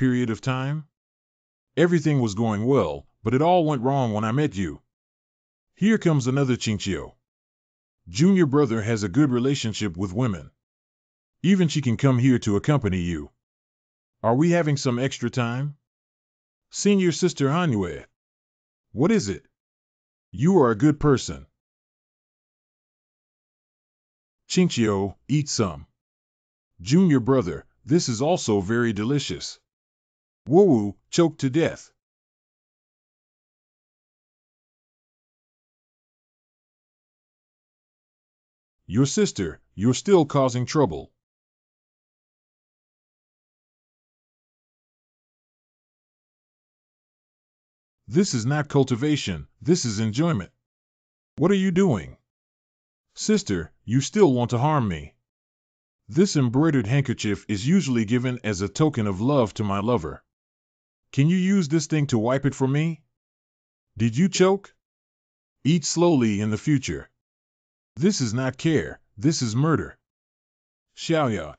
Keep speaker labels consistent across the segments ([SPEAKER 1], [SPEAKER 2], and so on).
[SPEAKER 1] period of time? Everything was going well, but it all went wrong when I met you. Here comes another Chinchio. Junior brother has a good relationship with women. Even she can come here to accompany you. Are we having some extra time? Senior sister Hanue. What is it? You are a good person. Chinchio, eat some. Junior brother, this is also very delicious. Woo-woo, choked to death. Your sister, you're still causing trouble. This is not cultivation, this is enjoyment. What are you doing? Sister, you still want to harm me. This embroidered handkerchief is usually given as a token of love to my lover. Can you use this thing to wipe it for me? Did you choke? Eat slowly in the future. This is not care, this is murder. Xiaoya.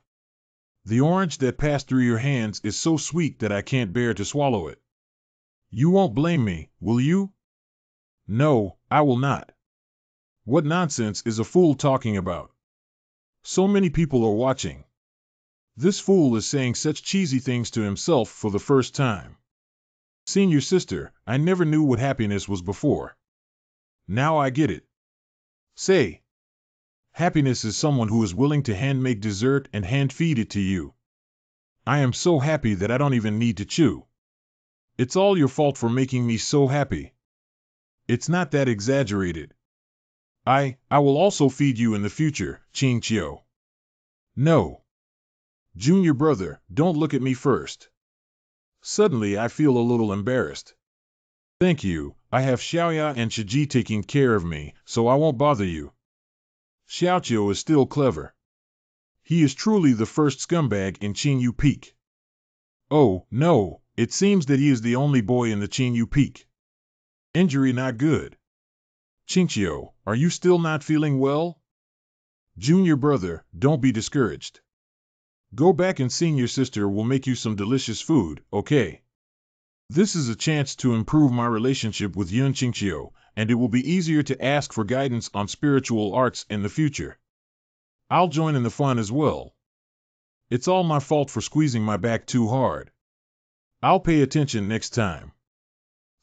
[SPEAKER 1] The orange that passed through your hands is so sweet that I can't bear to swallow it. You won't blame me, will you? No, I will not. What nonsense is a fool talking about? So many people are watching. This fool is saying such cheesy things to himself for the first time. Senior sister, I never knew what happiness was before. Now I get it. Say. Happiness is someone who is willing to hand-make dessert and hand-feed it to you. I am so happy that I don't even need to chew. It's all your fault for making me so happy. It's not that exaggerated. I will also feed you in the future, Chinchio. No. Junior brother, don't look at me first. Suddenly I feel a little embarrassed. Thank you, I have Xiaoya and Shiji taking care of me, so I won't bother you. Xiaoqiu is still clever. He is truly the first scumbag in Qingyu Peak. Oh, no, it seems that he is the only boy in the Qingyu Peak. Injury not good. Chinchio, are you still not feeling well? Junior brother, don't be discouraged. Go back and senior sister will make you some delicious food, okay? This is a chance to improve my relationship with Yun Chinchio, and it will be easier to ask for guidance on spiritual arts in the future. I'll join in the fun as well. It's all my fault for squeezing my back too hard. I'll pay attention next time.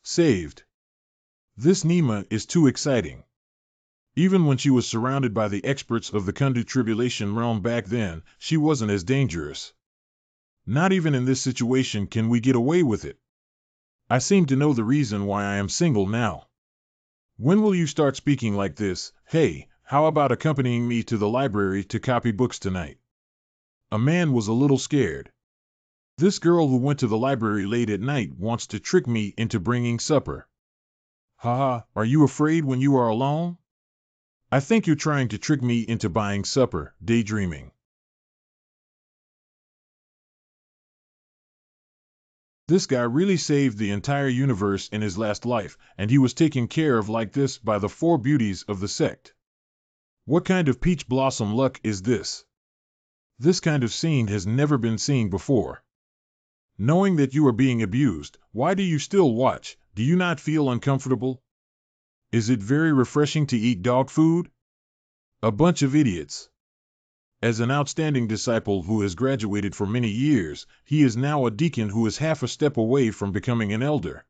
[SPEAKER 1] Saved. This Nima is too exciting. Even when she was surrounded by the experts of the Kundu Tribulation realm back then, she wasn't as dangerous. Not even in this situation can we get away with it. I seem to know the reason why I am single now. When will you start speaking like this? Hey, how about accompanying me to the library to copy books tonight? A man was a little scared. This girl who went to the library late at night wants to trick me into bringing supper. Haha, are you afraid when you are alone? I think you're trying to trick me into buying supper, daydreaming. This guy really saved the entire universe in his last life, and he was taken care of like this by the four beauties of the sect. What kind of peach blossom luck is this? This kind of scene has never been seen before. Knowing that you are being abused, why do you still watch? Do you not feel uncomfortable? Is it very refreshing to eat dog food? A bunch of idiots. As an outstanding disciple who has graduated for many years, he is now a deacon who is half a step away from becoming an elder.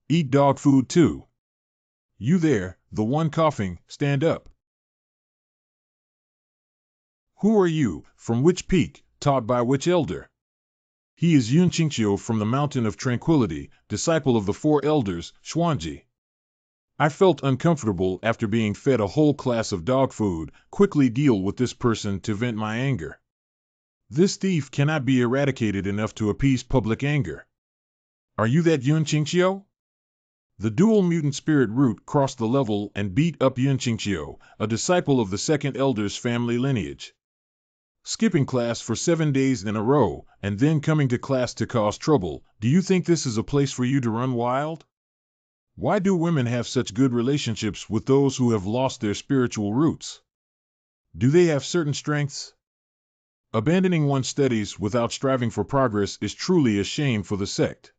[SPEAKER 1] Eat dog food too. You there, the one coughing, stand up. Who are you, from which peak, taught by which elder? He is Yun Qingqiu from the Mountain of Tranquility, disciple of the four elders, Xuanji. I felt uncomfortable after being fed a whole class of dog food. Quickly deal with this person to vent my anger. This thief cannot be eradicated enough to appease public anger. Are you that Yun Qingqiu? The dual mutant spirit root crossed the level and beat up Yun Qingqiu, a disciple of the second elder's family lineage. Skipping class for 7 days in a row, and then coming to class to cause trouble. Do you think this is a place for you to run wild? Why do women have such good relationships with those who have lost their spiritual roots? Do they have certain strengths? Abandoning one's studies without striving for progress is truly a shame for the sect.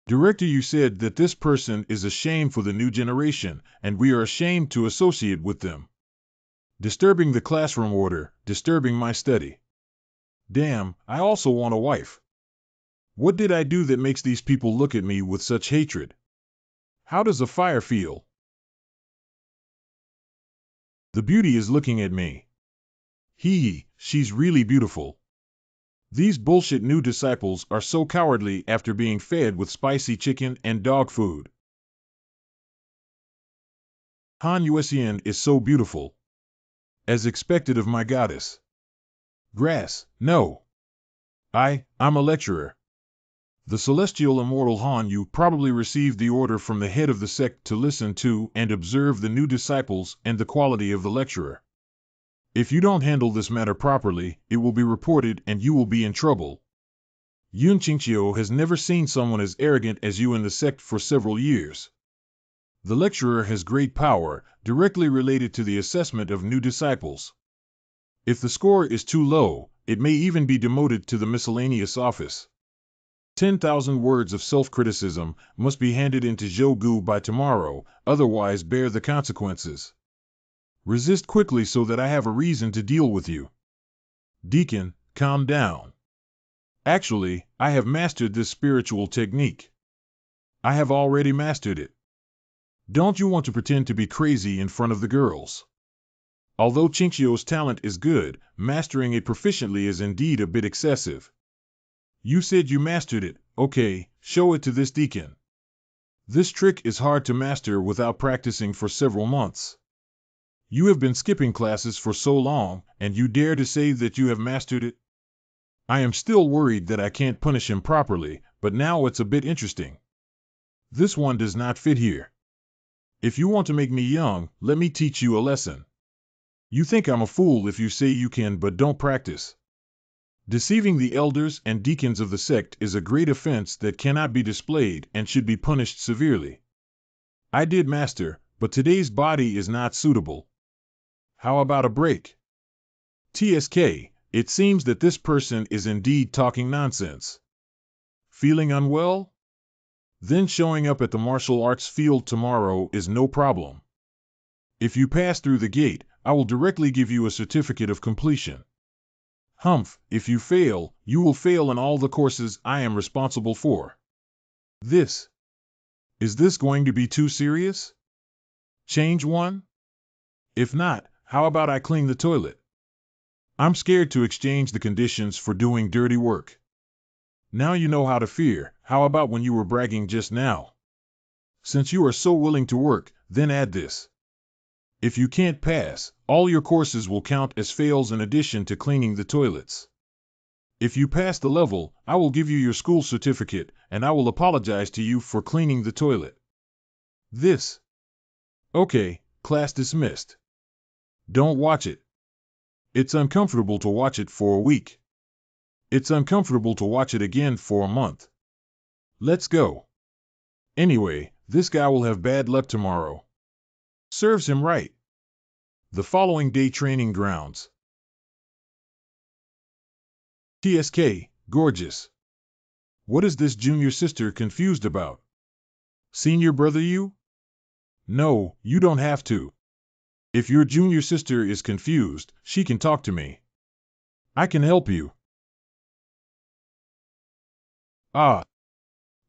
[SPEAKER 1] Director, you said that this person is a shame for the new generation, and we are ashamed to associate with them. Disturbing the classroom order, disturbing my study. Damn, I also want a wife. What did I do that makes these people look at me with such hatred? How does a fire feel? The beauty is looking at me. She's really beautiful. These bullshit new disciples are so cowardly after being fed with spicy chicken and dog food. Han Yuesian is so beautiful. As expected of my goddess. Grass, no. I'm a lecturer. The celestial immortal Han Yu probably received the order from the head of the sect to listen to and observe the new disciples and the quality of the lecturer. If you don't handle this matter properly, it will be reported and you will be in trouble. Yun Qingqiu has never seen someone as arrogant as you in the sect for several years. The lecturer has great power, directly related to the assessment of new disciples. If the score is too low, it may even be demoted to the miscellaneous office. 10,000 words of self-criticism must be handed into Zhou by tomorrow, otherwise bear the consequences. Resist quickly so that I have a reason to deal with you. Deacon, calm down. Actually, I have mastered this spiritual technique. I have already mastered it. Don't you want to pretend to be crazy in front of the girls? Although Qingqiu's talent is good, mastering it proficiently is indeed a bit excessive. You said you mastered it, okay, show it to this deacon. This trick is hard to master without practicing for several months. You have been skipping classes for so long, and you dare to say that you have mastered it? I am still worried that I can't punish him properly, but now it's a bit interesting. This one does not fit here. If you want to make me young, let me teach you a lesson. You think I'm a fool if you say you can but don't practice. Deceiving the elders and deacons of the sect is a great offense that cannot be displayed and should be punished severely. I did master, but today's body is not suitable. How about a break? TSK, it seems that this person is indeed talking nonsense. Feeling unwell? Then showing up at the martial arts field tomorrow is no problem. If you pass through the gate, I will directly give you a certificate of completion. Humph, if you fail, you will fail in all the courses I am responsible for. Is this going to be too serious? Change one? If not, how about I clean the toilet? I'm scared to exchange the conditions for doing dirty work. Now you know how to fear. How about when you were bragging just now? Since you are so willing to work, then add this. If you can't pass, all your courses will count as fails in addition to cleaning the toilets. If you pass the level, I will give you your school certificate, and I will apologize to you for cleaning the toilet. Okay, class dismissed. Don't watch it. It's uncomfortable to watch it for a week. It's uncomfortable to watch it again for a month. Let's go. Anyway, this guy will have bad luck tomorrow. Serves him right. The following day training grounds. TSK, gorgeous. What is this junior sister confused about? Senior brother you? No, you don't have to. If your junior sister is confused, she can talk to me. I can help you. Ah,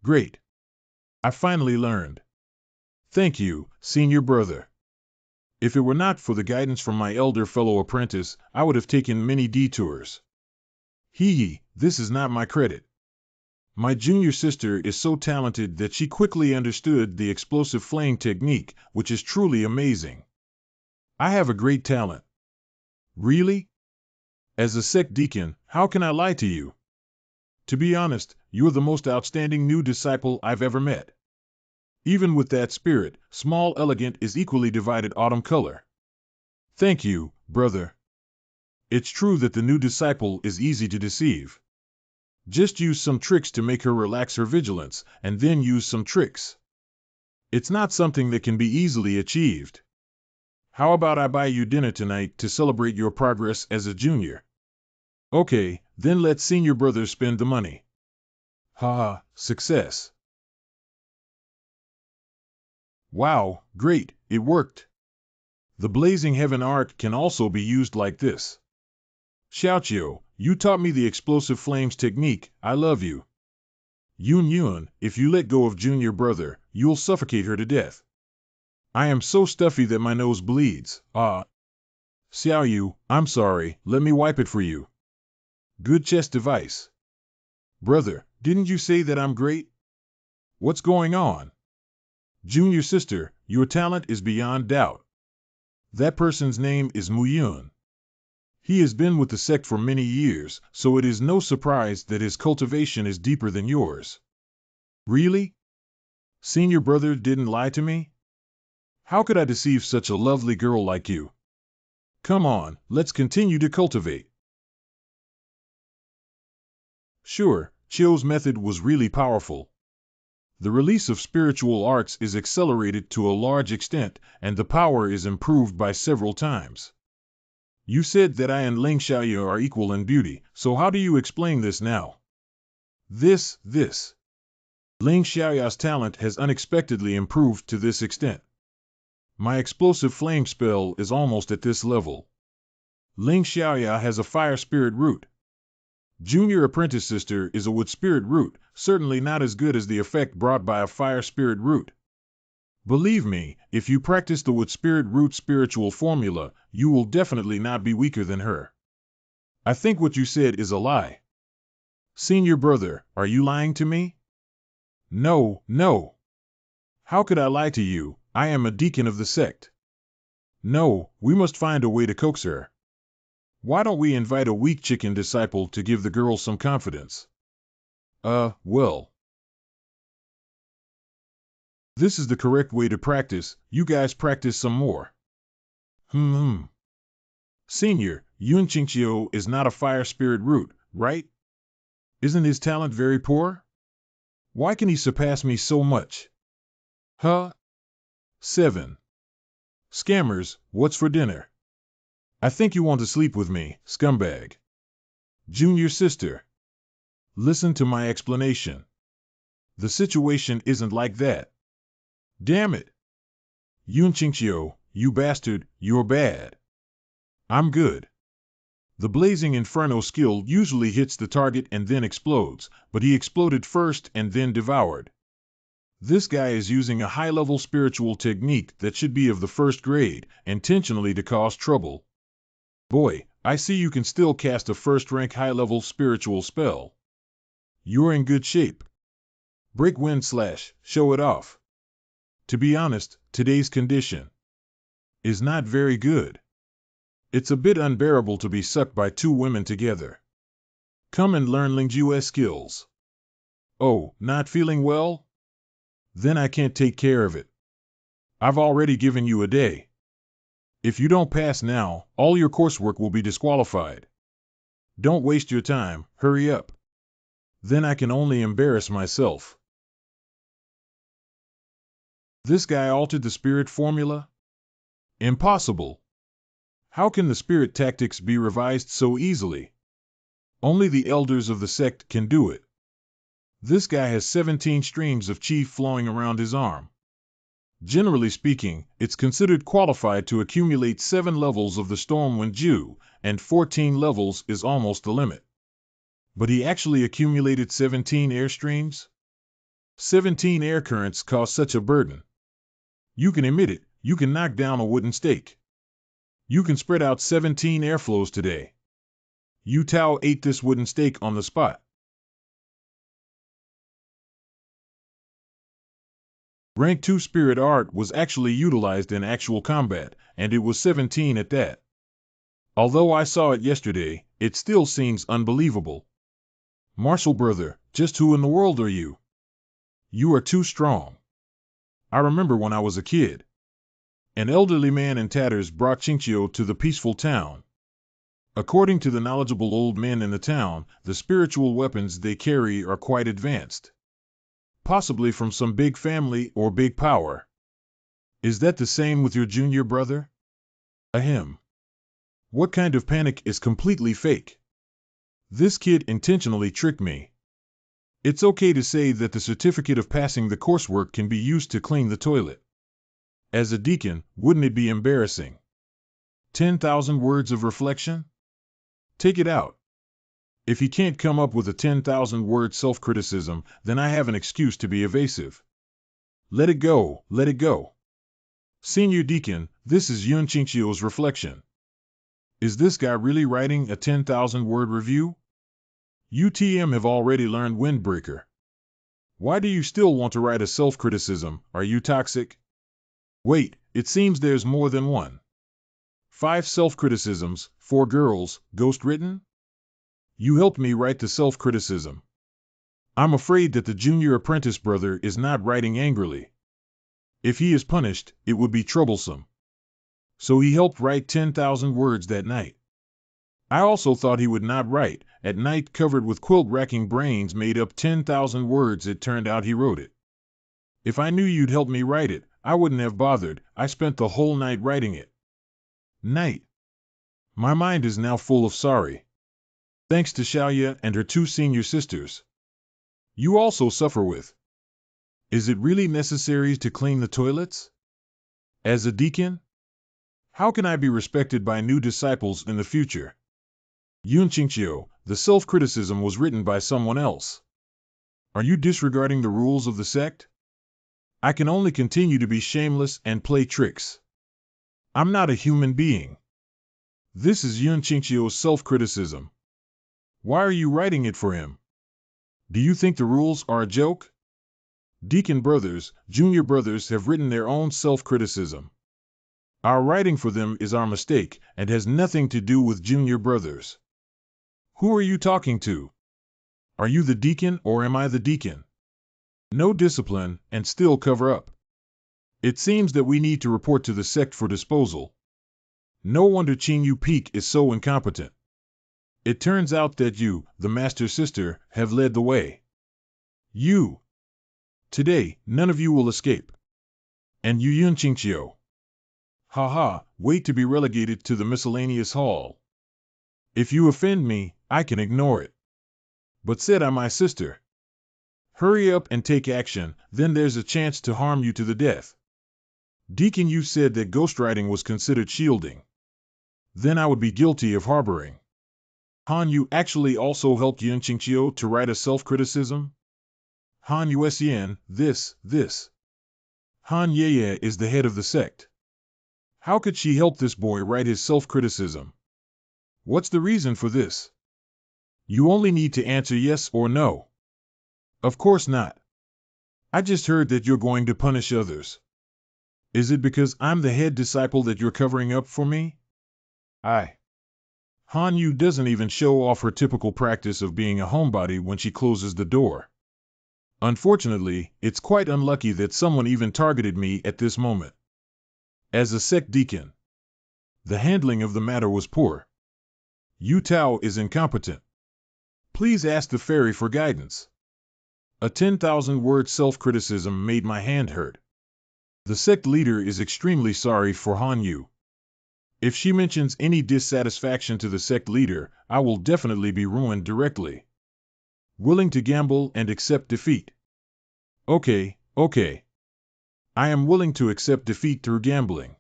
[SPEAKER 1] great. I finally learned. Thank you, senior brother. If it were not for the guidance from my elder fellow apprentice, I would have taken many detours. This is not my credit. My junior sister is so talented that she quickly understood the explosive flame technique, which is truly amazing. I have a great talent. Really? As a sect deacon, how can I lie to you? To be honest, you're the most outstanding new disciple I've ever met. Even with that spirit, small elegant is equally divided autumn color. Thank you, brother. It's true that the new disciple is easy to deceive. Just use some tricks to make her relax her vigilance, and then use some tricks. It's not something that can be easily achieved. How about I buy you dinner tonight to celebrate your progress as a junior? Okay, then let senior brother spend the money. Ha, success. Wow, great, it worked. The Blazing Heaven arc can also be used like this. Xiaoqiu, you taught me the explosive flames technique, I love you. Yun Yun, if you let go of junior brother, you'll suffocate her to death. I am so stuffy that my nose bleeds, ah. Xiaoyu, I'm sorry, let me wipe it for you. Good chess device. Brother, didn't you say that I'm great? What's going on? Junior sister, your talent is beyond doubt. That person's name is Muyun. He has been with the sect for many years, so it is no surprise that his cultivation is deeper than yours. Really? Senior brother didn't lie to me? How could I deceive such a lovely girl like you? Come on, let's continue to cultivate. Sure, Chio's method was really powerful. The release of spiritual arts is accelerated to a large extent, and the power is improved by several times. You said that I and Ling Xiaoyu are equal in beauty, so how do you explain this now? This. Ling Xiaoya's talent has unexpectedly improved to this extent. My explosive flame spell is almost at this level. Ling Xiaoya has a fire spirit root. Junior apprentice sister is a wood spirit root, certainly not as good as the effect brought by a fire spirit root. Believe me, if you practice the wood spirit root spiritual formula, you will definitely not be weaker than her. I think what you said is a lie. Senior brother, are you lying to me? No. How could I lie to you? I am a deacon of the sect. No, we must find a way to coax her. Why don't we invite a weak chicken disciple to give the girl some confidence? Well. This is the correct way to practice, you guys practice some more. Senior, Yun Qingqiu is not a fire spirit root, right? Isn't his talent very poor? Why can he surpass me so much? 7. Scammers, what's for dinner? I think you want to sleep with me, scumbag. Junior sister. Listen to my explanation. The situation isn't like that. Damn it. Yun Qingqiu, you bastard, you're bad. I'm good. The Blazing Inferno skill usually hits the target and then explodes, but he exploded first and then devoured. This guy is using a high-level spiritual technique that should be of the first grade, intentionally to cause trouble. Boy, I see you can still cast a first-rank high-level spiritual spell. You're in good shape. Break wind / show it off. To be honest, today's condition is not very good. It's a bit unbearable to be sucked by two women together. Come and learn Lingjue's skills. Oh, not feeling well? Then I can't take care of it. I've already given you a day. If you don't pass now, all your coursework will be disqualified. Don't waste your time, hurry up. Then I can only embarrass myself. This guy altered the spirit formula? Impossible. How can the spirit tactics be revised so easily? Only the elders of the sect can do it. This guy has 17 streams of chi flowing around his arm. Generally speaking, it's considered qualified to accumulate 7 levels of the Stormwind Ju, and 14 levels is almost the limit. But he actually accumulated 17 air streams? 17 air currents cause such a burden. You can emit it, you can knock down a wooden stake. You can spread out 17 airflows today. Yu Tao ate this wooden stake on the spot. Rank 2 Spirit Art was actually utilized in actual combat, and it was 17 at that. Although I saw it yesterday, it still seems unbelievable. Martial brother, just who in the world are you? You are too strong. I remember when I was a kid. An elderly man in tatters brought Qingqiu to the peaceful town. According to the knowledgeable old men in the town, the spiritual weapons they carry are quite advanced. Possibly from some big family or big power. Is that the same with your junior brother? Ahem. What kind of panic is completely fake? This kid intentionally tricked me. It's okay to say that the certificate of passing the coursework can be used to clean the toilet. As a deacon, wouldn't it be embarrassing? 10,000 words of reflection? Take it out. If he can't come up with a 10,000 word self-criticism, then I have an excuse to be evasive. Let it go, let it go. Senior Deacon, this is Yun Qingqiu's reflection. Is this guy really writing a 10,000 word review? UTM have already learned Windbreaker. Why do you still want to write a self-criticism? Are you toxic? Wait, it seems there's more than one. 5 self-criticisms, 4 girls, ghost-written? You helped me write the self-criticism. I'm afraid that the junior apprentice brother is not writing angrily. If he is punished, it would be troublesome. So he helped write 10,000 words that night. I also thought he would not write. At night, covered with quilt-racking brains made up 10,000 words. It turned out he wrote it. If I knew you'd help me write it, I wouldn't have bothered. I spent the whole night writing it. Night. My mind is now full of sorry. Thanks to Xiaoya and her 2 senior sisters. You also suffer with. Is it really necessary to clean the toilets? As a deacon? How can I be respected by new disciples in the future? Yun Qingqiu, the self-criticism was written by someone else. Are you disregarding the rules of the sect? I can only continue to be shameless and play tricks. I'm not a human being. This is Yun Qingqiu's self-criticism. Why are you writing it for him? Do you think the rules are a joke? Deacon brothers, junior brothers have written their own self-criticism. Our writing for them is our mistake and has nothing to do with junior brothers. Who are you talking to? Are you the deacon or am I the deacon? No discipline and still cover up. It seems that we need to report to the sect for disposal. No wonder Qing Yu Peak is so incompetent. It turns out that you, the master sister, have led the way. You. Today, none of you will escape. And you Yun Qingqiu. Haha, wait to be relegated to the miscellaneous hall. If you offend me, I can ignore it. But said I my sister. Hurry up and take action, then there's a chance to harm you to the death. Deacon, you said that ghostwriting was considered shielding. Then I would be guilty of harboring. Han, you actually also helped Yun Qingqiu to write a self-criticism? Han Yuesian, this. Han Yeye is the head of the sect. How could she help this boy write his self-criticism? What's the reason for this? You only need to answer yes or no. Of course not. I just heard that you're going to punish others. Is it because I'm the head disciple that you're covering up for me? Han Yu doesn't even show off her typical practice of being a homebody when she closes the door. Unfortunately, it's quite unlucky that someone even targeted me at this moment. As a sect deacon, the handling of the matter was poor. Yu Tao is incompetent. Please ask the fairy for guidance. A 10,000 word self-criticism made my hand hurt. The sect leader is extremely sorry for Han Yu. If she mentions any dissatisfaction to the sect leader, I will definitely be ruined directly. Willing to gamble and accept defeat. Okay. I am willing to accept defeat through gambling.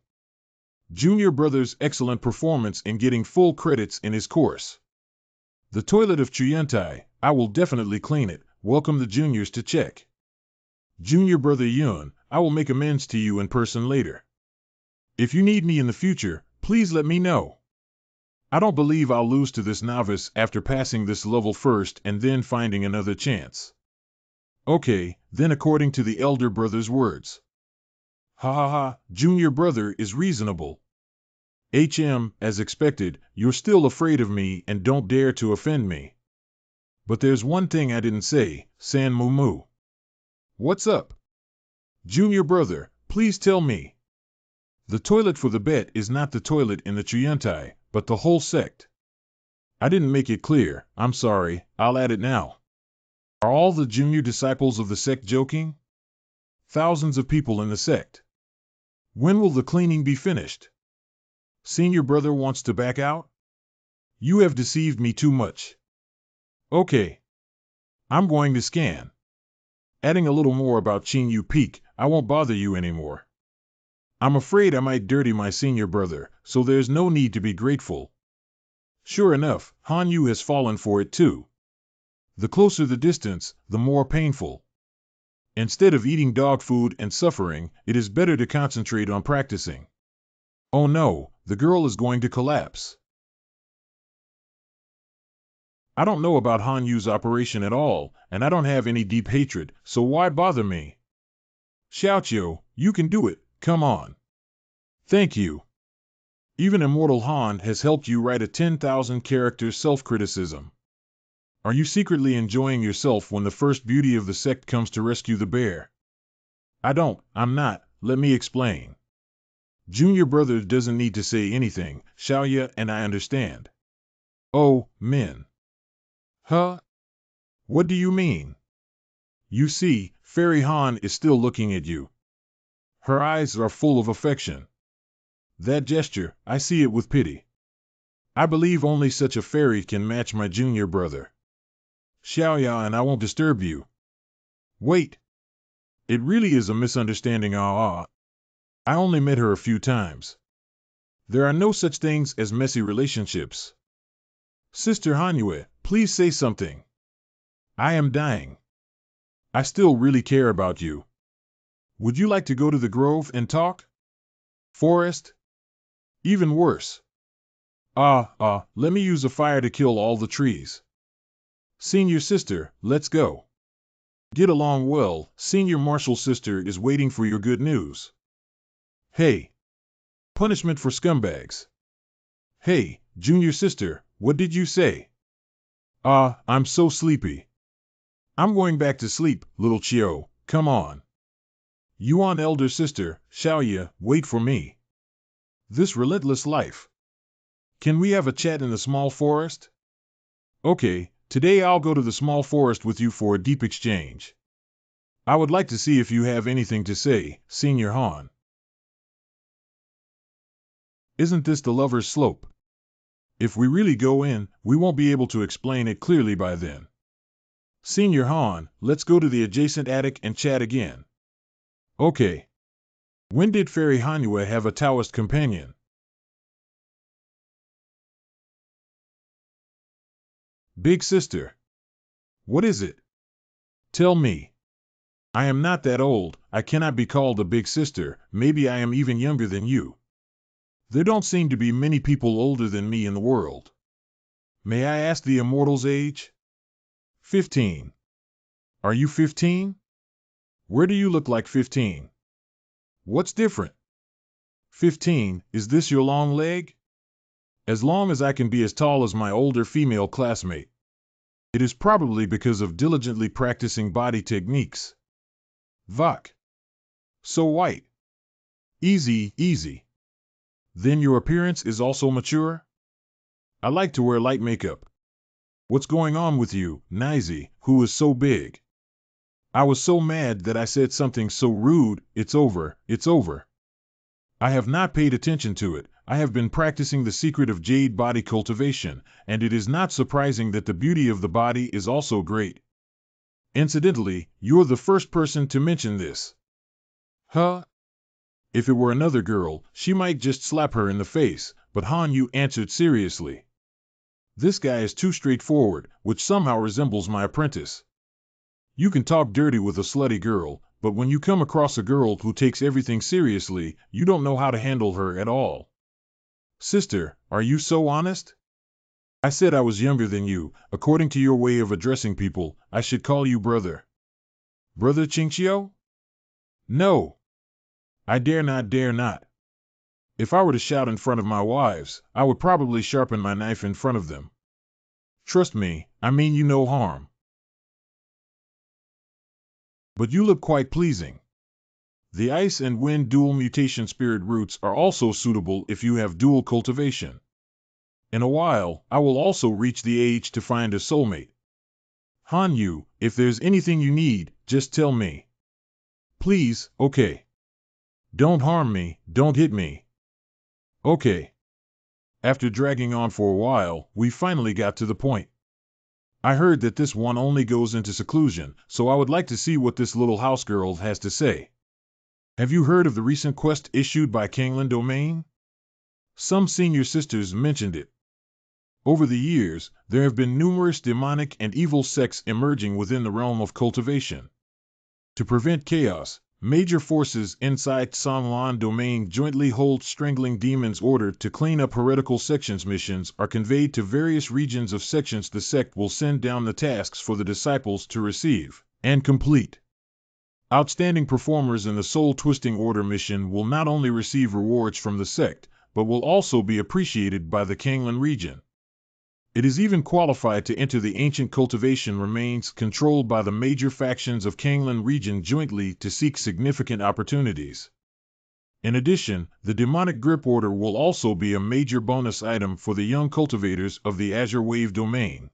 [SPEAKER 1] Junior brother's excellent performance in getting full credits in his course. The toilet of Chuyentai, I will definitely clean it. Welcome the juniors to check. Junior brother Yun, I will make amends to you in person later. If you need me in the future, please let me know. I don't believe I'll lose to this novice after passing this level first and then finding another chance. Okay, then according to the elder brother's words. Junior brother is reasonable. As expected, you're still afraid of me and don't dare to offend me. But there's one thing I didn't say, San Mumu. What's up? Junior brother, please tell me. The toilet for the bet is not the toilet in the Chuyentai, but the whole sect. I didn't make it clear, I'm sorry, I'll add it now. Are all the junior disciples of the sect joking? Thousands of people in the sect. When will the cleaning be finished? Senior brother wants to back out? You have deceived me too much. Okay, I'm going to scan. Adding a little more about Chin Peak, I won't bother you anymore. I'm afraid I might dirty my senior brother, so there's no need to be grateful. Sure enough, Han Yu has fallen for it too. The closer the distance, the more painful. Instead of eating dog food and suffering, it is better to concentrate on practicing. Oh no, the girl is going to collapse. I don't know about Han Yu's operation at all, and I don't have any deep hatred, so why bother me? Xiaoqiu, you can do it, come on. Thank you. Even Immortal Han has helped you write a 10,000 character self-criticism. Are you secretly enjoying yourself when the first beauty of the sect comes to rescue the bear? I'm not, let me explain. Junior brother doesn't need to say anything, Xiaoya, and I understand. Oh, Min. Huh? What do you mean? You see, Fairy Han is still looking at you. Her eyes are full of affection. That gesture, I see it with pity. I believe only such a fairy can match my junior brother. Xiaoya, and I won't disturb you. Wait. It really is a misunderstanding. I only met her a few times. There are no such things as messy relationships. Sister Hanue, please say something. I am dying. I still really care about you. Would you like to go to the grove and talk? Forest? Even worse. Let me use a fire to kill all the trees. Senior sister, let's go. Get along well, senior martial sister is waiting for your good news. Hey. Punishment for scumbags. Hey, junior sister, what did you say? I'm so sleepy. I'm going back to sleep, little Chio, come on. Yuan elder sister, Xiaoya, wait for me. This relentless life. Can we have a chat in the small forest? Okay, today I'll go to the small forest with you for a deep exchange. I would like to see if you have anything to say, Senior Han. Isn't this the Lover's Slope? If we really go in, we won't be able to explain it clearly by then. Senior Han, let's go to the adjacent attic and chat again. Okay. When did Fairy Hanue have a Taoist companion? Big sister. What is it? Tell me. I am not that old, I cannot be called a big sister, maybe I am even younger than you. There don't seem to be many people older than me in the world. May I ask the Immortal's age? 15. Are you 15? Where do you look like 15? What's different? 15, is this your long leg? As long as I can be as tall as my older female classmate. It is probably because of diligently practicing body techniques. Vok. So white. Easy, easy. Then your appearance is also mature? I like to wear light makeup. What's going on with you, Nizy, who is so big? I was so mad that I said something so rude, it's over, it's over. I have not paid attention to it, I have been practicing the secret of jade body cultivation, and it is not surprising that the beauty of the body is also great. Incidentally, you're the first person to mention this. Huh? If it were another girl, she might just slap her in the face, but Han Yu answered seriously. This guy is too straightforward, which somehow resembles my apprentice. You can talk dirty with a slutty girl, but when you come across a girl who takes everything seriously, you don't know how to handle her at all. Sister, are you so honest? I said I was younger than you. According to your way of addressing people, I should call you brother. Brother Qingqiu? No. I dare not, dare not. If I were to shout in front of my wives, I would probably sharpen my knife in front of them. Trust me, I mean you no harm. But you look quite pleasing. The ice and wind dual mutation spirit roots are also suitable if you have dual cultivation. In a while, I will also reach the age to find a soulmate. Han Yu, if there's anything you need, just tell me. Please, okay. Don't harm me, don't hit me. Okay. After dragging on for a while, we finally got to the point. I heard that this one only goes into seclusion, so I would like to see what this little house girl has to say. Have you heard of the recent quest issued by Kangland Domain? Some senior sisters mentioned it. Over the years, there have been numerous demonic and evil sects emerging within the realm of cultivation. To prevent chaos, major forces inside Sanlan Domain jointly hold Strangling Demons order to clean up heretical sections. Missions are conveyed to various regions of sections. The sect will send down the tasks for the disciples to receive and complete. Outstanding performers in the Soul Twisting Order mission will not only receive rewards from the sect, but will also be appreciated by the Kanglan region. It is even qualified to enter the ancient cultivation remains controlled by the major factions of Kanglan region jointly to seek significant opportunities. In addition, the demonic grip order will also be a major bonus item for the young cultivators of the Azure Wave domain.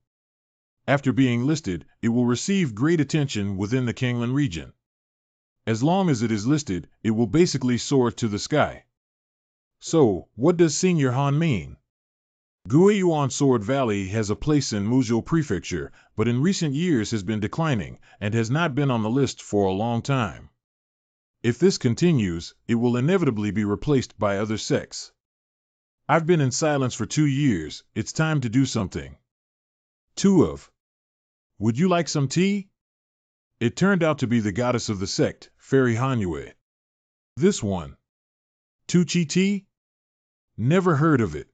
[SPEAKER 1] After being listed, it will receive great attention within the Kanglan region. As long as it is listed, it will basically soar to the sky. So, what does Senior Han mean? Guiyuan Sword Valley has a place in Muzhou Prefecture, but in recent years has been declining, and has not been on the list for a long time. If this continues, it will inevitably be replaced by other sects. I've been in silence for 2 years, it's time to do something. 2 of. Would you like some tea? It turned out to be the goddess of the sect, Fairy Hanue. This one. Tuchi tea? Never heard of it.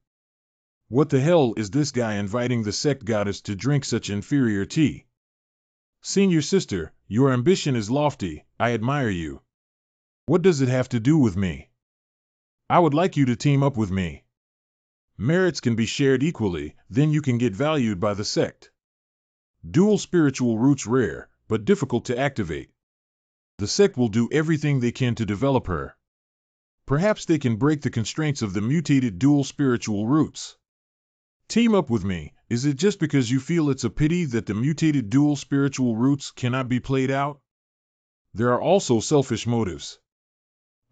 [SPEAKER 1] What the hell is this guy inviting the sect goddess to drink such inferior tea? Senior sister, your ambition is lofty, I admire you. What does it have to do with me? I would like you to team up with me. Merits can be shared equally, then you can get valued by the sect. Dual spiritual roots rare, but difficult to activate. The sect will do everything they can to develop her. Perhaps they can break the constraints of the mutated dual spiritual roots. Team up with me. Is it just because you feel it's a pity that the mutated dual spiritual roots cannot be played out? There are also selfish motives.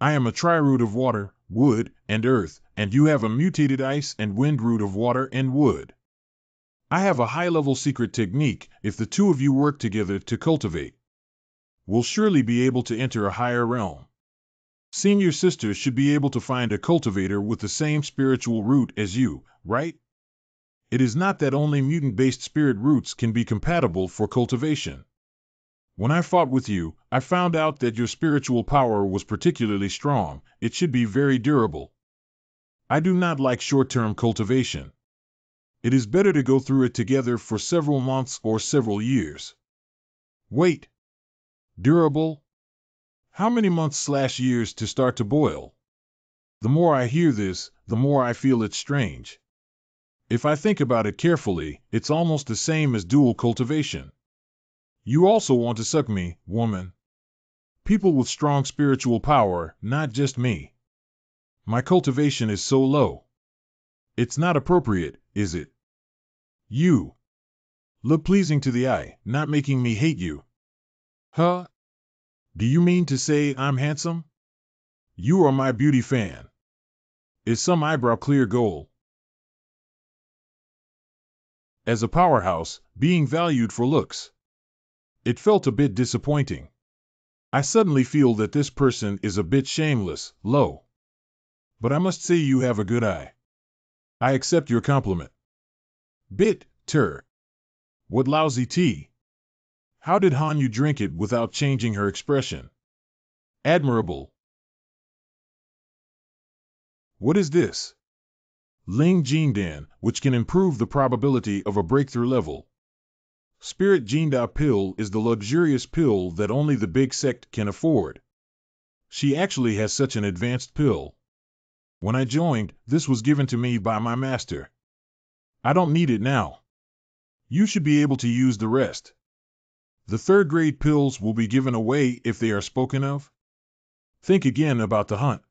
[SPEAKER 1] I am a tri-root of water, wood, and earth, and you have a mutated ice and wind root of water and wood. I have a high-level secret technique. If the 2 of you work together to cultivate, we'll surely be able to enter a higher realm. Senior sister should be able to find a cultivator with the same spiritual root as you, right? It is not that only mutant-based spirit roots can be compatible for cultivation. When I fought with you, I found out that your spiritual power was particularly strong. It should be very durable. I do not like short-term cultivation. It is better to go through it together for several months or several years. Wait. Durable? How many months/years to start to boil? The more I hear this, the more I feel it's strange. If I think about it carefully, it's almost the same as dual cultivation. You also want to suck me, woman. People with strong spiritual power, not just me. My cultivation is so low. It's not appropriate, is it? You look pleasing to the eye, not making me hate you. Huh? Do you mean to say I'm handsome? You are my beauty fan. Is some eyebrow clear goal? As a powerhouse, being valued for looks. It felt a bit disappointing. I suddenly feel that this person is a bit shameless, low. But I must say you have a good eye. I accept your compliment. Bitter. What lousy tea. How did Hanyu drink it without changing her expression? Admirable. What is this? Ling Jindan, which can improve the probability of a breakthrough level. Spirit Jinda pill is the luxurious pill that only the big sect can afford. She actually has such an advanced pill. When I joined, this was given to me by my master. I don't need it now. You should be able to use the rest. The 3rd-grade pills will be given away if they are spoken of. Think again about the hunt.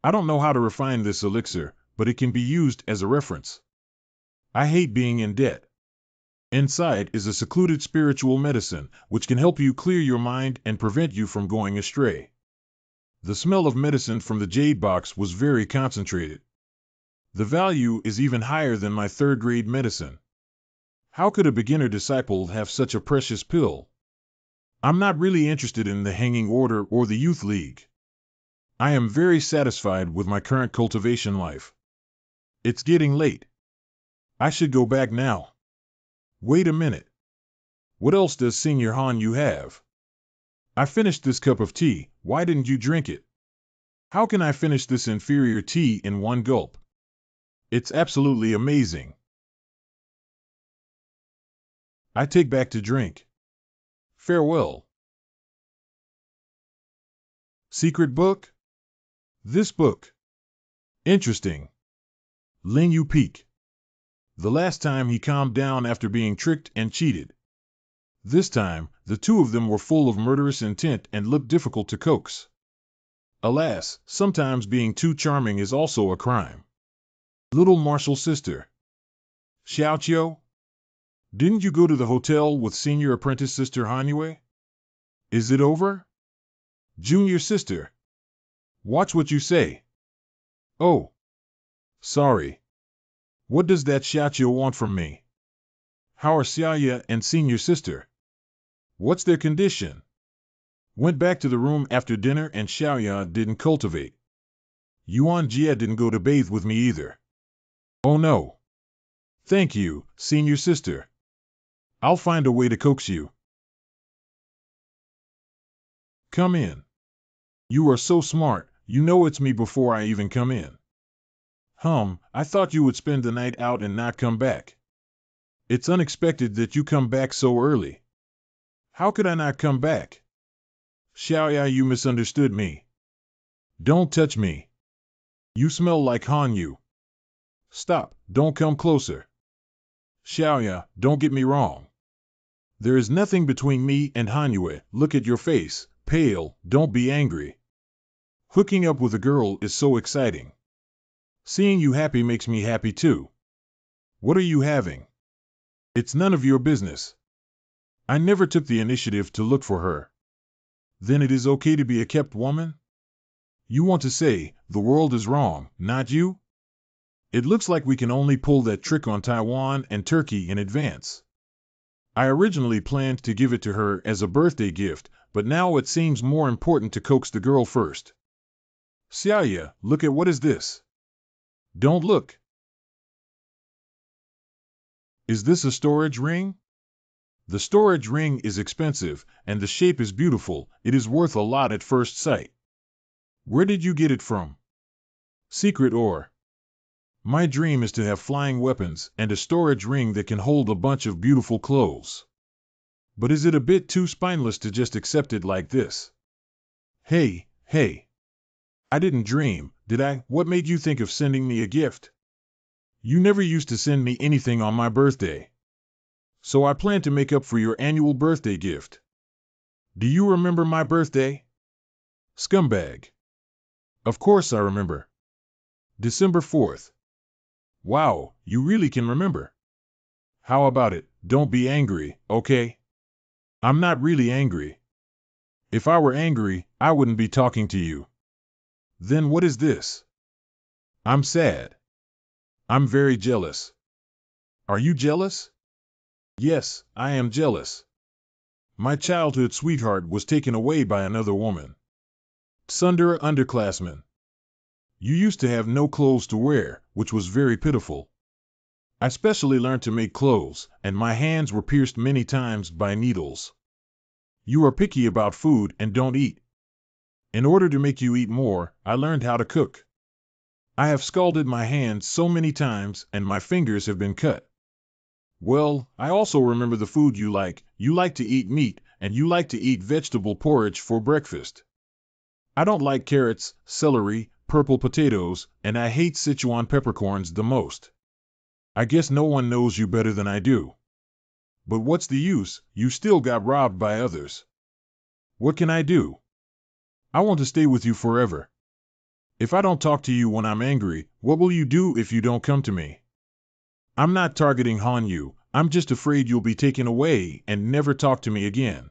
[SPEAKER 1] I don't know how to refine this elixir, but it can be used as a reference. I hate being in debt. Inside is a secluded spiritual medicine, which can help you clear your mind and prevent you from going astray. The smell of medicine from the jade box was very concentrated. The value is even higher than my 3rd-grade medicine. How could a beginner disciple have such a precious pill? I'm not really interested in the Hanging Order or the Youth League. I am very satisfied with my current cultivation life. It's getting late. I should go back now. Wait a minute. What else does Senior Hanyu have? I finished this cup of tea, why didn't you drink it? How can I finish this inferior tea in one gulp? It's absolutely amazing. I take back to drink. Farewell. Secret book? This book. Interesting. Ling Yu Peak. The last time he calmed down after being tricked and cheated. This time, the two of them were full of murderous intent and looked difficult to coax. Alas, sometimes being too charming is also a crime. Little Martial Sister. Xiaoqiu? Didn't you go to the hotel with Senior Apprentice Sister Hanyu? Is it over? Junior Sister. Watch what you say. Oh. Sorry. What does that Xiaoqiu want from me? How are Xiaoya and Senior Sister? What's their condition? Went back to the room after dinner and Xiaoya didn't cultivate. Yuan Jie didn't go to bathe with me either. Oh no. Thank you, Senior Sister. I'll find a way to coax you. Come in. You are so smart, you know it's me before I even come in. I thought you would spend the night out and not come back. It's unexpected that you come back so early. How could I not come back? Xiaoya, you misunderstood me. Don't touch me. You smell like Hanyu. Stop, don't come closer. Xiaoya, don't get me wrong. There is nothing between me and Hanyu. Look at your face, pale, don't be angry. Hooking up with a girl is so exciting. Seeing you happy makes me happy too. What are you having? It's none of your business. I never took the initiative to look for her. Then it is okay to be a kept woman? You want to say, the world is wrong, not you? It looks like we can only pull that trick on Taiwan and Turkey in advance. I originally planned to give it to her as a birthday gift, but now it seems more important to coax the girl first. Xiaoya, look at what is this? Don't look. Is this a storage ring? The storage ring is expensive, and the shape is beautiful. It is worth a lot at first sight. Where did you get it from? Secret or? My dream is to have flying weapons and a storage ring that can hold a bunch of beautiful clothes. But is it a bit too spineless to just accept it like this? Hey. I didn't dream, did I? What made you think of sending me a gift? You never used to send me anything on my birthday. So I plan to make up for your annual birthday gift. Do you remember my birthday? Scumbag. Of course I remember. December 4th. Wow, you really can remember. How about it? Don't be angry, okay? I'm not really angry. If I were angry, I wouldn't be talking to you. Then what is this? I'm sad. I'm very jealous. Are you jealous? Yes, I am jealous. My childhood sweetheart was taken away by another woman. Tsundere underclassman. You used to have no clothes to wear, which was very pitiful. I specially learned to make clothes, and my hands were pierced many times by needles. You are picky about food and don't eat. In order to make you eat more, I learned how to cook. I have scalded my hands so many times and my fingers have been cut. Well, I also remember the food you like. You like to eat meat, and you like to eat vegetable porridge for breakfast. I don't like carrots, celery, purple potatoes, and I hate Sichuan peppercorns the most. I guess no one knows you better than I do. But what's the use? You still got robbed by others. What can I do? I want to stay with you forever. If I don't talk to you when I'm angry, what will you do if you don't come to me? I'm not targeting Hanyu, I'm just afraid you'll be taken away and never talk to me again.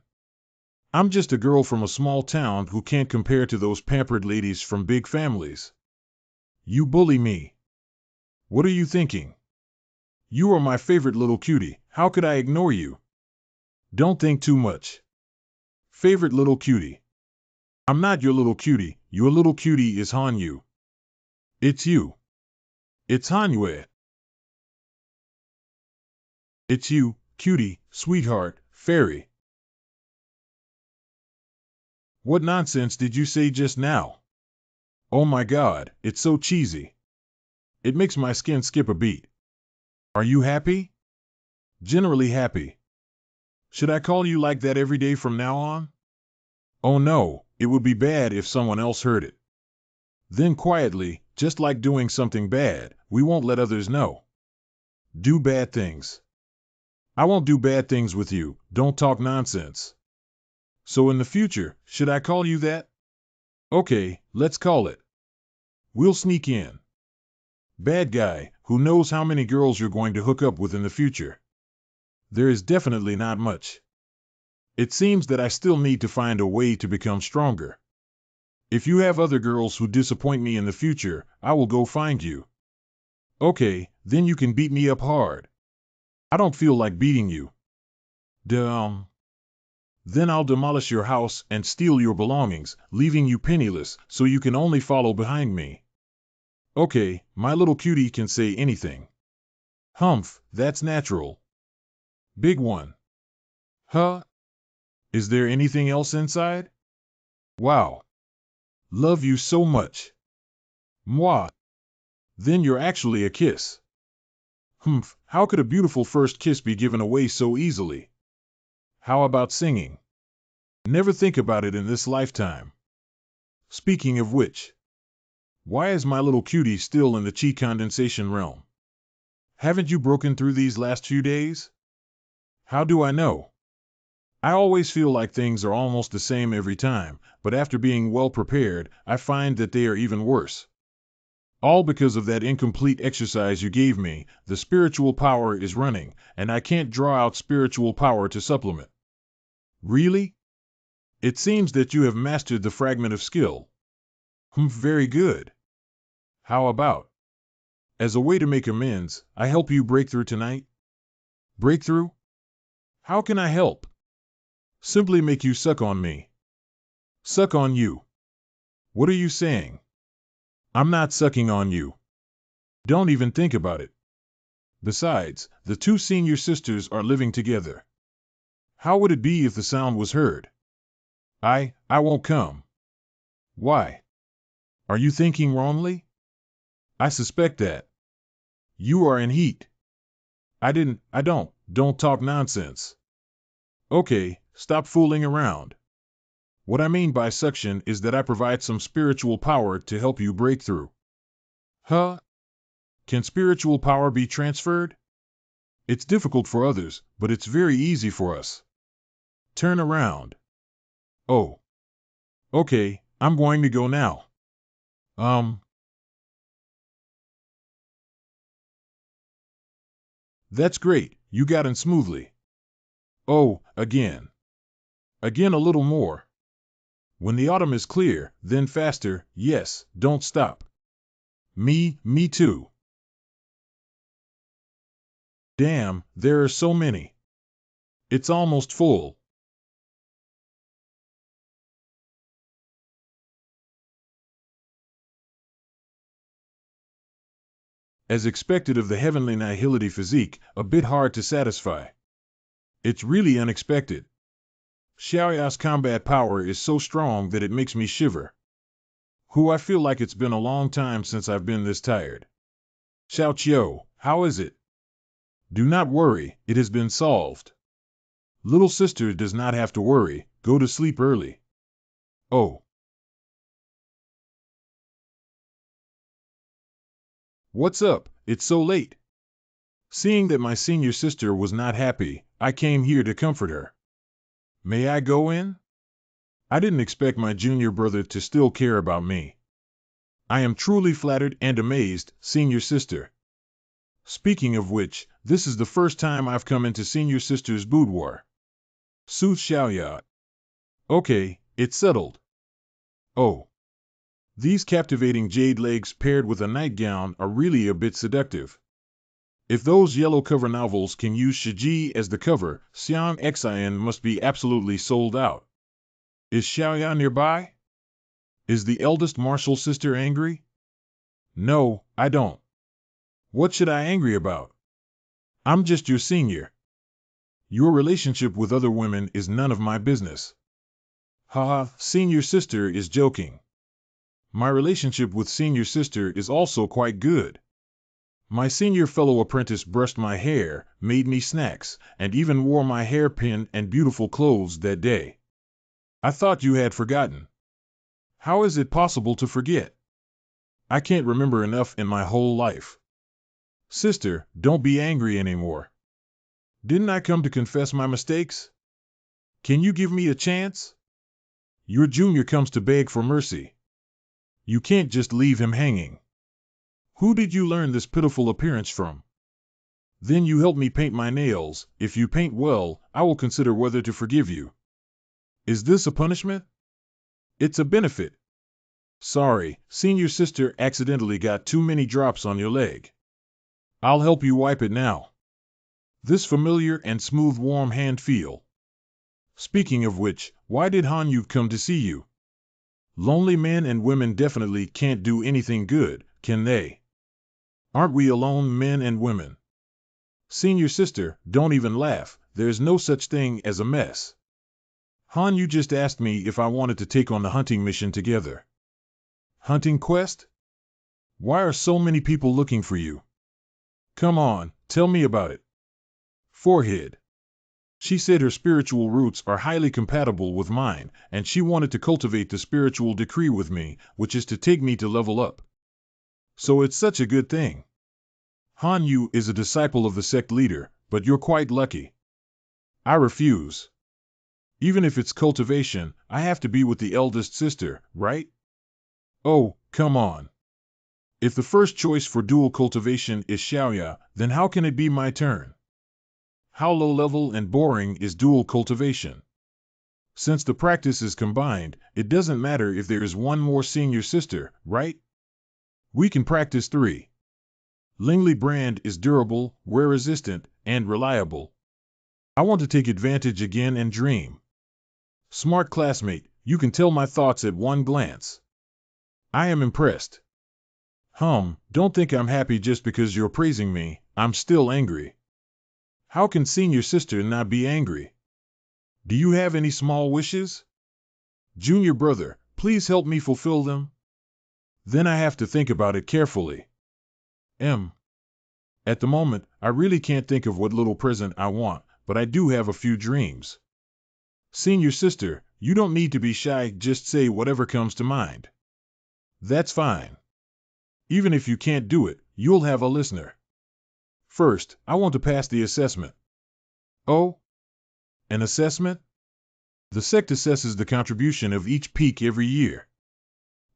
[SPEAKER 1] I'm just a girl from a small town who can't compare to those pampered ladies from big families. You bully me. What are you thinking? You are my favorite little cutie. How could I ignore you? Don't think too much. Favorite little cutie. I'm not your little cutie. Your little cutie is Hanyu. It's you. It's Hanyu. It's you, cutie, sweetheart, fairy. What nonsense did you say just now? Oh my god, it's so cheesy. It makes my skin skip a beat. Are you happy? Generally happy. Should I call you like that every day from now on? Oh no, it would be bad if someone else heard it. Then quietly, just like doing something bad, we won't let others know. Do bad things. I won't do bad things with you, don't talk nonsense. So in the future, should I call you that? Okay, let's call it. We'll sneak in. Bad guy, who knows how many girls you're going to hook up with in the future? There is definitely not much. It seems that I still need to find a way to become stronger. If you have other girls who disappoint me in the future, I will go find you. Okay, then you can beat me up hard. I don't feel like beating you. Dumb. Then I'll demolish your house and steal your belongings, leaving you penniless, so you can only follow behind me. Okay, my little cutie can say anything. Humph, that's natural. Big one. Huh? Is there anything else inside? Wow. Love you so much. Moi. Then you're actually a kiss. Humph, how could a beautiful first kiss be given away so easily? How about singing? Never think about it in this lifetime. Speaking of which, why is my little cutie still in the chi condensation realm? Haven't you broken through these last few days? How do I know? I always feel like things are almost the same every time, but after being well prepared, I find that they are even worse. All because of that incomplete exercise you gave me. The spiritual power is running, and I can't draw out spiritual power to supplement. Really? It seems that you have mastered the fragment of skill. Very good. How about, as a way to make amends, I help you break through tonight? Breakthrough? How can I help? Simply make you suck on me. Suck on you. What are you saying? I'm not sucking on you. Don't even think about it. Besides, the two senior sisters are living together. How would it be if the sound was heard? I won't come. Why? Are you thinking wrongly? I suspect that. You are in heat. Don't talk nonsense. Okay, stop fooling around. What I mean by suction is that I provide some spiritual power to help you break through. Huh? Can spiritual power be transferred? It's difficult for others, but it's very easy for us. Turn around. Oh. Okay, I'm going to go now. That's great, you got in smoothly. Oh, again. Again a little more. When the autumn is clear, then faster, yes, don't stop. Me too. Damn, there are so many. It's almost full. As expected of the heavenly nihility physique, a bit hard to satisfy. It's really unexpected. Xiaoya's combat power is so strong that it makes me shiver. I feel like it's been a long time since I've been this tired. Xiao Qiu, how is it? Do not worry, it has been solved. Little sister does not have to worry, go to sleep early. Oh. What's up? It's so late. Seeing that my senior sister was not happy, I came here to comfort her. May I go in? I didn't expect my junior brother to still care about me. I am truly flattered and amazed, senior sister. Speaking of which, this is the first time I've come into senior sister's boudoir. Su Xiaoya. Okay, it's settled. Oh. These captivating jade legs paired with a nightgown are really a bit seductive. If those yellow cover novels can use Shiji as the cover, Xian Xin must be absolutely sold out. Is Xiaoya nearby? Is the eldest martial sister angry? No, I don't. What should I angry about? I'm just your senior. Your relationship with other women is none of my business. Haha, senior sister is joking. My relationship with senior sister is also quite good. My senior fellow apprentice brushed my hair, made me snacks, and even wore my hairpin and beautiful clothes that day. I thought you had forgotten. How is it possible to forget? I can't remember enough in my whole life. Sister, don't be angry anymore. Didn't I come to confess my mistakes? Can you give me a chance? Your junior comes to beg for mercy. You can't just leave him hanging. Who did you learn this pitiful appearance from? Then you help me paint my nails. If you paint well, I will consider whether to forgive you. Is this a punishment? It's a benefit. Sorry, senior sister accidentally got too many drops on your leg. I'll help you wipe it now. This familiar and smooth warm hand feel. Speaking of which, why did Hanyu come to see you? Lonely men and women definitely can't do anything good, can they? Aren't we alone, men and women? Senior sister, don't even laugh, there's no such thing as a mess. Hanyu just asked me if I wanted to take on the hunting mission together. Hunting quest? Why are so many people looking for you? Come on, tell me about it. Forehead. She said her spiritual roots are highly compatible with mine, and she wanted to cultivate the spiritual decree with me, which is to take me to level up. So it's such a good thing. Hanyu is a disciple of the sect leader, but you're quite lucky. I refuse. Even if it's cultivation, I have to be with the eldest sister, right? Oh, come on. If the first choice for dual cultivation is Xiaoya, then how can it be my turn? How low-level and boring is dual cultivation? Since the practice is combined, it doesn't matter if there is one more senior sister, right? We can practice 3. Lingli brand is durable, wear-resistant, and reliable. I want to take advantage again and dream. Smart classmate, you can tell my thoughts at one glance. I am impressed. Don't think I'm happy just because you're praising me, I'm still angry. How can senior sister not be angry? Do you have any small wishes? Junior brother, please help me fulfill them. Then I have to think about it carefully. At the moment, I really can't think of what little present I want, but I do have a few dreams. Senior sister, you don't need to be shy, just say whatever comes to mind. That's fine. Even if you can't do it, you'll have a listener. First, I want to pass the assessment. Oh? An assessment? The sect assesses the contribution of each peak every year.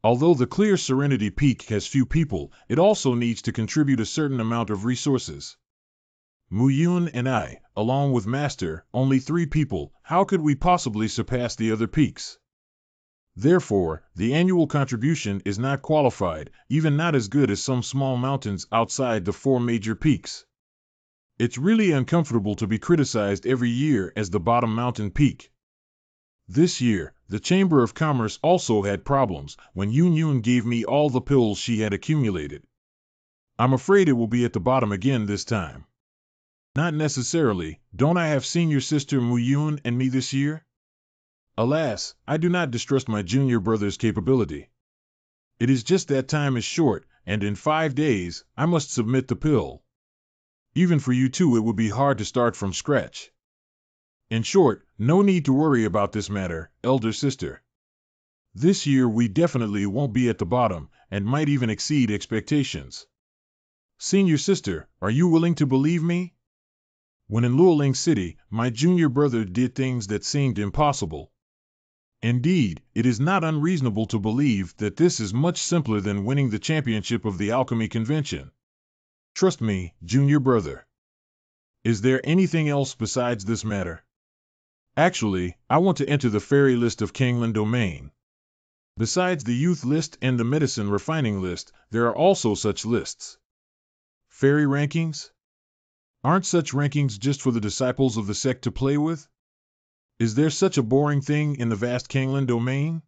[SPEAKER 1] Although the Clear Serenity Peak has few people, it also needs to contribute a certain amount of resources. Muyun and I, along with Master, only 3 people, how could we possibly surpass the other peaks? Therefore, the annual contribution is not qualified, even not as good as some small mountains outside the 4 major peaks. It's really uncomfortable to be criticized every year as the bottom mountain peak. This year, the Chamber of Commerce also had problems when Yun gave me all the pills she had accumulated. I'm afraid it will be at the bottom again this time. Not necessarily, don't I have senior sister Muyun and me this year? Alas, I do not distrust my junior brother's capability. It is just that time is short, and in 5 days, I must submit the pill. Even for you two it would be hard to start from scratch. In short, no need to worry about this matter, elder sister. This year we definitely won't be at the bottom, and might even exceed expectations. Senior sister, are you willing to believe me? When in Luoling City, my junior brother did things that seemed impossible. Indeed, it is not unreasonable to believe that this is much simpler than winning the championship of the alchemy convention. Trust me, junior brother. Is there anything else besides this matter? Actually, I want to enter the fairy list of Kanglan Domain. Besides the youth list and the medicine refining list, there are also such lists. Fairy rankings? Aren't such rankings just for the disciples of the sect to play with? Is there such a boring thing in the vast Kanglan domain?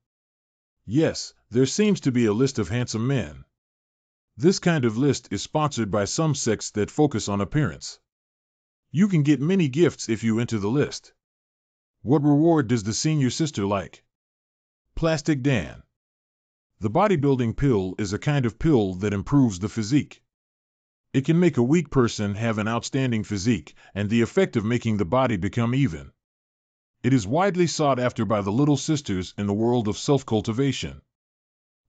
[SPEAKER 1] Yes, there seems to be a list of handsome men. This kind of list is sponsored by some sects that focus on appearance. You can get many gifts if you enter the list. What reward does the senior sister like? Plastic Dan. The bodybuilding pill is a kind of pill that improves the physique. It can make a weak person have an outstanding physique, and the effect of making the body become even. It is widely sought after by the little sisters in the world of self-cultivation.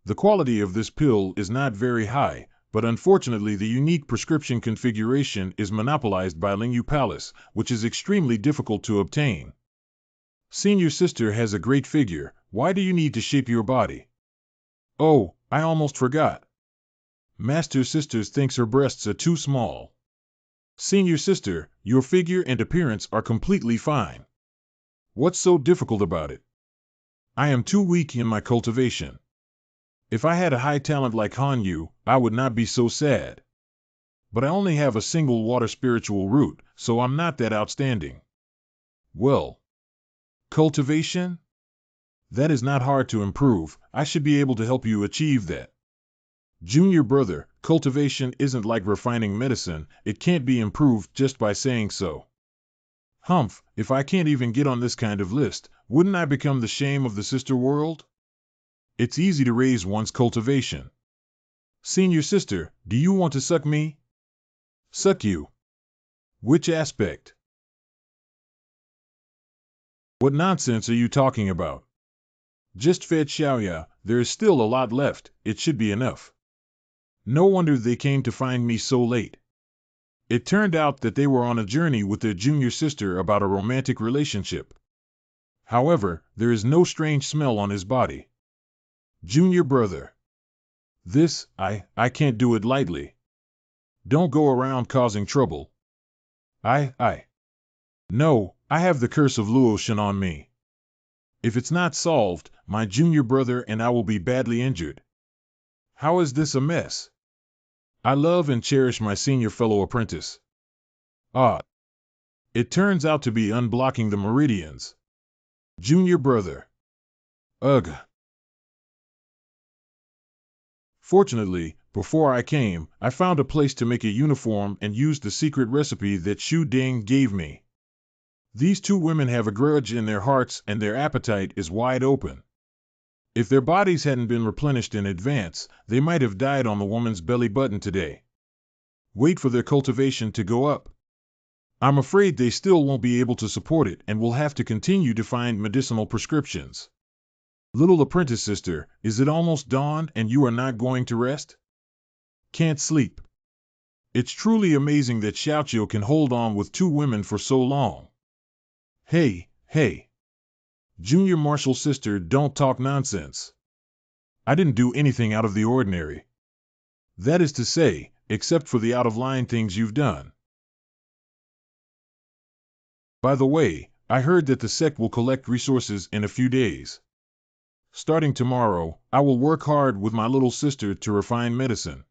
[SPEAKER 1] The quality of this pill is not very high, but unfortunately the unique prescription configuration is monopolized by Lingupalis, which is extremely difficult to obtain. Senior sister has a great figure. Why do you need to shape your body? Oh, I almost forgot. Master sister thinks her breasts are too small. Senior sister, your figure and appearance are completely fine. What's so difficult about it? I am too weak in my cultivation. If I had a high talent like Hanyu, I would not be so sad. But I only have a single water spiritual root, so I'm not that outstanding. Well, cultivation? That is not hard to improve. I should be able to help you achieve that. Junior brother, cultivation isn't like refining medicine. It can't be improved just by saying so. Humph, if I can't even get on this kind of list, wouldn't I become the shame of the sister world? It's easy to raise one's cultivation. Senior sister, do you want to suck me? Suck you? Which aspect? What nonsense are you talking about? Just fed Xiaoya, there is still a lot left. It should be enough. No wonder they came to find me so late. It turned out that they were on a journey with their junior sister about a romantic relationship. However, there is no strange smell on his body. Junior brother. This, I can't do it lightly. Don't go around causing trouble. No, I have the curse of Luoshan on me. If it's not solved, my junior brother and I will be badly injured. How is this a mess? I love and cherish my senior fellow apprentice. Ah. It turns out to be unblocking the meridians. Junior brother. Ugh. Fortunately, before I came, I found a place to make a uniform and used the secret recipe that Shu Ding gave me. These two women have a grudge in their hearts and their appetite is wide open. If their bodies hadn't been replenished in advance, they might have died on the woman's belly button today. Wait for their cultivation to go up. I'm afraid they still won't be able to support it and will have to continue to find medicinal prescriptions. Little apprentice sister, is it almost dawn and you are not going to rest? Can't sleep. It's truly amazing that Xiaoqiu can hold on with two women for so long. Hey. Junior martial sister, don't talk nonsense. I didn't do anything out of the ordinary. That is to say, except for the out-of-line things you've done. By the way, I heard that the sect will collect resources in a few days. Starting tomorrow, I will work hard with my little sister to refine medicine.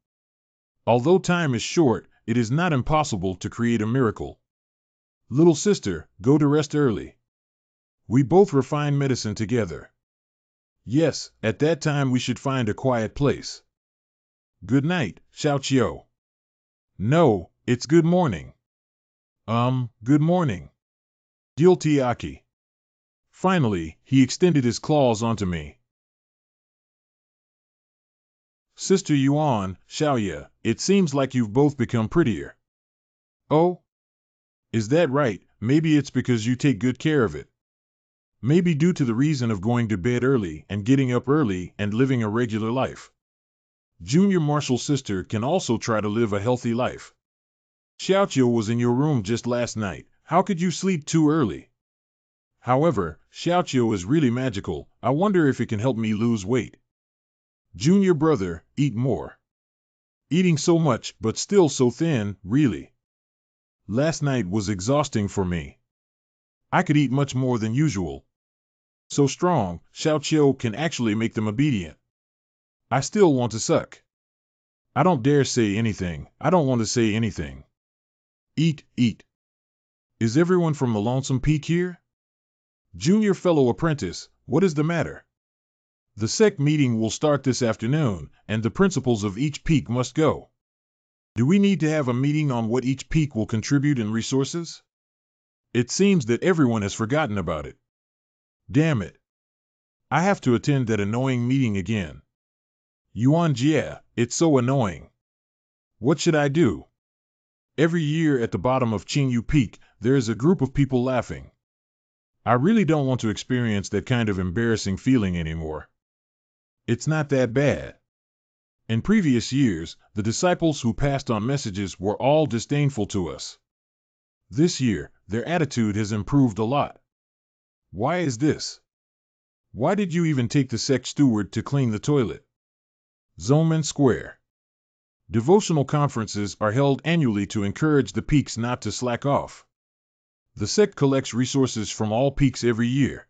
[SPEAKER 1] Although time is short, it is not impossible to create a miracle. Little sister, go to rest early. We both refine medicine together. Yes, at that time we should find a quiet place. Good night, Xiaoqiu. No, it's good morning. Good morning. Giltiaki. Finally, he extended his claws onto me. Sister Yuan, Xiaoya, it seems like you've both become prettier. Oh? Is that right? Maybe it's because you take good care of it. Maybe due to the reason of going to bed early and getting up early and living a regular life. Junior martial sister can also try to live a healthy life. Xiaoqiu was in your room just last night. How could you sleep too early? However, Xiaoqiu is really magical. I wonder if it can help me lose weight. Junior brother, eat more. Eating so much but still so thin, really. Last night was exhausting for me. I could eat much more than usual. So strong, Xiaoqiu can actually make them obedient. I still want to suck. I don't dare say anything. I don't want to say anything. Eat, eat. Is everyone from the Lonesome Peak here? Junior fellow apprentice, what is the matter? The sect meeting will start this afternoon, and the principals of each peak must go. Do we need to have a meeting on what each peak will contribute in resources? It seems that everyone has forgotten about it. Damn it. I have to attend that annoying meeting again. Yuanjia, it's so annoying. What should I do? Every year at the bottom of Qingyu Peak, there is a group of people laughing. I really don't want to experience that kind of embarrassing feeling anymore. It's not that bad. In previous years, the disciples who passed on messages were all disdainful to us. This year, their attitude has improved a lot. Why is this? Why did you even take the sect steward to clean the toilet? Zoman Square. Devotional conferences are held annually to encourage the peaks not to slack off. The sect collects resources from all peaks every year.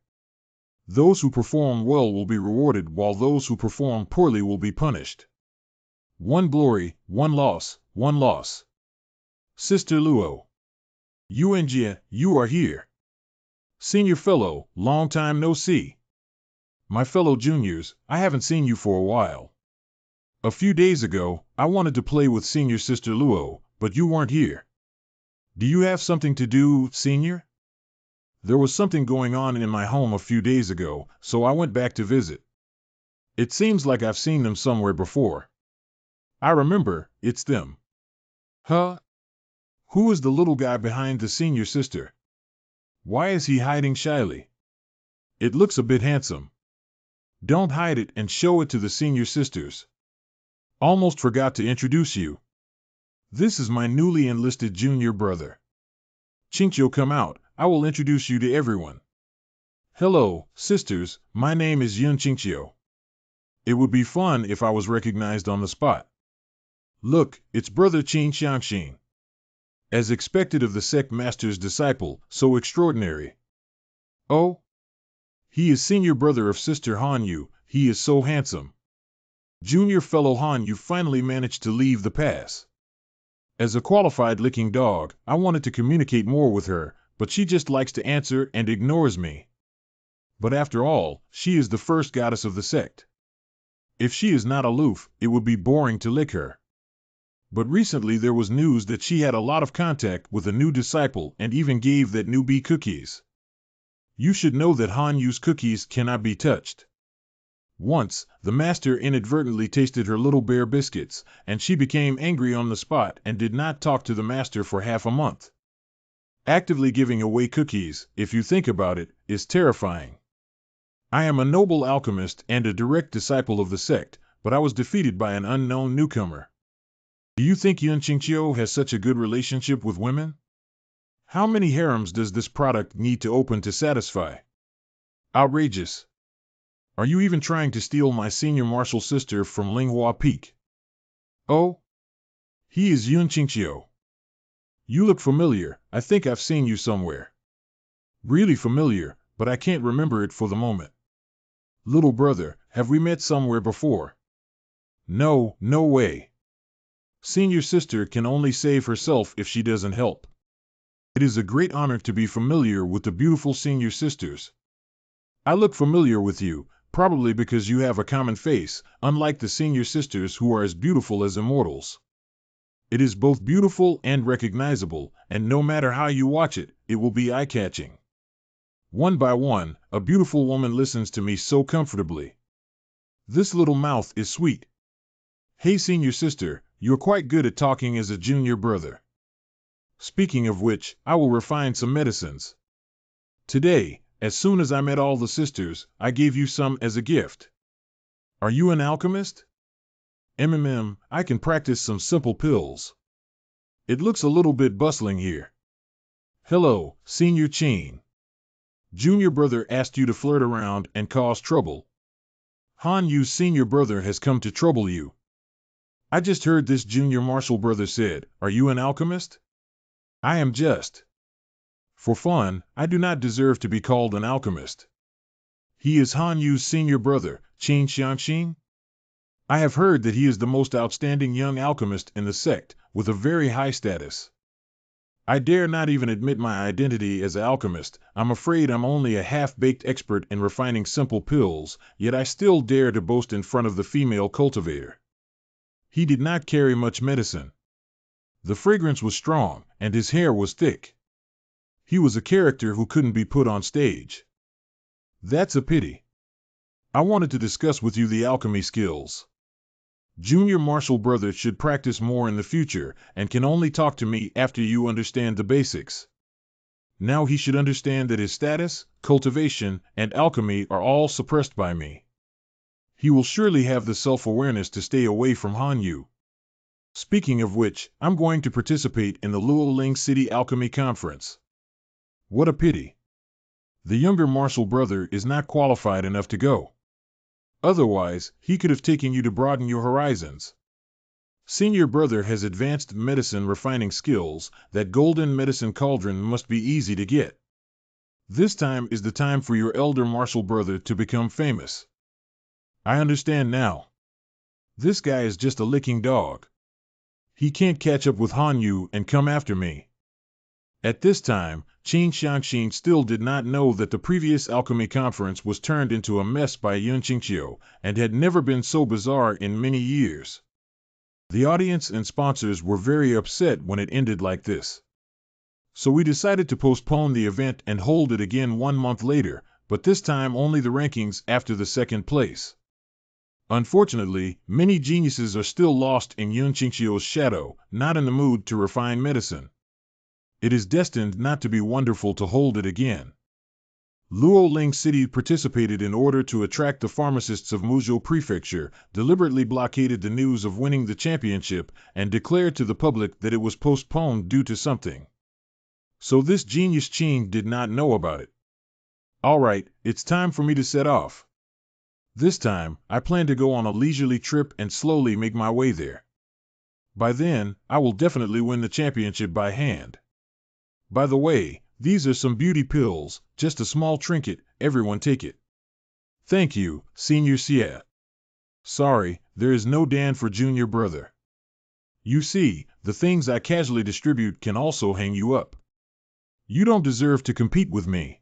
[SPEAKER 1] Those who perform well will be rewarded, while those who perform poorly will be punished. One glory, one loss, one loss. Sister Luo. Yuanjia, you are here. Senior fellow, long time no see. My fellow juniors, I haven't seen you for a while. A few days ago, I wanted to play with Senior Sister Luo, but you weren't here. Do you have something to do, Senior? There was something going on in my home a few days ago, so I went back to visit. It seems like I've seen them somewhere before. I remember, it's them. Huh? Who is the little guy behind the senior sister? Why is he hiding shyly? It looks a bit handsome. Don't hide it and show it to the senior sisters. Almost forgot to introduce you. This is my newly enlisted junior brother. Chinchio, come out, I will introduce you to everyone. Hello, sisters, my name is Yun Chinchio. It would be fun if I was recognized on the spot. Look, it's brother Qin Xiangxin. As expected of the sect master's disciple, so extraordinary. Oh? He is senior brother of sister Hanyu, he is so handsome. Junior fellow Hanyu finally managed to leave the pass. As a qualified licking dog, I wanted to communicate more with her, but she just likes to answer and ignores me. But after all, she is the first goddess of the sect. If she is not aloof, it would be boring to lick her. But recently there was news that she had a lot of contact with a new disciple and even gave that newbie cookies. You should know that Hanyu's cookies cannot be touched. Once, the master inadvertently tasted her little bear biscuits, and she became angry on the spot and did not talk to the master for half a month. Actively giving away cookies, if you think about it, is terrifying. I am a noble alchemist and a direct disciple of the sect, but I was defeated by an unknown newcomer. Do you think Yun Qingqiu has such a good relationship with women? How many harems does this product need to open to satisfy? Outrageous. Are you even trying to steal my senior martial sister from Linghua Peak? Oh? He is Yun Qingqiu. You look familiar, I think I've seen you somewhere. Really familiar, but I can't remember it for the moment. Little brother, have we met somewhere before? No, no way. Senior sister can only save herself if she doesn't help. It is a great honor to be familiar with the beautiful senior sisters. I look familiar with you, probably because you have a common face, unlike the senior sisters who are as beautiful as immortals. It is both beautiful and recognizable, and no matter how you watch it, it will be eye-catching. One by one, a beautiful woman listens to me so comfortably. This little mouth is sweet. Hey senior sister, you're quite good at talking as a junior brother. Speaking of which, I will refine some medicines. Today, as soon as I met all the sisters, I gave you some as a gift. Are you an alchemist? I can practice some simple pills. It looks a little bit bustling here. Hello, Senior Qin. Junior brother asked you to flirt around and cause trouble. Han Yu's senior brother has come to trouble you. I just heard this junior martial brother said, are you an alchemist? I am just. For fun, I do not deserve to be called an alchemist. He is Han Yu's senior brother, Qin Xiangxin. I have heard that he is the most outstanding young alchemist in the sect, with a very high status. I dare not even admit my identity as an alchemist. I'm afraid I'm only a half-baked expert in refining simple pills, yet I still dare to boast in front of the female cultivator. He did not carry much medicine. The fragrance was strong, and his hair was thick. He was a character who couldn't be put on stage. That's a pity. I wanted to discuss with you the alchemy skills. Junior Marshall brother should practice more in the future and can only talk to me after you understand the basics. Now he should understand that his status, cultivation, and alchemy are all suppressed by me. He will surely have the self-awareness to stay away from Hanyu. Speaking of which, I'm going to participate in the Luoling City Alchemy Conference. What a pity. The younger Marshall brother is not qualified enough to go. Otherwise, he could have taken you to broaden your horizons. Senior brother has advanced medicine refining skills. That golden medicine cauldron must be easy to get. This time is the time for your elder Marshall brother to become famous. I understand now. This guy is just a licking dog. He can't catch up with Hanyu and come after me. At this time, Qin Xiangxin still did not know that the previous alchemy conference was turned into a mess by Yun Qingqiu and had never been so bizarre in many years. The audience and sponsors were very upset when it ended like this. So we decided to postpone the event and hold it again 1 month later, but this time only the rankings after the second place. Unfortunately, many geniuses are still lost in Yun Qingqiu's shadow, not in the mood to refine medicine. It is destined not to be wonderful to hold it again. Luoling City participated in order to attract the pharmacists of Muzhou Prefecture, deliberately blockaded the news of winning the championship, and declared to the public that it was postponed due to something. So this genius Qin did not know about it. Alright, it's time for me to set off. This time, I plan to go on a leisurely trip and slowly make my way there. By then, I will definitely win the championship by hand. By the way, these are some beauty pills, just a small trinket, everyone take it. Thank you, Senior Xie. Sorry, there is no Dan for Junior brother. You see, the things I casually distribute can also hang you up. You don't deserve to compete with me.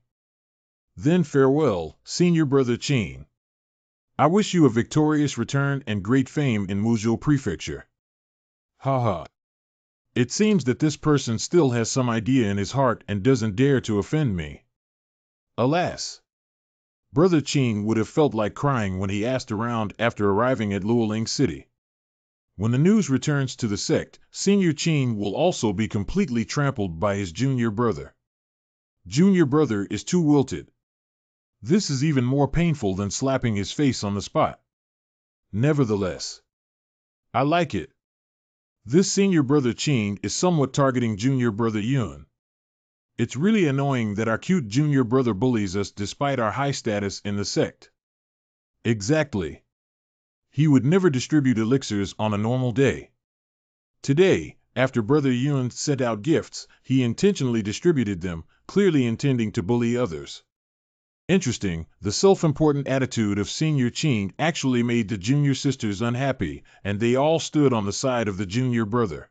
[SPEAKER 1] Then farewell, Senior brother Qin. I wish you a victorious return and great fame in Muzhou Prefecture. Haha. It seems that this person still has some idea in his heart and doesn't dare to offend me. Alas! Brother Qin would have felt like crying when he asked around after arriving at Luoling City. When the news returns to the sect, Senior Qin will also be completely trampled by his junior brother. Junior brother is too wilted. This is even more painful than slapping his face on the spot. Nevertheless, I like it. This senior brother Qin is somewhat targeting junior brother Yun. It's really annoying that our cute junior brother bullies us despite our high status in the sect. Exactly. He would never distribute elixirs on a normal day. Today, after brother Yun sent out gifts, he intentionally distributed them, clearly intending to bully others. Interesting, the self-important attitude of Senior Qin actually made the junior sisters unhappy, and they all stood on the side of the junior brother.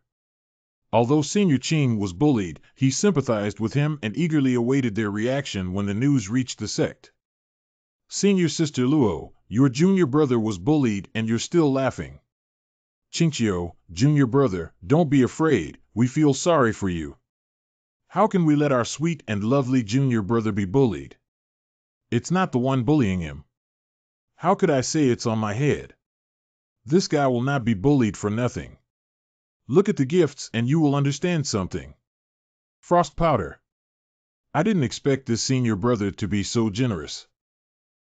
[SPEAKER 1] Although Senior Qin was bullied, he sympathized with him and eagerly awaited their reaction when the news reached the sect. Senior sister Luo, your junior brother was bullied and you're still laughing. Qingqiu, junior brother, don't be afraid, we feel sorry for you. How can we let our sweet and lovely junior brother be bullied? It's not the one bullying him. How could I say it's on my head? This guy will not be bullied for nothing. Look at the gifts and you will understand something. Frost powder. I didn't expect this senior brother to be so generous.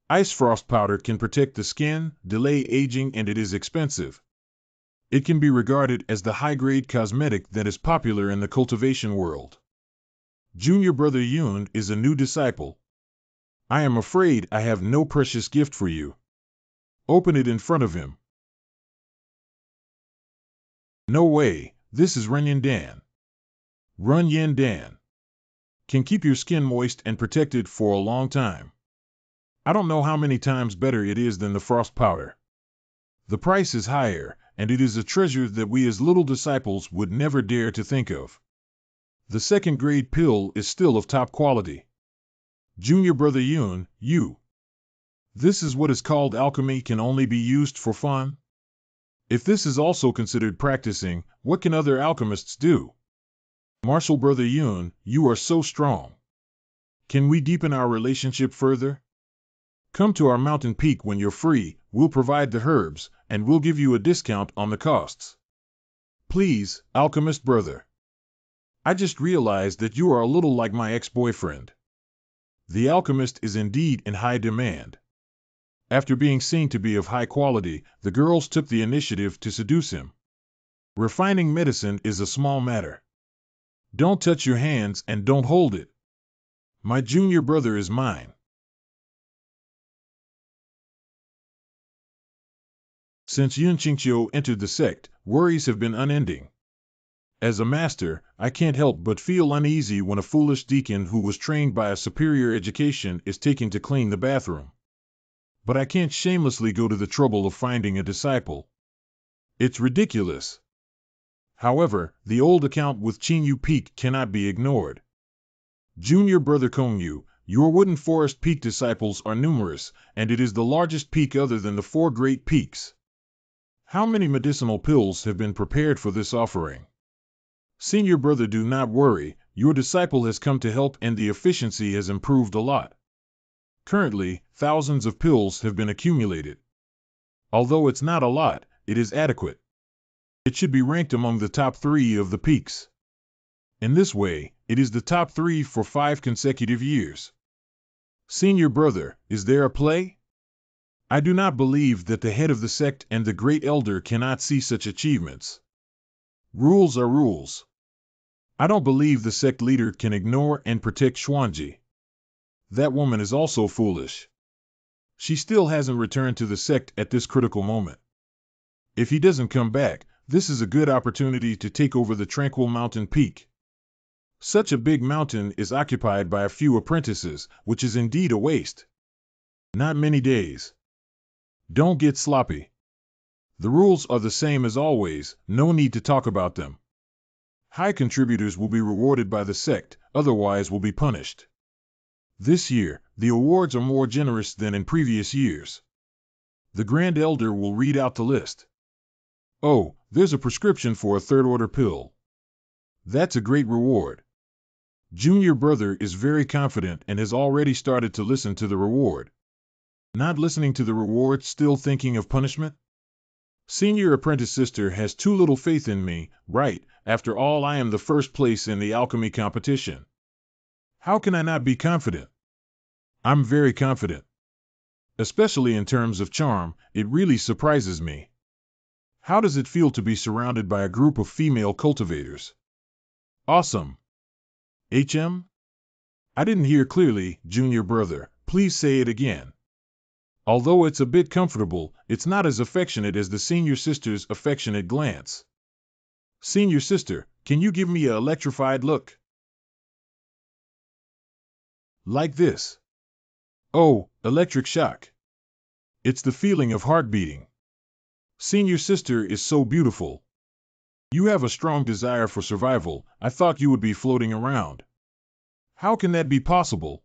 [SPEAKER 1] Ice frost powder can protect the skin, delay aging, and it is expensive. It can be regarded as the high-grade cosmetic that is popular in the cultivation world. Junior brother Yun is a new disciple. I am afraid I have no precious gift for you. Open it in front of him. No way, this is Renyin Dan. Runyin Dan. Can keep your skin moist and protected for a long time. I don't know how many times better it is than the frost powder. The price is higher, and it is a treasure that we as little disciples would never dare to think of. The second grade pill is still of top quality. Junior brother Yoon, you. This is what is called alchemy can only be used for fun? If this is also considered practicing, what can other alchemists do? Martial brother Yoon, you are so strong. Can we deepen our relationship further? Come to our mountain peak when you're free, we'll provide the herbs, and we'll give you a discount on the costs. Please, alchemist brother. I just realized that you are a little like my ex-boyfriend. The alchemist is indeed in high demand. After being seen to be of high quality, the girls took the initiative to seduce him. Refining medicine is a small matter. Don't touch your hands and don't hold it. My junior brother is mine. Since Yun Qingqiu entered the sect, worries have been unending. As a master, I can't help but feel uneasy when a foolish deacon who was trained by a superior education is taken to clean the bathroom. But I can't shamelessly go to the trouble of finding a disciple. It's ridiculous. However, the old account with Qingyu Peak cannot be ignored. Junior brother Kongyu, your Wooden Forest Peak disciples are numerous, and it is the largest peak other than the 4 great peaks. How many medicinal pills have been prepared for this offering? Senior brother, do not worry, your disciple has come to help and the efficiency has improved a lot. Currently, thousands of pills have been accumulated. Although it's not a lot, it is adequate. It should be ranked among the top 3 of the peaks. In this way, it is the top 3 for 5 consecutive years. Senior brother, is there a play? I do not believe that the head of the sect and the great elder cannot see such achievements. Rules are rules. I don't believe the sect leader can ignore and protect Xuanji. That woman is also foolish. She still hasn't returned to the sect at this critical moment. If he doesn't come back, this is a good opportunity to take over the tranquil mountain peak. Such a big mountain is occupied by a few apprentices, which is indeed a waste. Not many days. Don't get sloppy. The rules are the same as always, no need to talk about them. High contributors will be rewarded by the sect, otherwise will be punished. This year, the awards are more generous than in previous years. The Grand Elder will read out the list. Oh, there's a prescription for a third-order pill. That's a great reward. Junior brother is very confident and has already started to listen to the reward. Not listening to the reward, still thinking of punishment? Senior apprentice sister has too little faith in me, right? After all, I am the first place in the alchemy competition. How can I not be confident? I'm very confident. Especially in terms of charm, it really surprises me. How does it feel to be surrounded by a group of female cultivators? Awesome. HM? I didn't hear clearly, junior brother, please say it again. Although it's a bit comfortable, it's not as affectionate as the senior sister's affectionate glance. Senior sister, can you give me a electrified look? Like this. Oh, electric shock. It's the feeling of heart beating. Senior sister is so beautiful. You have a strong desire for survival. I thought you would be floating around. How can that be possible?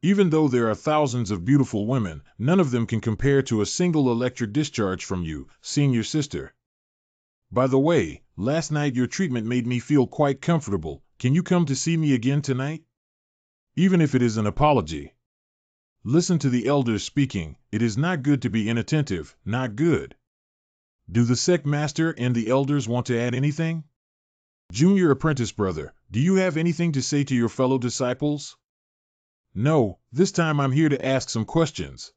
[SPEAKER 1] Even though there are thousands of beautiful women, none of them can compare to a single electric discharge from you, senior sister. By the way, last night your treatment made me feel quite comfortable. Can you come to see me again tonight? Even if it is an apology. Listen to the elders speaking. It is not good to be inattentive, not good. Do the sect master and the elders want to add anything? Junior apprentice brother, do you have anything to say to your fellow disciples? No, this time I'm here to ask some questions.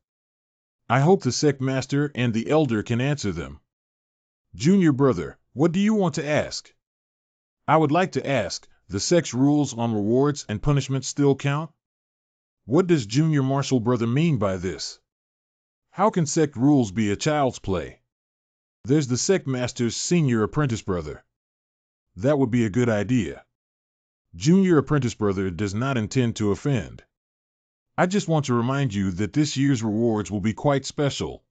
[SPEAKER 1] I hope the sect master and the elder can answer them. Junior brother, what do you want to ask? I would like to ask, the sect's rules on rewards and punishments still count? What does junior martial brother mean by this? How can sect rules be a child's play? There's the sect master's senior apprentice brother. That would be a good idea. Junior apprentice brother does not intend to offend. I just want to remind you that this year's rewards will be quite special.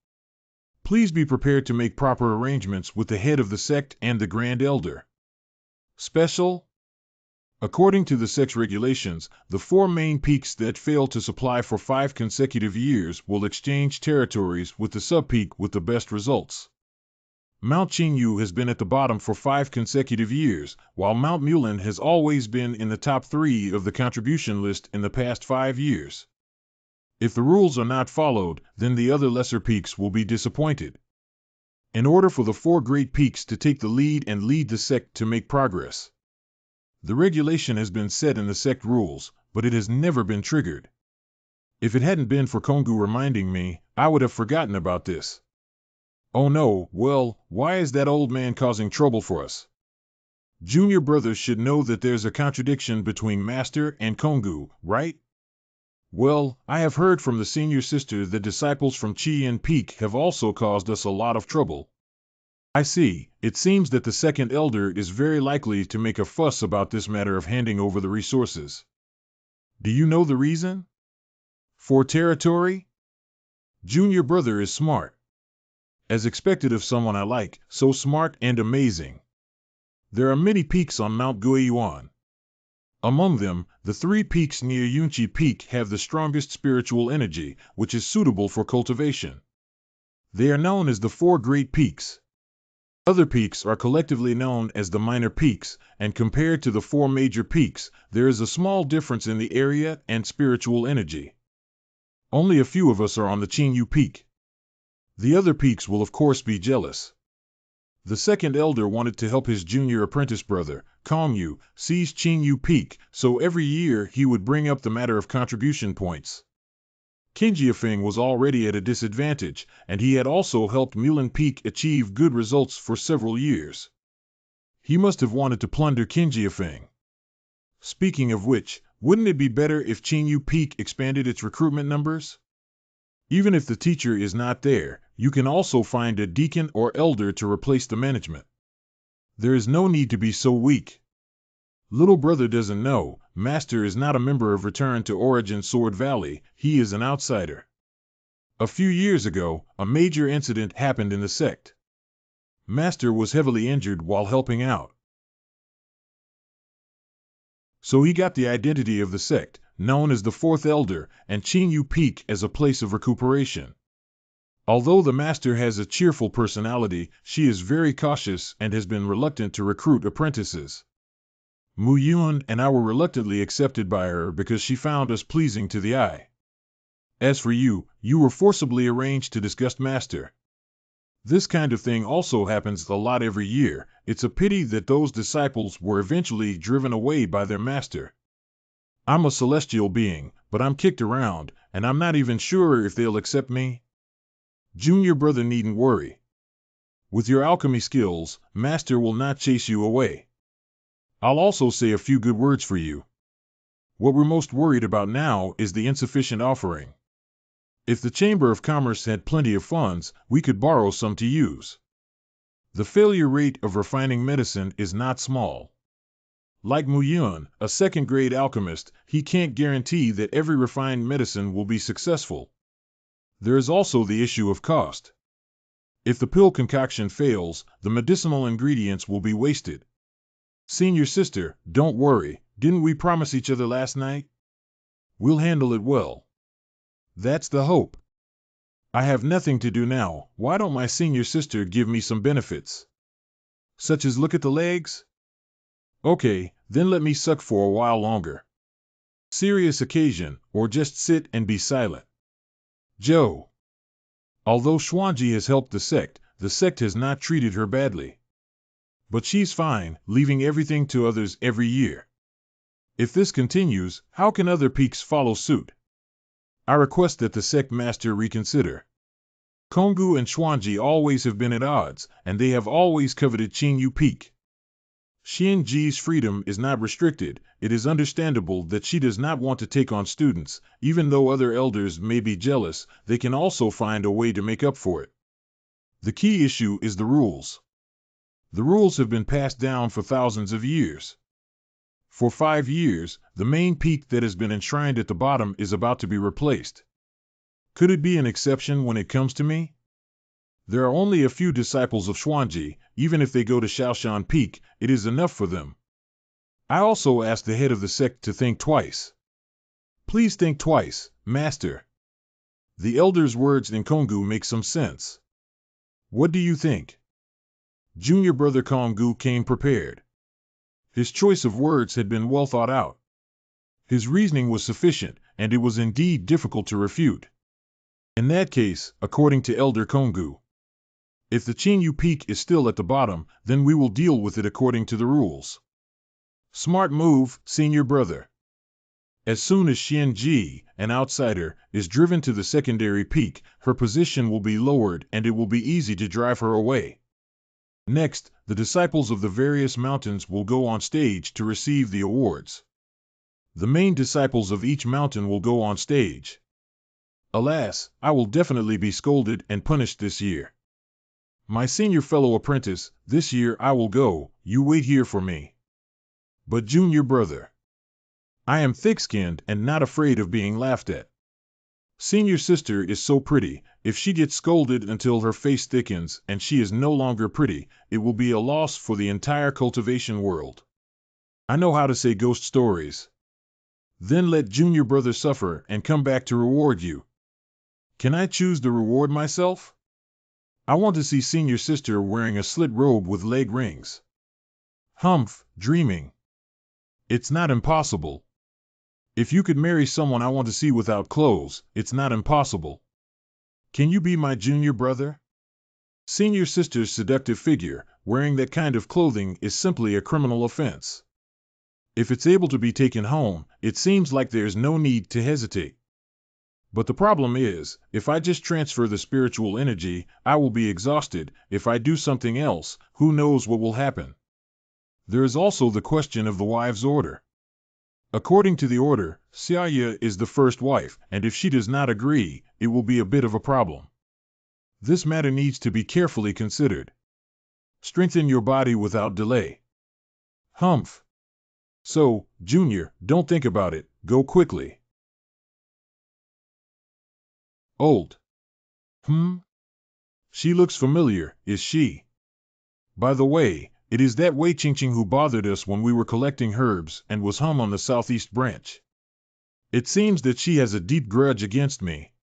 [SPEAKER 1] Please be prepared to make proper arrangements with the head of the sect and the Grand Elder. Special? According to the sect's regulations, the 4 main peaks that fail to supply for 5 consecutive years will exchange territories with the sub-peak with the best results. Mount Qingyu has been at the bottom for 5 consecutive years, while Mount Mulan has always been in the top 3 of the contribution list in the past 5 years. If the rules are not followed, then the other lesser peaks will be disappointed. In order for the 4 great peaks to take the lead and lead the sect to make progress, the regulation has been set in the sect rules, but it has never been triggered. If it hadn't been for Kongu reminding me, I would have forgotten about this. Oh no, well, why is that old man causing trouble for us? Junior brothers should know that there's a contradiction between Master and Kongu, right? Well, I have heard from the senior sister that disciples from Chien Peak have also caused us a lot of trouble. I see. It seems that the second elder is very likely to make a fuss about this matter of handing over the resources. Do you know the reason? For territory? Junior brother is smart. As expected of someone I like, so smart and amazing. There are many peaks on Mount Guiyuan. Among them, the 3 peaks near Yunqi Peak have the strongest spiritual energy, which is suitable for cultivation. They are known as the 4 great peaks. Other peaks are collectively known as the minor peaks, and compared to the 4 major peaks, there is a small difference in the area and spiritual energy. Only a few of us are on the Qingyu Peak. The other peaks will of course be jealous. The second elder wanted to help his junior apprentice brother, Kongyu, seize Qingyu Peak, so every year he would bring up the matter of contribution points. Kinjiafeng was already at a disadvantage, and he had also helped Mulan Peak achieve good results for several years. He must have wanted to plunder Kinjiafeng. Speaking of which, wouldn't it be better if Qingyu Peak expanded its recruitment numbers? Even if the teacher is not there, you can also find a deacon or elder to replace the management. There is no need to be so weak. Little brother doesn't know, Master is not a member of Return to Origin Sword Valley, he is an outsider. A few years ago, a major incident happened in the sect. Master was heavily injured while helping out. So he got the identity of the sect, known as the 4th Elder, and Qingyu Peak as a place of recuperation. Although the Master has a cheerful personality, she is very cautious and has been reluctant to recruit apprentices. Mu Yun and I were reluctantly accepted by her because she found us pleasing to the eye. As for you, you were forcibly arranged to disgust Master. This kind of thing also happens a lot every year. It's a pity that those disciples were eventually driven away by their master. I'm a celestial being, but I'm kicked around, and I'm not even sure if they'll accept me. Junior brother needn't worry. With your alchemy skills, Master will not chase you away. I'll also say a few good words for you. What we're most worried about now is the insufficient offering. If the Chamber of Commerce had plenty of funds, we could borrow some to use. The failure rate of refining medicine is not small. Like Mu Yun, a second-grade alchemist, he can't guarantee that every refined medicine will be successful. There is also the issue of cost. If the pill concoction fails, the medicinal ingredients will be wasted. Senior sister, don't worry, didn't we promise each other last night? We'll handle it well. That's the hope. I have nothing to do now, why don't my senior sister give me some benefits? Such as look at the legs? Okay, then let me suck for a while longer. Serious occasion, or just sit and be silent. Joe. Although Xuanji has helped the sect has not treated her badly. But she's fine, leaving everything to others every year. If this continues, how can other peaks follow suit? I request that the sect master reconsider. Kongu and Xuanji always have been at odds, and they have always coveted Qingyu Peak. Xianji's freedom is not restricted. It is understandable that she does not want to take on students. Even though other elders may be jealous, they can also find a way to make up for it. The key issue is the rules. The rules have been passed down for thousands of years. For 5 years, the main peak that has been enshrined at the bottom is about to be replaced. Could it be an exception when it comes to me? There are only a few disciples of Xuanji. Even if they go to Shaoshan Peak, it is enough for them. I also asked the head of the sect to think twice. Please think twice, Master. The elder's words in Kongu make some sense. What do you think? Junior brother Kongu came prepared. His choice of words had been well thought out. His reasoning was sufficient, and it was indeed difficult to refute. In that case, according to Elder Kongu, if the Chinyu Peak is still at the bottom, then we will deal with it according to the rules. Smart move, senior brother. As soon as Xianji, an outsider, is driven to the secondary peak, her position will be lowered and it will be easy to drive her away. Next, the disciples of the various mountains will go on stage to receive the awards. The main disciples of each mountain will go on stage. Alas, I will definitely be scolded and punished this year. My senior fellow apprentice, this year I will go, you wait here for me. But junior brother, I am thick-skinned and not afraid of being laughed at. Senior sister is so pretty, if she gets scolded until her face thickens and she is no longer pretty, it will be a loss for the entire cultivation world. I know how to say ghost stories. Then let junior brother suffer and come back to reward you. Can I choose the reward myself? I want to see senior sister wearing a slit robe with leg rings. Humph, dreaming. It's not impossible. If you could marry someone I want to see without clothes, it's not impossible. Can you be my junior brother? Senior sister's seductive figure, wearing that kind of clothing is simply a criminal offense. If it's able to be taken home, it seems like there's no need to hesitate. But the problem is, if I just transfer the spiritual energy, I will be exhausted. If I do something else, who knows what will happen? There is also the question of the wives' order. According to the order, Xiaya is the first wife, and if she does not agree, it will be a bit of a problem. This matter needs to be carefully considered. Strengthen your body without delay. Humph. So, Junior, don't think about it, go quickly. Old. She looks familiar, is she? By the way, it is that Wei Qingqing who bothered us when we were collecting herbs and was on the southeast branch. It seems that she has a deep grudge against me.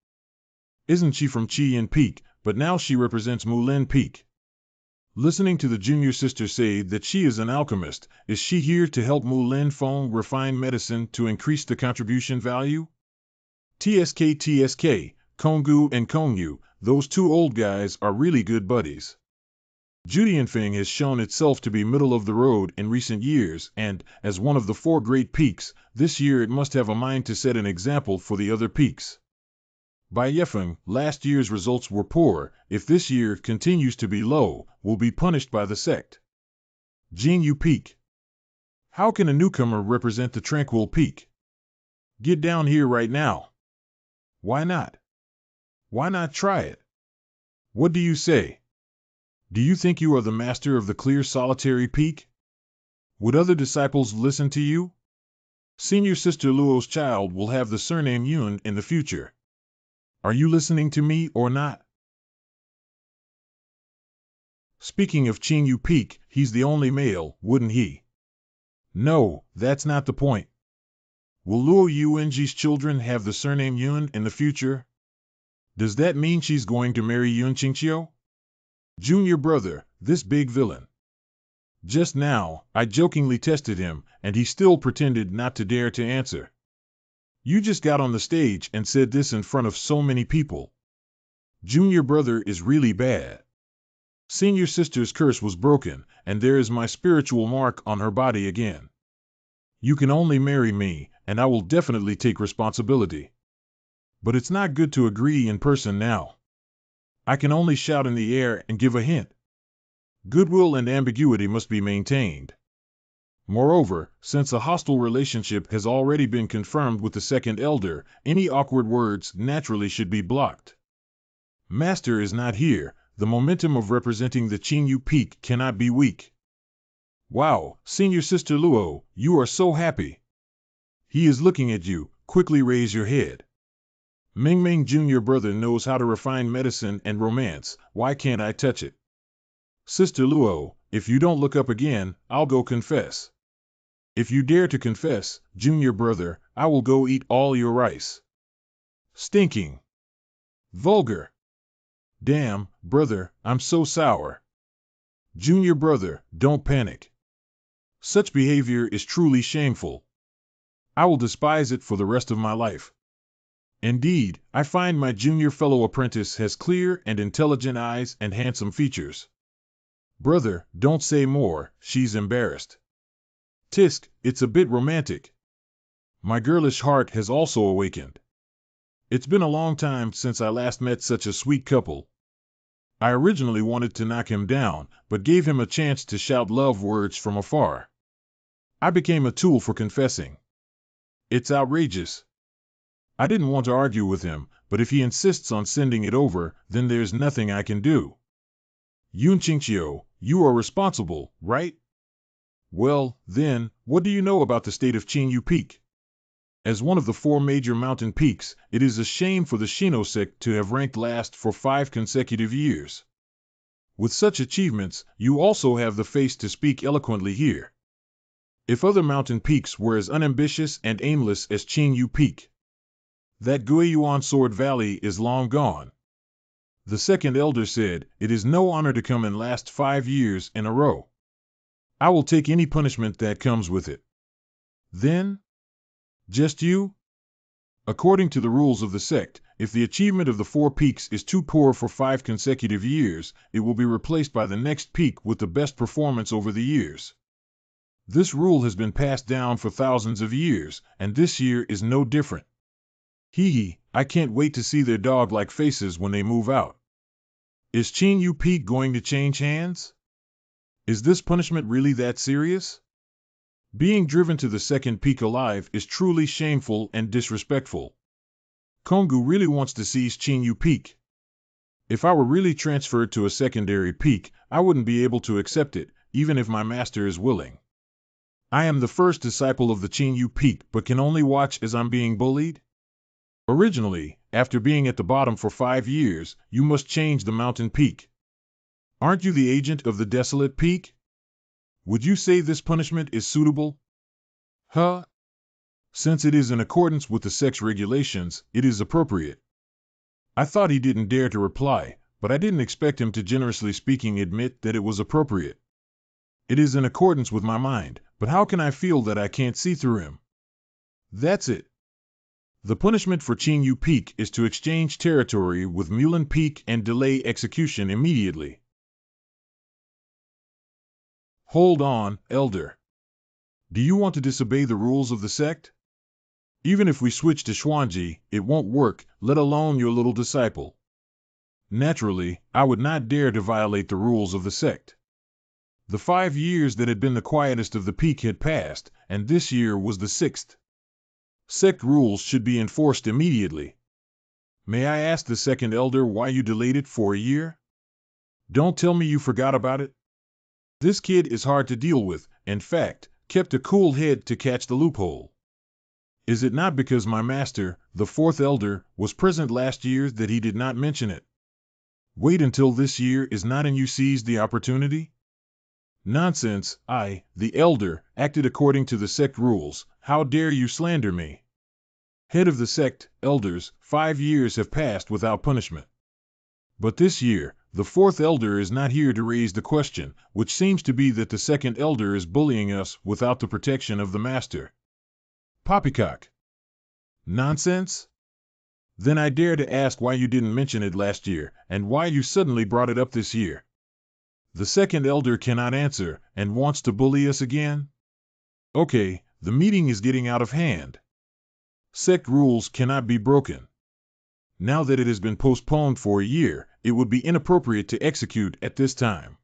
[SPEAKER 1] Isn't she from Qiyin Peak, but now she represents Mulin Peak? Listening to the junior sister say that she is an alchemist, is she here to help Mulin Feng refine medicine to increase the contribution value? TSK, Kongu and Kongyu, those two old guys are really good buddies. Judianfeng has shown itself to be middle of the road in recent years and, as one of the four great peaks, this year it must have a mind to set an example for the other peaks. By Yefeng, last year's results were poor, if this year continues to be low, will be punished by the sect. Jingyu Peak. How can a newcomer represent the tranquil peak? Get down here right now. Why not? Why not try it? What do you say? Do you think you are the master of the clear solitary peak? Would other disciples listen to you? Senior Sister Luo's child will have the surname Yun in the future. Are you listening to me or not? Speaking of Qingyu Peak, he's the only male, wouldn't he? No, that's not the point. Will Luo Yuanji's children have the surname Yun in the future? Does that mean she's going to marry Yun Qingqiu? Junior brother, this big villain. Just now, I jokingly tested him, and he still pretended not to dare to answer. You just got on the stage and said this in front of so many people. Junior brother is really bad. Senior sister's curse was broken, and there is my spiritual mark on her body again. You can only marry me, and I will definitely take responsibility. But it's not good to agree in person now. I can only shout in the air and give a hint. Goodwill and ambiguity must be maintained. Moreover, since a hostile relationship has already been confirmed with the second elder, any awkward words naturally should be blocked. Master is not here, the momentum of representing the Qingyu Peak cannot be weak. Wow, Senior Sister Luo, you are so happy. He is looking at you, quickly raise your head. Mingming junior brother knows how to refine medicine and romance, why can't I touch it? Sister Luo, if you don't look up again, I'll go confess. If you dare to confess, junior brother, I will go eat all your rice. Stinking. Vulgar. Damn, brother, I'm so sour. Junior brother, don't panic. Such behavior is truly shameful. I will despise it for the rest of my life. Indeed, I find my junior fellow apprentice has clear and intelligent eyes and handsome features. Brother, don't say more, she's embarrassed. Tisk, it's a bit romantic. My girlish heart has also awakened. It's been a long time since I last met such a sweet couple. I originally wanted to knock him down, but gave him a chance to shout love words from afar. I became a tool for confessing. It's outrageous. I didn't want to argue with him, but if he insists on sending it over, then there's nothing I can do. Yunqingqiu, you are responsible, right? Well, then, what do you know about the state of Qingyu Peak? As one of the 4 major mountain peaks, it is a shame for the Shino sect to have ranked last for 5 consecutive years. With such achievements, you also have the face to speak eloquently here. If other mountain peaks were as unambitious and aimless as Qingyu Peak, that Guiyuan Sword Valley is long gone. The second elder said, it is no honor to come and last 5 years in a row. I will take any punishment that comes with it. Then? Just you? According to the rules of the sect, if the achievement of the 4 peaks is too poor for 5 consecutive years, it will be replaced by the next peak with the best performance over the years. This rule has been passed down for thousands of years, and this year is no different. Hee hee, I can't wait to see their dog-like faces when they move out. Is Qingyu Peak going to change hands? Is this punishment really that serious? Being driven to the second peak alive is truly shameful and disrespectful. Kongu really wants to seize Qingyu Peak. If I were really transferred to a secondary peak, I wouldn't be able to accept it, even if my master is willing. I am the first disciple of the Qingyu Peak but can only watch as I'm being bullied? Originally, after being at the bottom for 5 years, you must change the mountain peak. Aren't you the agent of the desolate peak? Would you say this punishment is suitable? Huh? Since it is in accordance with the sect's regulations, it is appropriate. I thought he didn't dare to reply, but I didn't expect him to generously speaking admit that it was appropriate. It is in accordance with my mind, but how can I feel that I can't see through him? That's it. The punishment for Qingyu Peak is to exchange territory with Mulan Peak and delay execution immediately. Hold on, Elder. Do you want to disobey the rules of the sect? Even if we switch to Xuanji, it won't work, let alone your little disciple. Naturally, I would not dare to violate the rules of the sect. The 5 years that had been the quietest of the peak had passed, and this year was the 6th. Sect rules should be enforced immediately. May I ask the second elder why you delayed it for a year? Don't tell me you forgot about it. This kid is hard to deal with, in fact, kept a cool head to catch the loophole. Is it not because my master, the 4th elder, was present last year that he did not mention it? Wait until this year is not and you seize the opportunity? Nonsense, I, the elder, acted according to the sect rules, how dare you slander me? Head of the sect, elders, 5 years have passed without punishment. But this year, the 4th elder is not here to raise the question, which seems to be that the 2nd elder is bullying us without the protection of the master. Poppycock. Nonsense? Then I dare to ask why you didn't mention it last year, and why you suddenly brought it up this year. The 2nd elder cannot answer, and wants to bully us again? Okay, the meeting is getting out of hand. Sect rules cannot be broken. Now that it has been postponed for a year, it would be inappropriate to execute at this time.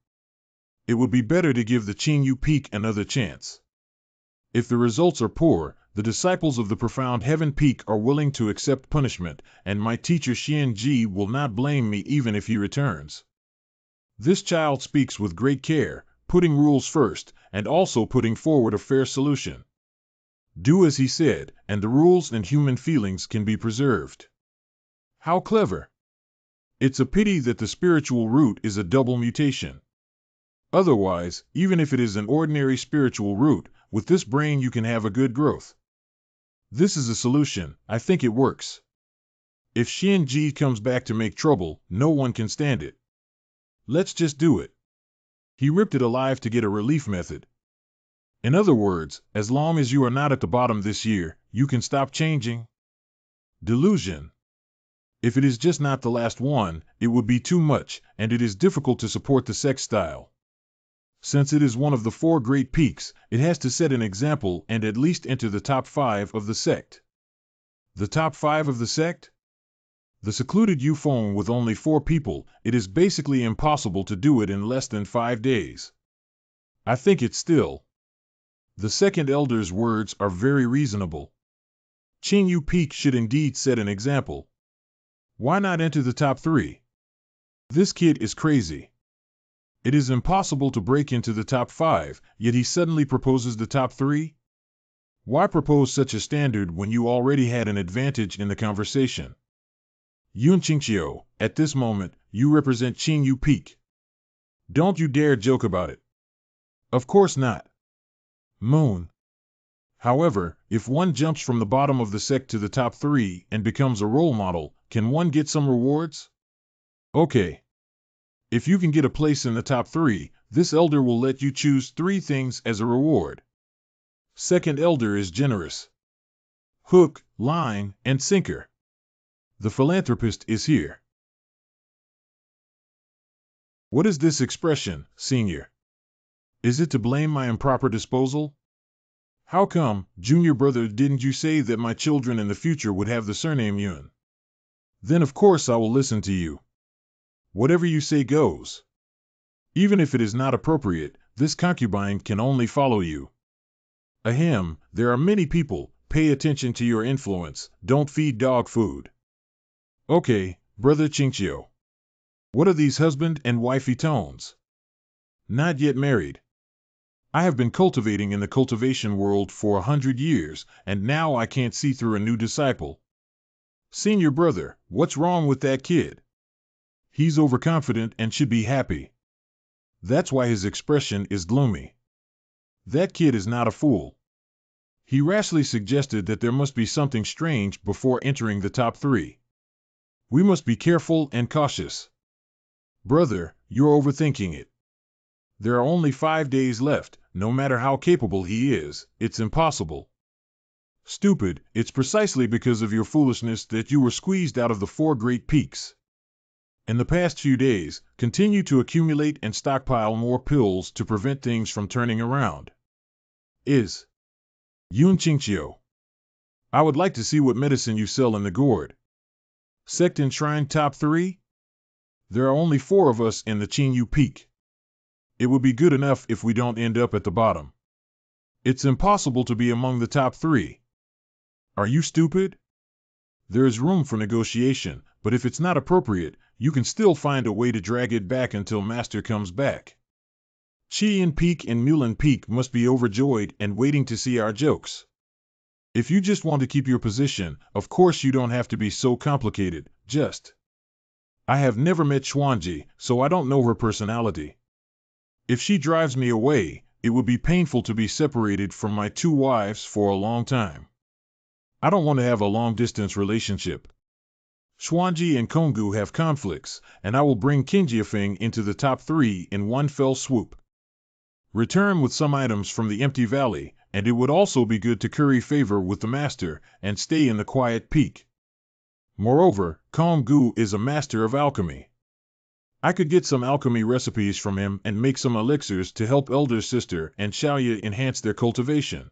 [SPEAKER 1] It would be better to give the Qingyu Peak another chance. If the results are poor, the disciples of the Profound Heaven Peak are willing to accept punishment, and my teacher Xianji will not blame me even if he returns. This child speaks with great care, putting rules first, and also putting forward a fair solution. Do as he said, and the rules and human feelings can be preserved. How clever! It's a pity that the spiritual root is a double mutation. Otherwise, even if it is an ordinary spiritual root, with this brain you can have a good growth. This is a solution, I think it works. If Shinji comes back to make trouble, no one can stand it. Let's just do it. He ripped it alive to get a relief method. In other words, as long as you are not at the bottom this year, you can stop changing. Delusion. If it is just not the last one, it would be too much, and it is difficult to support the sect style. Since it is one of the 4 great peaks, it has to set an example and at least enter the top 5 of the sect. The top 5 of the sect? The secluded euphone with only 4 people, it is basically impossible to do it in less than 5 days. I think it's still. The second elder's words are very reasonable. Chinyu Peak should indeed set an example. Why not enter the top 3? This kid is crazy. It is impossible to break into the top 5, yet he suddenly proposes the top 3? Why propose such a standard when you already had an advantage in the conversation? Yun Qingqiu, at this moment, you represent Chinyu Peak. Don't you dare joke about it. Of course not. Moon. However, if one jumps from the bottom of the sect to the top 3 and becomes a role model, can one get some rewards? Okay. If you can get a place in the top 3, this elder will let you choose 3 things as a reward. Second elder is generous. Hook, line, and sinker. The philanthropist is here. What is this expression, senior? Is it to blame my improper disposal? How come, junior brother, didn't you say that my children in the future would have the surname Yun? Then of course I will listen to you. Whatever you say goes. Even if it is not appropriate, this concubine can only follow you. Ahem, there are many people, pay attention to your influence, don't feed dog food. Okay, brother Qingqiu. What are these husband and wifey tones? Not yet married. I have been cultivating in the cultivation world for 100 years, and now I can't see through a new disciple. Senior brother, what's wrong with that kid? He's overconfident and should be happy. That's why his expression is gloomy. That kid is not a fool. He rashly suggested that there must be something strange before entering the top 3. We must be careful and cautious. Brother, you're overthinking it. There are only 5 days left. No matter how capable he is, it's impossible. Stupid, it's precisely because of your foolishness that you were squeezed out of the 4 great peaks. In the past few days, continue to accumulate and stockpile more pills to prevent things from turning around. Is Yun Qingqiu. I would like to see what medicine you sell in the gourd. Sect and Shrine top 3? There are only 4 of us in the Chinyu Peak. It would be good enough if we don't end up at the bottom. It's impossible to be among the top 3. Are you stupid? There is room for negotiation, but if it's not appropriate, you can still find a way to drag it back until Master comes back. Chiyin Peak and Mulan Peak must be overjoyed and waiting to see our jokes. If you just want to keep your position, of course you don't have to be so complicated, just. I have never met Xuanji, so I don't know her personality. If she drives me away, it would be painful to be separated from my 2 wives for a long time. I don't want to have a long-distance relationship. Xuanji and Konggu have conflicts, and I will bring Qinjiafeng into the top 3 in one fell swoop. Return with some items from the empty valley, and it would also be good to curry favor with the master and stay in the quiet peak. Moreover, Konggu is a master of alchemy. I could get some alchemy recipes from him and make some elixirs to help elder sister and Xiaoya enhance their cultivation.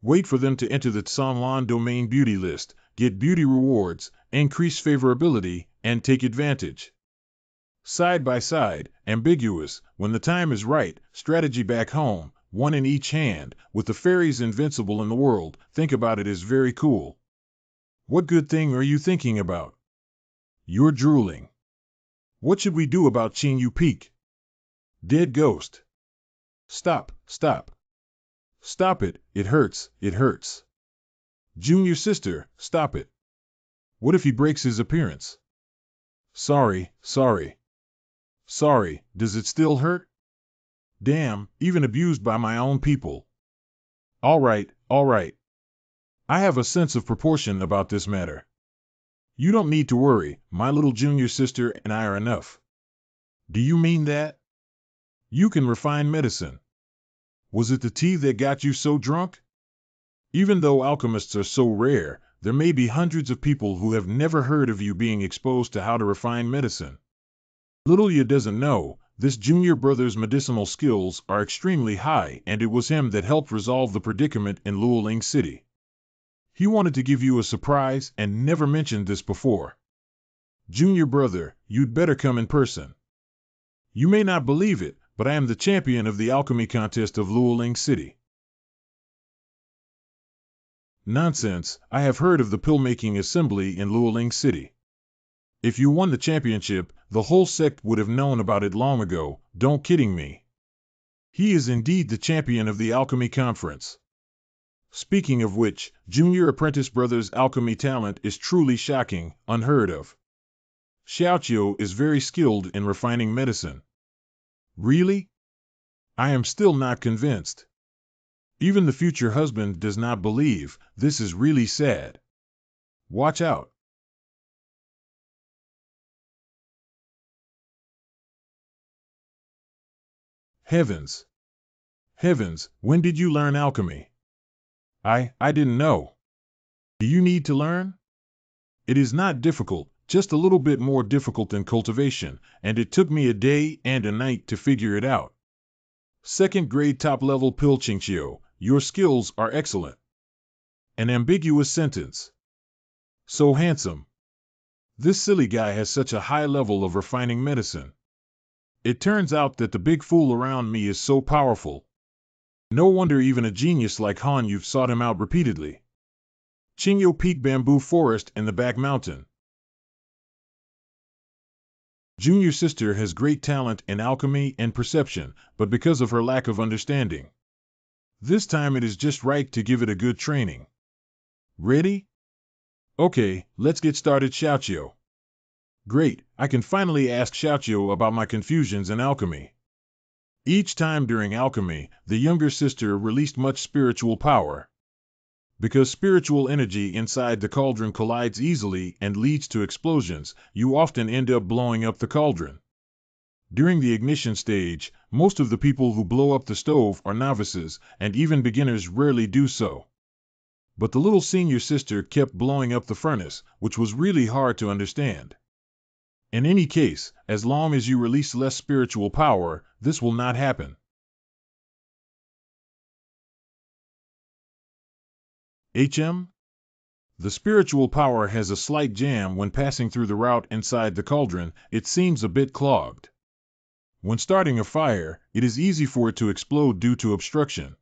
[SPEAKER 1] Wait for them to enter the Sanlan domain beauty list, get beauty rewards, increase favorability, and take advantage. Side by side, ambiguous, when the time is right, strategy back home, 1 in each hand, with the fairies invincible in the world, think about it as very cool. What good thing are you thinking about? You're drooling. What should we do about Chinyu Peak? Dead ghost. Stop, stop. Stop it, it hurts, it hurts. Junior sister, stop it. What if he breaks his appearance? Sorry, sorry. Sorry, does it still hurt? Damn, even abused by my own people. All right. I have a sense of proportion about this matter. You don't need to worry, my little junior sister and I are enough. Do you mean that? You can refine medicine. Was it the tea that got you so drunk? Even though alchemists are so rare, there may be hundreds of people who have never heard of you being exposed to how to refine medicine. Little you doesn't know, this junior brother's medicinal skills are extremely high, and it was him that helped resolve the predicament in Luoling City. He wanted to give you a surprise and never mentioned this before. Junior brother, you'd better come in person. You may not believe it, but I am the champion of the alchemy contest of Luoling City. Nonsense, I have heard of the pill-making assembly in Luoling City. If you won the championship, the whole sect would have known about it long ago, don't kidding me. He is indeed the champion of the alchemy conference. Speaking of which, Junior Apprentice Brother's alchemy talent is truly shocking, unheard of. Xiaoqiu is very skilled in refining medicine. Really? I am still not convinced. Even the future husband does not believe. This is really sad. Watch out. Heavens. Heavens, when did you learn alchemy? I didn't know. Do you need to learn? It is not difficult, just a little bit more difficult than cultivation, and it took me a day and a night to figure it out. Second grade top-level pill Qingqiu, your skills are excellent. An ambiguous sentence. So handsome. This silly guy has such a high level of refining medicine. It turns out that the big fool around me is so powerful. No wonder even a genius like Han you've sought him out repeatedly. Qingyo Peak Bamboo Forest in the back mountain. Junior sister has great talent in alchemy and perception, but because of her lack of understanding. This time it is just right to give it a good training. Ready? Okay, let's get started, Xiaoqiu. Great, I can finally ask Xiaoqiu about my confusions in alchemy. Each time during alchemy, the younger sister released much spiritual power. Because spiritual energy inside the cauldron collides easily and leads to explosions, you often end up blowing up the cauldron. During the ignition stage, most of the people who blow up the stove are novices, and even beginners rarely do so. But the little senior sister kept blowing up the furnace, which was really hard to understand. In any case, as long as you release less spiritual power, this will not happen. The spiritual power has a slight jam when passing through the route inside the cauldron, it seems a bit clogged. When starting a fire, it is easy for it to explode due to obstruction.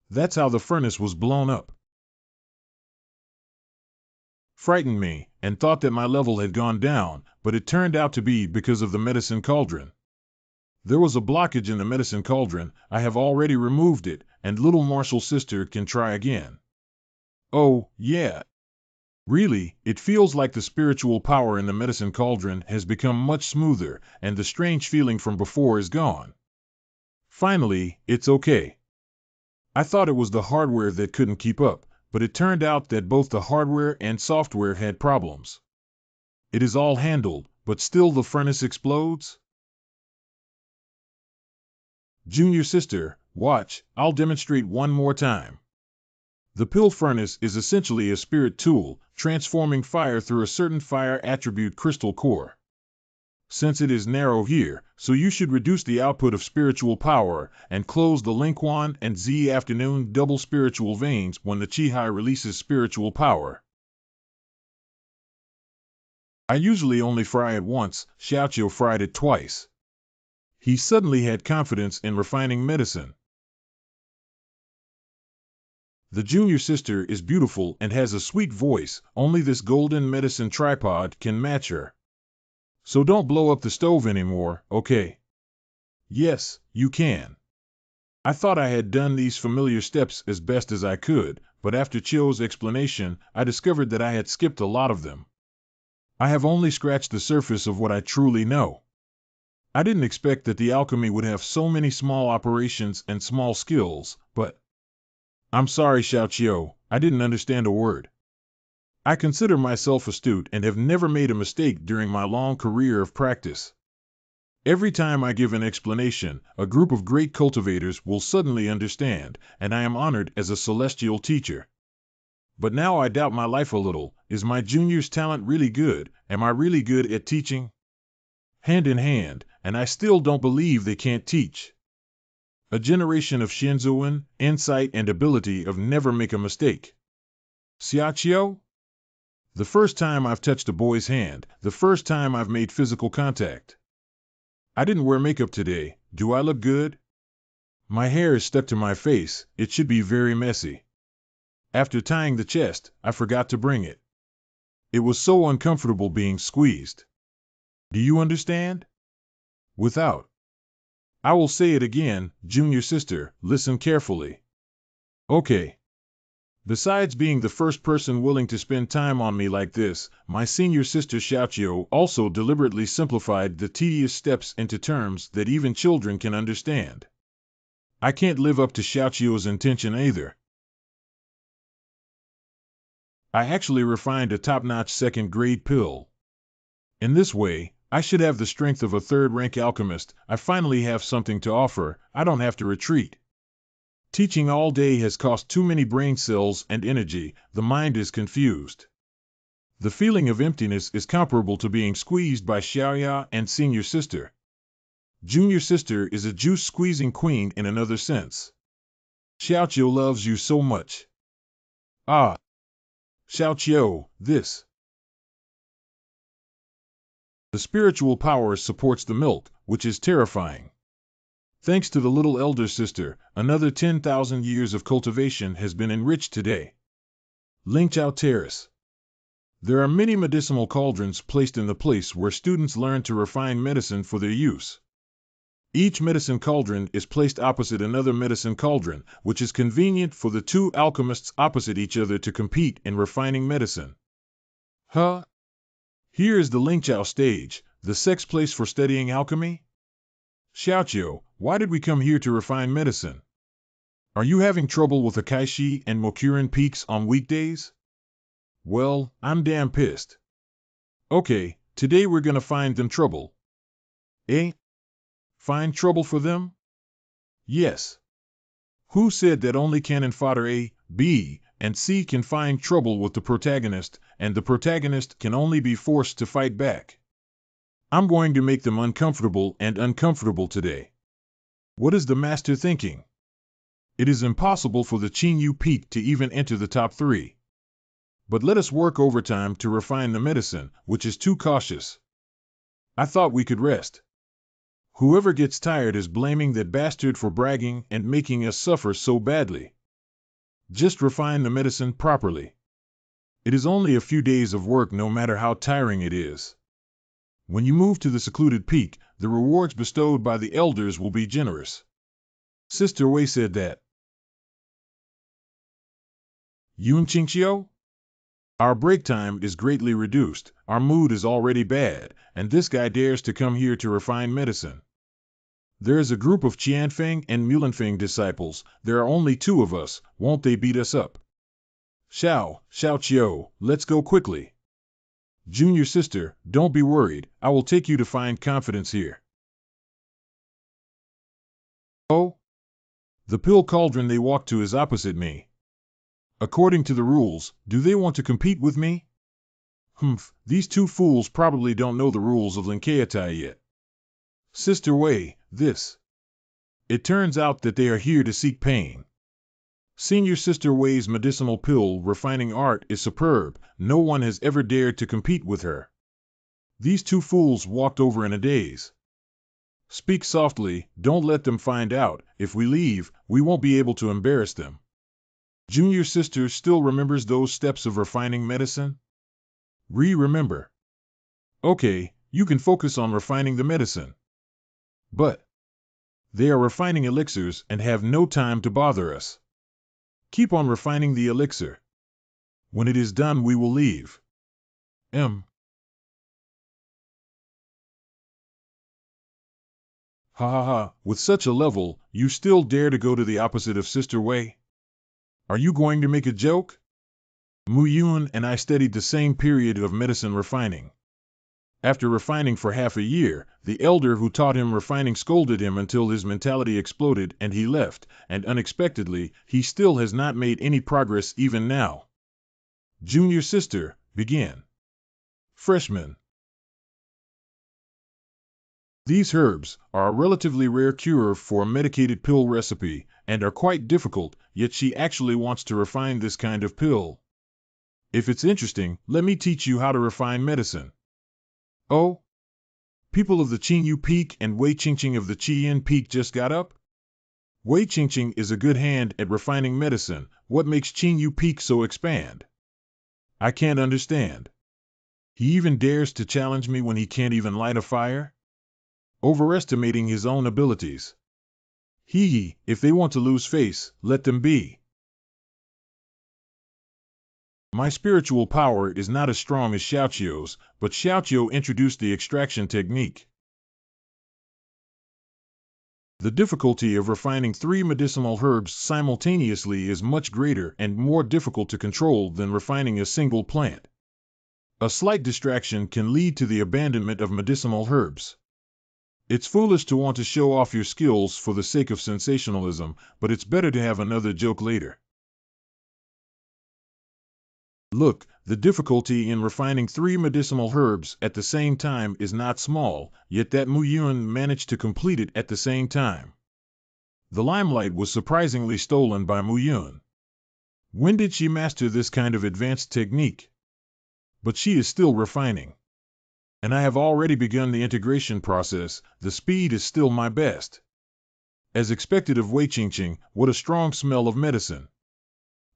[SPEAKER 1] That's how the furnace was blown up. Frightened me, and thought that my level had gone down, but it turned out to be because of the medicine cauldron. There was a blockage in the medicine cauldron, I have already removed it, and little Marshall sister can try again. Oh, yeah. Really, it feels like the spiritual power in the medicine cauldron has become much smoother, and the strange feeling from before is gone. Finally, it's okay. I thought it was the hardware that couldn't keep up, but it turned out that both the hardware and software had problems. It is all handled, but still the furnace explodes? Junior sister, watch, I'll demonstrate one more time. The pill furnace is essentially a spirit tool, transforming fire through a certain fire attribute crystal core. Since it is narrow here, so you should reduce the output of spiritual power and close the Lingquan and Z afternoon double spiritual veins when the Qihai releases spiritual power. I usually only fry it once, Xiaoqiu fried it twice. He suddenly had confidence in refining medicine. The junior sister is beautiful and has a sweet voice, only this golden medicine tripod can match her. So don't blow up the stove anymore, okay? Yes, you can. I thought I had done these familiar steps as best as I could, but after Chio's explanation, I discovered that I had skipped a lot of them. I have only scratched the surface of what I truly know. I didn't expect that the alchemy would have so many small operations and small skills, but I'm sorry, Xiaoqiu, I didn't understand a word. I consider myself astute and have never made a mistake during my long career of practice. Every time I give an explanation, a group of great cultivators will suddenly understand, and I am honored as a celestial teacher. But now I doubt my life a little. Is my junior's talent really good? Am I really good at teaching? Hand in hand, and I still don't believe they can't teach. A generation of Shinzoan, insight and ability of never make a mistake. Xiaoqiu? The first time I've touched a boy's hand, the first time I've made physical contact. I didn't wear makeup today. Do I look good? My hair is stuck to my face. It should be very messy. After tying the chest, I forgot to bring it. It was so uncomfortable being squeezed. Do you understand? Without. I will say it again, junior sister, listen carefully. Okay. Besides being the first person willing to spend time on me like this, my senior sister Xiaoqiu also deliberately simplified the tedious steps into terms that even children can understand. I can't live up to Xiaoqiu's intention either. I actually refined a top-notch second-grade pill. In this way, I should have the strength of a third-rank alchemist. I finally have something to offer. I don't have to retreat. Teaching all day has cost too many brain cells and energy. The mind is confused. The feeling of emptiness is comparable to being squeezed by Xiaoya and senior sister. Junior sister is a juice-squeezing queen in another sense. Xiaoqiu loves you so much. Ah. Xiaoqiu, this. The spiritual power supports the milk, which is terrifying. Thanks to the little elder sister, another 10,000 years of cultivation has been enriched today. Lingqiao Terrace. There are many medicinal cauldrons placed in the place where students learn to refine medicine for their use. Each medicine cauldron is placed opposite another medicine cauldron, which is convenient for the two alchemists opposite each other to compete in refining medicine. Huh? Here is the Lingqiao stage, the sex place for studying alchemy? Xiaoqiu, why did we come here to refine medicine? Are you having trouble with Akaishi and Mokurin peaks on weekdays? Well, I'm damn pissed. Okay, today we're gonna find them trouble. Eh? Find trouble for them? Yes. Who said that only cannon fodder A, B, and C can find trouble with the protagonist, and the protagonist can only be forced to fight back? I'm going to make them uncomfortable and uncomfortable today. What is the master thinking? It is impossible for the Qingyu Peak to even enter the top 3. But let us work overtime to refine the medicine, which is too cautious. I thought we could rest. Whoever gets tired is blaming that bastard for bragging and making us suffer so badly. Just refine the medicine properly. It is only a few days of work no matter how tiring it is. When you move to the secluded peak, the rewards bestowed by the elders will be generous. Sister Wei said that. Yun Qingxiu? Our break time is greatly reduced, our mood is already bad, and this guy dares to come here to refine medicine. There is a group of Qianfeng and Mulanfeng disciples. There are only 2 of us. Won't they beat us up? Xiaoqiu, let's go quickly. Junior sister, don't be worried. I will take you to find confidence here. Oh? The pill cauldron they walk to is opposite me. According to the rules, do they want to compete with me? These 2 fools probably don't know the rules of Linkeitai yet. Sister Wei, this. It turns out that they are here to seek pain. Senior Sister Wei's medicinal pill refining art is superb. No one has ever dared to compete with her. These 2 fools walked over in a daze. Speak softly, don't let them find out. If we leave, we won't be able to embarrass them. Junior sister still remembers those steps of refining medicine? Remember. Okay, you can focus on refining the medicine. But they are refining elixirs and have no time to bother us. Keep on refining the elixir. When it is done, we will leave. Ha ha ha, with such a level, you still dare to go to the opposite of Sister Wei? Are you going to make a joke? Mu Yun and I studied the same period of medicine refining. After refining for half a year, the elder who taught him refining scolded him until his mentality exploded and he left, and unexpectedly, he still has not made any progress even now. Junior sister, begin. Freshman. These herbs are a relatively rare cure for a medicated pill recipe and are quite difficult, yet she actually wants to refine this kind of pill. If it's interesting, let me teach you how to refine medicine. Oh? People of the Qingyu Peak and Wei Qingqing of the Qiyin Peak just got up? Wei Qingqing is a good hand at refining medicine. What makes Qingyu Peak so expand? I can't understand. He even dares to challenge me when he can't even light a fire? Overestimating his own abilities. Hee, if they want to lose face, let them be. My spiritual power is not as strong as Xiaoqiu's, but Xiaoqiu introduced the extraction technique. The difficulty of refining 3 medicinal herbs simultaneously is much greater and more difficult to control than refining a single plant. A slight distraction can lead to the abandonment of medicinal herbs. It's foolish to want to show off your skills for the sake of sensationalism, but it's better to have another joke later. Look, the difficulty in refining 3 medicinal herbs at the same time is not small, yet that Mu Yun managed to complete it at the same time. The limelight was surprisingly stolen by Mu Yun. When did she master this kind of advanced technique? But she is still refining. And I have already begun the integration process. The speed is still my best. As expected of Wei Qingqing, what a strong smell of medicine.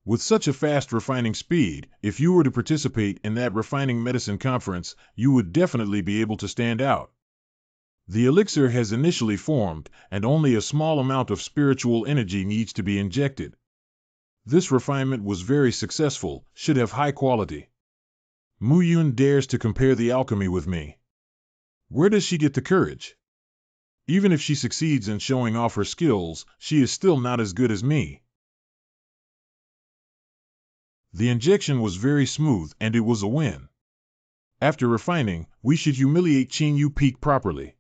[SPEAKER 1] With such a fast refining speed, if you were to participate in that refining medicine conference, you would definitely be able to stand out. The elixir has initially formed, and only a small amount of spiritual energy needs to be injected. This refinement was very successful, should have high quality. Mu Yun dares to compare the alchemy with me. Where does she get the courage? Even if she succeeds in showing off her skills, she is still not as good as me. The injection was very smooth and it was a win. After refining, we should humiliate Qingyu Peak properly.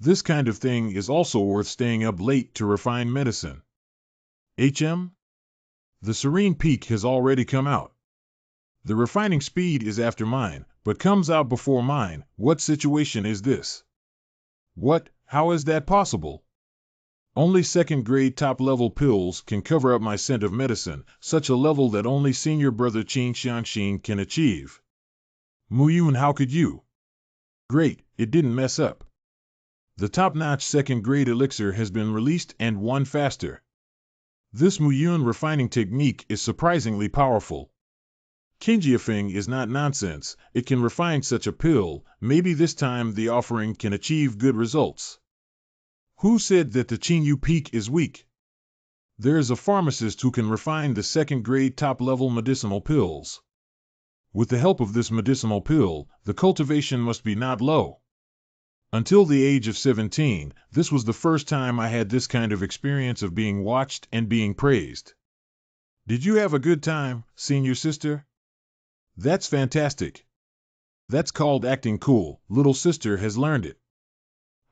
[SPEAKER 1] This kind of thing is also worth staying up late to refine medicine. HM? The Serene Peak has already come out. The refining speed is after mine, but comes out before mine. What situation is this? What? How is that possible? Only second-grade top-level pills can cover up my scent of medicine, such a level that only senior brother Qin Xiangxin can achieve. Mu Yun, how could you? Great, it didn't mess up. The top-notch second-grade elixir has been released and won faster. This Mu Yun refining technique is surprisingly powerful. Qinjiafeng is not nonsense, it can refine such a pill. Maybe this time the offering can achieve good results. Who said that the Qingyu Peak is weak? There is a pharmacist who can refine the second-grade top-level medicinal pills. With the help of this medicinal pill, the cultivation must be not low. Until the age of 17, this was the first time I had this kind of experience of being watched and being praised. Did you have a good time, senior sister? That's fantastic. That's called acting cool. Little sister has learned it.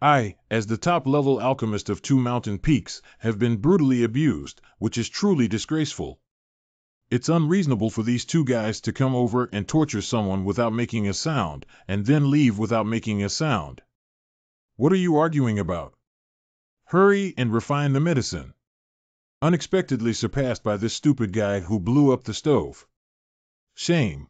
[SPEAKER 1] I, as the top-level alchemist of 2 mountain peaks, have been brutally abused, which is truly disgraceful. It's unreasonable for these 2 guys to come over and torture someone without making a sound, and then leave without making a sound. What are you arguing about? Hurry and refine the medicine. Unexpectedly surpassed by this stupid guy who blew up the stove. Shame.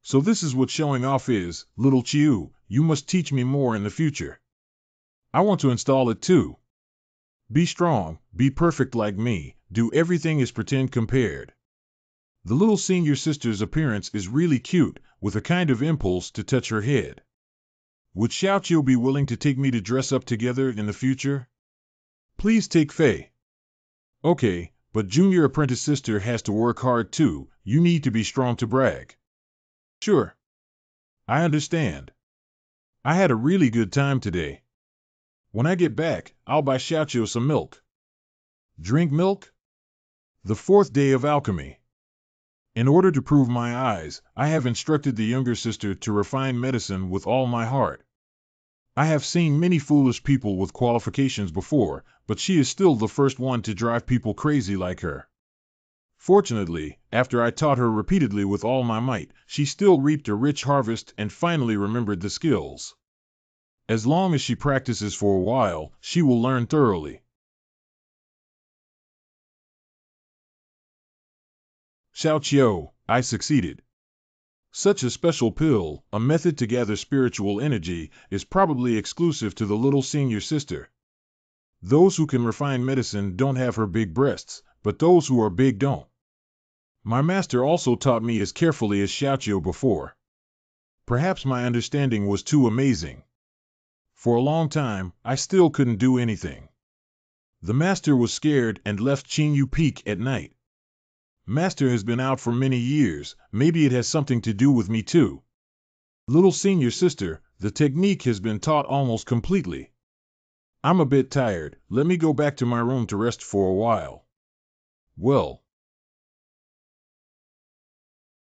[SPEAKER 1] So this is what showing off is, little Chiu, you must teach me more in the future. I want to install it too. Be strong, be perfect like me, do everything as pretend compared. The little senior sister's appearance is really cute, with a kind of impulse to touch her head. Would Xiaoqiu be willing to take me to dress up together in the future? Please take Fei. Okay, but junior apprentice sister has to work hard too, you need to be strong to brag. Sure. I understand. I had a really good time today. When I get back, I'll buy Xiaoqiu some milk. Drink milk? The fourth day of alchemy. In order to prove my eyes, I have instructed the younger sister to refine medicine with all my heart. I have seen many foolish people with qualifications before, but she is still the first one to drive people crazy like her. Fortunately, after I taught her repeatedly with all my might, she still reaped a rich harvest and finally remembered the skills. As long as she practices for a while, she will learn thoroughly. Xiao Qiu, I succeeded. Such a special pill, a method to gather spiritual energy, is probably exclusive to the little senior sister. Those who can refine medicine don't have her big breasts, but those who are big don't. My master also taught me as carefully as Xiao Qiu before. Perhaps my understanding was too amazing. For a long time, I still couldn't do anything. The master was scared and left Qingyu Peak at night. Master has been out for many years, maybe it has something to do with me too. Little senior sister, the technique has been taught almost completely. I'm a bit tired, let me go back to my room to rest for a while. Well.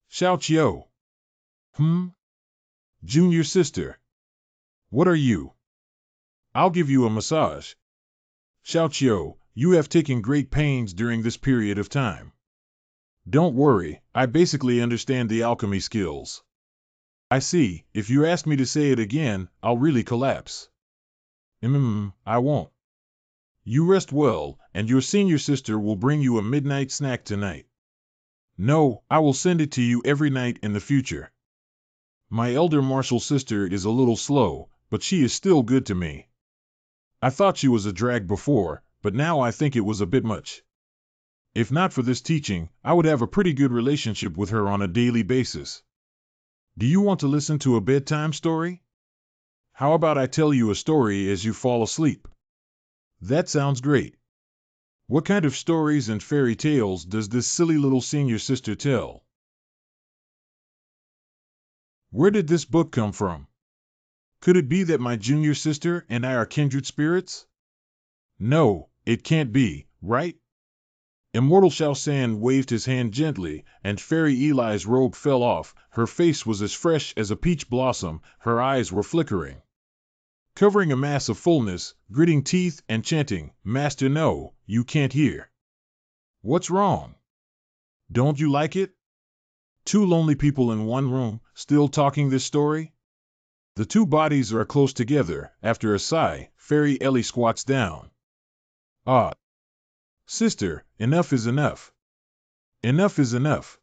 [SPEAKER 1] Xiao Qiu. Junior sister. What are you? I'll give you a massage. Xiao Qiu, you have taken great pains during this period of time. Don't worry, I basically understand the alchemy skills. I see, if you ask me to say it again, I'll really collapse. I won't. You rest well, and your senior sister will bring you a midnight snack tonight. No, I will send it to you every night in the future. My elder martial sister is a little slow, but she is still good to me. I thought she was a drag before, but now I think it was a bit much. If not for this teaching, I would have a pretty good relationship with her on a daily basis. Do you want to listen to a bedtime story? How about I tell you a story as you fall asleep? That sounds great. What kind of stories and fairy tales does this silly little senior sister tell? Where did this book come from? Could it be that my junior sister and I are kindred spirits? No, it can't be, right? Immortal Shaosan waved his hand gently, and Fairy Eli's robe fell off. Her face was as fresh as a peach blossom, her eyes were flickering. Covering a mass of fullness, gritting teeth and chanting, "Master, no, you can't hear." What's wrong? Don't you like it? Two lonely people in one room, still talking this story? The two bodies are close together. After a sigh, Fairy Ellie squats down. Ah. Sister, enough is enough. Enough is enough.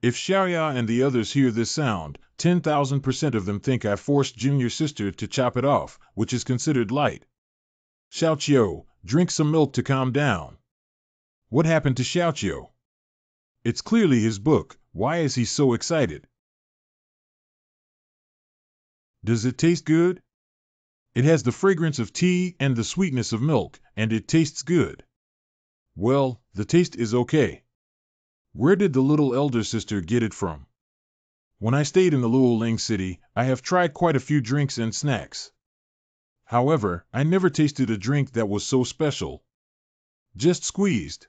[SPEAKER 1] If Xiaoya and the others hear this sound, 10,000% of them think I forced junior sister to chop it off, which is considered light. Xiao Qiu, drink some milk to calm down. What happened to Xiao Qiu? It's clearly his book, why is he so excited? Does it taste good? It has the fragrance of tea and the sweetness of milk, and it tastes good. Well, the taste is okay. Where did the little elder sister get it from? When I stayed in the Luoling city, I have tried quite a few drinks and snacks. However, I never tasted a drink that was so special. Just squeezed.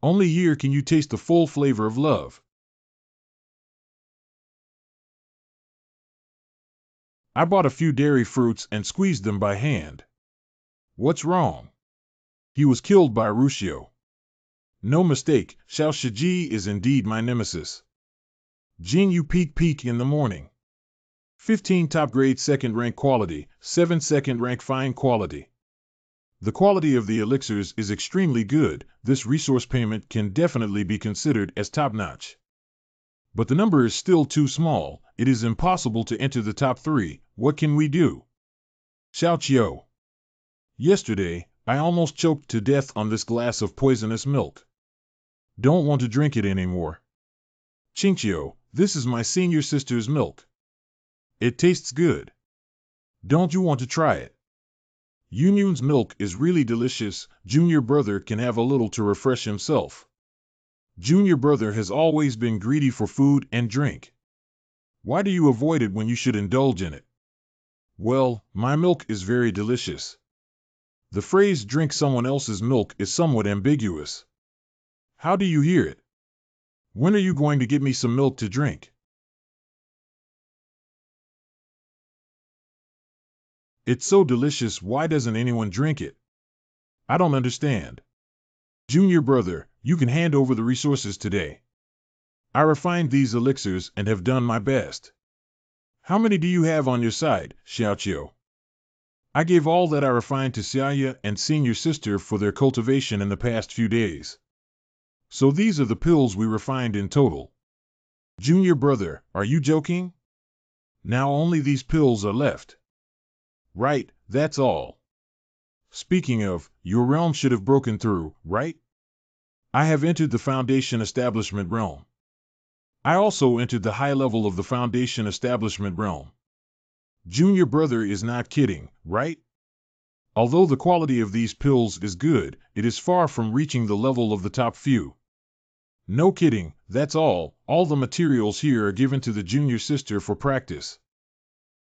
[SPEAKER 1] Only here can you taste the full flavor of love. I bought a few dairy fruits and squeezed them by hand. What's wrong? He was killed by Rushio. No mistake, Xiao Shiji is indeed my nemesis. Jing Yu peak in the morning. 15 top grade second rank quality, 7 second rank fine quality. The quality of the elixirs is extremely good, this resource payment can definitely be considered as top notch. But the number is still too small, it is impossible to enter the top 3, what can we do? Xiao Qiu. Yesterday, I almost choked to death on this glass of poisonous milk. Don't want to drink it anymore. Qingqiu, this is my senior sister's milk. It tastes good. Don't you want to try it? Yunyun's milk is really delicious, junior brother can have a little to refresh himself. Junior brother has always been greedy for food and drink. Why do you avoid it when you should indulge in it? Well, my milk is very delicious. The phrase drink someone else's milk is somewhat ambiguous. How do you hear it? When are you going to get me some milk to drink? It's so delicious, why doesn't anyone drink it? I don't understand. Junior brother, you can hand over the resources today. I refined these elixirs and have done my best. How many do you have on your side, Xiaoqiu? I gave all that I refined to Xiaoya and senior sister for their cultivation in the past few days. So these are the pills we refined in total. Junior brother, are you joking? Now only these pills are left. Right, that's all. Speaking of, your realm should have broken through, right? I have entered the Foundation Establishment realm. I also entered the high level of the Foundation Establishment realm. Junior brother is not kidding, right? Although the quality of these pills is good, it is far from reaching the level of the top few. No kidding, that's all. All the materials here are given to the junior sister for practice.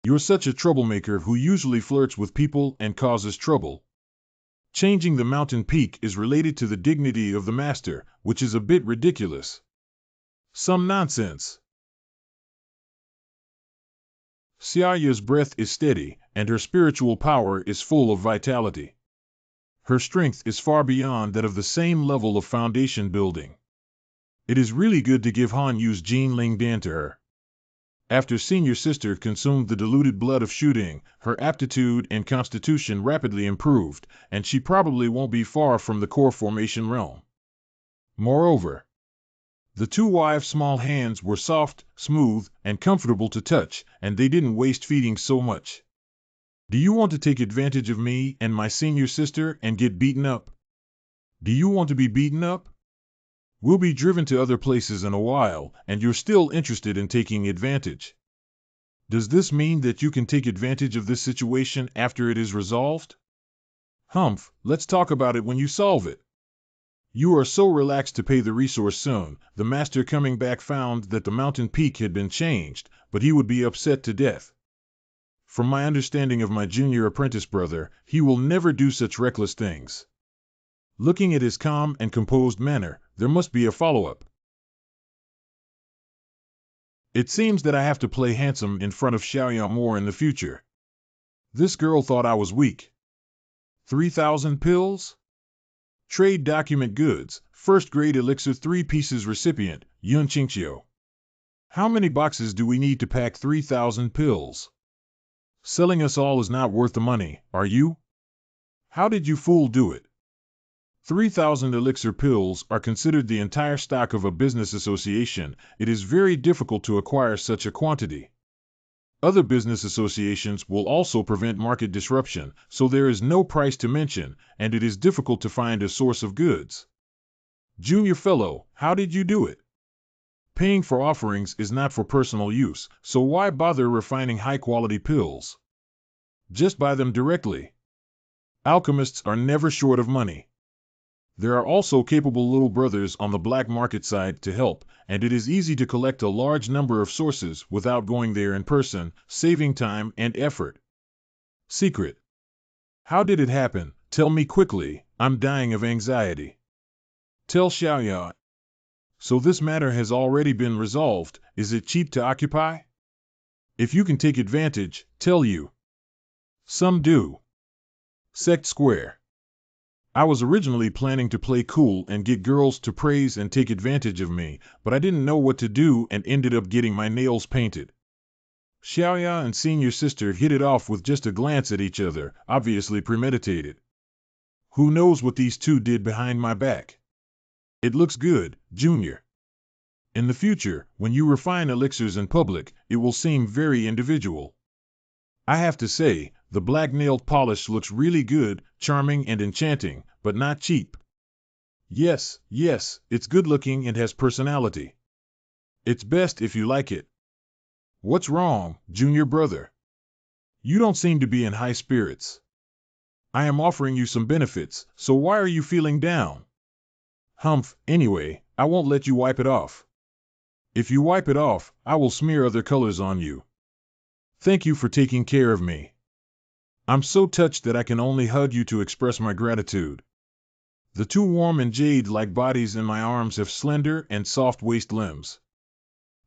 [SPEAKER 1] You're such a troublemaker who usually flirts with people and causes trouble. Changing the mountain peak is related to the dignity of the master, which is a bit ridiculous. Some nonsense. Xiaoya's breath is steady, and her spiritual power is full of vitality. Her strength is far beyond that of the same level of foundation building. It is really good to give Han Yu's Jin Ling Dan to her. After senior sister consumed the diluted blood of Shuding, her aptitude and constitution rapidly improved, and she probably won't be far from the core formation realm. Moreover, the two wives' small hands were soft, smooth, and comfortable to touch, and they didn't waste feeding so much. Do you want to take advantage of me and my senior sister and get beaten up? Do you want to be beaten up? We'll be driven to other places in a while, and you're still interested in taking advantage. Does this mean that you can take advantage of this situation after it is resolved? Humph, let's talk about it when you solve it. You are so relaxed to pay the resource soon. The master coming back found that the mountain peak had been changed, but he would be upset to death. From my understanding of my junior apprentice brother, he will never do such reckless things. Looking at his calm and composed manner, there must be a follow-up. It seems that I have to play handsome in front of Xiaoya more in the future. This girl thought I was weak. 3,000 pills? Trade document goods, first grade elixir 3 pieces recipient, Yun Qingqiu. How many boxes do we need to pack 3,000 pills? Selling us all is not worth the money, are you? How did you fool do it? 3,000 elixir pills are considered the entire stock of a business association. It is very difficult to acquire such a quantity. Other business associations will also prevent market disruption, so there is no price to mention, and it is difficult to find a source of goods. Junior fellow, how did you do it? Paying for offerings is not for personal use, so why bother refining high-quality pills? Just buy them directly. Alchemists are never short of money. There are also capable little brothers on the black market side to help, and it is easy to collect a large number of sources without going there in person, saving time and effort. Secret. How did it happen? Tell me quickly, I'm dying of anxiety. Tell Xiaoya. So this matter has already been resolved, is it cheap to occupy? If you can take advantage, tell you. Some do. Sect Square. I was originally planning to play cool and get girls to praise and take advantage of me, but I didn't know what to do and ended up getting my nails painted. Xiaoya and senior sister hit it off with just a glance at each other, obviously premeditated. Who knows what these two did behind my back? It looks good, Junior. In the future, when you refine elixirs in public, it will seem very individual. I have to say, the black nail polish looks really good, charming and enchanting, but not cheap. Yes, it's good looking and has personality. It's best if you like it. What's wrong, junior brother? You don't seem to be in high spirits. I am offering you some benefits, so why are you feeling down? Humph, anyway, I won't let you wipe it off. If you wipe it off, I will smear other colors on you. Thank you for taking care of me. I'm so touched that I can only hug you to express my gratitude. The two warm and jade-like bodies in my arms have slender and soft waist limbs.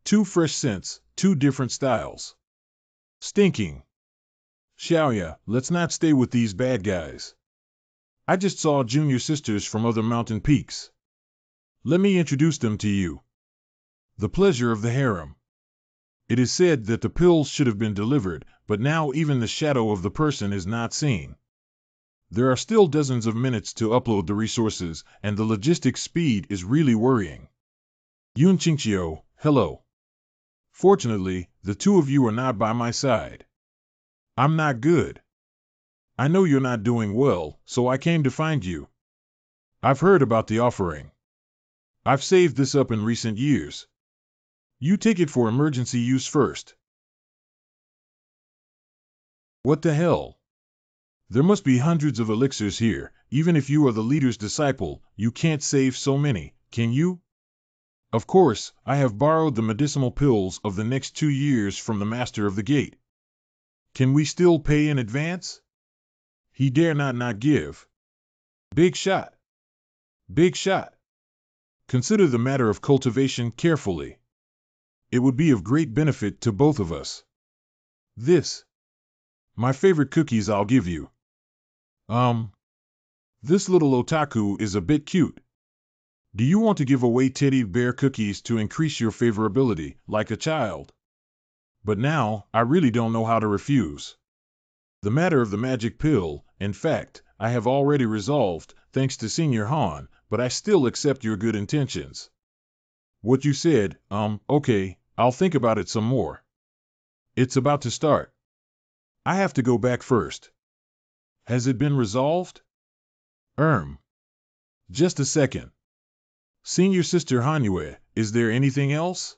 [SPEAKER 1] Two fresh scents, two different styles. Stinking. Xiaoya, let's not stay with these bad guys. I just saw junior sisters from other mountain peaks. Let me introduce them to you. The pleasure of the harem. It is said that the pills should have been delivered, but now even the shadow of the person is not seen. There are still dozens of minutes to upload the resources, and the logistics speed is really worrying. Yun Qingqiu, hello. Fortunately, the two of you are not by my side. I'm not good. I know you're not doing well, so I came to find you. I've heard about the offering. I've saved this up in recent years. You take it for emergency use first. What the hell? There must be hundreds of elixirs here. Even if you are the leader's disciple, you can't save so many, can you? Of course, I have borrowed the medicinal pills of the next 2 years from the master of the gate. Can we still pay in advance? He dare not give. Big shot. Big shot. Consider the matter of cultivation carefully. It would be of great benefit to both of us. This. My favorite cookies I'll give you. This little otaku is a bit cute. Do you want to give away teddy bear cookies to increase your favorability, like a child? But now, I really don't know how to refuse. The matter of the magic pill, in fact, I have already resolved, thanks to Senior Han, but I still accept your good intentions. What you said, okay, I'll think about it some more. It's about to start. I have to go back first. Has it been resolved? Just a second. Senior Sister Hanue, is there anything else?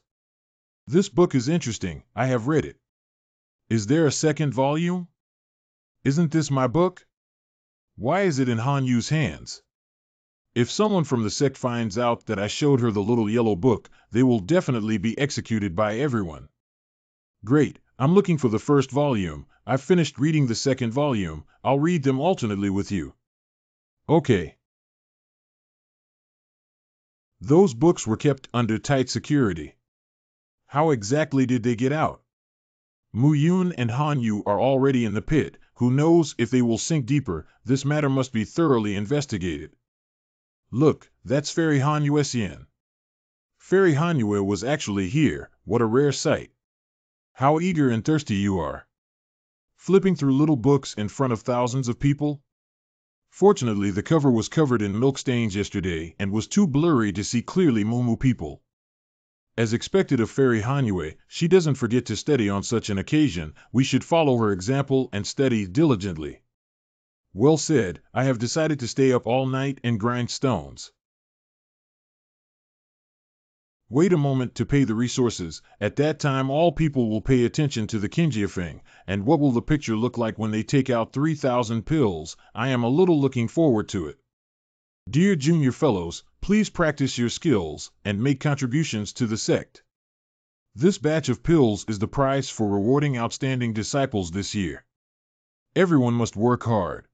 [SPEAKER 1] This book is interesting, I have read it. Is there a second volume? Isn't this my book? Why is it in Hanyu's hands? If someone from the sect finds out that I showed her the little yellow book, they will definitely be executed by everyone. Great, I'm looking for the first volume. I've finished reading the second volume. I'll read them alternately with you. Okay. Those books were kept under tight security. How exactly did they get out? Mu Yun and Han Yu are already in the pit. Who knows if they will sink deeper? This matter must be thoroughly investigated. Look, that's Fairy Hanyu. Fairy Hanyu was actually here. What a rare sight. How eager and thirsty you are. Flipping through little books in front of thousands of people? Fortunately, the cover was covered in milk stains yesterday and was too blurry to see clearly Mumu people. As expected of Fairy Hanyu, she doesn't forget to study on such an occasion. We should follow her example and study diligently. Well said, I have decided to stay up all night and grind stones. Wait a moment to pay the resources. At that time all people will pay attention to the Kinjiafeng, and what will the picture look like when they take out 3,000 pills? I am a little looking forward to it. Dear junior fellows, please practice your skills and make contributions to the sect. This batch of pills is the prize for rewarding outstanding disciples this year. Everyone must work hard.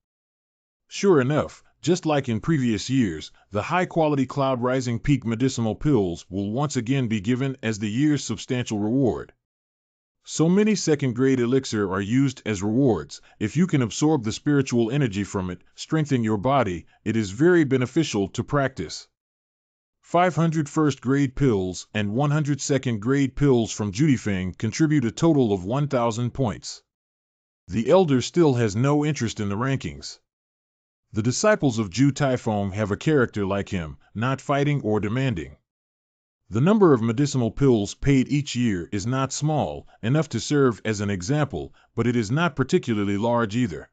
[SPEAKER 1] Sure enough, just like in previous years, the high-quality Cloud Rising Peak medicinal pills will once again be given as the year's substantial reward. So many second-grade elixir are used as rewards. If you can absorb the spiritual energy from it, strengthen your body, it is very beneficial to practice. 500 first-grade pills and 100 second-grade pills from Judifeng contribute a total of 1,000 points. The elder still has no interest in the rankings. The disciples of Ju Taifeng have a character like him, not fighting or demanding. The number of medicinal pills paid each year is not small, enough to serve as an example, but it is not particularly large either.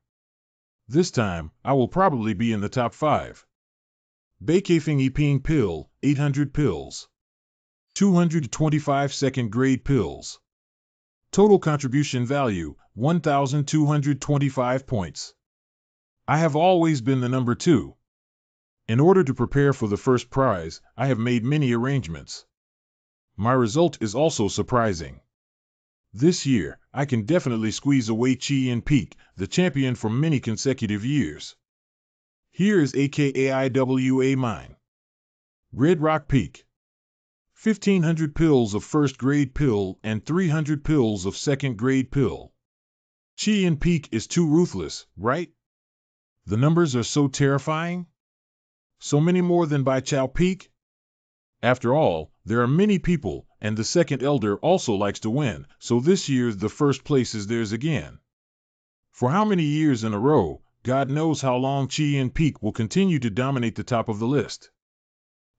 [SPEAKER 1] This time, I will probably be in the top 5. Beikafeng Iping pill, 800 pills. 225 second-grade pills. Total contribution value, 1,225 points. I have always been the number 2. In order to prepare for the first prize, I have made many arrangements. My result is also surprising. This year, I can definitely squeeze away Chi and Peak, the champion for many consecutive years. Here is AKAIWA mine. Red Rock Peak. 1,500 pills of first-grade pill and 300 pills of second-grade pill. Chi and Peak is too ruthless, right? The numbers are so terrifying? So many more than by Chow Peak? After all, there are many people, and the second elder also likes to win, so this year the first place is theirs again. For how many years in a row, God knows how long Chi and Peak will continue to dominate the top of the list.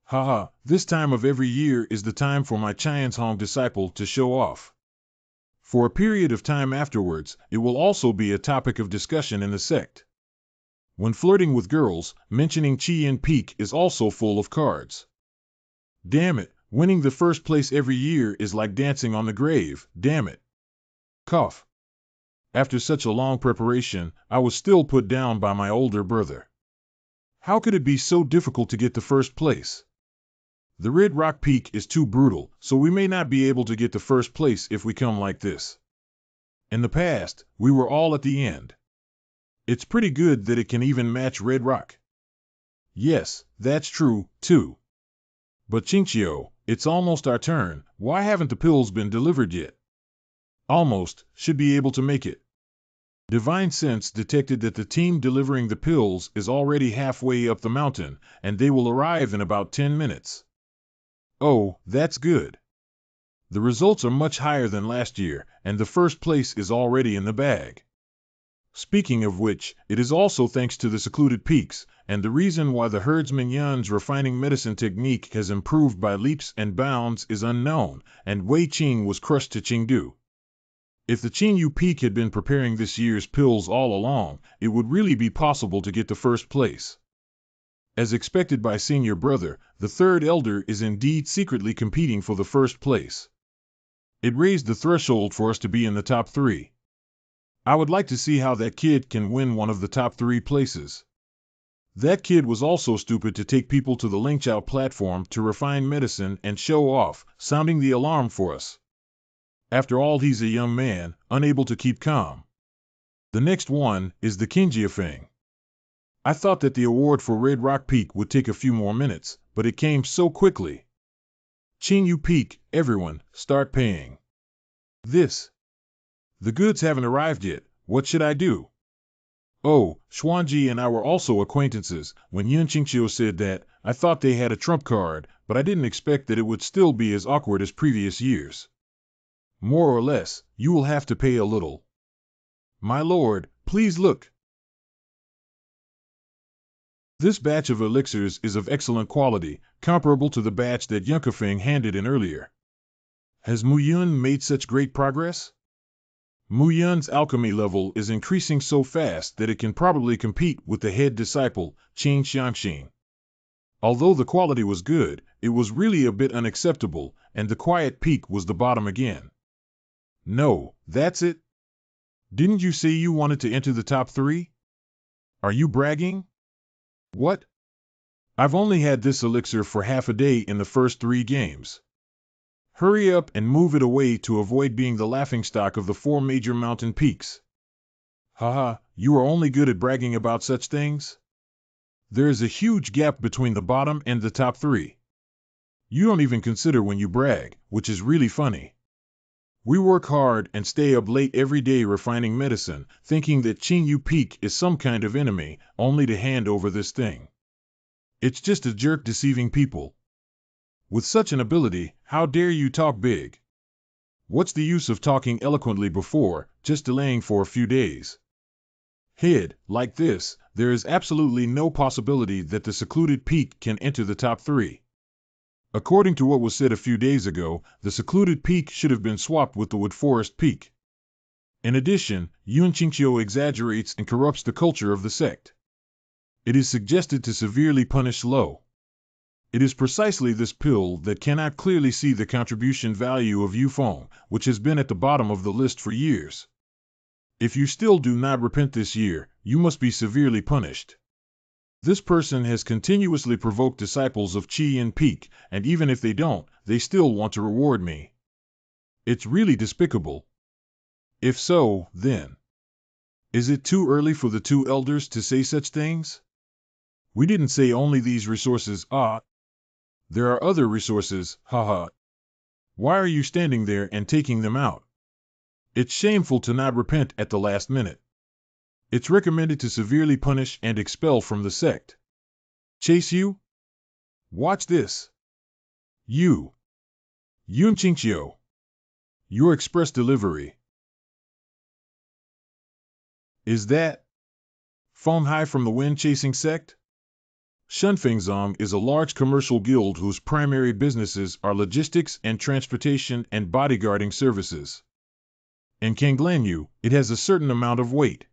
[SPEAKER 1] Haha, this time of every year is the time for my Chian's Hong disciple to show off. For a period of time afterwards, it will also be a topic of discussion in the sect. When flirting with girls, mentioning Chi and Peak is also full of cards. Damn it, winning the first place every year is like dancing on the grave, damn it. Cough. After such a long preparation, I was still put down by my older brother. How could it be so difficult to get the first place? The Red Rock Peak is too brutal, so we may not be able to get the first place if we come like this. In the past, we were all at the end. It's pretty good that it can even match Red Rock. Yes, that's true, too. But Chinchio, it's almost our turn. Why haven't the pills been delivered yet? Almost, should be able to make it. Divine Sense detected that the team delivering the pills is already halfway up the mountain, and they will arrive in about 10 minutes. Oh, that's good. The results are much higher than last year, and the first place is already in the bag. Speaking of which, it is also thanks to the secluded peaks, and the reason why the herdsman Yun's refining medicine technique has improved by leaps and bounds is unknown, and Wei Qing was crushed to Chengdu. If the Qingyu Peak had been preparing this year's pills all along, it would really be possible to get the first place. As expected by senior brother, the third elder is indeed secretly competing for the first place. It raised the threshold for us to be in the top 3. I would like to see how that kid can win one of the top 3 places. That kid was also stupid to take people to the Lingchao platform to refine medicine and show off, sounding the alarm for us. After all, he's a young man, unable to keep calm. The next one is the Kinjiafeng. I thought that the award for Red Rock Peak would take a few more minutes, but it came so quickly. Qingyu Peak, everyone, start paying. This. The goods haven't arrived yet, what should I do? Oh, Xuanji and I were also acquaintances. When Yun Qingqiu said that, I thought they had a trump card, but I didn't expect that it would still be as awkward as previous years. More or less, you will have to pay a little. My lord, please look. This batch of elixirs is of excellent quality, comparable to the batch that Yunkafeng handed in earlier. Has Mu Yun made such great progress? Mu Yun's alchemy level is increasing so fast that it can probably compete with the head disciple, Qin Xiangxin. Although the quality was good, it was really a bit unacceptable, and the quiet peak was the bottom again. No, that's it? Didn't you say you wanted to enter the top 3? Are you bragging? What? I've only had this elixir for half a day in the first 3 games. Hurry up and move it away to avoid being the laughingstock of the 4 major mountain peaks. Haha, you are only good at bragging about such things? There is a huge gap between the bottom and the top 3. You don't even consider when you brag, which is really funny. We work hard and stay up late every day refining medicine, thinking that Qingyu Peak is some kind of enemy, only to hand over this thing. It's just a jerk deceiving people. With such an ability, how dare you talk big? What's the use of talking eloquently before, just delaying for a few days? Head, like this, there is absolutely no possibility that the secluded peak can enter the top 3. According to what was said a few days ago, the secluded peak should have been swapped with the Wood Forest Peak. In addition, Yun Qingqiu exaggerates and corrupts the culture of the sect. It is suggested to severely punish Lo. It is precisely this pill that cannot clearly see the contribution value of Yufeng, which has been at the bottom of the list for years. If you still do not repent this year, you must be severely punished. This person has continuously provoked disciples of Qi and Peak, and even if they don't, they still want to reward me. It's really despicable. If so, then, is it too early for the two elders to say such things? We didn't say only these resources, ah. There are other resources, haha. Why are you standing there and taking them out? It's shameful to not repent at the last minute. It's recommended to severely punish and expel from the sect. Chase you? Watch this. You. Yunqingqiu. Your express delivery. Is that Feng Hai from the wind-chasing sect? Shunfengzong is a large commercial guild whose primary businesses are logistics and transportation and bodyguarding services. In Kanglanyu, it has a certain amount of weight.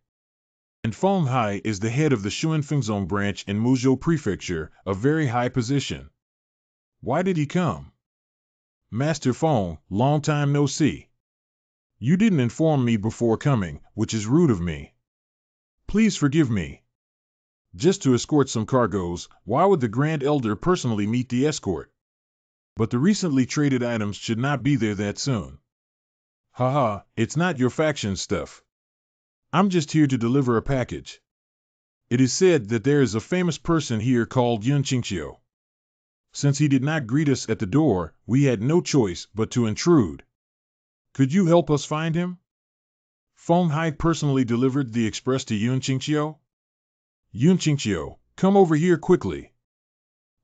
[SPEAKER 1] And Feng Hai is the head of the Shunfengzong branch in Muzhou Prefecture, a very high position. Why did he come? Master Feng, long time no see. You didn't inform me before coming, which is rude of me. Please forgive me. Just to escort some cargoes, why would the Grand Elder personally meet the escort? But the recently traded items should not be there that soon. Haha, it's not your faction stuff. I'm just here to deliver a package. It is said that there is a famous person here called Yunqingqiu. Since he did not greet us at the door, we had no choice but to intrude. Could you help us find him? Feng Hai personally delivered the express to Yunqingqiu? Yunqingqiu, come over here quickly.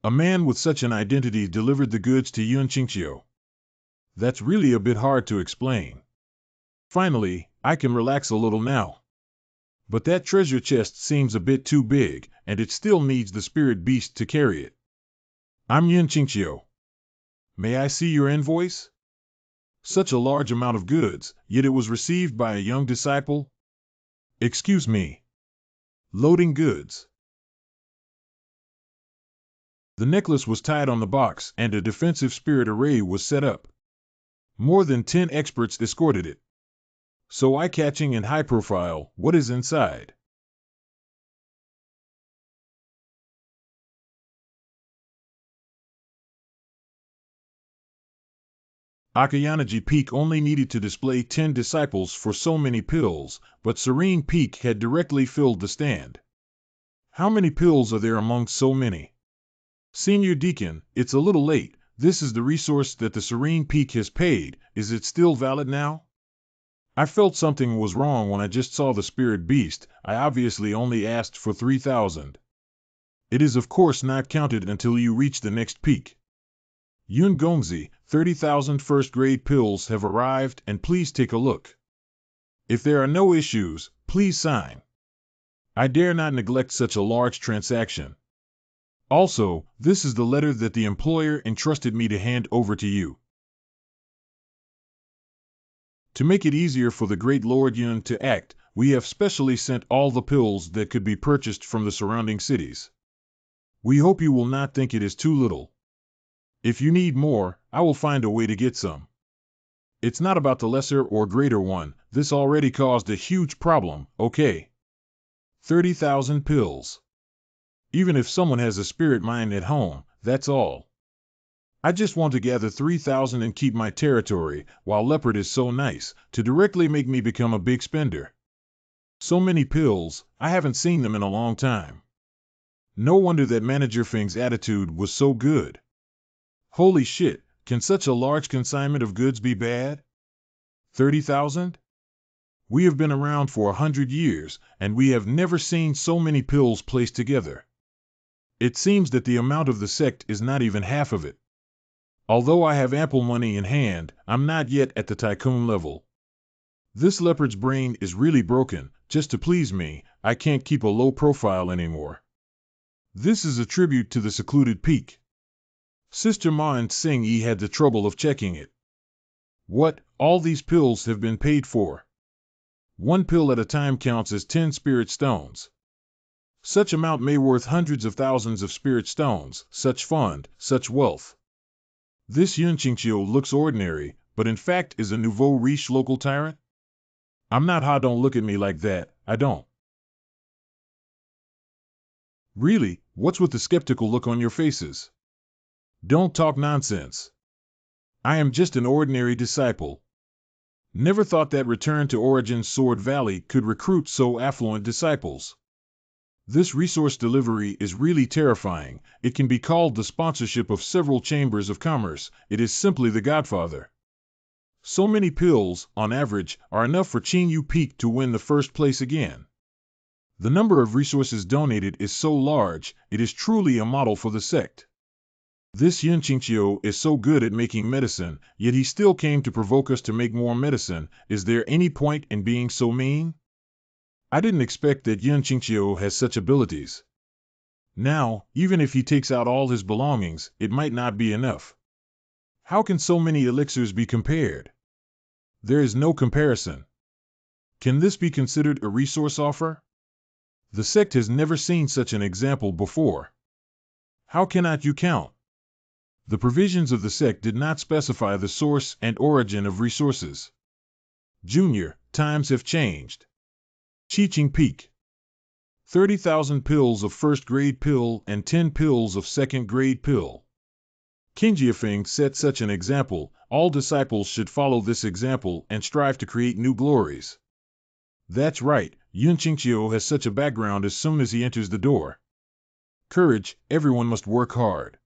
[SPEAKER 1] A man with such an identity delivered the goods to Yunqingqiu. That's really a bit hard to explain. Finally, I can relax a little now. But that treasure chest seems a bit too big, and it still needs the spirit beast to carry it. I'm Yunqingqiu. May I see your invoice? Such a large amount of goods, yet it was received by a young disciple? Excuse me. Loading goods. The necklace was tied on the box, and a defensive spirit array was set up. More than 10 experts escorted it. So eye-catching and high-profile, what is inside? Akayanaji Peak only needed to display 10 disciples for so many pills, but Serene Peak had directly filled the stand. How many pills are there among so many? Senior Deacon, it's a little late. This is the resource that the Serene Peak has paid. Is it still valid now? I felt something was wrong when I just saw the spirit beast. I obviously only asked for 3,000. It is of course not counted until you reach the next peak. Yun Gongzi, 30,000 first-grade pills have arrived, and please take a look. If there are no issues, please sign. I dare not neglect such a large transaction. Also, this is the letter that the employer entrusted me to hand over to you. To make it easier for the great Lord Yun to act, we have specially sent all the pills that could be purchased from the surrounding cities. We hope you will not think it is too little. If you need more, I will find a way to get some. It's not about the lesser or greater one, this already caused a huge problem, okay? 30,000 pills. Even if someone has a spirit mine at home, that's all. I just want to gather 3,000 and keep my territory, while Leopard is so nice, to directly make me become a big spender. So many pills, I haven't seen them in a long time. No wonder that Manager Feng's attitude was so good. Holy shit, can such a large consignment of goods be bad? 30,000? We have been around for 100 years, and we have never seen so many pills placed together. It seems that the amount of the sect is not even half of it. Although I have ample money in hand, I'm not yet at the tycoon level. This leopard's brain is really broken. Just to please me, I can't keep a low profile anymore. This is a tribute to the secluded peak. Sister Ma and Sing Yi had the trouble of checking it. What, all these pills have been paid for? 1 pill at a time counts as 10 spirit stones. Such amount may worth hundreds of thousands of spirit stones, such fund, such wealth. This Yunqingqiu looks ordinary, but in fact is a nouveau riche local tyrant? I'm not Ha, don't look at me like that, I don't. Really, what's with the skeptical look on your faces? Don't talk nonsense. I am just an ordinary disciple. Never thought that Return to Origin Sword Valley could recruit so affluent disciples. This resource delivery is really terrifying. It can be called the sponsorship of several chambers of commerce. It is simply the Godfather. So many pills, on average, are enough for Qin Yu Peak to win the first place again. The number of resources donated is so large, it is truly a model for the sect. This Yun Qingqiu is so good at making medicine, yet he still came to provoke us to make more medicine. Is there any point in being so mean? I didn't expect that Yun Qingqiu has such abilities. Now, even if he takes out all his belongings, it might not be enough. How can so many elixirs be compared? There is no comparison. Can this be considered a resource offer? The sect has never seen such an example before. How cannot you count? The provisions of the sect did not specify the source and origin of resources. Junior, times have changed. Qing Peak. 30,000 pills of first-grade pill and 10 pills of second-grade pill. Qingjiafeng set such an example. All disciples should follow this example and strive to create new glories. That's right, Yun Qingqiu has such a background as soon as he enters the door. Courage, everyone must work hard.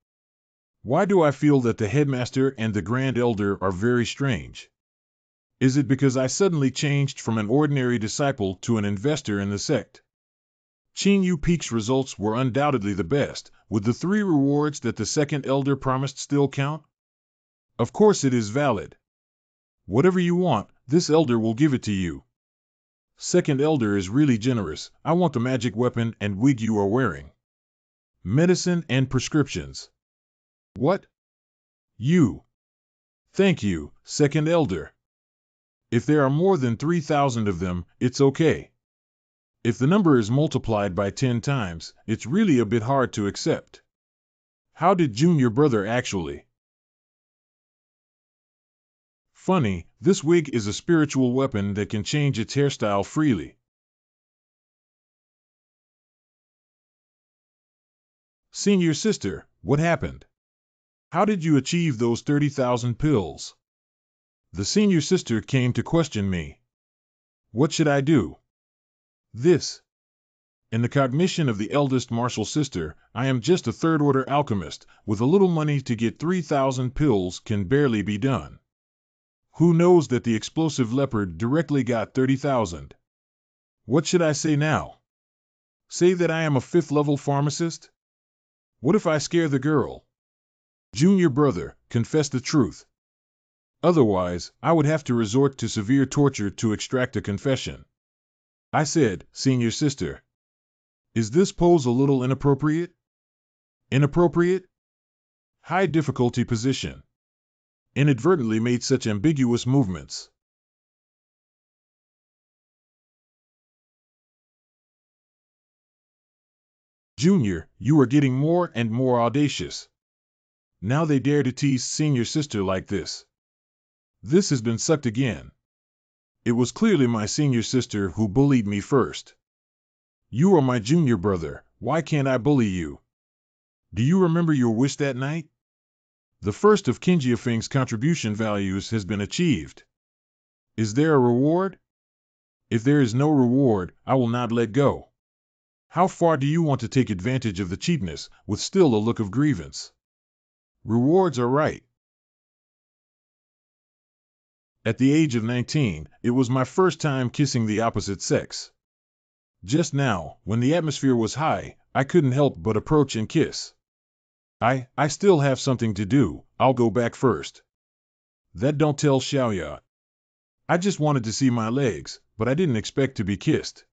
[SPEAKER 1] Why do I feel that the headmaster and the grand elder are very strange? Is it because I suddenly changed from an ordinary disciple to an investor in the sect? Qin Yu Peak's results were undoubtedly the best. Would the 3 rewards that the second elder promised still count? Of course it is valid. Whatever you want, this elder will give it to you. Second elder is really generous. I want the magic weapon and wig you are wearing. Medicine and prescriptions. What? You. Thank you, second elder. If there are more than 3,000 of them, it's okay. If the number is multiplied by 10 times, it's really a bit hard to accept. How did Junior Brother actually? Funny, this wig is a spiritual weapon that can change its hairstyle freely. Senior sister, what happened? How did you achieve those 30,000 pills? The senior sister came to question me. What should I do? This. In the cognition of the eldest martial sister, I am just a third-order alchemist. With a little money to get 3,000 pills can barely be done. Who knows that the explosive leopard directly got 30,000? What should I say now? Say that I am a 5th-level pharmacist? What if I scare the girl? Junior brother, confess the truth. Otherwise, I would have to resort to severe torture to extract a confession. I said, senior sister. Is this pose a little inappropriate? Inappropriate? High difficulty position. Inadvertently made such ambiguous movements. Junior, you are getting more and more audacious. Now they dare to tease senior sister like this. This has been sucked again. It was clearly my senior sister who bullied me first. You are my junior brother, why can't I bully you? Do you remember your wish that night? The first of Qingjiafeng's contribution values has been achieved. Is there a reward? If there is no reward, I will not let go. How far do you want to take advantage of the cheapness, with still a look of grievance? Rewards are right. At the age of 19, it was my first time kissing the opposite sex. Just now, when the atmosphere was high, I couldn't help but approach and kiss. I still have something to do, I'll go back first. That don't tell Xiaoya. I just wanted to see my legs, but I didn't expect to be kissed.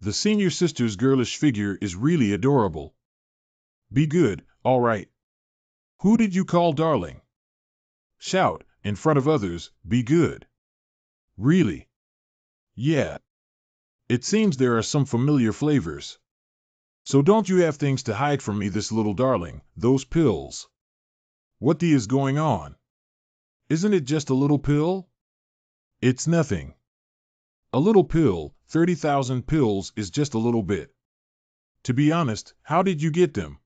[SPEAKER 1] The senior sister's girlish figure is really adorable. Be good, all right. Who did you call darling? Shout, in front of others, be good. Really? Yeah. It seems there are some familiar flavors. So don't you have things to hide from me, this little darling, those pills. What the is going on? Isn't it just a little pill? It's nothing. A little pill, 30,000 pills is just a little bit. To be honest, how did you get them?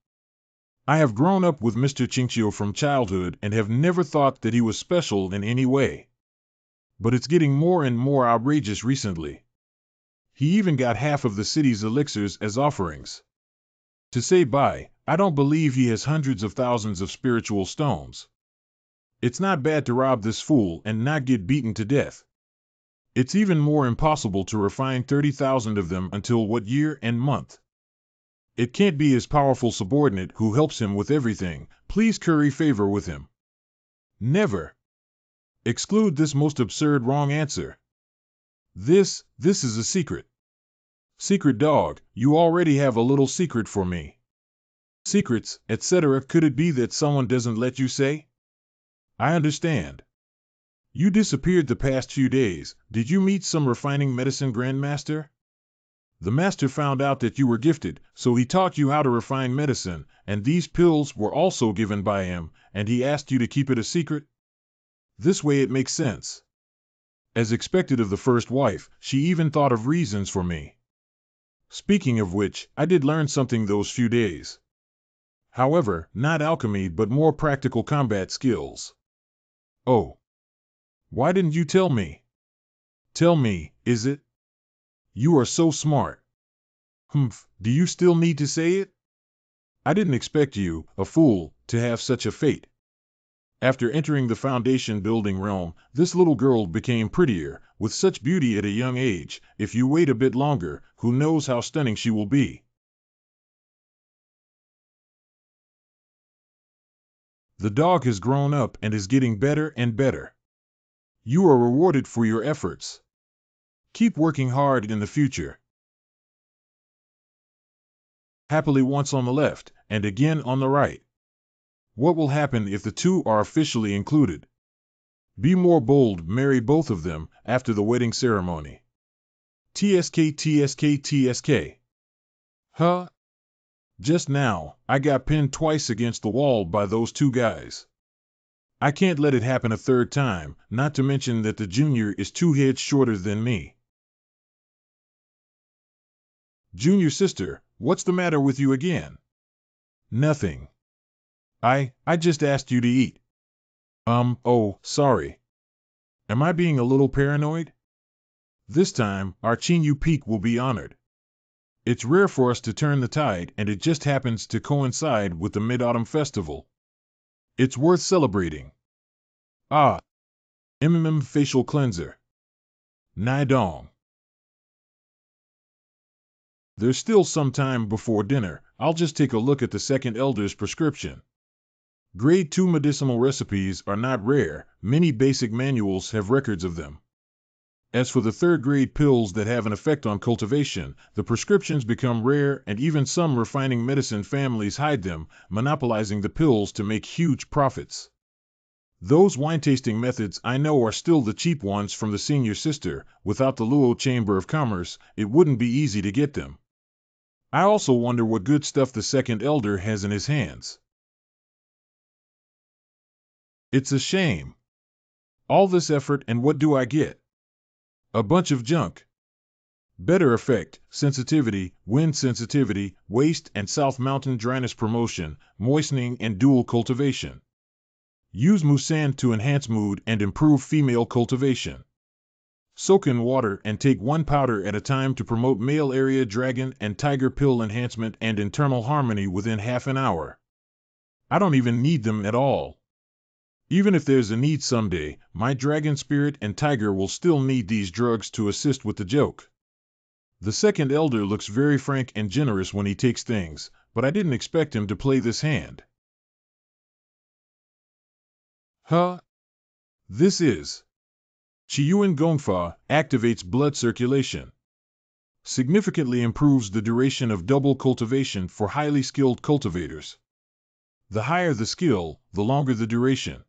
[SPEAKER 1] I have grown up with Mr. Qingqiu from childhood and have never thought that he was special in any way. But it's getting more and more outrageous recently. He even got half of the city's elixirs as offerings. To say bye, I don't believe he has hundreds of thousands of spiritual stones. It's not bad to rob this fool and not get beaten to death. It's even more impossible to refine 30,000 of them until what year and month? It can't be his powerful subordinate who helps him with everything. Please curry favor with him. Never. Exclude this most absurd wrong answer. This is a secret. Secret dog, you already have a little secret for me. Secrets, etc. Could it be that someone doesn't let you say? I understand. You disappeared the past few days. Did you meet some refining medicine grandmaster? The master found out that you were gifted, so he taught you how to refine medicine, and these pills were also given by him, and he asked you to keep it a secret? This way it makes sense. As expected of the first wife, she even thought of reasons for me. Speaking of which, I did learn something those few days. However, not alchemy but more practical combat skills. Oh. Why didn't you tell me? Tell me, is it? You are so smart. Humph, do you still need to say it? I didn't expect you, a fool, to have such a fate. After entering the foundation building realm, this little girl became prettier, with such beauty at a young age. If you wait a bit longer, who knows how stunning she will be. The dog has grown up and is getting better and better. You are rewarded for your efforts. Keep working hard in the future. Happily once on the left, and again on the right. What will happen if the two are officially included? Be more bold, marry both of them after the wedding ceremony. TSK TSK TSK. Huh? Just now, I got pinned twice against the wall by those two guys. I can't let it happen a third time, not to mention that the junior is 2 heads shorter than me. Junior sister, what's the matter with you again? Nothing. I just asked you to eat. Oh, sorry. Am I being a little paranoid? This time, our Chinyu Peak will be honored. It's rare for us to turn the tide, and it just happens to coincide with the Mid-Autumn Festival. It's worth celebrating. Ah. Facial cleanser. Nai Dong. There's still some time before dinner. I'll just take a look at the second elder's prescription. Grade 2 medicinal recipes are not rare. Many basic manuals have records of them. As for the third-grade pills that have an effect on cultivation, the prescriptions become rare and even some refining medicine families hide them, monopolizing the pills to make huge profits. Those wine-tasting methods I know are still the cheap ones from the senior sister. Without the Luo Chamber of Commerce, it wouldn't be easy to get them. I also wonder what good stuff the second elder has in his hands. It's a shame. All this effort and what do I get? A bunch of junk. Better effect, sensitivity, wind sensitivity, waste and South Mountain dryness promotion, moistening and dual cultivation. Use Musan to enhance mood and improve female cultivation. Soak in water and take 1 powder at a time to promote male area dragon and tiger pill enhancement and internal harmony within half an hour. I don't even need them at all. Even if there's a need someday, my dragon spirit and tiger will still need these drugs to assist with the joke. The second elder looks very frank and generous when he takes things, but I didn't expect him to play this hand. Huh? This is Qiyuan Gongfa activates blood circulation. Significantly improves the duration of double cultivation for highly skilled cultivators. The higher the skill, the longer the duration.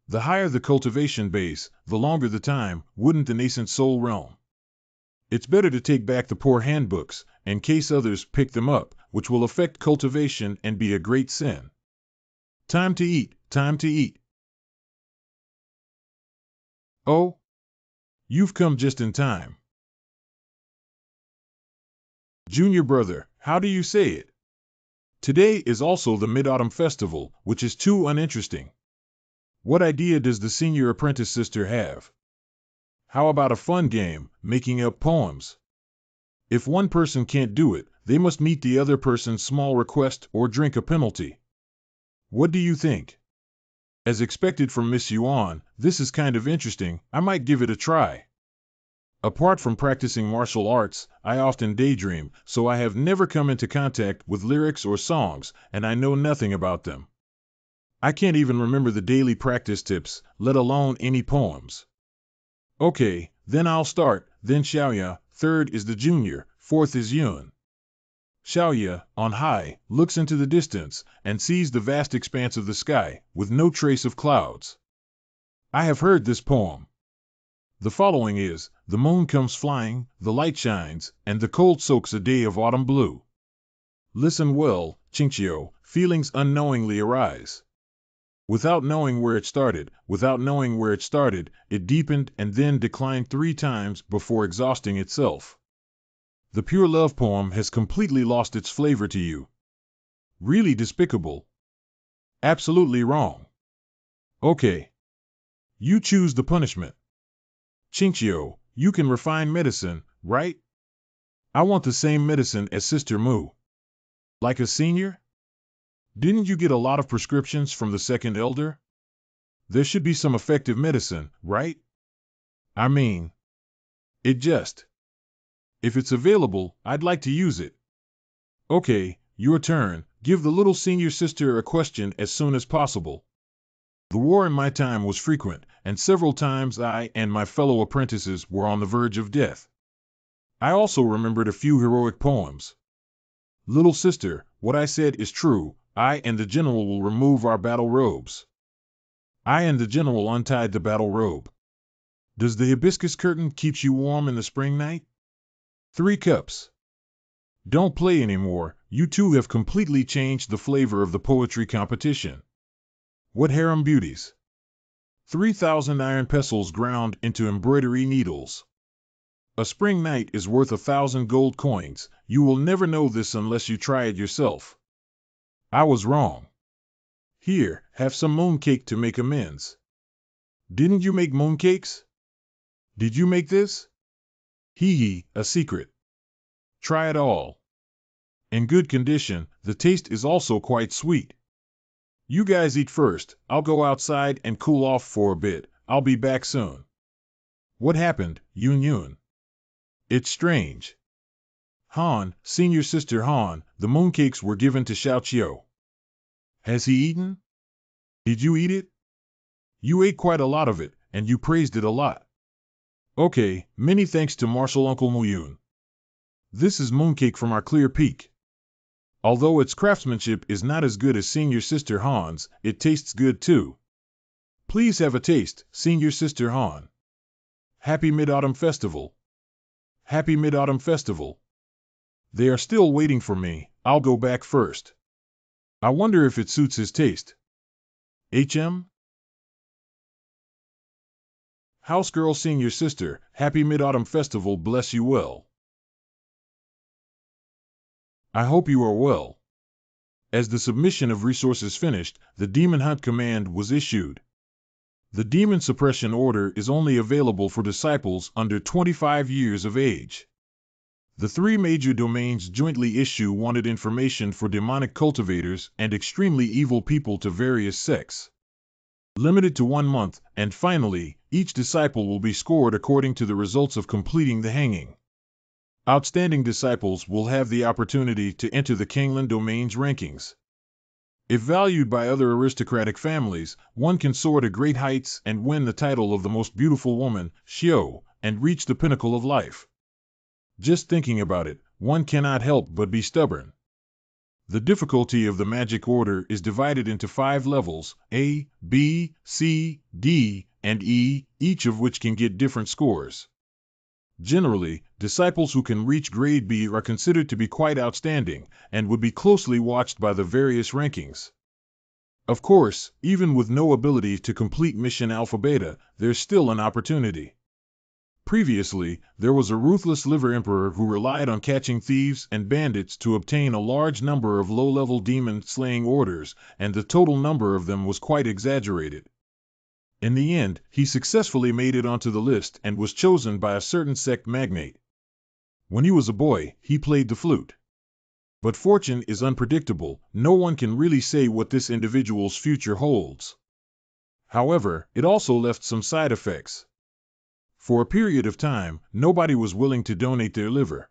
[SPEAKER 1] The higher the cultivation base, the longer the time, wouldn't the nascent soul realm. It's better to take back the poor handbooks, in case others pick them up, which will affect cultivation and be a great sin. Time to eat, time to eat. Oh? You've come just in time. Junior brother, how do you say it? Today is also the Mid-Autumn Festival, which is too uninteresting. What idea does the senior apprentice sister have? How about a fun game, making up poems? If one person can't do it, they must meet the other person's small request or drink a penalty. What do you think? As expected from Miss Yuan, this is kind of interesting. I might give it a try. Apart from practicing martial arts, I often daydream, so I have never come into contact with lyrics or songs, and I know nothing about them. I can't even remember the daily practice tips, let alone any poems. Okay, then I'll start, then Xiaoya, third is the junior, fourth is Yun. Xiaoya, on high, looks into the distance, and sees the vast expanse of the sky, with no trace of clouds. I have heard this poem. The following is, the moon comes flying, the light shines, and the cold soaks a day of autumn blue. Listen well, Qingqiu, feelings unknowingly arise. Without knowing where it started, it deepened and then declined 3 times before exhausting itself. The pure love poem has completely lost its flavor to you. Really despicable. Absolutely wrong. Okay. You choose the punishment. Qingqiu, you can refine medicine, right? I want the same medicine as Sister Mu. Like a senior? Didn't you get a lot of prescriptions from the second elder? There should be some effective medicine, right? I mean, it just. If it's available, I'd like to use it. Okay, your turn. Give the little senior sister a question as soon as possible. The war in my time was frequent, and several times I and my fellow apprentices were on the verge of death. I also remembered a few heroic poems. Little sister, what I said is true. I and the general will remove our battle robes. I and the general untied the battle robe. Does the hibiscus curtain keep you warm in the spring night? 3 cups. Don't play anymore, you two have completely changed the flavor of the poetry competition. What harem beauties! 3,000 iron pestles ground into embroidery needles. A spring night is worth 1,000 gold coins. You will never know this unless you try it yourself. I was wrong. Here, have some mooncake to make amends. Didn't you make mooncakes? Did you make this? Hee, a secret. Try it all. In good condition, the taste is also quite sweet. You guys eat first, I'll go outside and cool off for a bit. I'll be back soon. What happened, Yun? It's strange. Han, senior sister Han, the mooncakes were given to Xiaoqiu. Has he eaten? Did you eat it? You ate quite a lot of it, and you praised it a lot. Okay, many thanks to Martial Uncle Muyun. This is mooncake from our clear peak. Although its craftsmanship is not as good as senior sister Han's, it tastes good too. Please have a taste, senior sister Han. Happy Mid-Autumn Festival. Happy Mid-Autumn Festival. They are still waiting for me, I'll go back first. I wonder if it suits his taste. HM? House girl senior sister, happy Mid-Autumn Festival, bless you well. I hope you are well. As the submission of resources finished, the Demon Hunt command was issued. The Demon Suppression Order is only available for disciples under 25 years of age. The 3 major domains jointly issue wanted information for demonic cultivators and extremely evil people to various sects. Limited to 1 month, and finally, each disciple will be scored according to the results of completing the hanging. Outstanding disciples will have the opportunity to enter the Kanglan Domain's rankings. If valued by other aristocratic families, one can soar to great heights and win the title of the most beautiful woman, Xiao, and reach the pinnacle of life. Just thinking about it, one cannot help but be stubborn. The difficulty of the magic order is divided into 5 levels, A, B, C, D, and E, each of which can get different scores. Generally, disciples who can reach grade B are considered to be quite outstanding, and would be closely watched by the various rankings. Of course, even with no ability to complete Mission Alpha Beta, there's still an opportunity. Previously, there was a ruthless liver emperor who relied on catching thieves and bandits to obtain a large number of low-level demon-slaying orders, and the total number of them was quite exaggerated. In the end, he successfully made it onto the list and was chosen by a certain sect magnate. When he was a boy, he played the flute. But fortune is unpredictable, no one can really say what this individual's future holds. However, it also left some side effects. For a period of time, nobody was willing to donate their liver.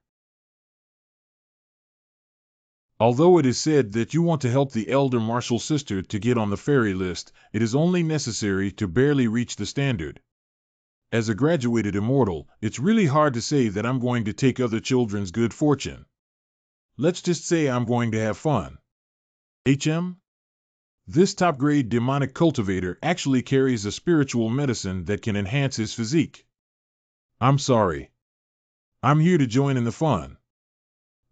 [SPEAKER 1] Although it is said that you want to help the elder martial sister to get on the fairy list, it is only necessary to barely reach the standard. As a graduated immortal, it's really hard to say that I'm going to take other children's good fortune. Let's just say I'm going to have fun. This top-grade demonic cultivator actually carries a spiritual medicine that can enhance his physique. I'm sorry. I'm here to join in the fun.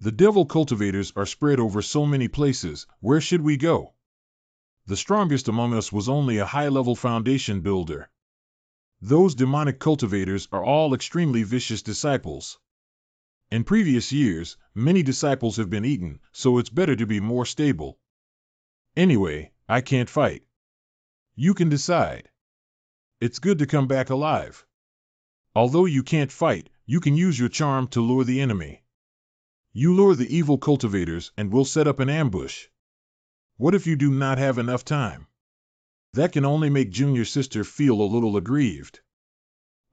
[SPEAKER 1] The devil cultivators are spread over so many places, where should we go? The strongest among us was only a high-level foundation builder. Those demonic cultivators are all extremely vicious disciples. In previous years, many disciples have been eaten, so it's better to be more stable. Anyway, I can't fight. You can decide. It's good to come back alive. Although you can't fight, you can use your charm to lure the enemy. You lure the evil cultivators and we'll set up an ambush. What if you do not have enough time? That can only make junior sister feel a little aggrieved.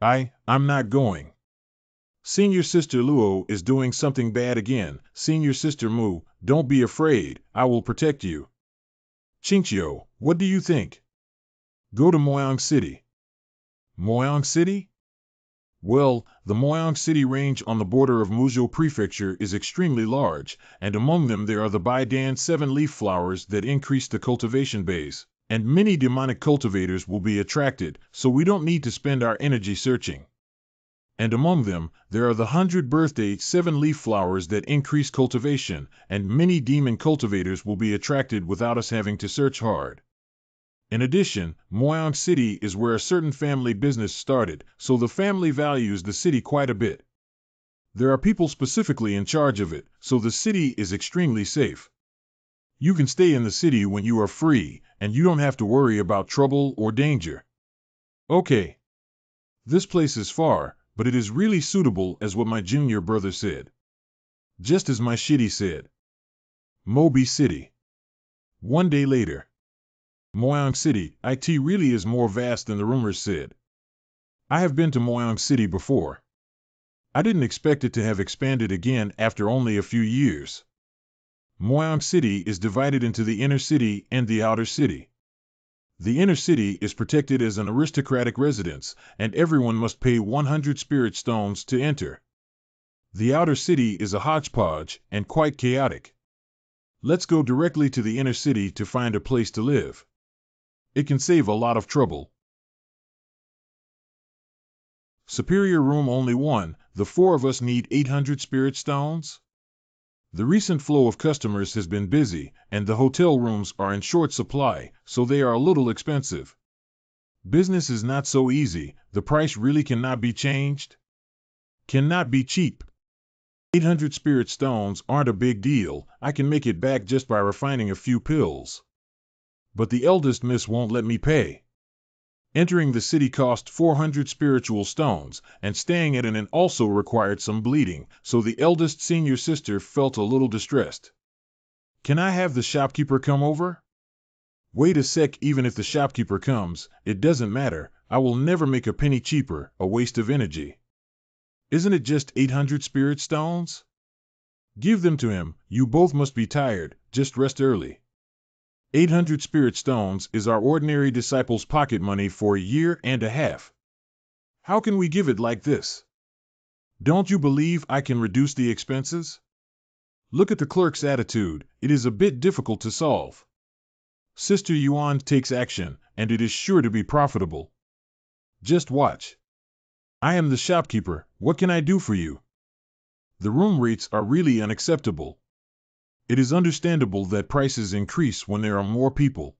[SPEAKER 1] I'm not going. Senior sister Luo is doing something bad again. Senior sister Mu, don't be afraid, I will protect you. Chinchio, what do you think? Go to Moyang City. Moyang City? Well, the Moyang City range on the border of Muzhou Prefecture is extremely large, and among them there are the Baidan 7-leaf flowers that increase the cultivation base, and many demonic cultivators will be attracted, so we don't need to spend our energy searching. And among them, there are the 100 birthday 7-leaf flowers that increase cultivation, and many demon cultivators will be attracted without us having to search hard. In addition, Moyang City is where a certain family business started, so the family values the city quite a bit. There are people specifically in charge of it, so the city is extremely safe. You can stay in the city when you are free, and you don't have to worry about trouble or danger. Okay. This place is far, but it is really suitable as what my junior brother said. Just as my shitty said. Mobi City. One day later. Moyang City, it really is more vast than the rumors said. I have been to Moyang City before. I didn't expect it to have expanded again after only a few years. Moyang City is divided into the inner city and the outer city. The inner city is protected as an aristocratic residence, and everyone must pay 100 spirit stones to enter. The outer city is a hodgepodge and quite chaotic. Let's go directly to the inner city to find a place to live. It can save a lot of trouble. Superior room only 1, the 4 of us need 800 spirit stones? The recent flow of customers has been busy, and the hotel rooms are in short supply, so they are a little expensive. Business is not so easy, the price really cannot be changed? Cannot be cheap. 800 spirit stones aren't a big deal, I can make it back just by refining a few pills. But the eldest miss won't let me pay. Entering the city cost 400 spiritual stones, and staying at an inn also required some bleeding, so the eldest senior sister felt a little distressed. Can I have the shopkeeper come over? Wait a sec, even if the shopkeeper comes, it doesn't matter, I will never make a penny cheaper, a waste of energy. Isn't it just 800 spirit stones? Give them to him, you both must be tired, just rest early. 800 spirit stones is our ordinary disciple's pocket money for a year and a half. How can we give it like this? Don't you believe I can reduce the expenses? Look at the clerk's attitude, it is a bit difficult to solve. Sister Yuan takes action, and it is sure to be profitable. Just watch. I am the shopkeeper, what can I do for you? The room rates are really unacceptable. It is understandable that prices increase when there are more people.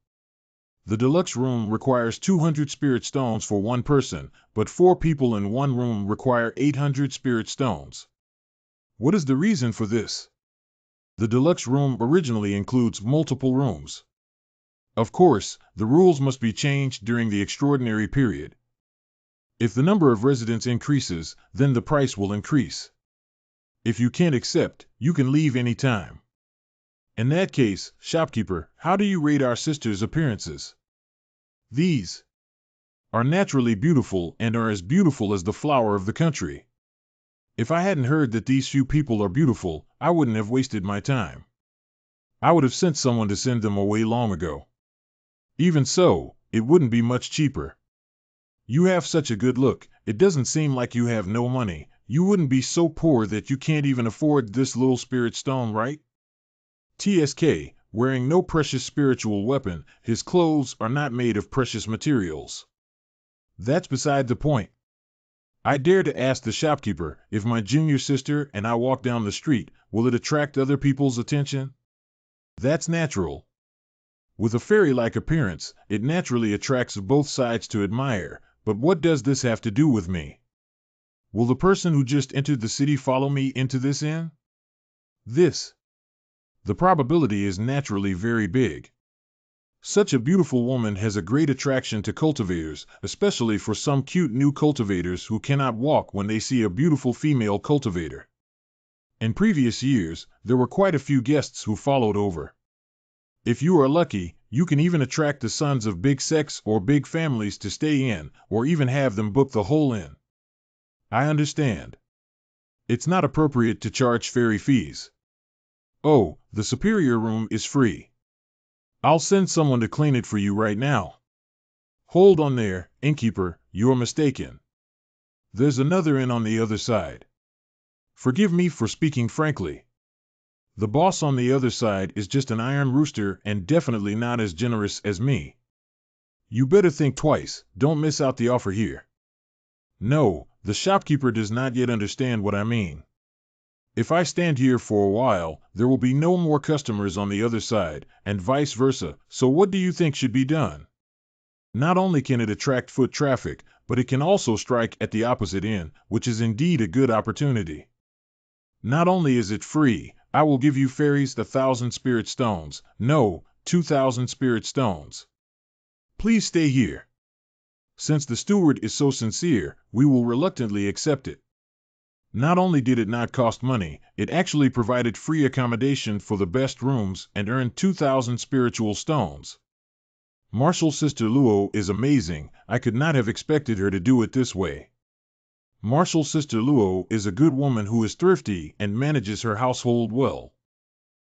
[SPEAKER 1] The deluxe room requires 200 spirit stones for one person, but 4 people in one room require 800 spirit stones. What is the reason for this? The deluxe room originally includes multiple rooms. Of course, the rules must be changed during the extraordinary period. If the number of residents increases, then the price will increase. If you can't accept, you can leave any time. In that case, shopkeeper, how do you rate our sister's appearances? These are naturally beautiful and are as beautiful as the flower of the country. If I hadn't heard that these few people are beautiful, I wouldn't have wasted my time. I would have sent someone to send them away long ago. Even so, it wouldn't be much cheaper. You have such a good look, it doesn't seem like you have no money. You wouldn't be so poor that you can't even afford this little spirit stone, right? TSK, wearing no precious spiritual weapon, his clothes are not made of precious materials. That's beside the point. I dare to ask the shopkeeper, if my junior sister and I walk down the street, will it attract other people's attention? That's natural. With a fairy-like appearance, it naturally attracts both sides to admire, but what does this have to do with me? Will the person who just entered the city follow me into this inn? The probability is naturally very big. Such a beautiful woman has a great attraction to cultivators, especially for some cute new cultivators who cannot walk when they see a beautiful female cultivator. In previous years, there were quite a few guests who followed over. If you are lucky, you can even attract the sons of big sects or big families to stay in, or even have them book the whole inn. I understand. It's not appropriate to charge fairy fees. Oh, the superior room is free. I'll send someone to clean it for you right now. Hold on there, innkeeper, you're mistaken. There's another inn on the other side. Forgive me for speaking frankly. The boss on the other side is just an iron rooster and definitely not as generous as me. You better think twice, don't miss out the offer here. No, the shopkeeper does not yet understand what I mean. If I stand here for a while, there will be no more customers on the other side, and vice versa, so what do you think should be done? Not only can it attract foot traffic, but it can also strike at the opposite end, which is indeed a good opportunity. Not only is it free, I will give you fairies 1,000 spirit stones, no, 2,000 spirit stones. Please stay here. Since the steward is so sincere, we will reluctantly accept it. Not only did it not cost money, it actually provided free accommodation for the best rooms and earned 2,000 spiritual stones. Martial Sister Luo is amazing, I could not have expected her to do it this way. Martial Sister Luo is a good woman who is thrifty and manages her household well.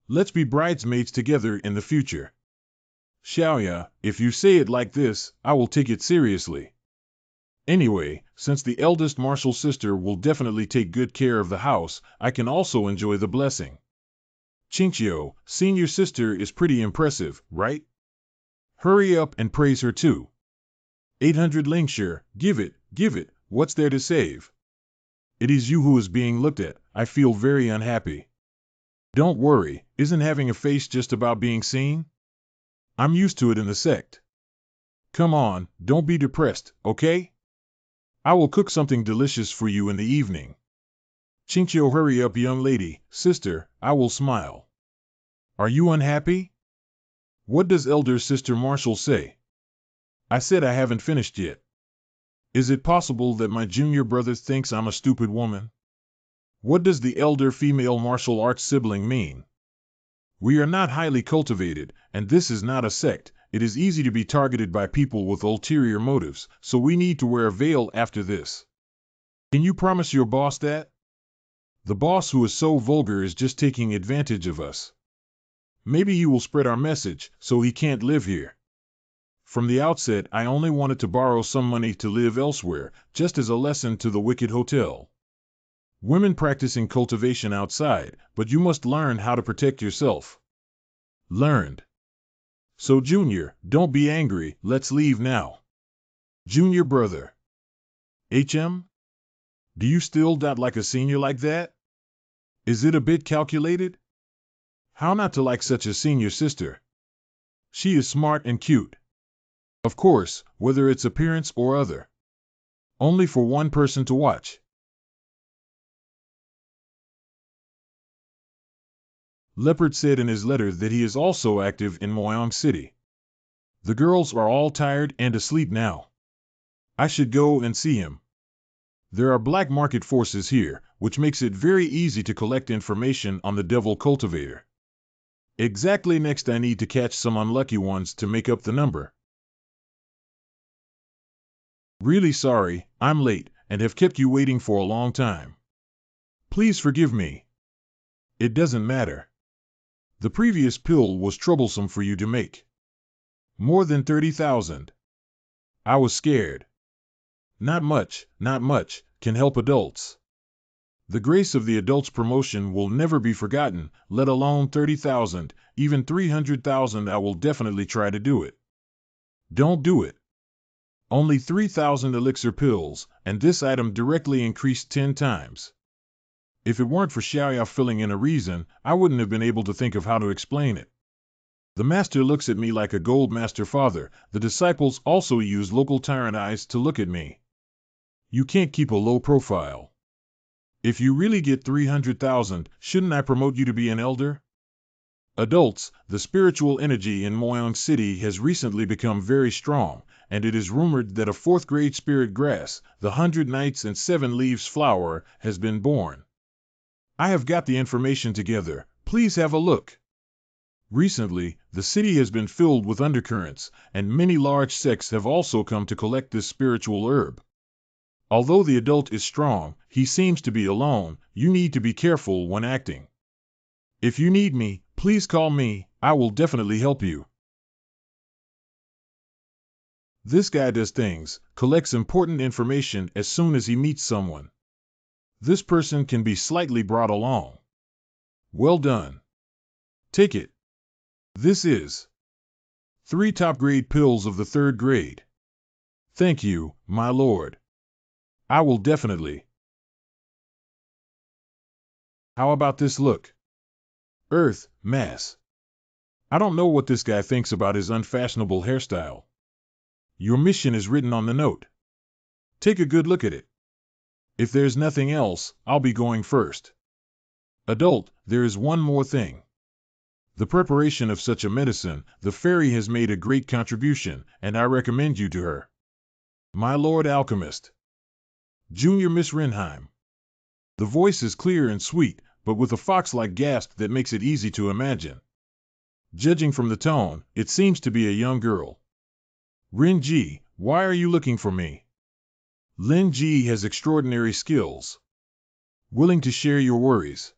[SPEAKER 1] Let's be bridesmaids together in the future. Xiaoya, if you say it like this, I will take it seriously. Anyway, since the eldest martial sister will definitely take good care of the house, I can also enjoy the blessing. Qingqiu, senior sister is pretty impressive, right? Hurry up and praise her too. 800 Lingshire, give it, what's there to save? It is you who is being looked at, I feel very unhappy. Don't worry, isn't having a face just about being seen? I'm used to it in the sect. Come on, don't be depressed, okay? I will cook something delicious for you in the evening. Qingqiu, hurry up, young lady, sister, I will smile. Are you unhappy? What does elder sister Marshall say? I said I haven't finished yet. Is it possible that my junior brother thinks I'm a stupid woman? What does the elder female martial arts sibling mean? We are not highly cultivated, and this is not a sect. It is easy to be targeted by people with ulterior motives, so we need to wear a veil after this. Can you promise your boss that? The boss who is so vulgar is just taking advantage of us. Maybe he will spread our message, so he can't live here. From the outset, I only wanted to borrow some money to live elsewhere, just as a lesson to the wicked hotel. Women practicing cultivation outside, but you must learn how to protect yourself. Learned. So Junior, don't be angry, let's leave now. Junior brother. HM? Do you still dot like a senior like that? Is it a bit calculated? How not to like such a senior sister? She is smart and cute. Of course, whether it's appearance or other. Only for one person to watch. Leopard said in his letter that he is also active in Moyong City. The girls are all tired and asleep now. I should go and see him. There are black market forces here, which makes it very easy to collect information on the devil cultivator. Exactly next I need to catch some unlucky ones to make up the number. Really sorry, I'm late, and have kept you waiting for a long time. Please forgive me. It doesn't matter. The previous pill was troublesome for you to make. More than 30,000. I was scared. Not much, can help adults. The grace of the adults promotion will never be forgotten, let alone 30,000, even 300,000. I will definitely try to do it. Don't do it. Only 3,000 elixir pills, and this item directly increased 10 times. If it weren't for Xiaoya filling in a reason, I wouldn't have been able to think of how to explain it. The master looks at me like a gold master father. The disciples also use local tyrant eyes to look at me. You can't keep a low profile. If you really get 300,000, shouldn't I promote you to be an elder? Adults, the spiritual energy in Moyang City has recently become very strong, and it is rumored that a 4th grade spirit grass, the 100 Nights and 7 Leaves flower, has been born. I have got the information together. Please have a look. Recently, the city has been filled with undercurrents, and many large sects have also come to collect this spiritual herb. Although the adult is strong, he seems to be alone. You need to be careful when acting. If you need me, please call me. I will definitely help you. This guy does things, collects important information as soon as he meets someone. This person can be slightly brought along. Well done. Take it. This is 3 top-grade pills of the 3rd grade. Thank you, my lord. I will definitely. How about this look? Earth, mass. I don't know what this guy thinks about his unfashionable hairstyle. Your mission is written on the note. Take a good look at it. If there's nothing else, I'll be going first. Adult, there is one more thing. The preparation of such a medicine, the fairy has made a great contribution, and I recommend you to her. My Lord Alchemist. Junior Miss Renheim. The voice is clear and sweet, but with a fox-like gasp that makes it easy to imagine. Judging from the tone, it seems to be a young girl. Ren-ji, why are you looking for me? Lin-ji has extraordinary skills. Willing to share your worries.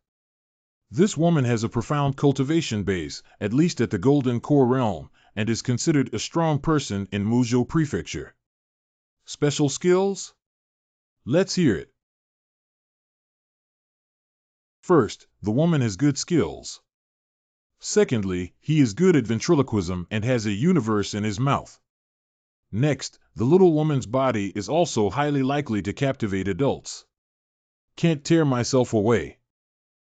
[SPEAKER 1] This woman has a profound cultivation base, at least at the Golden Core realm, and is considered a strong person in Muzhou Prefecture. Special skills? Let's hear it. First, the woman has good skills. Secondly, he is good at ventriloquism and has a universe in his mouth. Next, the little woman's body is also highly likely to captivate adults. Can't tear myself away.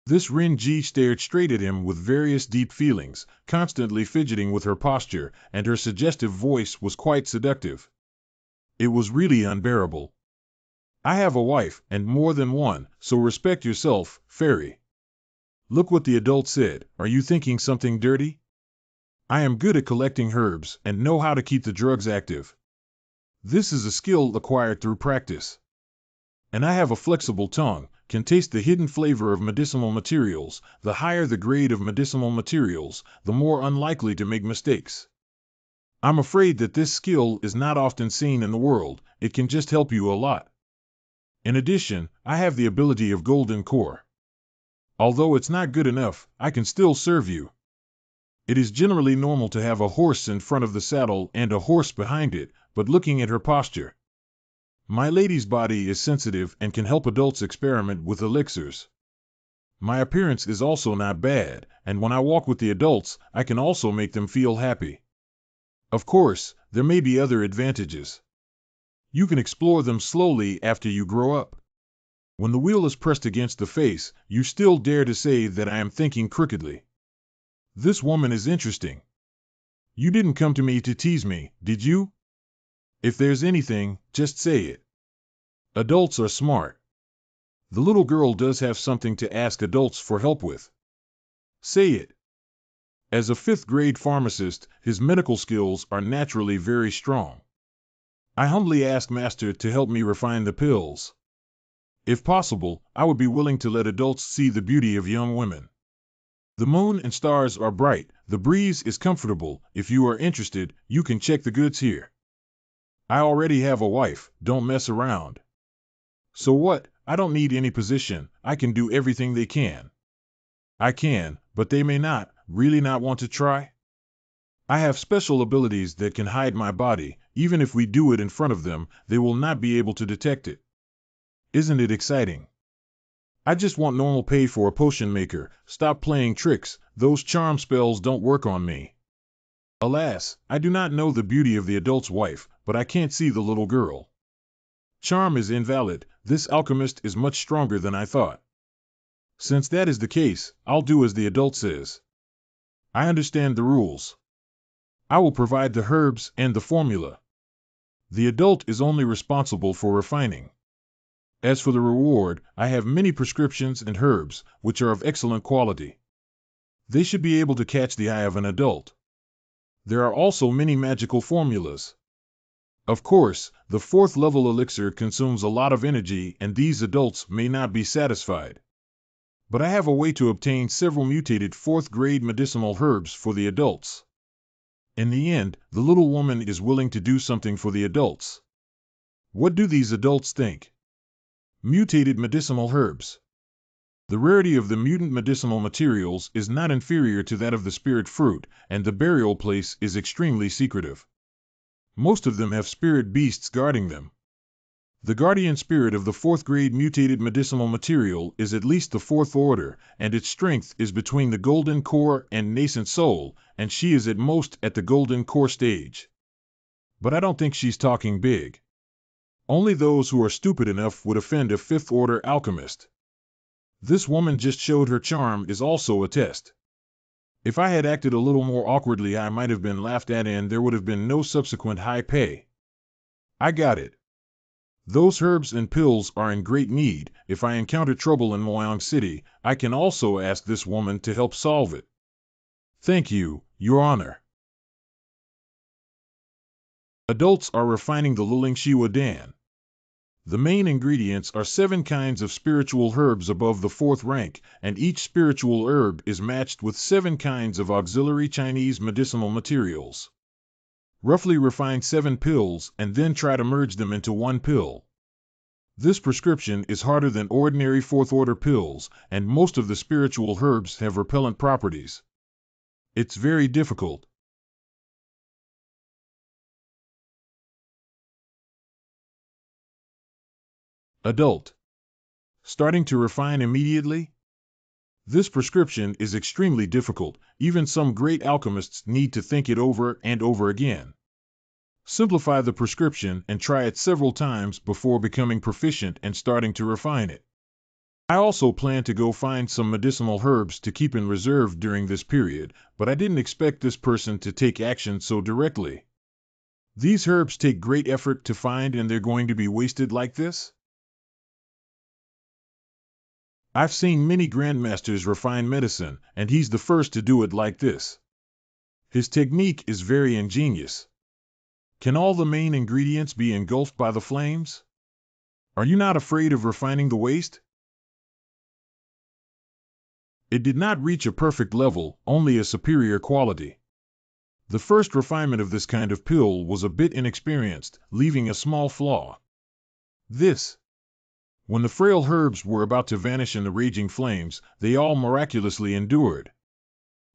[SPEAKER 1] This Ren-ji stared straight at him with various deep feelings, constantly fidgeting with her posture, and her suggestive voice was quite seductive. It was really unbearable. I have a wife, and more than one, so respect yourself, fairy. Look what the adult said. Are you thinking something dirty? I am good at collecting herbs and know how to keep the drugs active. This is a skill acquired through practice. And I have a flexible tongue, can taste the hidden flavor of medicinal materials. The higher the grade of medicinal materials, the more unlikely to make mistakes. I'm afraid that this skill is not often seen in the world. It can just help you a lot. In addition, I have the ability of Golden Core. Although it's not good enough, I can still serve you. It is generally normal to have a horse in front of the saddle and a horse behind it, but looking at her posture. My lady's body is sensitive and can help adults experiment with elixirs. My appearance is also not bad, and when I walk with the adults, I can also make them feel happy. Of course, there may be other advantages. You can explore them slowly after you grow up. When the wheel is pressed against the face, you still dare to say that I am thinking crookedly. This woman is interesting. You didn't come to me to tease me, did you? If there's anything, just say it. Adults are smart. The little girl does have something to ask adults for help with. Say it. As a fifth-grade pharmacist, his medical skills are naturally very strong. I humbly ask Master to help me refine the pills. If possible, I would be willing to let adults see the beauty of young women. The moon and stars are bright, the breeze is comfortable. If you are interested, you can check the goods here. I already have a wife, don't mess around. So what? I don't need any position, I can do everything they can. I can, but they may not, really not want to try? I have special abilities that can hide my body. Even if we do it in front of them, they will not be able to detect it. Isn't it exciting? I just want normal pay for a potion maker. Stop playing tricks, those charm spells don't work on me. Alas, I do not know the beauty of the adult's wife, but I can't see the little girl. Charm is invalid, this alchemist is much stronger than I thought. Since that is the case, I'll do as the adult says. I understand the rules. I will provide the herbs and the formula. The adult is only responsible for refining. As for the reward, I have many prescriptions and herbs, which are of excellent quality. They should be able to catch the eye of an adult. There are also many magical formulas. Of course, the 4th level elixir consumes a lot of energy and these adults may not be satisfied. But I have a way to obtain several mutated 4th grade medicinal herbs for the adults. In the end, the little woman is willing to do something for the adults. What do these adults think? Mutated medicinal herbs. The rarity of the mutant medicinal materials is not inferior to that of the spirit fruit, and the burial place is extremely secretive. Most of them have spirit beasts guarding them. The guardian spirit of the 4th grade mutated medicinal material is at least the 4th order, and its strength is between the golden core and nascent soul, and she is at most at the golden core stage. But I don't think she's talking big. Only those who are stupid enough would offend a 5th order alchemist. This woman just showed her charm is also a test. If I had acted a little more awkwardly, I might have been laughed at and there would have been no subsequent high pay. I got it. Those herbs and pills are in great need. If I encounter trouble in Moyang City, I can also ask this woman to help solve it. Thank you, Your Honor. Adults are refining the Lulingxiwa Dan. The main ingredients are 7 kinds of spiritual herbs above the 4th rank, and each spiritual herb is matched with 7 kinds of auxiliary Chinese medicinal materials. Roughly refine 7 pills and then try to merge them into 1 pill. This prescription is harder than ordinary 4th order pills, and most of the spiritual herbs have repellent properties. It's very difficult. Adult. Starting to refine immediately? This prescription is extremely difficult. Even some great alchemists need to think it over and over again. Simplify the prescription and try it several times before becoming proficient and starting to refine it. I also plan to go find some medicinal herbs to keep in reserve during this period, but I didn't expect this person to take action so directly. These herbs take great effort to find and they're going to be wasted like this? I've seen many grandmasters refine medicine, and he's the first to do it like this. His technique is very ingenious. Can all the main ingredients be engulfed by the flames? Are you not afraid of refining the waste? It did not reach a perfect level, only a superior quality. The first refinement of this kind of pill was a bit inexperienced, leaving a small flaw. When the frail herbs were about to vanish in the raging flames, they all miraculously endured.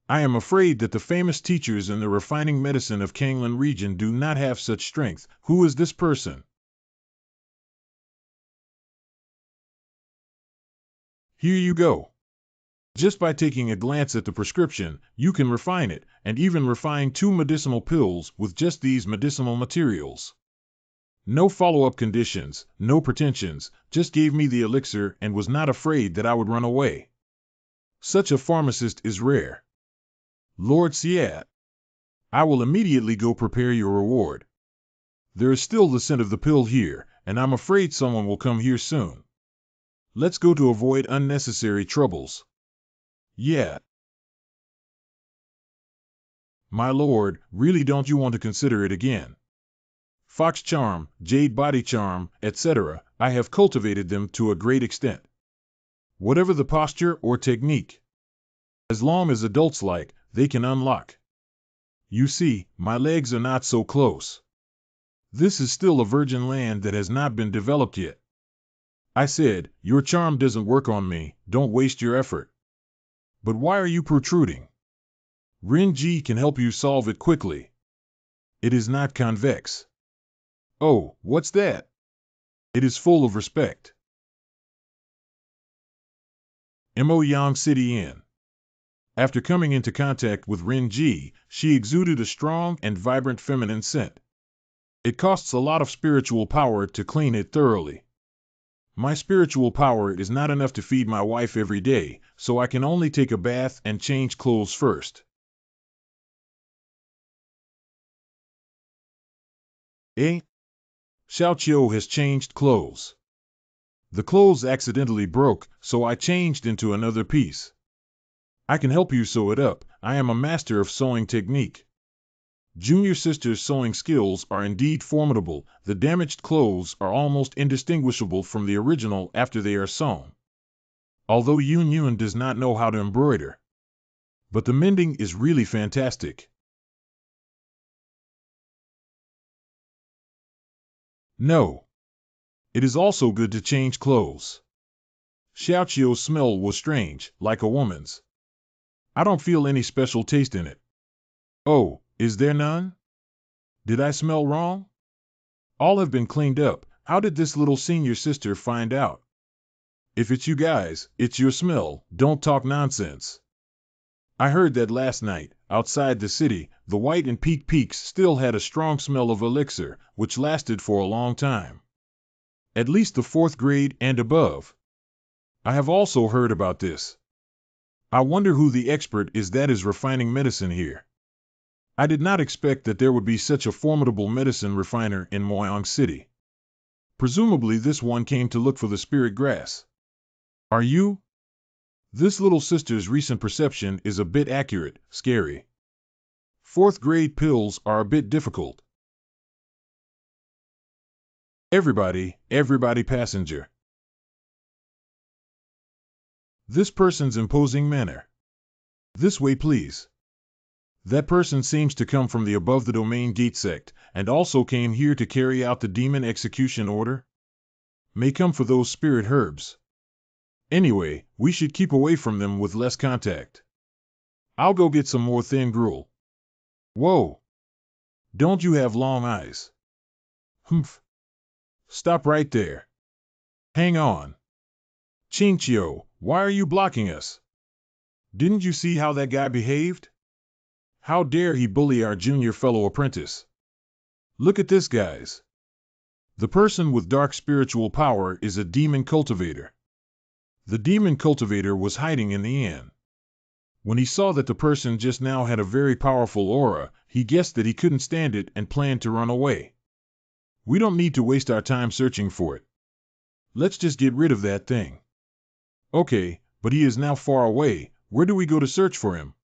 [SPEAKER 1] I am afraid that the famous teachers in the refining medicine of Kanglan region do not have such strength. Who is this person? Here you go. Just by taking a glance at the prescription, you can refine it, and even refine 2 medicinal pills with just these medicinal materials. No follow-up conditions, no pretensions, just gave me the elixir and was not afraid that I would run away. Such a pharmacist is rare. Lord Siat, I will immediately go prepare your reward. There is still the scent of the pill here, and I'm afraid someone will come here soon. Let's go to avoid unnecessary troubles. Yeah. My lord, really don't you want to consider it again? Fox charm, jade body charm, etc. I have cultivated them to a great extent. Whatever the posture or technique, as long as adults like, they can unlock. You see, my legs are not so close. This is still a virgin land that has not been developed yet. I said, your charm doesn't work on me, don't waste your effort. But why are you protruding? Rin-Ji can help you solve it quickly. It is not convex. Oh, what's that? It is full of respect. Mo Yang City Inn. After coming into contact with Rin-Ji, she exuded a strong and vibrant feminine scent. It costs a lot of spiritual power to clean it thoroughly. My spiritual power is not enough to feed my wife every day, so I can only take a bath and change clothes first. Eh? Xiaoqiu has changed clothes. The clothes accidentally broke, so I changed into another piece. I can help you sew it up. I am a master of sewing technique. Junior sister's sewing skills are indeed formidable. The damaged clothes are almost indistinguishable from the original after they are sewn. Although Yun Yun does not know how to embroider. But the mending is really fantastic. No. It is also good to change clothes. Xiaoqiu's smell was strange, like a woman's. I don't feel any special taste in it. Oh, is there none? Did I smell wrong? All have been cleaned up. How did this little senior sister find out? If it's you guys, it's your smell, don't talk nonsense. I heard that last night, outside the city, the White and Peak Peaks still had a strong smell of elixir, which lasted for a long time. At least the 4th grade and above. I have also heard about this. I wonder who the expert is that is refining medicine here. I did not expect that there would be such a formidable medicine refiner in Moyang City. Presumably this one came to look for the spirit grass. Are you? This little sister's recent perception is a bit accurate, scary. 4th grade pills are a bit difficult. Everybody passenger. This person's imposing manner. This way please. That person seems to come from the above the domain gate sect, and also came here to carry out the demon execution order? May come for those spirit herbs. Anyway, we should keep away from them with less contact. I'll go get some more thin gruel. Whoa! Don't you have long eyes? Humph! Stop right there. Hang on. Qingqiu, why are you blocking us? Didn't you see how that guy behaved? How dare he bully our junior fellow apprentice? Look at this, guys. The person with dark spiritual power is a demon cultivator. The demon cultivator was hiding in the inn. When he saw that the person just now had a very powerful aura, he guessed that he couldn't stand it and planned to run away. We don't need to waste our time searching for it. Let's just get rid of that thing. Okay, but he is now far away. Where do we go to search for him?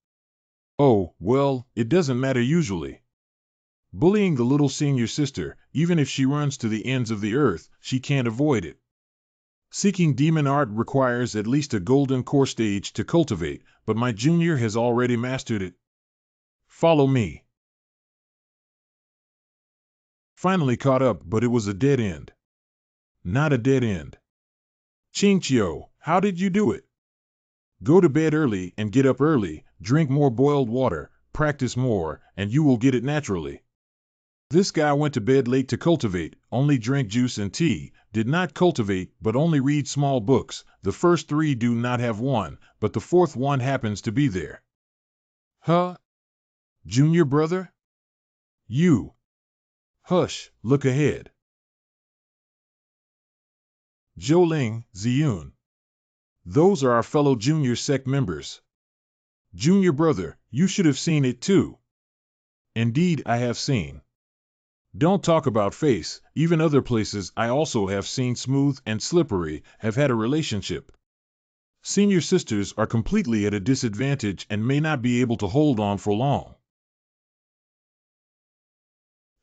[SPEAKER 1] Oh, well, it doesn't matter usually. Bullying the little senior sister, even if she runs to the ends of the earth, she can't avoid it. Seeking demon art requires at least a golden core stage to cultivate, but my junior has already mastered it. Follow me. Finally caught up, but it was a dead end. Not a dead end. Qingqiu, how did you do it? Go to bed early and get up early, drink more boiled water, practice more, and you will get it naturally. This guy went to bed late to cultivate, only drank juice and tea, did not cultivate but only read small books. The first 3 do not have one, but the 4th one happens to be there. Huh? Junior brother? You. Hush, look ahead. Zhouling, Ziyun. Those are our fellow junior sect members. Junior brother, you should have seen it too. Indeed, I have seen. Don't talk about face, even other places I also have seen smooth and slippery, have had a relationship. Senior sisters are completely at a disadvantage and may not be able to hold on for long.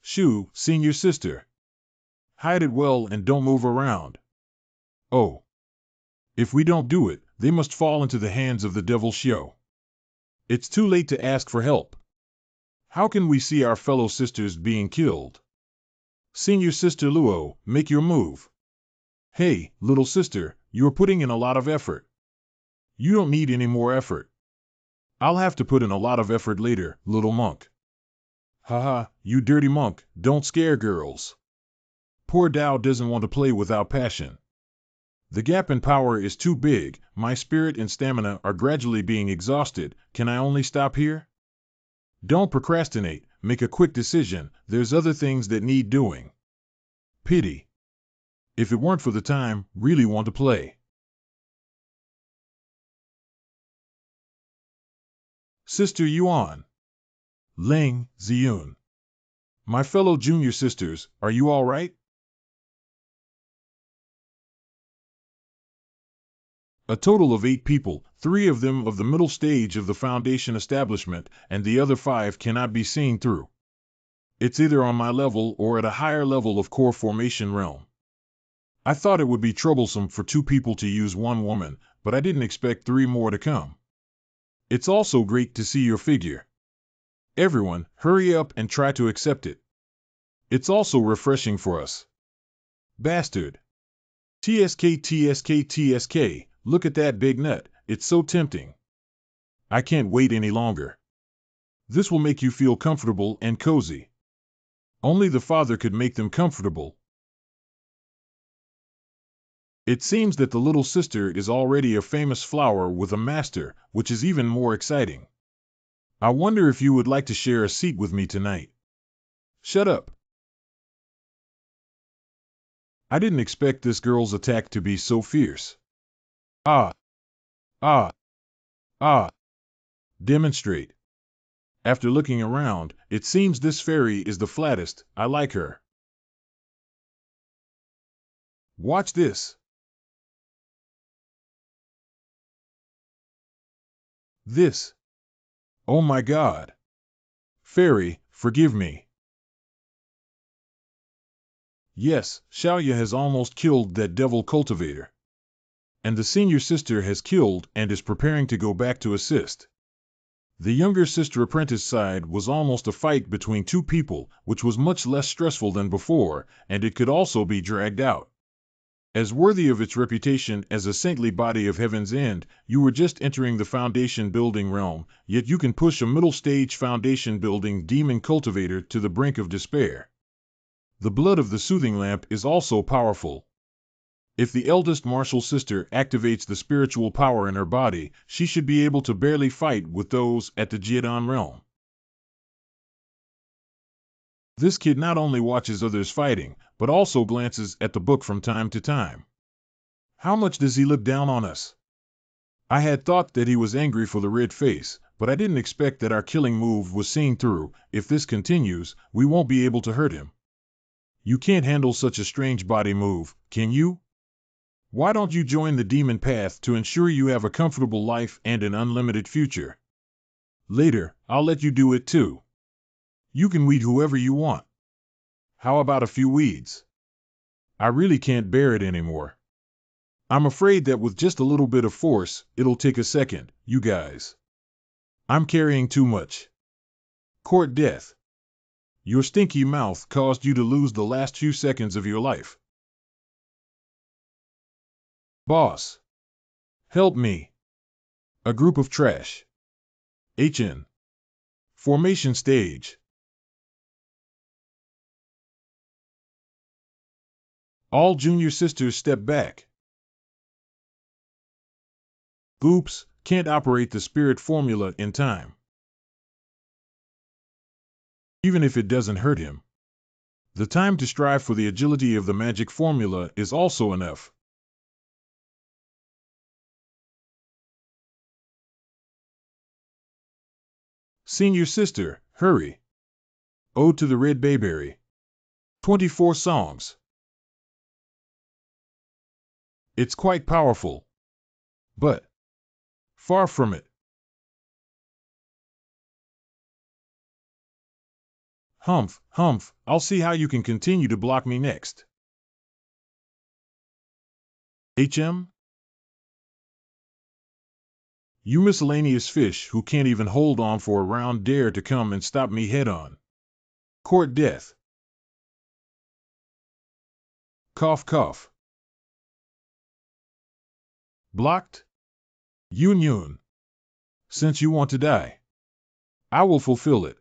[SPEAKER 1] Shoo, senior sister. Hide it well and don't move around. Oh. If we don't do it, they must fall into the hands of the devil Shio. It's too late to ask for help. How can we see our fellow sisters being killed? Senior sister Luo, make your move. Hey, little sister, you're putting in a lot of effort. You don't need any more effort. I'll have to put in a lot of effort later, little monk. Haha, you dirty monk, don't scare girls. Poor Dao doesn't want to play without passion. The gap in power is too big, my spirit and stamina are gradually being exhausted, can I only stop here? Don't procrastinate, make a quick decision, there's other things that need doing. Pity. If it weren't for the time, really want to play. Sister Yuan. Ling, Ziyun. My fellow junior sisters, are you all right? A total of 8 people, 3 of them of the middle stage of the Foundation establishment, and the other 5 cannot be seen through. It's either on my level or at a higher level of core formation realm. I thought it would be troublesome for 2 people to use 1 woman, but I didn't expect 3 more to come. It's also great to see your figure. Everyone, hurry up and try to accept it. It's also refreshing for us. Bastard. TSK TSK TSK, look at that big nut, it's so tempting. I can't wait any longer. This will make you feel comfortable and cozy. Only the father could make them comfortable. It seems that the little sister is already a famous flower with a master, which is even more exciting. I wonder if you would like to share a seat with me tonight. Shut up. I didn't expect this girl's attack to be so fierce. Ah. Ah. Ah. Demonstrate. After looking around, it seems this fairy is the flattest, I like her. Watch this. This. Oh my God. Fairy, forgive me. Yes, Xiaoya has almost killed that devil cultivator. And the senior sister has killed and is preparing to go back to assist. The younger sister apprentice side was almost a fight between 2 people, which was much less stressful than before, and it could also be dragged out. As worthy of its reputation as a saintly body of Heaven's End, you were just entering the foundation building realm, yet you can push a middle stage foundation building demon cultivator to the brink of despair. The blood of the soothing lamp is also powerful. If the eldest martial sister activates the spiritual power in her body, she should be able to barely fight with those at the Jidan realm. This kid not only watches others fighting, but also glances at the book from time to time. How much does he look down on us? I had thought that he was angry for the red face, but I didn't expect that our killing move was seen through. If this continues, we won't be able to hurt him. You can't handle such a strange body move, can you? Why don't you join the demon path to ensure you have a comfortable life and an unlimited future? Later, I'll let you do it too. You can weed whoever you want. How about a few weeds? I really can't bear it anymore. I'm afraid that with just a little bit of force, it'll take a second, you guys. I'm carrying too much. Court death. Your stinky mouth caused you to lose the last few seconds of your life. Boss. Help me. A group of trash. HN. Formation stage. All junior sisters step back. Oops, can't operate the spirit formula in time. Even if it doesn't hurt him. The time to strive for the agility of the magic formula is also enough. Senior sister, hurry. Ode to the Red Bayberry. 24 songs. It's quite powerful. But far from it. Humph, humph, I'll see how you can continue to block me next. HM? You miscellaneous fish who can't even hold on for a round dare to come and stop me head on. Court death. Cough cough. Blocked? Yun Yun. Since you want to die, I will fulfill it.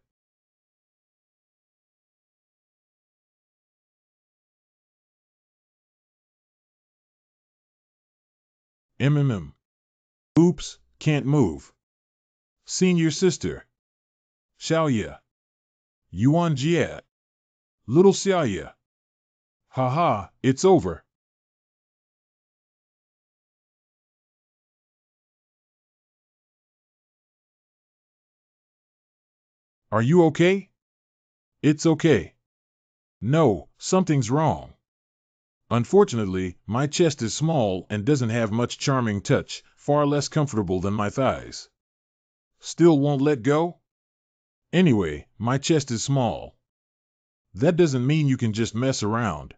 [SPEAKER 1] MMM. Oops, can't move. Senior sister. Xiaoya. Yuan Jie. Little Xiaoya. Haha, it's over. Are you okay? It's okay. No, something's wrong. Unfortunately, my chest is small and doesn't have much charming touch, far less comfortable than my thighs. Still won't let go? Anyway, my chest is small. That doesn't mean you can just mess around.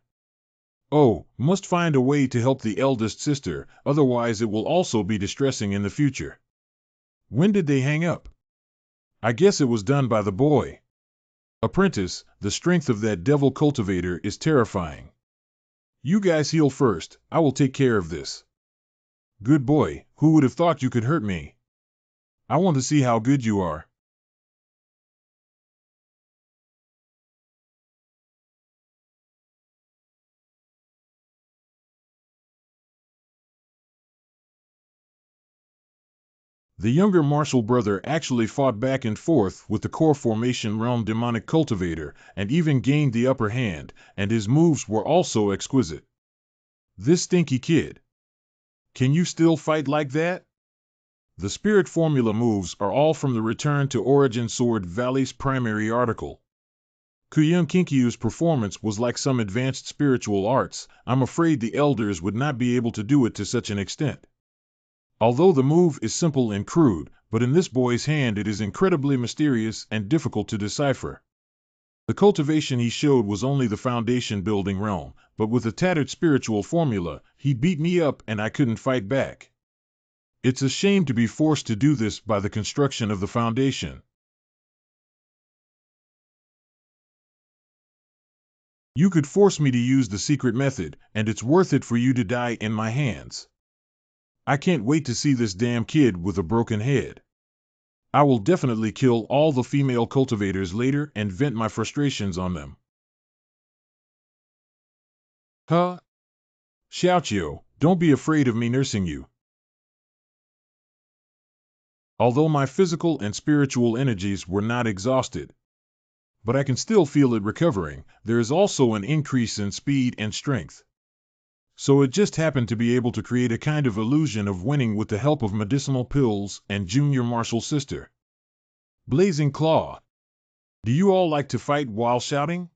[SPEAKER 1] Oh, must find a way to help the eldest sister, otherwise it will also be distressing in the future. When did they hang up? I guess it was done by the boy. Apprentice, the strength of that devil cultivator is terrifying. You guys heal first, I will take care of this. Good boy, who would have thought you could hurt me? I want to see how good you are. The younger martial brother actually fought back and forth with the core formation realm demonic cultivator and even gained the upper hand, and his moves were also exquisite. This stinky kid. Can you still fight like that? The spirit formula moves are all from the Return to Origin Sword Valley's primary article. Kuyun Kinkyu's performance was like some advanced spiritual arts. I'm afraid the elders would not be able to do it to such an extent. Although the move is simple and crude, but in this boy's hand it is incredibly mysterious and difficult to decipher. The cultivation he showed was only the foundation building realm, but with a tattered spiritual formula, he beat me up and I couldn't fight back. It's a shame to be forced to do this by the construction of the foundation. You could force me to use the secret method, and it's worth it for you to die in my hands. I can't wait to see this damn kid with a broken head. I will definitely kill all the female cultivators later and vent my frustrations on them. Huh? Xiaoqiu, don't be afraid of me nursing you. Although my physical and spiritual energies were not exhausted, but I can still feel it recovering, there is also an increase in speed and strength. So it just happened to be able to create a kind of illusion of winning with the help of medicinal pills and junior martial sister. Blazing Claw. Do you all like to fight while shouting?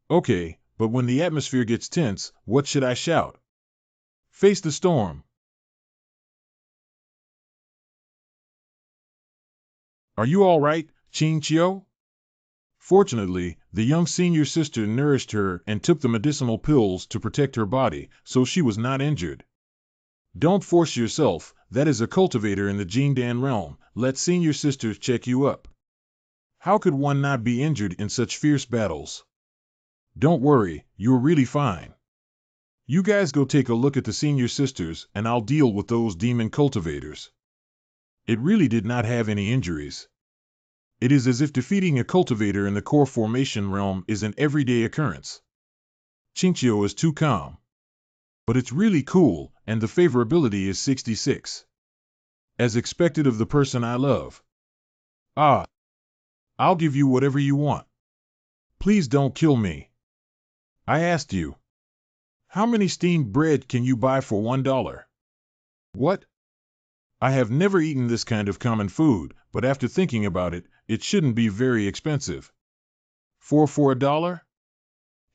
[SPEAKER 1] Okay, but when the atmosphere gets tense, what should I shout? Face the storm. Are you all right, Qing Chio? Fortunately, the young senior sister nourished her and took the medicinal pills to protect her body, so she was not injured. Don't force yourself, that is a cultivator in the Jingdan realm, let senior sisters check you up. How could one not be injured in such fierce battles? Don't worry, you're really fine. You guys go take a look at the senior sisters and I'll deal with those demon cultivators. It really did not have any injuries. It is as if defeating a cultivator in the core formation realm is an everyday occurrence. Qingqiu is too calm. But it's really cool, and the favorability is 66. As expected of the person I love. Ah, I'll give you whatever you want. Please don't kill me. I asked you. How many steamed bread can you buy for $1? What? I have never eaten this kind of common food, but after thinking about it, it shouldn't be very expensive. 4 for $1?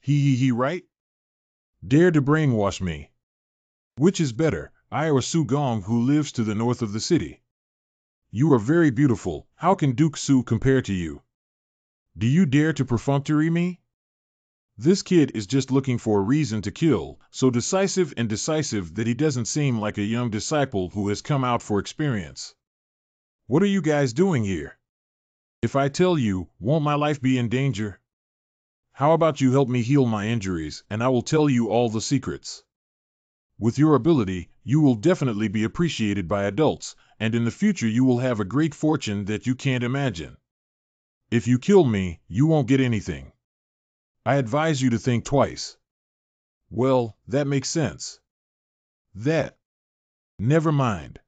[SPEAKER 1] He, right? Dare to brainwash me. Which is better, I or Su Gong who lives to the north of the city? You are very beautiful, how can Duke Su compare to you? Do you dare to perfunctory me? This kid is just looking for a reason to kill, so decisive and decisive that he doesn't seem like a young disciple who has come out for experience. What are you guys doing here? If I tell you, won't my life be in danger? How about you help me heal my injuries, and I will tell you all the secrets. With your ability, you will definitely be appreciated by adults, and in the future you will have a great fortune that you can't imagine. If you kill me, you won't get anything. I advise you to think twice. Well, that makes sense. That. Never mind.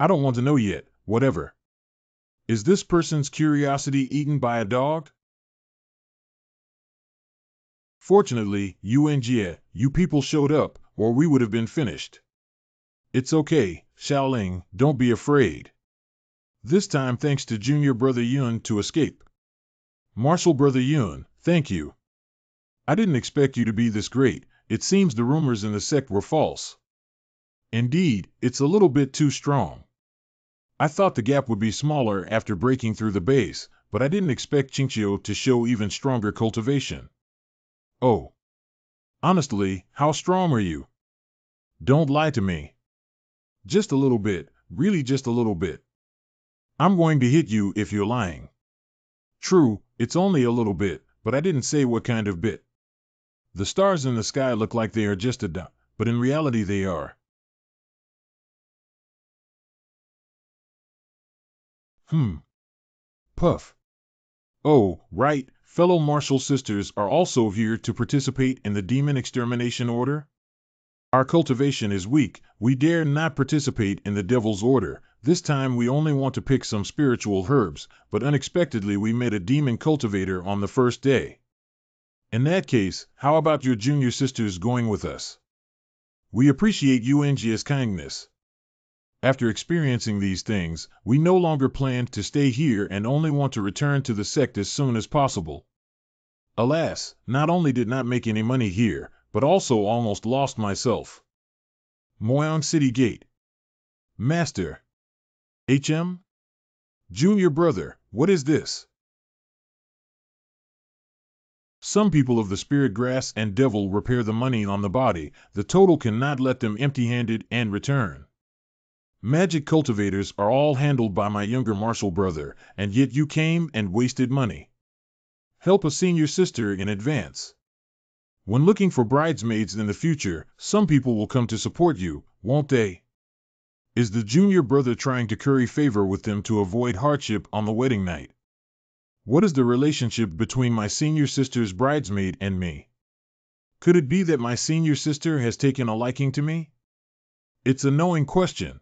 [SPEAKER 1] I don't want to know yet, whatever. Is this person's curiosity eaten by a dog? Fortunately, you people showed up, or we would have been finished. It's okay, Xiaoling, don't be afraid. This time thanks to Junior Brother Yun to escape. Martial Brother Yun, thank you. I didn't expect you to be this great. It seems the rumors in the sect were false. Indeed, it's a little bit too strong. I thought the gap would be smaller after breaking through the base, but I didn't expect Qingqiu to show even stronger cultivation. Oh. Honestly, how strong are you? Don't lie to me. Just a little bit, really just a little bit. I'm going to hit you if you're lying. True, it's only a little bit, but I didn't say what kind of bit. The stars in the sky look like they are just a dot, but in reality they are. Puff. Oh, right, fellow martial sisters are also here to participate in the demon extermination order? Our cultivation is weak, we dare not participate in the devil's order. This time we only want to pick some spiritual herbs, but unexpectedly we met a demon cultivator on the first day. In that case, how about your junior sisters going with us? We appreciate Yuanjia's kindness. After experiencing these things, we no longer plan to stay here and only want to return to the sect as soon as possible. Alas, not only did not make any money here, but also almost lost myself. Moyang City Gate. Master. HM? Junior brother, what is this? Some people of the spirit grass and devil repair the money on the body, the total cannot let them empty-handed and return. Magic cultivators are all handled by my younger martial brother, and yet you came and wasted money. Help a senior sister in advance. When looking for bridesmaids in the future, some people will come to support you, won't they? Is the junior brother trying to curry favor with them to avoid hardship on the wedding night? What is the relationship between my senior sister's bridesmaid and me? Could it be that my senior sister has taken a liking to me? It's a knowing question.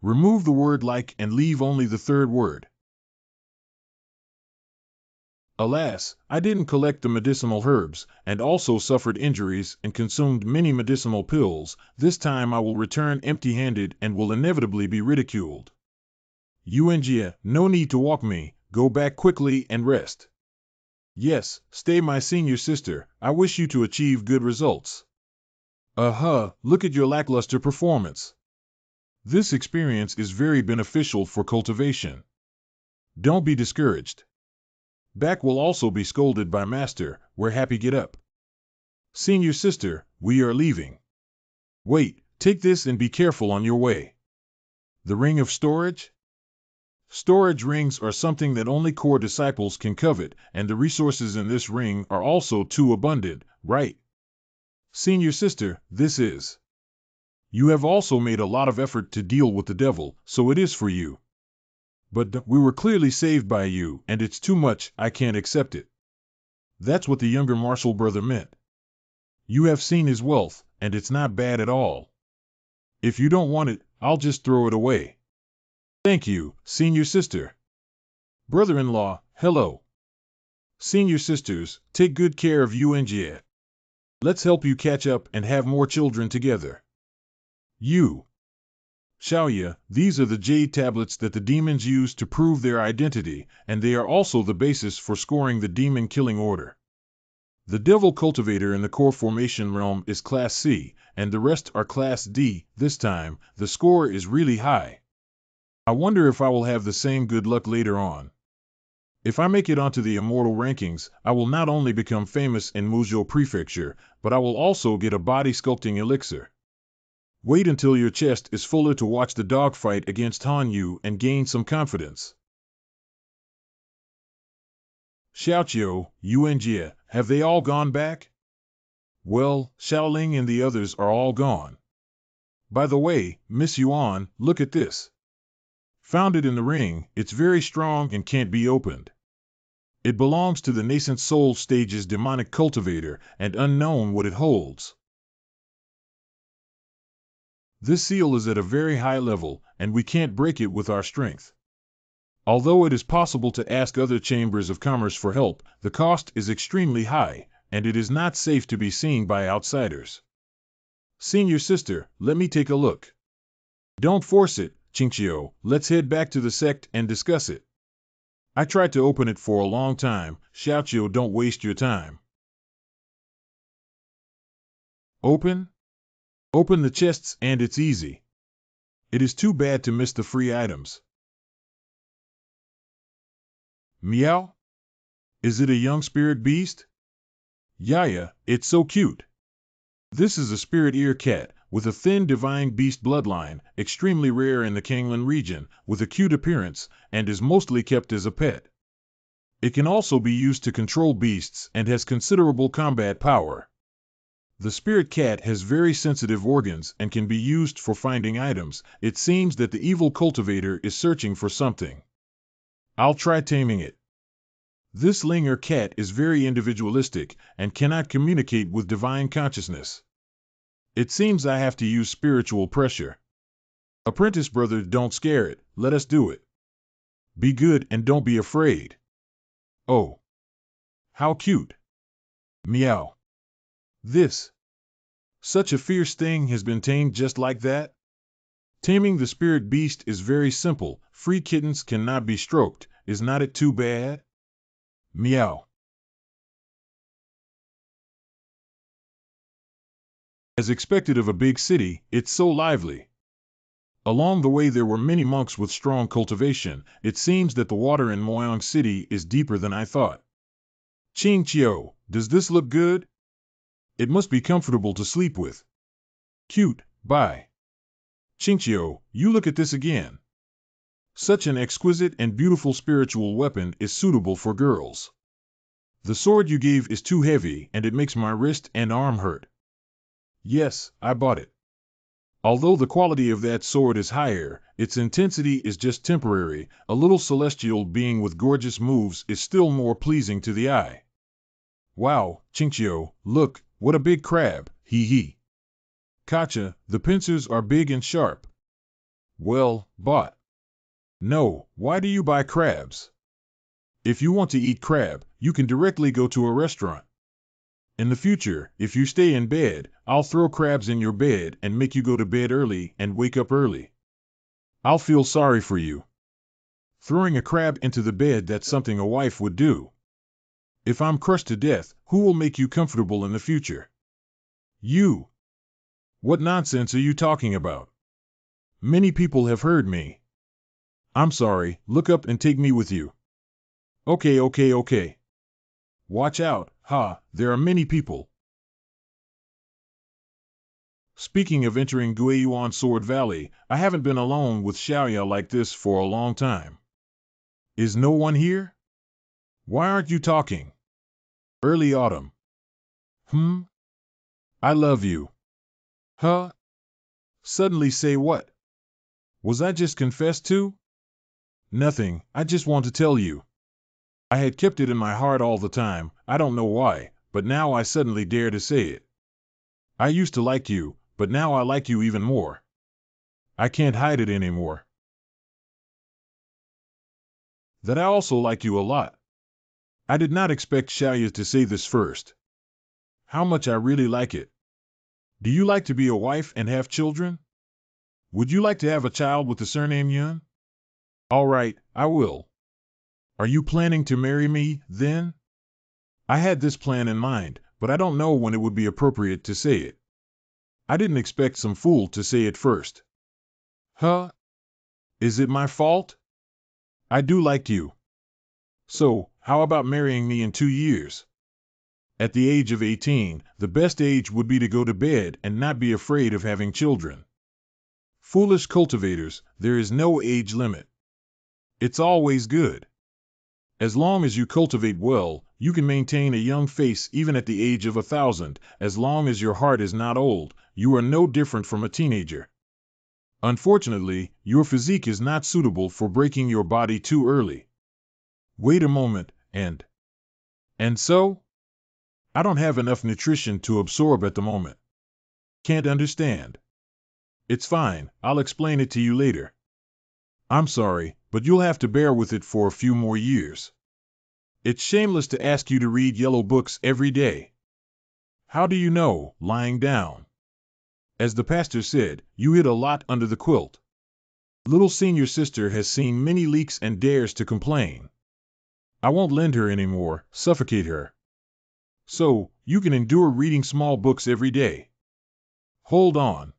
[SPEAKER 1] Remove the word like and leave only the third word. Alas, I didn't collect the medicinal herbs, and also suffered injuries and consumed many medicinal pills. This time I will return empty-handed and will inevitably be ridiculed. Yuanjia, no need to walk me, go back quickly and rest. Yes, stay my senior sister, I wish you to achieve good results. Look at your lackluster performance. This experience is very beneficial for cultivation. Don't be discouraged. Back will also be scolded by Master, we're happy get up. Senior sister, we are leaving. Wait, take this and be careful on your way. The ring of storage? Storage rings are something that only core disciples can covet, and the resources in this ring are also too abundant, right? Senior sister, this is. You have also made a lot of effort to deal with the devil, so it is for you. But we were clearly saved by you, and it's too much, I can't accept it. That's what the younger martial brother meant. You have seen his wealth, and it's not bad at all. If you don't want it, I'll just throw it away. Thank you, senior sister. Brother-in-law, hello. Senior sisters, take good care of Yuanjia. Let's help you catch up and have more children together. You. Xiaoya, these are the jade tablets that the demons use to prove their identity, and they are also the basis for scoring the demon killing order. The devil cultivator in the core formation realm is Class C, and the rest are Class D. This time, the score is really high. I wonder if I will have the same good luck later on. If I make it onto the Immortal rankings, I will not only become famous in Muzhou Prefecture, but I will also get a body sculpting elixir. Wait until your chest is fuller to watch the dogfight against Han Yu and gain some confidence. Xiaoqiu, Yuanjie, have they all gone back? Well, Xiaoling and the others are all gone. By the way, Miss Yuan, look at this. Found it in the ring, it's very strong and can't be opened. It belongs to the nascent soul stage's demonic cultivator, and unknown what it holds. This seal is at a very high level, and we can't break it with our strength. Although it is possible to ask other chambers of commerce for help, the cost is extremely high, and it is not safe to be seen by outsiders. Senior sister, let me take a look. Don't force it, Qingqiu, let's head back to the sect and discuss it. I tried to open it for a long time, Xiaoqiu, don't waste your time. Open? Open the chests and it's easy. It is too bad to miss the free items. Meow? Is it a young spirit beast? Yaya, it's so cute. This is a spirit ear cat, with a thin divine beast bloodline, extremely rare in the Kanglan region, with a cute appearance, and is mostly kept as a pet. It can also be used to control beasts and has considerable combat power. The spirit cat has very sensitive organs and can be used for finding items. It seems that the evil cultivator is searching for something. I'll try taming it. This Linger cat is very individualistic and cannot communicate with divine consciousness. It seems I have to use spiritual pressure. Apprentice brother, don't scare it, let us do it. Be good and don't be afraid. Oh. How cute. Meow. This. Such a fierce thing has been tamed just like that? Taming the spirit beast is very simple. Free kittens cannot be stroked. Is not it too bad? Meow. As expected of a big city, it's so lively. Along the way there were many monks with strong cultivation. It seems that the water in Moyang City is deeper than I thought. Qingqiu, does this look good? It must be comfortable to sleep with. Cute, bye. Qingqiu, you look at this again. Such an exquisite and beautiful spiritual weapon is suitable for girls. The sword you gave is too heavy and it makes my wrist and arm hurt. Yes, I bought it. Although the quality of that sword is higher, its intensity is just temporary. A little celestial being with gorgeous moves is still more pleasing to the eye. Wow, Qingqiu, look, what a big crab, hee hee. Kacha, the pincers are big and sharp. Well, bought. No, why do you buy crabs? If you want to eat crab, you can directly go to a restaurant. In the future, if you stay in bed, I'll throw crabs in your bed and make you go to bed early and wake up early. I'll feel sorry for you. Throwing a crab into the bed, that's something a wife would do. If I'm crushed to death, who will make you comfortable in the future? You. What nonsense are you talking about? Many people have heard me. I'm sorry, look up and take me with you. Okay. Watch out, there are many people. Speaking of entering Guiyuan Sword Valley, I haven't been alone with Xiaoya like this for a long time. Is no one here? Why aren't you talking? Early autumn. I love you. Huh? Suddenly say what? Was I just confessed to? Nothing, I just want to tell you. I had kept it in my heart all the time, I don't know why, but now I suddenly dare to say it. I used to like you, but now I like you even more. I can't hide it anymore. That I also like you a lot. I did not expect Xiaoya to say this first. How much I really like it. Do you like to be a wife and have children? Would you like to have a child with the surname Yun? All right, I will. Are you planning to marry me, then? I had this plan in mind, but I don't know when it would be appropriate to say it. I didn't expect some fool to say it first. Huh? Is it my fault? I do like you. So, how about marrying me in 2 years? At the age of 18, the best age would be to go to bed and not be afraid of having children. Foolish cultivators, there is no age limit. It's always good. As long as you cultivate well, you can maintain a young face even at the age of 1,000. As long as your heart is not old, you are no different from a teenager. Unfortunately, your physique is not suitable for breaking your body too early. Wait a moment, and so? I don't have enough nutrition to absorb at the moment. Can't understand. It's fine, I'll explain it to you later. I'm sorry, but you'll have to bear with it for a few more years. It's shameless to ask you to read yellow books every day. How do you know, lying down? As the pastor said, you hid a lot under the quilt. Little senior sister has seen many leaks and dares to complain. I won't lend her anymore, suffocate her. So, you can endure reading small books every day. Hold on.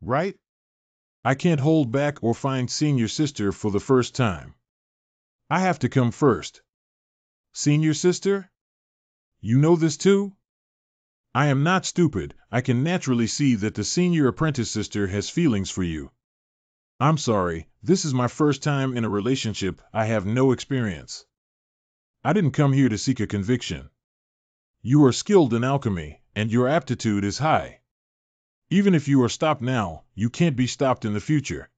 [SPEAKER 1] Right? I can't hold back or find senior sister for the first time. I have to come first. Senior sister? You know this too? I am not stupid, I can naturally see that the senior apprentice sister has feelings for you. I'm sorry, this is my first time in a relationship, I have no experience. I didn't come here to seek a conviction. You are skilled in alchemy, and your aptitude is high. Even if you are stopped now, you can't be stopped in the future.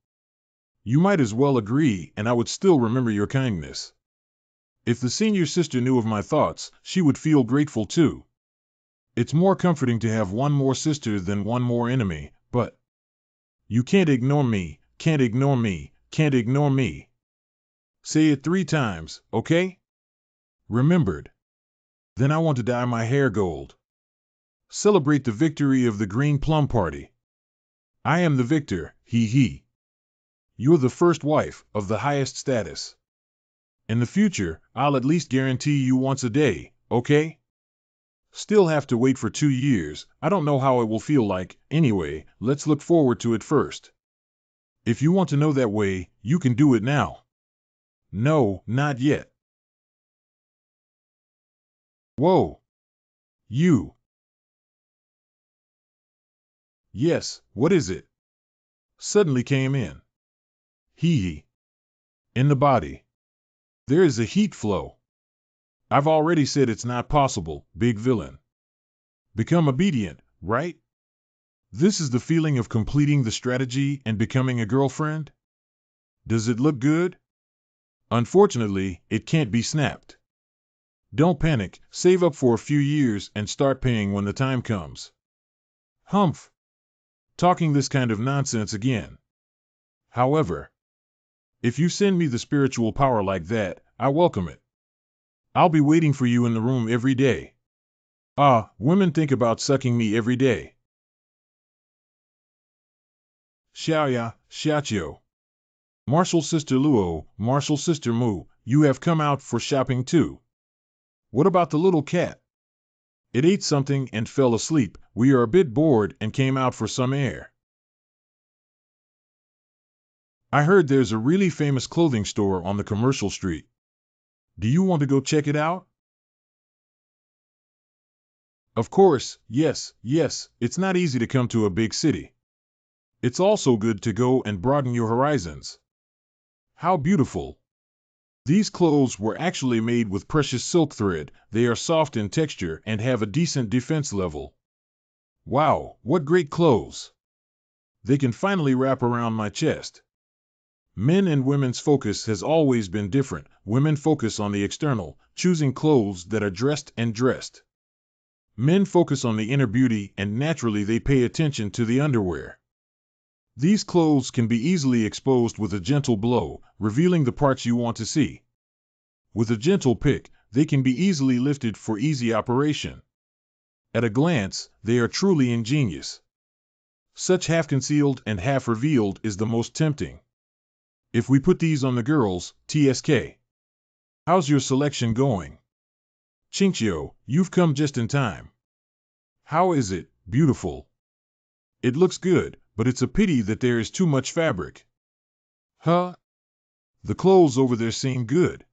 [SPEAKER 1] You might as well agree, and I would still remember your kindness. If the senior sister knew of my thoughts, she would feel grateful too. It's more comforting to have one more sister than one more enemy, but you can't ignore me, can't ignore me, can't ignore me. Say it 3 times, okay? Remembered. Then I want to dye my hair gold. Celebrate the victory of the Green Plum Party. I am the victor, hee hee. You're the first wife, of the highest status. In the future, I'll at least guarantee you once a day, okay? Still have to wait for 2 years, I don't know how it will feel like, anyway, let's look forward to it first. If you want to know that way, you can do it now. No, not yet. Whoa. You. Yes, what is it? Suddenly came in. Hee. In the body. There is a heat flow. I've already said it's not possible, big villain. Become obedient, right? This is the feeling of completing the strategy and becoming a girlfriend? Does it look good? Unfortunately, it can't be snapped. Don't panic, save up for a few years and start paying when the time comes. Humph. Talking this kind of nonsense again. However, if you send me the spiritual power like that, I welcome it. I'll be waiting for you in the room every day. Ah, women think about sucking me every day. Xiaoya, Xiaoqiu. Martial Sister Luo, Martial Sister Mu, you have come out for shopping too. What about the little cat? It ate something and fell asleep. We are a bit bored and came out for some air. I heard there's a really famous clothing store on the commercial street. Do you want to go check it out? Of course, yes, it's not easy to come to a big city. It's also good to go and broaden your horizons. How beautiful. These clothes were actually made with precious silk thread, they are soft in texture and have a decent defense level. Wow, what great clothes. They can finally wrap around my chest. Men and women's focus has always been different. Women focus on the external, choosing clothes that are dressed and dressed. Men focus on the inner beauty and naturally they pay attention to the underwear. These clothes can be easily exposed with a gentle blow, revealing the parts you want to see. With a gentle pick, they can be easily lifted for easy operation. At a glance, they are truly ingenious. Such half-concealed and half-revealed is the most tempting. If we put these on the girls, TSK. How's your selection going? Chinchio, you've come just in time. How is it, beautiful? It looks good, but it's a pity that there is too much fabric. Huh? The clothes over there seem good.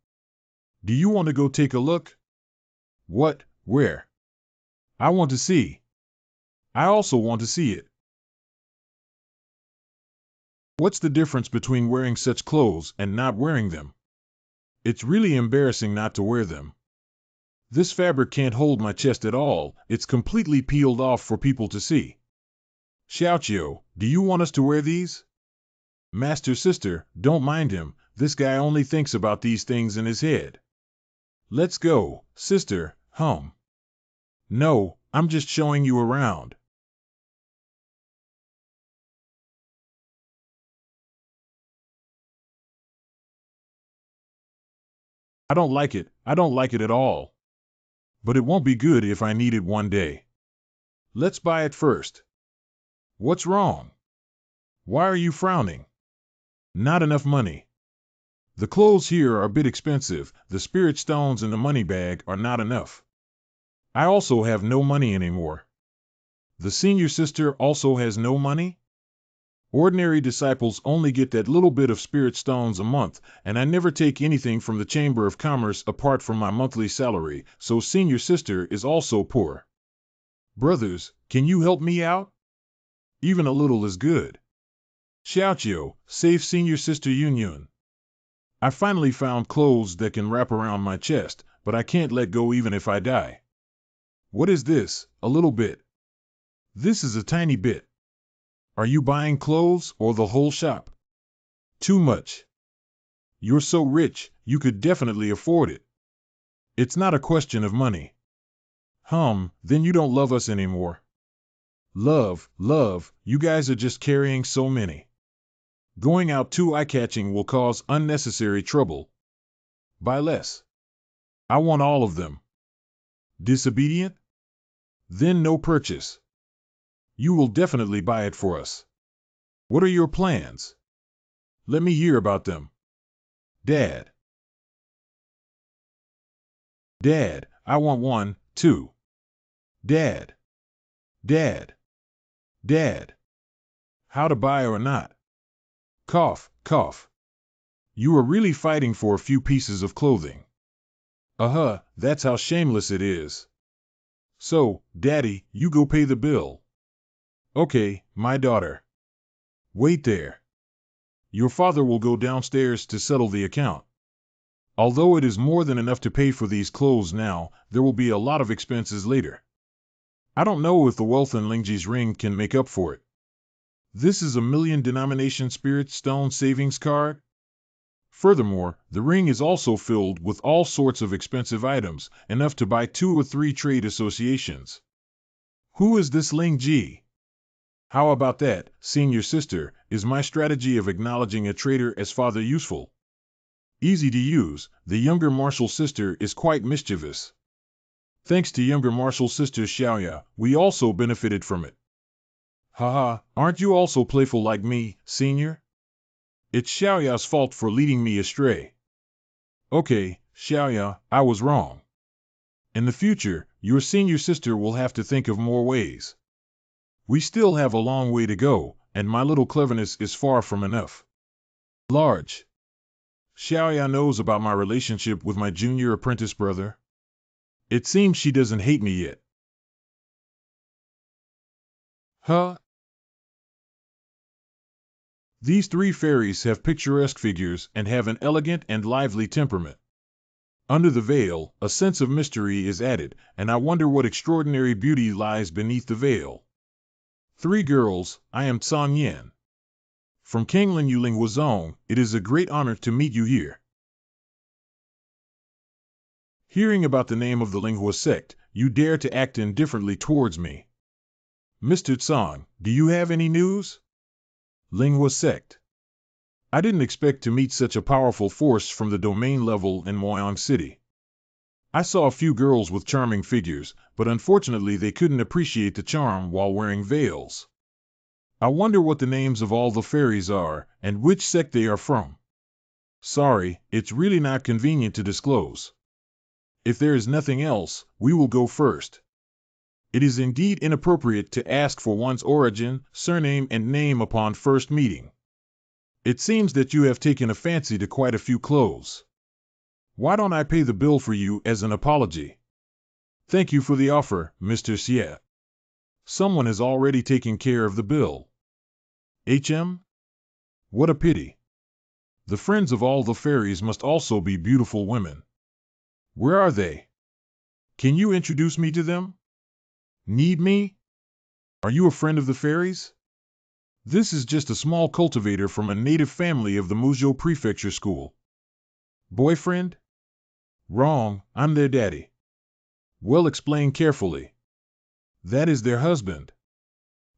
[SPEAKER 1] Do you want to go take a look? What? Where? I want to see. I also want to see it. What's the difference between wearing such clothes and not wearing them? It's really embarrassing not to wear them. This fabric can't hold my chest at all, it's completely peeled off for people to see. Xiaoqiu, do you want us to wear these? Master Sister, don't mind him, this guy only thinks about these things in his head. Let's go, sister, No, I'm just showing you around. I don't like it at all. But it won't be good if I need it one day. Let's buy it first. What's wrong? Why are you frowning? Not enough money. The clothes here are a bit expensive, the spirit stones in the money bag are not enough. I also have no money anymore. The senior sister also has no money? Ordinary disciples only get that little bit of spirit stones a month, and I never take anything from the Chamber of Commerce apart from my monthly salary, so senior sister is also poor. Brothers, can you help me out? Even a little is good. Xiaoqiu, save senior sister Yunyun. I finally found clothes that can wrap around my chest, but I can't let go even if I die. What is this? A little bit. This is a tiny bit. Are you buying clothes or the whole shop? Too much. You're so rich, you could definitely afford it. It's not a question of money. Then you don't love us anymore. Love, you guys are just carrying so many. Going out too eye-catching will cause unnecessary trouble. Buy less. I want all of them. Disobedient? Then no purchase. You will definitely buy it for us. What are your plans? Let me hear about them. Dad, I want one, too. Dad. How to buy or not? Cough. You are really fighting for a few pieces of clothing. That's how shameless it is. So, Daddy, you go pay the bill. Okay, my daughter. Wait there. Your father will go downstairs to settle the account. Although it is more than enough to pay for these clothes now, there will be a lot of expenses later. I don't know if the wealth in Lingji's ring can make up for it. This is a 1,000,000 denomination spirit stone savings card. Furthermore, the ring is also filled with all sorts of expensive items, enough to buy 2 or 3 trade associations. Who is this Lingji? How about that, senior sister, is my strategy of acknowledging a trader as father useful? Easy to use, the younger martial sister is quite mischievous. Thanks to younger martial sister Xiaoya, we also benefited from it. Aren't you also playful like me, senior? It's Xiaoya's fault for leading me astray. Okay, Xiaoya, I was wrong. In the future, your senior sister will have to think of more ways. We still have a long way to go, and my little cleverness is far from enough. Large. Xiaoya knows about my relationship with my junior apprentice brother. It seems she doesn't hate me yet. These 3 fairies have picturesque figures and have an elegant and lively temperament. Under the veil, a sense of mystery is added, and I wonder what extraordinary beauty lies beneath the veil. 3 girls, I am Tsang Yan. From Kanglin Yuling Wuzong, it is a great honor to meet you here. Hearing about the name of the Manhwa sect, you dare to act indifferently towards me. Mr. Tsang, do you have any news? Manhwa sect. I didn't expect to meet such a powerful force from the domain level in Moyang City. I saw a few girls with charming figures, but unfortunately they couldn't appreciate the charm while wearing veils. I wonder what the names of all the fairies are, and which sect they are from. Sorry, it's really not convenient to disclose. If there is nothing else, we will go first. It is indeed inappropriate to ask for one's origin, surname, and name upon first meeting. It seems that you have taken a fancy to quite a few clothes. Why don't I pay the bill for you as an apology? Thank you for the offer, Mr. Xie. Someone has already taken care of the bill. HM? What a pity. The friends of all the fairies must also be beautiful women. Where are they? Can you introduce me to them? Need me? Are you a friend of the fairies? This is just a small cultivator from a native family of the Muzhou Prefecture School. Boyfriend? Wrong, I'm their daddy. Well, explain carefully. That is their husband.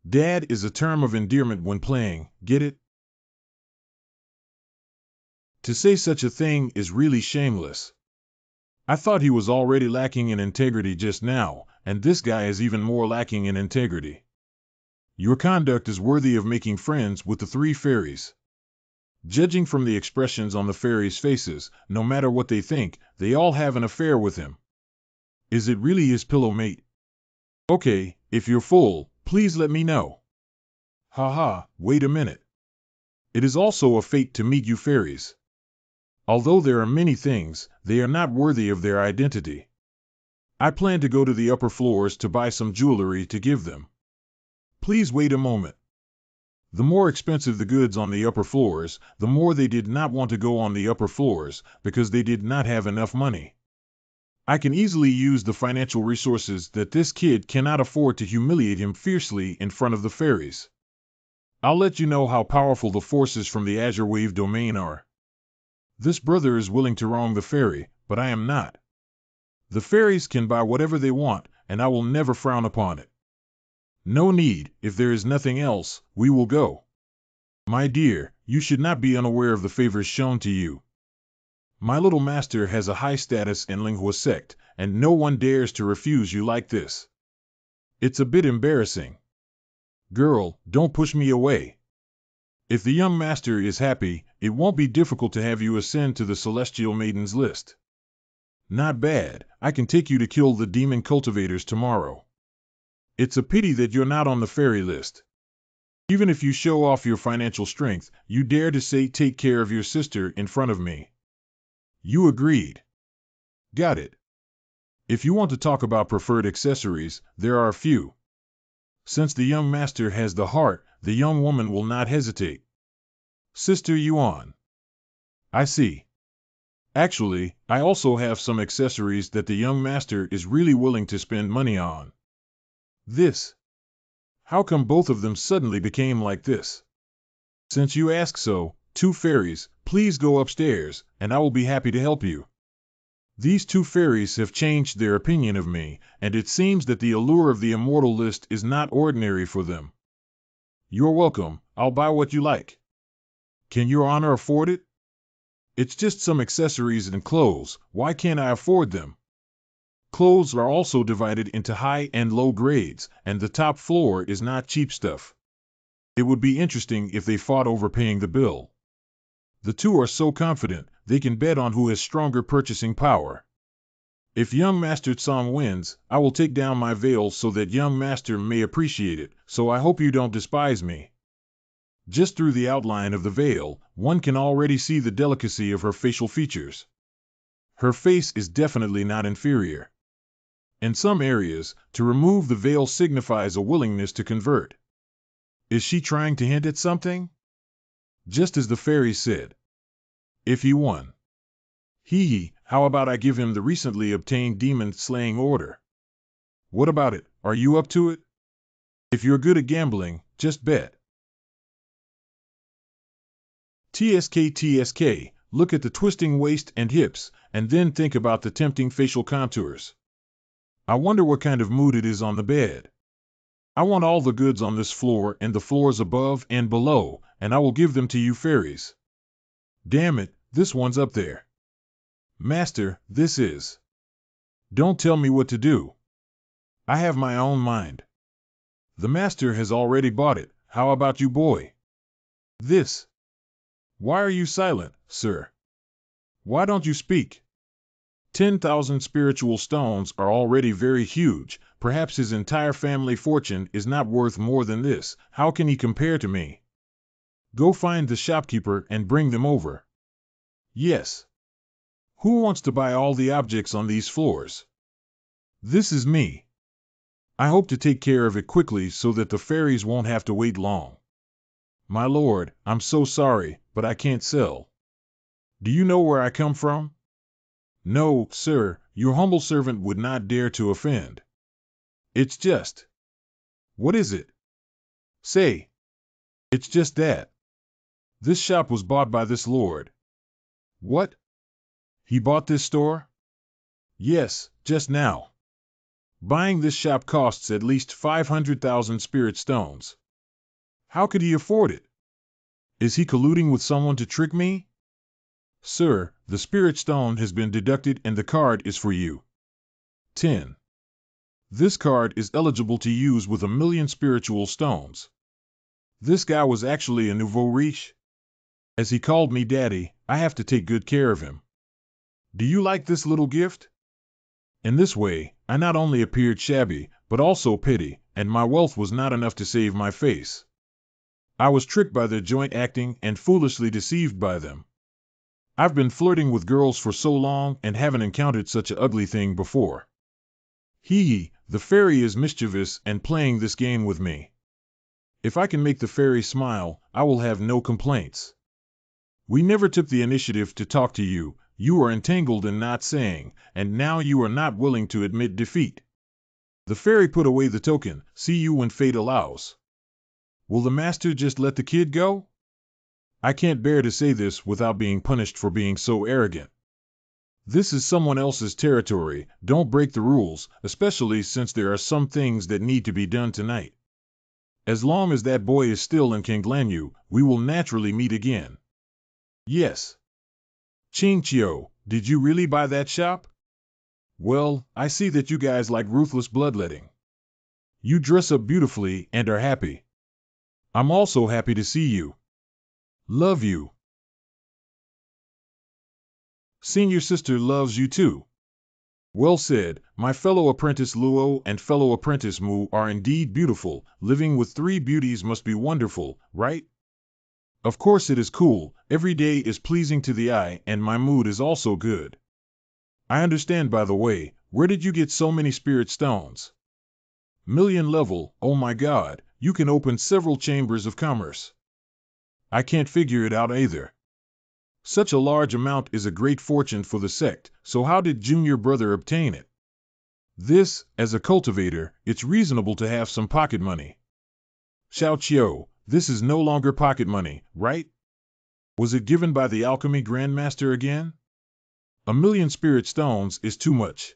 [SPEAKER 1] Dad is a term of endearment when playing, get it? To say such a thing is really shameless. I thought he was already lacking in integrity just now, and this guy is even more lacking in integrity. Your conduct is worthy of making friends with the three fairies. Judging from the expressions on the fairies' faces, no matter what they think, they all have an affair with him. Is it really his pillow mate? Okay, if you're full, please let me know. Haha, wait a minute. It is also a fate to meet you fairies. Although there are many things, they are not worthy of their identity. I plan to go to the upper floors to buy some jewelry to give them. Please wait a moment. The more expensive the goods on the upper floors, the more they did not want to go on the upper floors, because they did not have enough money. I can easily use the financial resources that this kid cannot afford to humiliate him fiercely in front of the fairies. I'll let you know how powerful the forces from the Azure Wave domain are. This brother is willing to wrong the fairy, but I am not. The fairies can buy whatever they want, and I will never frown upon it. No need, if there is nothing else, we will go. My dear, you should not be unaware of the favors shown to you. My little master has a high status in Manhwa sect, and no one dares to refuse you like this. It's a bit embarrassing. Girl, don't push me away. If the young master is happy, it won't be difficult to have you ascend to the celestial maidens list. Not bad, I can take you to kill the demon cultivators tomorrow. It's a pity that you're not on the fairy list. Even if you show off your financial strength, you dare to say take care of your sister in front of me. You agreed. Got it. If you want to talk about preferred accessories, there are a few. Since the young master has the heart, the young woman will not hesitate. Sister Yuan. I see. Actually, I also have some accessories that the young master is really willing to spend money on. This. How come both of them suddenly became like this? Since you ask so, two fairies, please go upstairs, and I will be happy to help you. These two fairies have changed their opinion of me, and it seems that the allure of the immortal list is not ordinary for them. You're welcome, I'll buy what you like. Can your honor afford it? It's just some accessories and clothes, why can't I afford them? Clothes are also divided into high and low grades, and the top floor is not cheap stuff. It would be interesting if they fought over paying the bill. The two are so confident, they can bet on who has stronger purchasing power. If young Master Tsang wins, I will take down my veil so that young Master may appreciate it, so I hope you don't despise me. Just through the outline of the veil, one can already see the delicacy of her facial features. Her face is definitely not inferior. In some areas, to remove the veil signifies a willingness to convert. Is she trying to hint at something? Just as the fairy said. If he won. Hee, how about I give him the recently obtained demon-slaying order? What about it, are you up to it? If you're good at gambling, just bet. TSK, look at the twisting waist and hips, and then think about the tempting facial contours. I wonder what kind of mood it is on the bed. I want all the goods on this floor and the floors above and below, and I will give them to you fairies. Damn it, this one's up there. Master, this is. Don't tell me what to do. I have my own mind. The master has already bought it, how about you, boy? This. Why are you silent, sir? Why don't you speak? 10,000 spiritual stones are already very huge, perhaps his entire family fortune is not worth more than this, how can he compare to me? Go find the shopkeeper and bring them over. Yes. Who wants to buy all the objects on these floors? This is me. I hope to take care of it quickly so that the fairies won't have to wait long. My lord, I'm so sorry, but I can't sell. Do you know where I come from? No, sir, your humble servant would not dare to offend. It's just. What is it? Say. It's just that. This shop was bought by this lord. What? He bought this store? Yes, just now. Buying this shop costs at least 500,000 spirit stones. How could he afford it? Is he colluding with someone to trick me? Sir, the spirit stone has been deducted and the card is for you. 10. This card is eligible to use with 1,000,000 spiritual stones. This guy was actually a nouveau riche. As he called me daddy, I have to take good care of him. Do you like this little gift? In this way, I not only appeared shabby, but also petty, and my wealth was not enough to save my face. I was tricked by their joint acting and foolishly deceived by them. I've been flirting with girls for so long and haven't encountered such an ugly thing before. The fairy is mischievous and playing this game with me. If I can make the fairy smile, I will have no complaints. We never took the initiative to talk to you, you are entangled in not saying, and now you are not willing to admit defeat. The fairy put away the token, see you when fate allows. Will the master just let the kid go? I can't bear to say this without being punished for being so arrogant. This is someone else's territory, don't break the rules, especially since there are some things that need to be done tonight. As long as that boy is still in Kanglanyu, we will naturally meet again. Yes. Ching Chio, did you really buy that shop? Well, I see that you guys like ruthless bloodletting. You dress up beautifully and are happy. I'm also happy to see you. Love you. Senior sister loves you too. Well said, my fellow apprentice Luo and fellow apprentice Mu are indeed beautiful. Living with 3 beauties must be wonderful, right? Of course it is cool, every day is pleasing to the eye and my mood is also good. I understand, by the way, where did you get so many spirit stones? 1,000,000 level, oh my god, you can open several chambers of commerce. I can't figure it out either. Such a large amount is a great fortune for the sect, so how did junior brother obtain it? This, as a cultivator, it's reasonable to have some pocket money. Xiao Qiu, this is no longer pocket money, right? Was it given by the alchemy grandmaster again? 1,000,000 spirit stones is too much.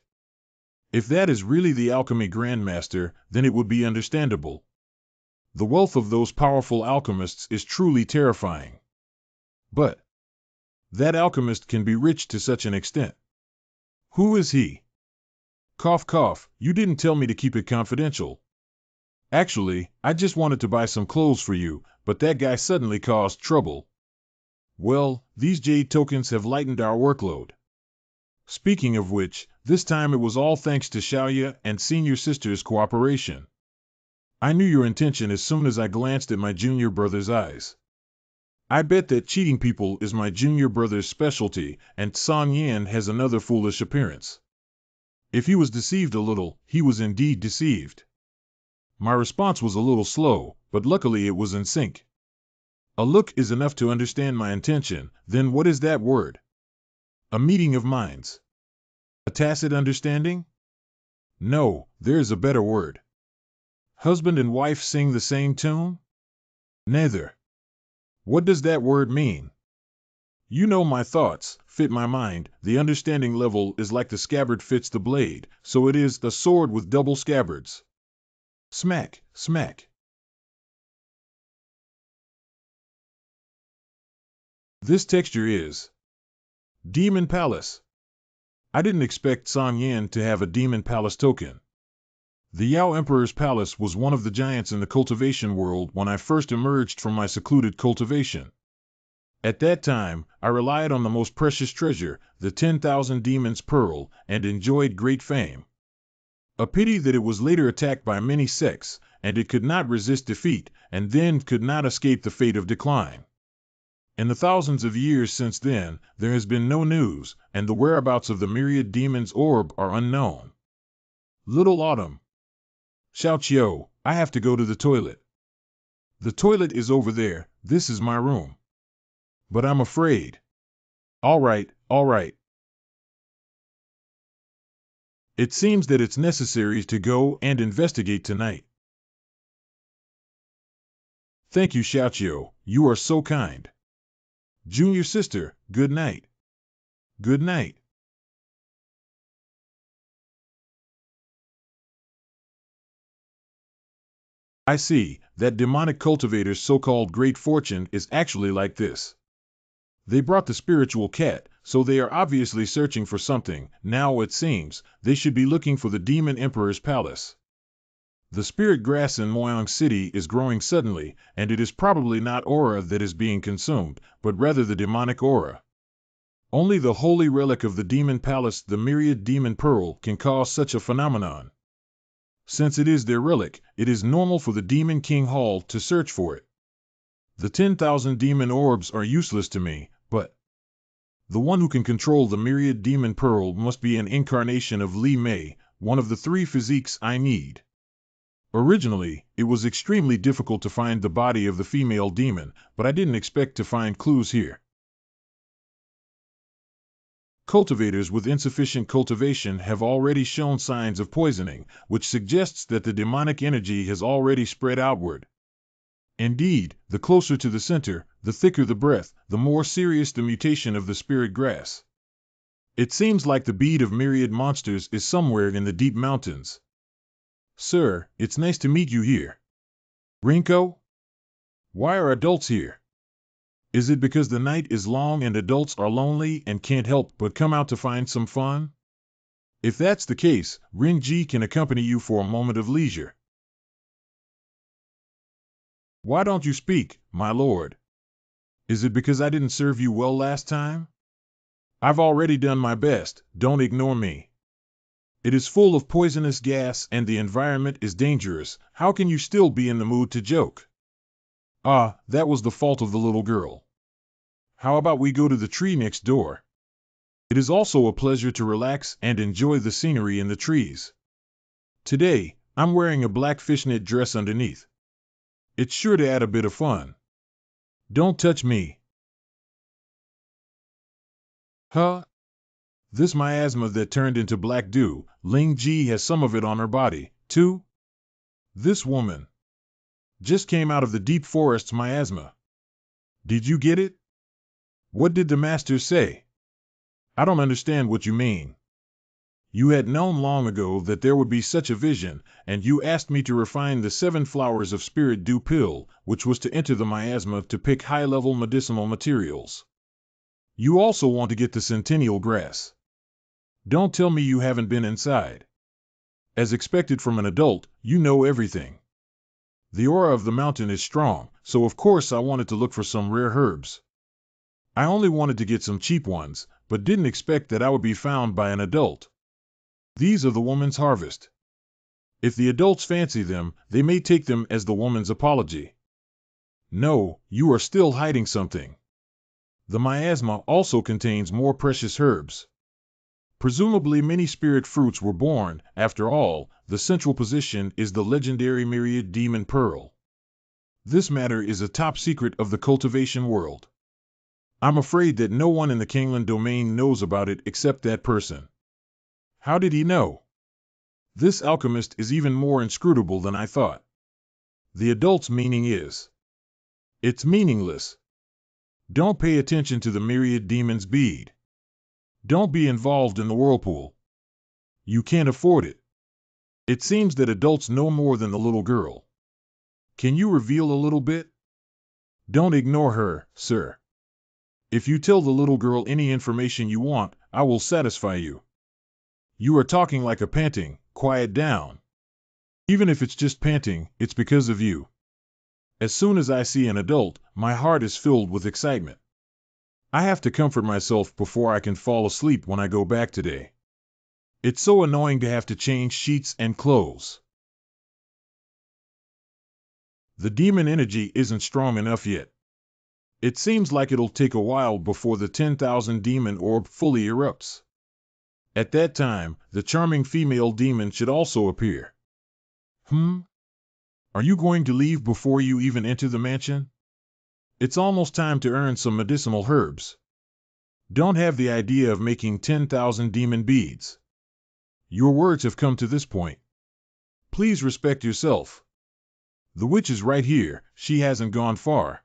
[SPEAKER 1] If that is really the alchemy grandmaster, then it would be understandable. The wealth of those powerful alchemists is truly terrifying. But that alchemist can be rich to such an extent. Who is he? Cough cough, you didn't tell me to keep it confidential. Actually, I just wanted to buy some clothes for you, but that guy suddenly caused trouble. Well, these jade tokens have lightened our workload. Speaking of which, this time it was all thanks to Xiaoya and senior sister's cooperation. I knew your intention as soon as I glanced at my junior brother's eyes. I bet that cheating people is my junior brother's specialty, and Song Yan has another foolish appearance. If he was deceived a little, he was indeed deceived. My response was a little slow, but luckily it was in sync. A look is enough to understand my intention, then what is that word? A meeting of minds. A tacit understanding? No, there is a better word. Husband and wife sing the same tune? Neither. What does that word mean? You know my thoughts, fit my mind, the understanding level is like the scabbard fits the blade, so it is the sword with double scabbards. Smack, smack. This texture is Demon Palace. I didn't expect Song Yan to have a Demon Palace token. The Yao Emperor's Palace was one of the giants in the cultivation world when I first emerged from my secluded cultivation. At that time, I relied on the most precious treasure, the 10,000 Demons Pearl, and enjoyed great fame. A pity that it was later attacked by many sects, and it could not resist defeat, and then could not escape the fate of decline. In the thousands of years since then, there has been no news, and the whereabouts of the myriad demon's orb are unknown. Little Autumn. Xiao Qiu, I have to go to the toilet. The toilet is over there, this is my room. But I'm afraid. All right, all right. It seems that it's necessary to go and investigate tonight. Thank you, Xiao Qiu, you are so kind. Junior sister, good night. Good night. I see, that demonic cultivator's so-called great fortune is actually like this. They brought the spiritual cat, so they are obviously searching for something. Now it seems, they should be looking for the demon emperor's palace. The spirit grass in Moyang City is growing suddenly, and it is probably not aura that is being consumed, but rather the demonic aura. Only the holy relic of the demon palace, the myriad demon pearl, can cause such a phenomenon. Since it is their relic, it is normal for the Demon King Hall to search for it. The 10,000 demon orbs are useless to me, but the one who can control the myriad demon pearl must be an incarnation of Li Mei, one of the 3 physiques I need. Originally, it was extremely difficult to find the body of the female demon, but I didn't expect to find clues here. Cultivators with insufficient cultivation have already shown signs of poisoning, which suggests that the demonic energy has already spread outward. Indeed, the closer to the center, the thicker the breath, the more serious the mutation of the spirit grass. It seems like the bead of myriad monsters is somewhere in the deep mountains. Sir, it's nice to meet you here. Rinko? Why are adults here? Is it because the night is long and adults are lonely and can't help but come out to find some fun? If that's the case, Rinji can accompany you for a moment of leisure. Why don't you speak, my lord? Is it because I didn't serve you well last time? I've already done my best, don't ignore me. It is full of poisonous gas and the environment is dangerous, how can you still be in the mood to joke? Ah, that was the fault of the little girl. How about we go to the tree next door? It is also a pleasure to relax and enjoy the scenery in the trees. Today, I'm wearing a black fishnet dress underneath. It's sure to add a bit of fun. Don't touch me. Huh? This miasma that turned into black dew, Ling Ji has some of it on her body, too? This woman just came out of the deep forest's miasma. Did you get it? What did the master say? I don't understand what you mean. You had known long ago that there would be such a vision, and you asked me to refine the 7 flowers of spirit dew pill, which was to enter the miasma to pick high-level medicinal materials. You also want to get the centennial grass. Don't tell me you haven't been inside. As expected from an adult, you know everything. The aura of the mountain is strong, so of course I wanted to look for some rare herbs. I only wanted to get some cheap ones, but didn't expect that I would be found by an adult. These are the woman's harvest. If the adults fancy them, they may take them as the woman's apology. No, you are still hiding something. The miasma also contains more precious herbs. Presumably many spirit fruits were born. After all, the central position is the legendary myriad demon pearl. This matter is a top secret of the cultivation world. I'm afraid that no one in the Kangland domain knows about it except that person. How did he know? This alchemist is even more inscrutable than I thought. The adult's meaning is. It's meaningless. Don't pay attention to the myriad demon's bead. Don't be involved in the whirlpool. You can't afford it. It seems that adults know more than the little girl. Can you reveal a little bit? Don't ignore her, sir. If you tell the little girl any information you want, I will satisfy you. You are talking like a panting, quiet down. Even if it's just panting, it's because of you. As soon as I see an adult, my heart is filled with excitement. I have to comfort myself before I can fall asleep when I go back today. It's so annoying to have to change sheets and clothes. The demon energy isn't strong enough yet. It seems like it'll take a while before the 10,000 demon orb fully erupts. At that time, the charming female demon should also appear. Are you going to leave before you even enter the mansion? It's almost time to earn some medicinal herbs. Don't have the idea of making 10,000 demon beads. Your words have come to this point. Please respect yourself. The witch is right here, she hasn't gone far.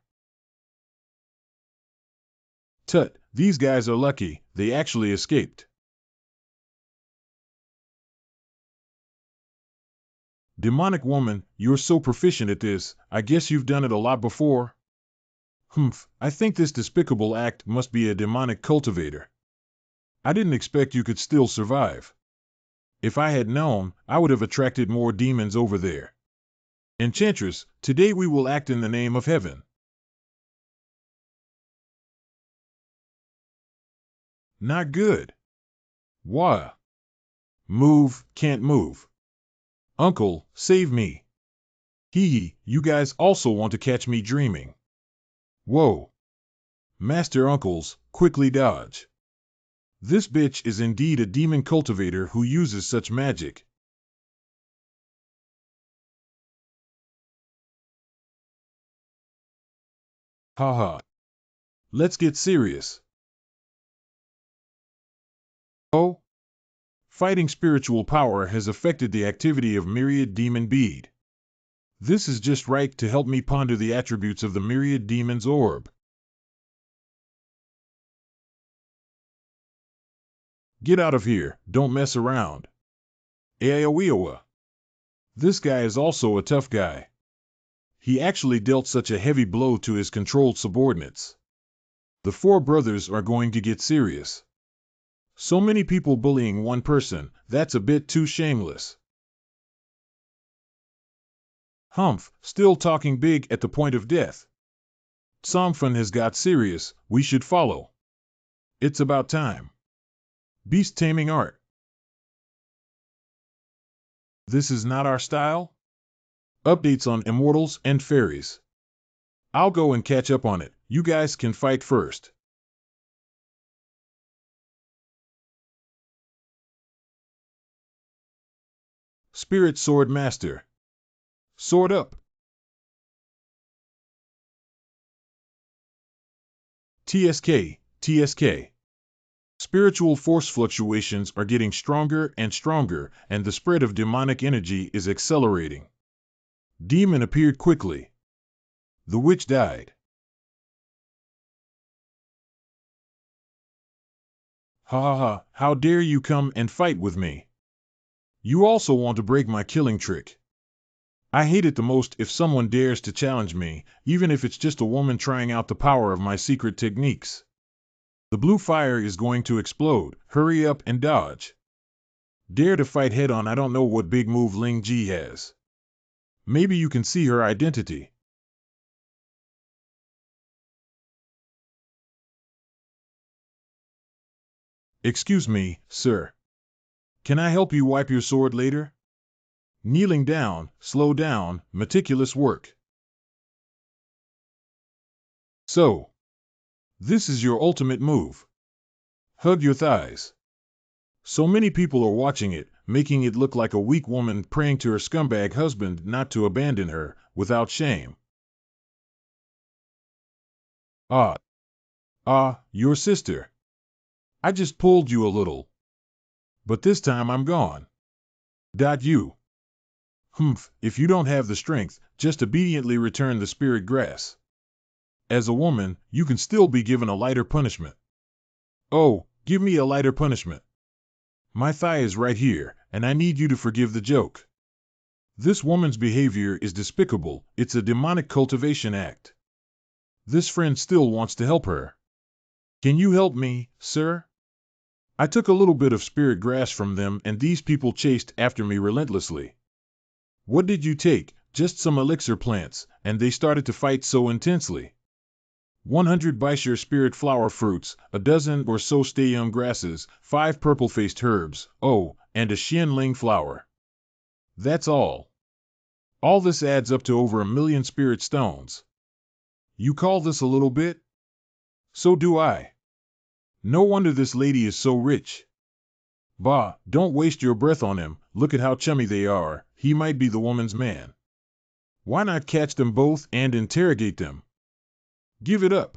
[SPEAKER 1] Tut, these guys are lucky, they actually escaped. Demonic woman, you're so proficient at this, I guess you've done it a lot before? I think this despicable act must be a demonic cultivator. I didn't expect you could still survive. If I had known, I would have attracted more demons over there. Enchantress, today we will act in the name of heaven. Not good. Why? Move, can't move. Uncle, save me. Hee, you guys also want to catch me dreaming. Whoa. Master Uncles, quickly dodge. This bitch is indeed a demon cultivator who uses such magic. Haha. Let's get serious. Oh? Fighting spiritual power has affected the activity of myriad demon bead. This is just right to help me ponder the attributes of the myriad demon's orb. Get out of here, don't mess around. Aoeoa. This guy is also a tough guy. He actually dealt such a heavy blow to his controlled subordinates. The four brothers are going to get serious. So many people bullying one person, that's a bit too shameless. Humph, still talking big at the point of death. Somfun has got serious, we should follow. It's about time. Beast taming art. This is not our style? Updates on immortals and fairies. I'll go and catch up on it, you guys can fight first. Spirit Sword Master. Sword up. TSK, TSK. Spiritual force fluctuations are getting stronger and stronger, and the spread of demonic energy is accelerating. Demon appeared quickly. The witch died. Ha ha ha, how dare you come and fight with me? You also want to break my killing trick. I hate it the most if someone dares to challenge me, even if it's just a woman trying out the power of my secret techniques. The blue fire is going to explode, hurry up and dodge. Dare to fight head on, I don't know what big move Ling Ji has. Maybe you can see her identity. Excuse me, sir. Can I help you wipe your sword later? Kneeling down, slow down, meticulous work. So. This is your ultimate move. Hug your thighs. So many people are watching it, making it look like a weak woman praying to her scumbag husband not to abandon her, without shame. Your sister. I just pulled you a little. But this time I'm gone. You. If you don't have the strength, just obediently return the spirit grass. As a woman, you can still be given a lighter punishment. Oh, give me a lighter punishment. My thigh is right here, and I need you to forgive the joke. This woman's behavior is despicable, it's a demonic cultivation act. This friend still wants to help her. Can you help me, sir? I took a little bit of spirit grass from them and these people chased after me relentlessly. What did you take? Just some elixir plants, and they started to fight so intensely. 100 Baishir spirit flower fruits, a dozen or so stayum grasses, 5 purple-faced herbs, and a Xianling flower. That's all. All this adds up to over 1 million spirit stones. You call this a little bit? So do I. No wonder this lady is so rich. Bah, don't waste your breath on him, look at how chummy they are, he might be the woman's man. Why not catch them both and interrogate them? Give it up.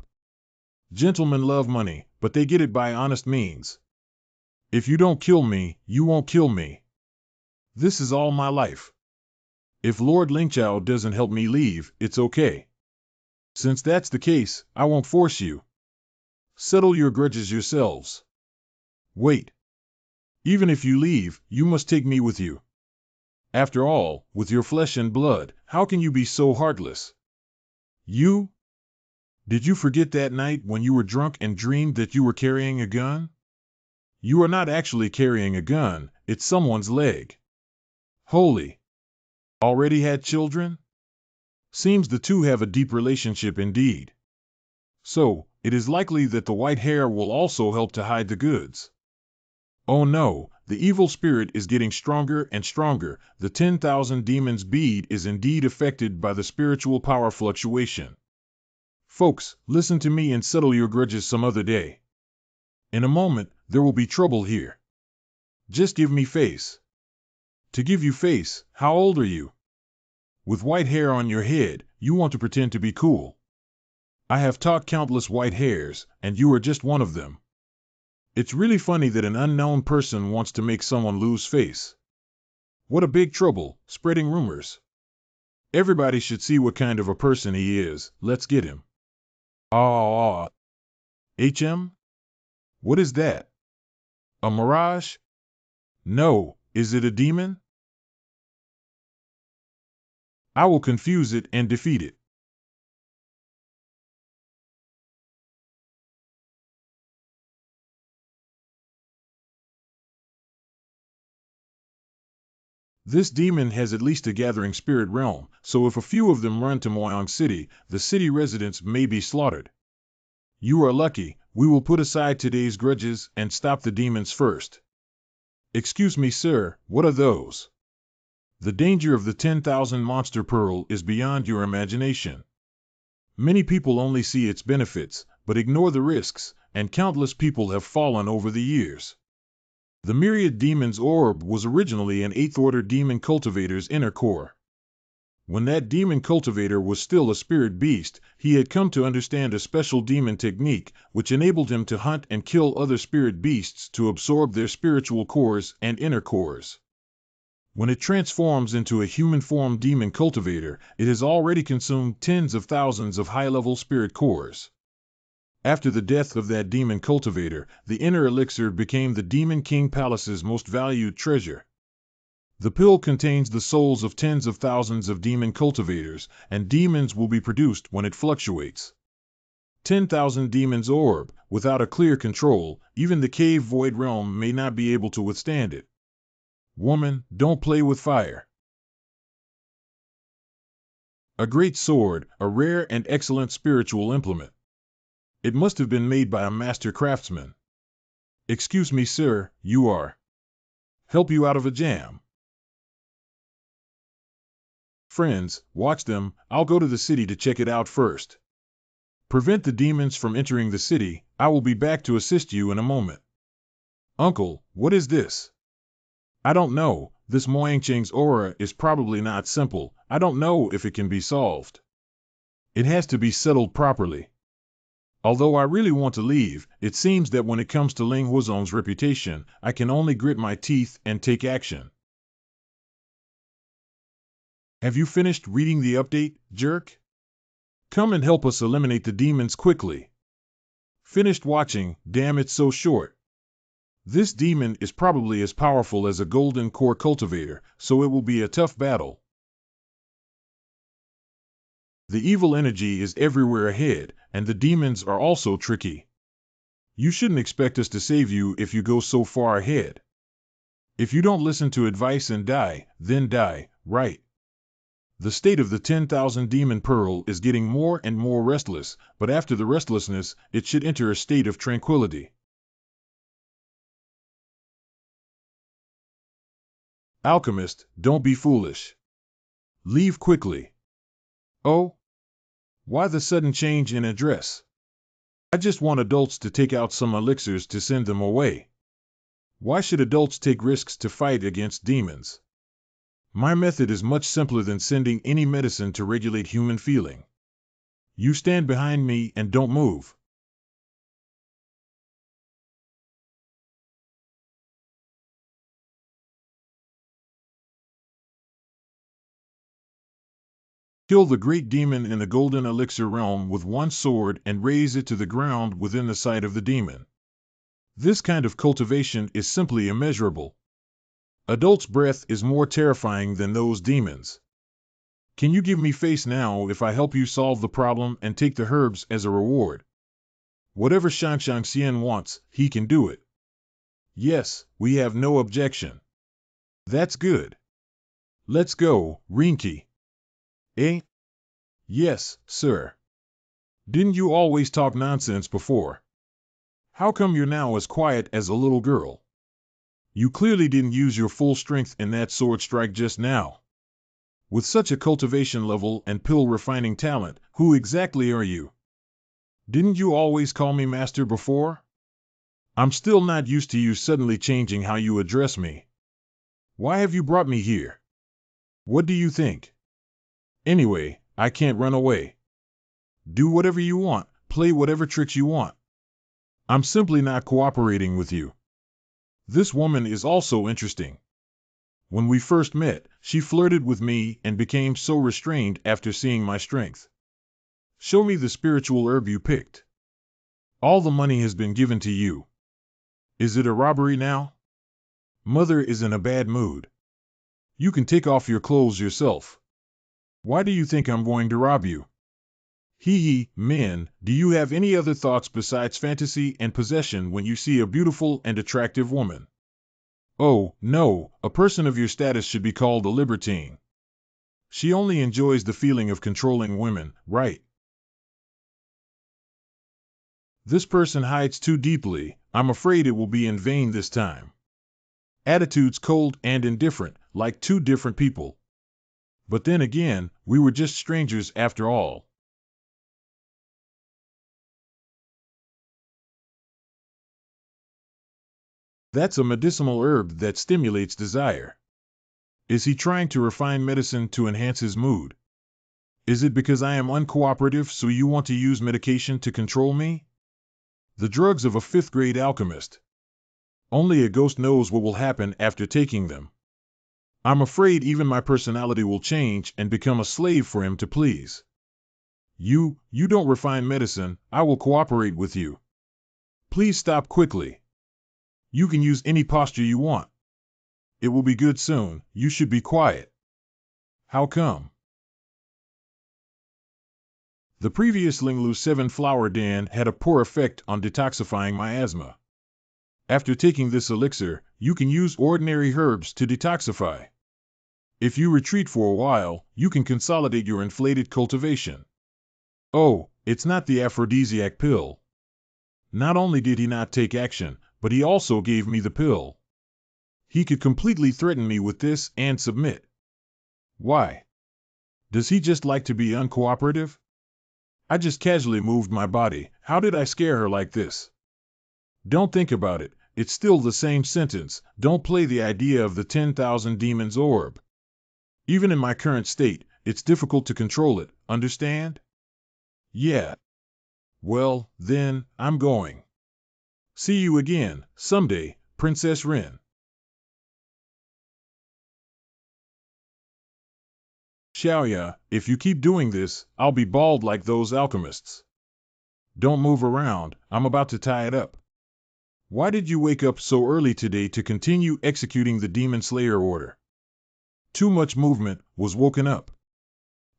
[SPEAKER 1] Gentlemen love money, but they get it by honest means. If you don't kill me, you won't kill me. This is all my life. If Lord Lingchow doesn't help me leave, it's okay. Since that's the case, I won't force you. Settle your grudges yourselves. Wait. Even if you leave, you must take me with you. After all, with your flesh and blood, how can you be so heartless? You? Did you forget that night when you were drunk and dreamed that you were carrying a gun? You are not actually carrying a gun, it's someone's leg. Holy. Already had children? Seems the two have a deep relationship indeed. So, it is likely that the white hair will also help to hide the goods. Oh no, the evil spirit is getting stronger and stronger. The 10,000 demons bead is indeed affected by the spiritual power fluctuation. Folks, listen to me and settle your grudges some other day. In a moment, there will be trouble here. Just give me face. To give you face, how old are you? With white hair on your head, you want to pretend to be cool. I have taught countless white hairs, and you are just one of them. It's really funny that an unknown person wants to make someone lose face. What a big trouble, spreading rumors. Everybody should see what kind of a person he is, let's get him. HM? What is that? A mirage? No, is it a demon? I will confuse it and defeat it. This demon has at least a gathering spirit realm, so if a few of them run to Moyang City, the city residents may be slaughtered. You are lucky, we will put aside today's grudges and stop the demons first. Excuse me, sir, what are those? The danger of the 10,000 monster pearl is beyond your imagination. Many people only see its benefits, but ignore the risks, and countless people have fallen over the years. The myriad demon's orb was originally an 8th order demon cultivator's inner core. When that demon cultivator was still a spirit beast, he had come to understand a special demon technique, which enabled him to hunt and kill other spirit beasts to absorb their spiritual cores and inner cores. When it transforms into a human-form demon cultivator, it has already consumed tens of thousands of high-level spirit cores. After the death of that demon cultivator, the inner elixir became the Demon King Palace's most valued treasure. The pill contains the souls of tens of thousands of demon cultivators, and demons will be produced when it fluctuates. 10,000 demons orb, without a clear control, even the cave void realm may not be able to withstand it. Woman, don't play with fire. A great sword, a rare and excellent spiritual implement. It must have been made by a master craftsman. Excuse me, sir, you are. Help you out of a jam. Friends, watch them, I'll go to the city to check it out first. Prevent the demons from entering the city, I will be back to assist you in a moment. Uncle, what is this? I don't know, this Moyangcheng's aura is probably not simple, I don't know if it can be solved. It has to be settled properly. Although I really want to leave, it seems that when it comes to Ling Huozong's reputation, I can only grit my teeth and take action. Have you finished reading the update, jerk? Come and help us eliminate the demons quickly. Finished watching, damn it's so short. This demon is probably as powerful as a golden core cultivator, so it will be a tough battle. The evil energy is everywhere ahead, and the demons are also tricky. You shouldn't expect us to save you if you go so far ahead. If you don't listen to advice and die, then die, right? The state of the 10,000 demon pearl is getting more and more restless, but after the restlessness, it should enter a state of tranquility. Alchemist, don't be foolish. Leave quickly. Oh? Why the sudden change in address? I just want adults to take out some elixirs to send them away. Why should adults take risks to fight against demons? My method is much simpler than sending any medicine to regulate human feeling. You stand behind me and don't move. Kill the great demon in the golden elixir realm with one sword and raze it to the ground within the sight of the demon. This kind of cultivation is simply immeasurable. Adult's breath is more terrifying than those demons. Can you give me face now if I help you solve the problem and take the herbs as a reward? Whatever Shang Xian wants, he can do it. Yes, we have no objection. That's good. Let's go, Rinki. Eh? Yes, sir. Didn't you always talk nonsense before? How come you're now as quiet as a little girl? You clearly didn't use your full strength in that sword strike just now. With such a cultivation level and pill refining talent, who exactly are you? Didn't you always call me master before? I'm still not used to you suddenly changing how you address me. Why have you brought me here? What do you think? Anyway, I can't run away. Do whatever you want, play whatever tricks you want. I'm simply not cooperating with you. This woman is also interesting. When we first met, she flirted with me and became so restrained after seeing my strength. Show me the spiritual herb you picked. All the money has been given to you. Is it a robbery now? Mother is in a bad mood. You can take off your clothes yourself. Why do you think I'm going to rob you? Hee, men, do you have any other thoughts besides fantasy and possession when you see a beautiful and attractive woman? Oh, no, a person of your status should be called a libertine. She only enjoys the feeling of controlling women, right? This person hides too deeply. I'm afraid it will be in vain this time. Attitudes cold and indifferent, like two different people. But then again, we were just strangers after all. That's a medicinal herb that stimulates desire. Is he trying to refine medicine to enhance his mood? Is it because I am uncooperative so you want to use medication to control me? The drugs of a fifth-grade alchemist. Only a ghost knows what will happen after taking them. I'm afraid even my personality will change and become a slave for him to please. You don't refine medicine, I will cooperate with you. Please stop quickly. You can use any posture you want. It will be good soon, you should be quiet. How come? The previous Linglu 7 flower dan had a poor effect on detoxifying my asthma. After taking this elixir, you can use ordinary herbs to detoxify. If you retreat for a while, you can consolidate your inflated cultivation. Oh, it's not the aphrodisiac pill. Not only did he not take action, but he also gave me the pill. He could completely threaten me with this and submit. Why? Does he just like to be uncooperative? I just casually moved my body. How did I scare her like this? Don't think about it. It's still the same sentence. Don't play the idea of the 10,000 demons orb. Even in my current state, it's difficult to control it, understand? Yeah. Well, then, I'm going. See you again, someday, Princess Rin. Xiaoya, if you keep doing this, I'll be bald like those alchemists. Don't move around, I'm about to tie it up. Why did you wake up so early today to continue executing the Demon Slayer order? Too much movement, was woken up.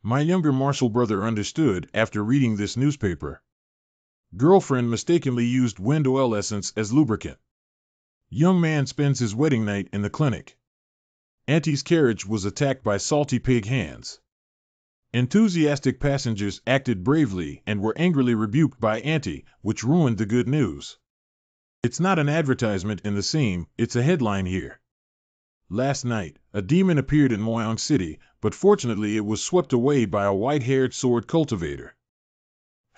[SPEAKER 1] My younger martial brother understood after reading this newspaper. Girlfriend mistakenly used wind oil essence as lubricant. Young man spends his wedding night in the clinic. Auntie's carriage was attacked by salty pig hands. Enthusiastic passengers acted bravely and were angrily rebuked by Auntie, which ruined the good news. It's not an advertisement in the same, it's a headline here. Last night, a demon appeared in Moyang City, but fortunately it was swept away by a white-haired sword cultivator.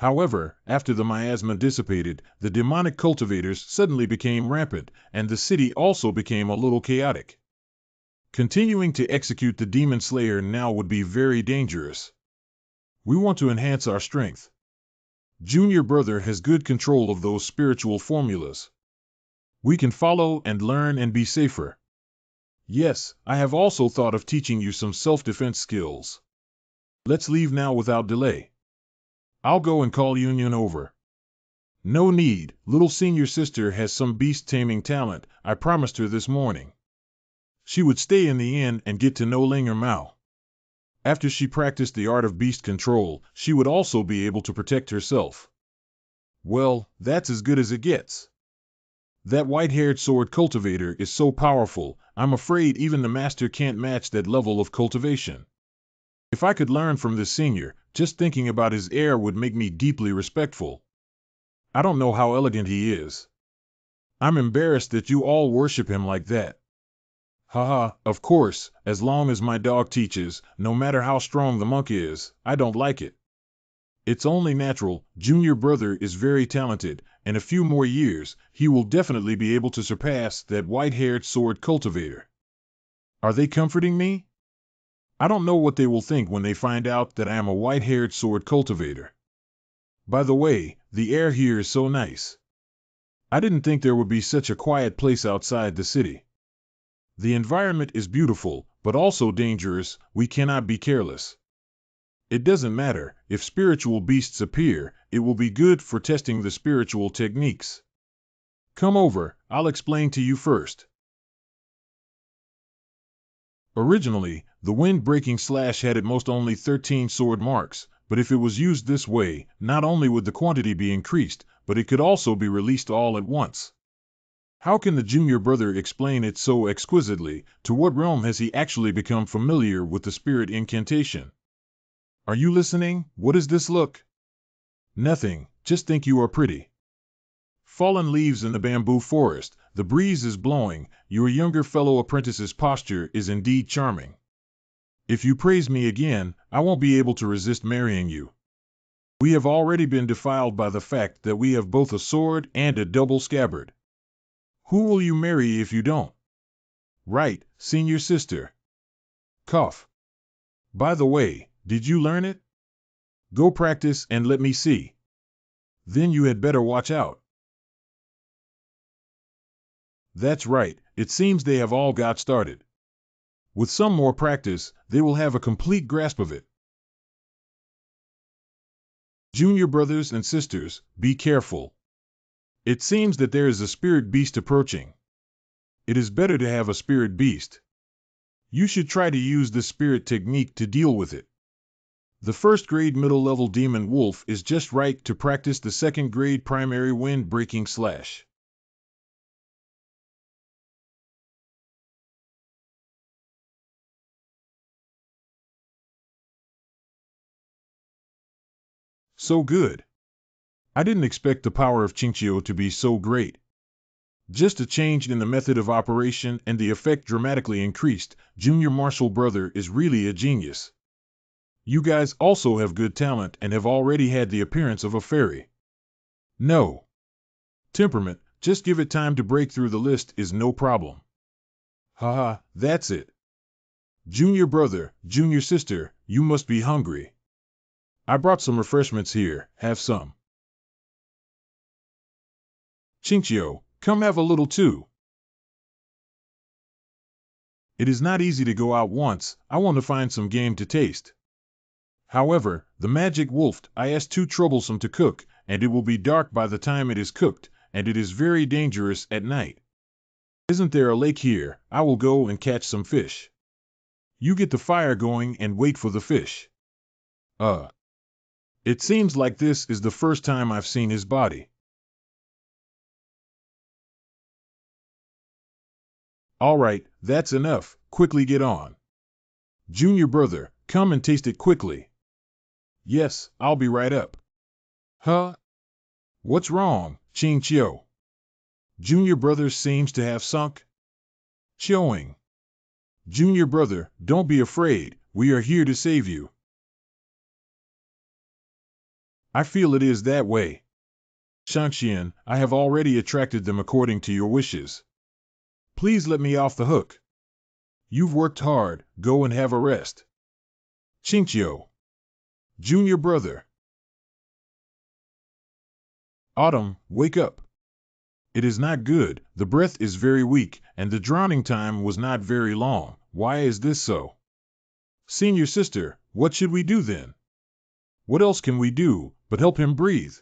[SPEAKER 1] However, after the miasma dissipated, the demonic cultivators suddenly became rampant, and the city also became a little chaotic. Continuing to execute the demon slayer now would be very dangerous. We want to enhance our strength. Junior brother has good control of those spiritual formulas. We can follow and learn and be safer. Yes, I have also thought of teaching you some self-defense skills. Let's leave now without delay. I'll go and call Union over. No need, little senior sister has some beast-taming talent, I promised her this morning. She would stay in the inn and get to know Linger Mao. After she practiced the art of beast control, she would also be able to protect herself. Well, that's as good as it gets. That white-haired sword cultivator is so powerful, I'm afraid even the master can't match that level of cultivation. If I could learn from this senior, just thinking about his air would make me deeply respectful. I don't know how elegant he is. I'm embarrassed that you all worship him like that. Haha, of course, as long as my dog teaches, no matter how strong the monk is, I don't like it. It's only natural, junior brother is very talented, in a few more years, he will definitely be able to surpass that white-haired sword cultivator. Are they comforting me? I don't know what they will think when they find out that I am a white-haired sword cultivator. By the way, the air here is so nice. I didn't think there would be such a quiet place outside the city. The environment is beautiful, but also dangerous, we cannot be careless. It doesn't matter, if spiritual beasts appear, it will be good for testing the spiritual techniques. Come over, I'll explain to you first. Originally, the wind-breaking slash had at most only 13 sword marks, but if it was used this way, not only would the quantity be increased, but it could also be released all at once. How can the junior brother explain it so exquisitely? To what realm has he actually become familiar with the spirit incantation? Are you listening? What does this look? Nothing, just think you are pretty. Fallen leaves in the bamboo forest, the breeze is blowing, your younger fellow apprentice's posture is indeed charming. If you praise me again, I won't be able to resist marrying you. We have already been defiled by the fact that we have both a sword and a double scabbard. Who will you marry if you don't? Right, senior sister. Cough. By the way, did you learn it? Go practice and let me see. Then you had better watch out. That's right, it seems they have all got started. With some more practice, they will have a complete grasp of it. Junior brothers and sisters, be careful. It seems that there is a spirit beast approaching. It is better to have a spirit beast. You should try to use the spirit technique to deal with it. The first-grade middle-level demon wolf is just right to practice the second-grade primary wind-breaking slash. So good. I didn't expect the power of Qingqiu to be so great. Just a change in the method of operation and the effect dramatically increased. Junior martial brother is really a genius. You guys also have good talent and have already had the appearance of a fairy. No. Temperament, just give it time to break through the list is no problem. Haha, that's it. Junior brother, junior sister, you must be hungry. I brought some refreshments here, have some. Qingqiu, come have a little too. It is not easy to go out once, I want to find some game to taste. However, the magic wolf is too troublesome to cook, and it will be dark by the time it is cooked, and it is very dangerous at night. Isn't there a lake here? I will go and catch some fish. You get the fire going and wait for the fish. It seems like this is the first time I've seen his body. All right, that's enough, quickly get on. Junior brother, come and taste it quickly. Yes, I'll be right up. Huh? What's wrong, Qingqiu? Junior brother seems to have sunk. Chewing. Junior brother, don't be afraid, we are here to save you. I feel it is that way. Shangxian, I have already attracted them according to your wishes. Please let me off the hook. You've worked hard, go and have a rest. Qingqiu. Junior brother. Autumn, wake up. It is not good, the breath is very weak, and the drowning time was not very long. Why is this so? Senior sister, what should we do then? What else can we do but help him breathe?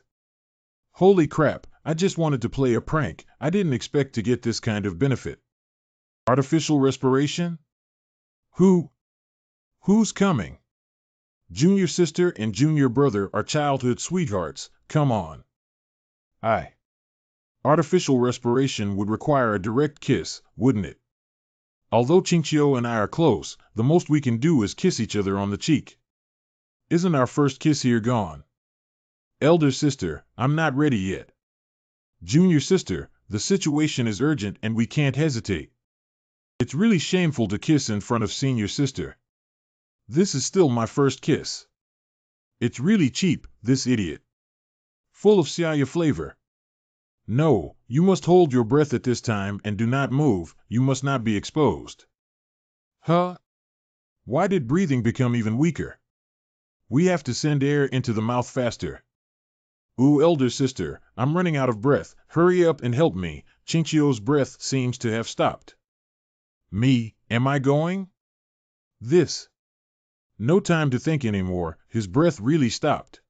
[SPEAKER 1] Holy crap, I just wanted to play a prank. I didn't expect to get this kind of benefit. Artificial respiration? Who's coming? Junior sister and junior brother are childhood sweethearts, come on. Artificial respiration would require a direct kiss, wouldn't it? Although Qingqiu and I are close, the most we can do is kiss each other on the cheek. Isn't our first kiss here gone? Elder sister, I'm not ready yet. Junior sister, the situation is urgent and we can't hesitate. It's really shameful to kiss in front of senior sister. This is still my first kiss. It's really cheap, this idiot. Full of xiaya flavor. No, you must hold your breath at this time and do not move, you must not be exposed. Huh? Why did breathing become even weaker? We have to send air into the mouth faster. Ooh, elder sister, I'm running out of breath, hurry up and help me, Qingqiu's breath seems to have stopped. Me, am I going? This. No time to think anymore, his breath really stopped.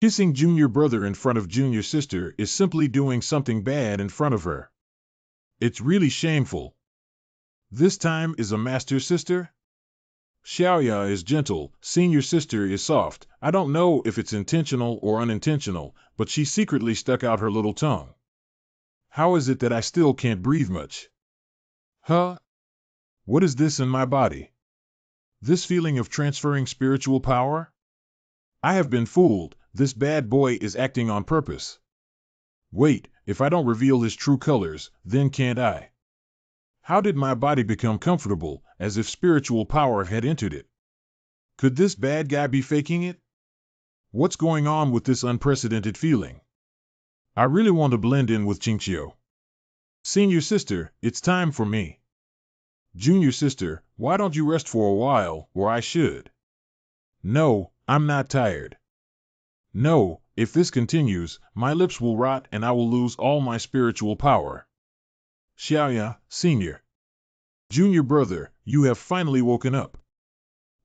[SPEAKER 1] Kissing junior brother in front of junior sister is simply doing something bad in front of her. It's really shameful. This time is a master sister? Xiaoya is gentle, senior sister is soft. I don't know if it's intentional or unintentional, but she secretly stuck out her little tongue. How is it that I still can't breathe much? Huh? What is this in my body? This feeling of transferring spiritual power? I have been fooled, this bad boy is acting on purpose. Wait, if I don't reveal his true colors, then can't I? How did my body become comfortable, as if spiritual power had entered it? Could this bad guy be faking it? What's going on with this unprecedented feeling? I really want to blend in with Qingqiu. Senior sister, it's time for me. Junior sister, why don't you rest for a while, or I should? No, I'm not tired. No, if this continues, my lips will rot and I will lose all my spiritual power. Xiaoya, senior. Junior brother, you have finally woken up.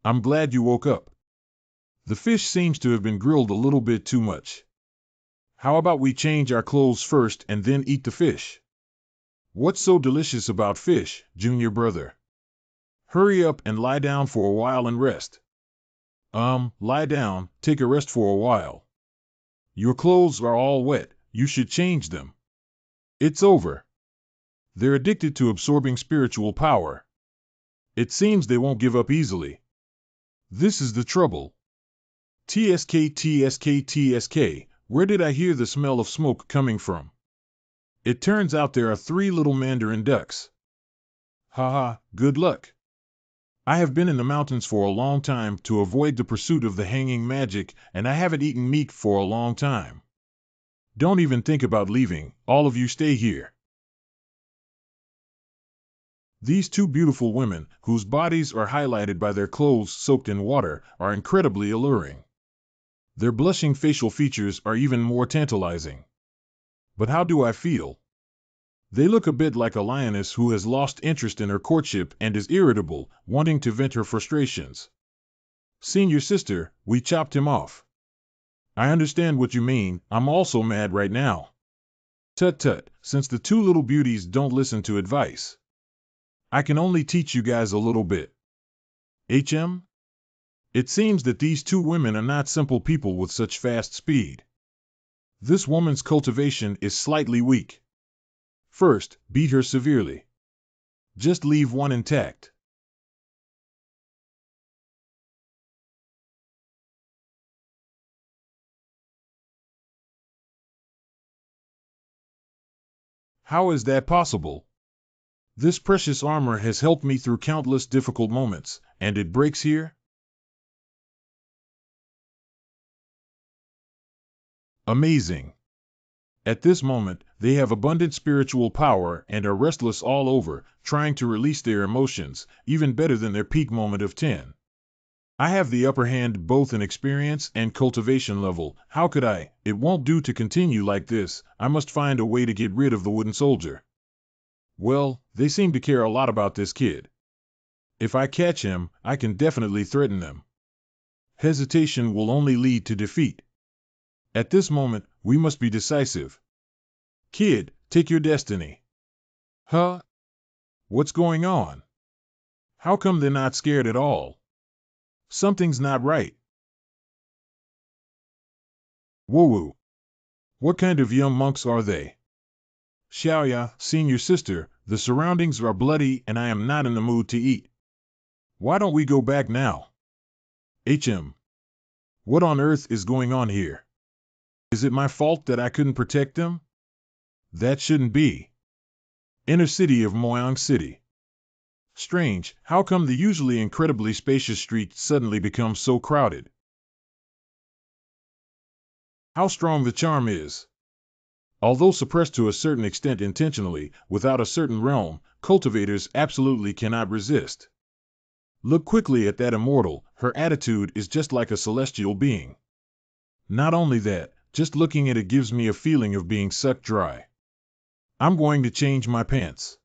[SPEAKER 1] I'm glad you woke up. The fish seems to have been grilled a little bit too much. How about we change our clothes first and then eat the fish? What's so delicious about fish, junior brother? Hurry up and lie down for a while and rest. Lie down, take a rest for a while. Your clothes are all wet, you should change them. It's over. They're addicted to absorbing spiritual power. It seems they won't give up easily. This is the trouble. TSK, where did I hear the smell of smoke coming from? It turns out there are 3 little mandarin ducks. Haha, good luck. I have been in the mountains for a long time to avoid the pursuit of the hanging magic, and I haven't eaten meat for a long time. Don't even think about leaving, all of you stay here. These 2 beautiful women, whose bodies are highlighted by their clothes soaked in water, are incredibly alluring. Their blushing facial features are even more tantalizing. But how do I feel? They look a bit like a lioness who has lost interest in her courtship and is irritable, wanting to vent her frustrations. Senior sister, we chopped him off. I understand what you mean, I'm also mad right now. Tut, since the 2 little beauties don't listen to advice. I can only teach you guys a little bit. HM? It seems that these 2 women are not simple people with such fast speed. This woman's cultivation is slightly weak. First, beat her severely. Just leave one intact. How is that possible? This precious armor has helped me through countless difficult moments, and it breaks here? Amazing. At this moment, they have abundant spiritual power and are restless all over, trying to release their emotions, even better than their peak moment of 10. I have the upper hand both in experience and cultivation level. How could I? It won't do to continue like this. I must find a way to get rid of the wooden soldier. Well, they seem to care a lot about this kid. If I catch him, I can definitely threaten them. Hesitation will only lead to defeat. At this moment, we must be decisive. Kid, take your destiny. Huh? What's going on? How come they're not scared at all? Something's not right. Woo-woo. What kind of young monks are they? Xiaoya, senior sister, the surroundings are bloody and I am not in the mood to eat. Why don't we go back now? What on earth is going on here? Is it my fault that I couldn't protect them? That shouldn't be. Inner city of Moyang City. Strange, how come the usually incredibly spacious streets suddenly become so crowded? How strong the charm is. Although suppressed to a certain extent intentionally, without a certain realm, cultivators absolutely cannot resist. Look quickly at that immortal, her attitude is just like a celestial being. Not only that, just looking at it gives me a feeling of being sucked dry. I'm going to change my pants.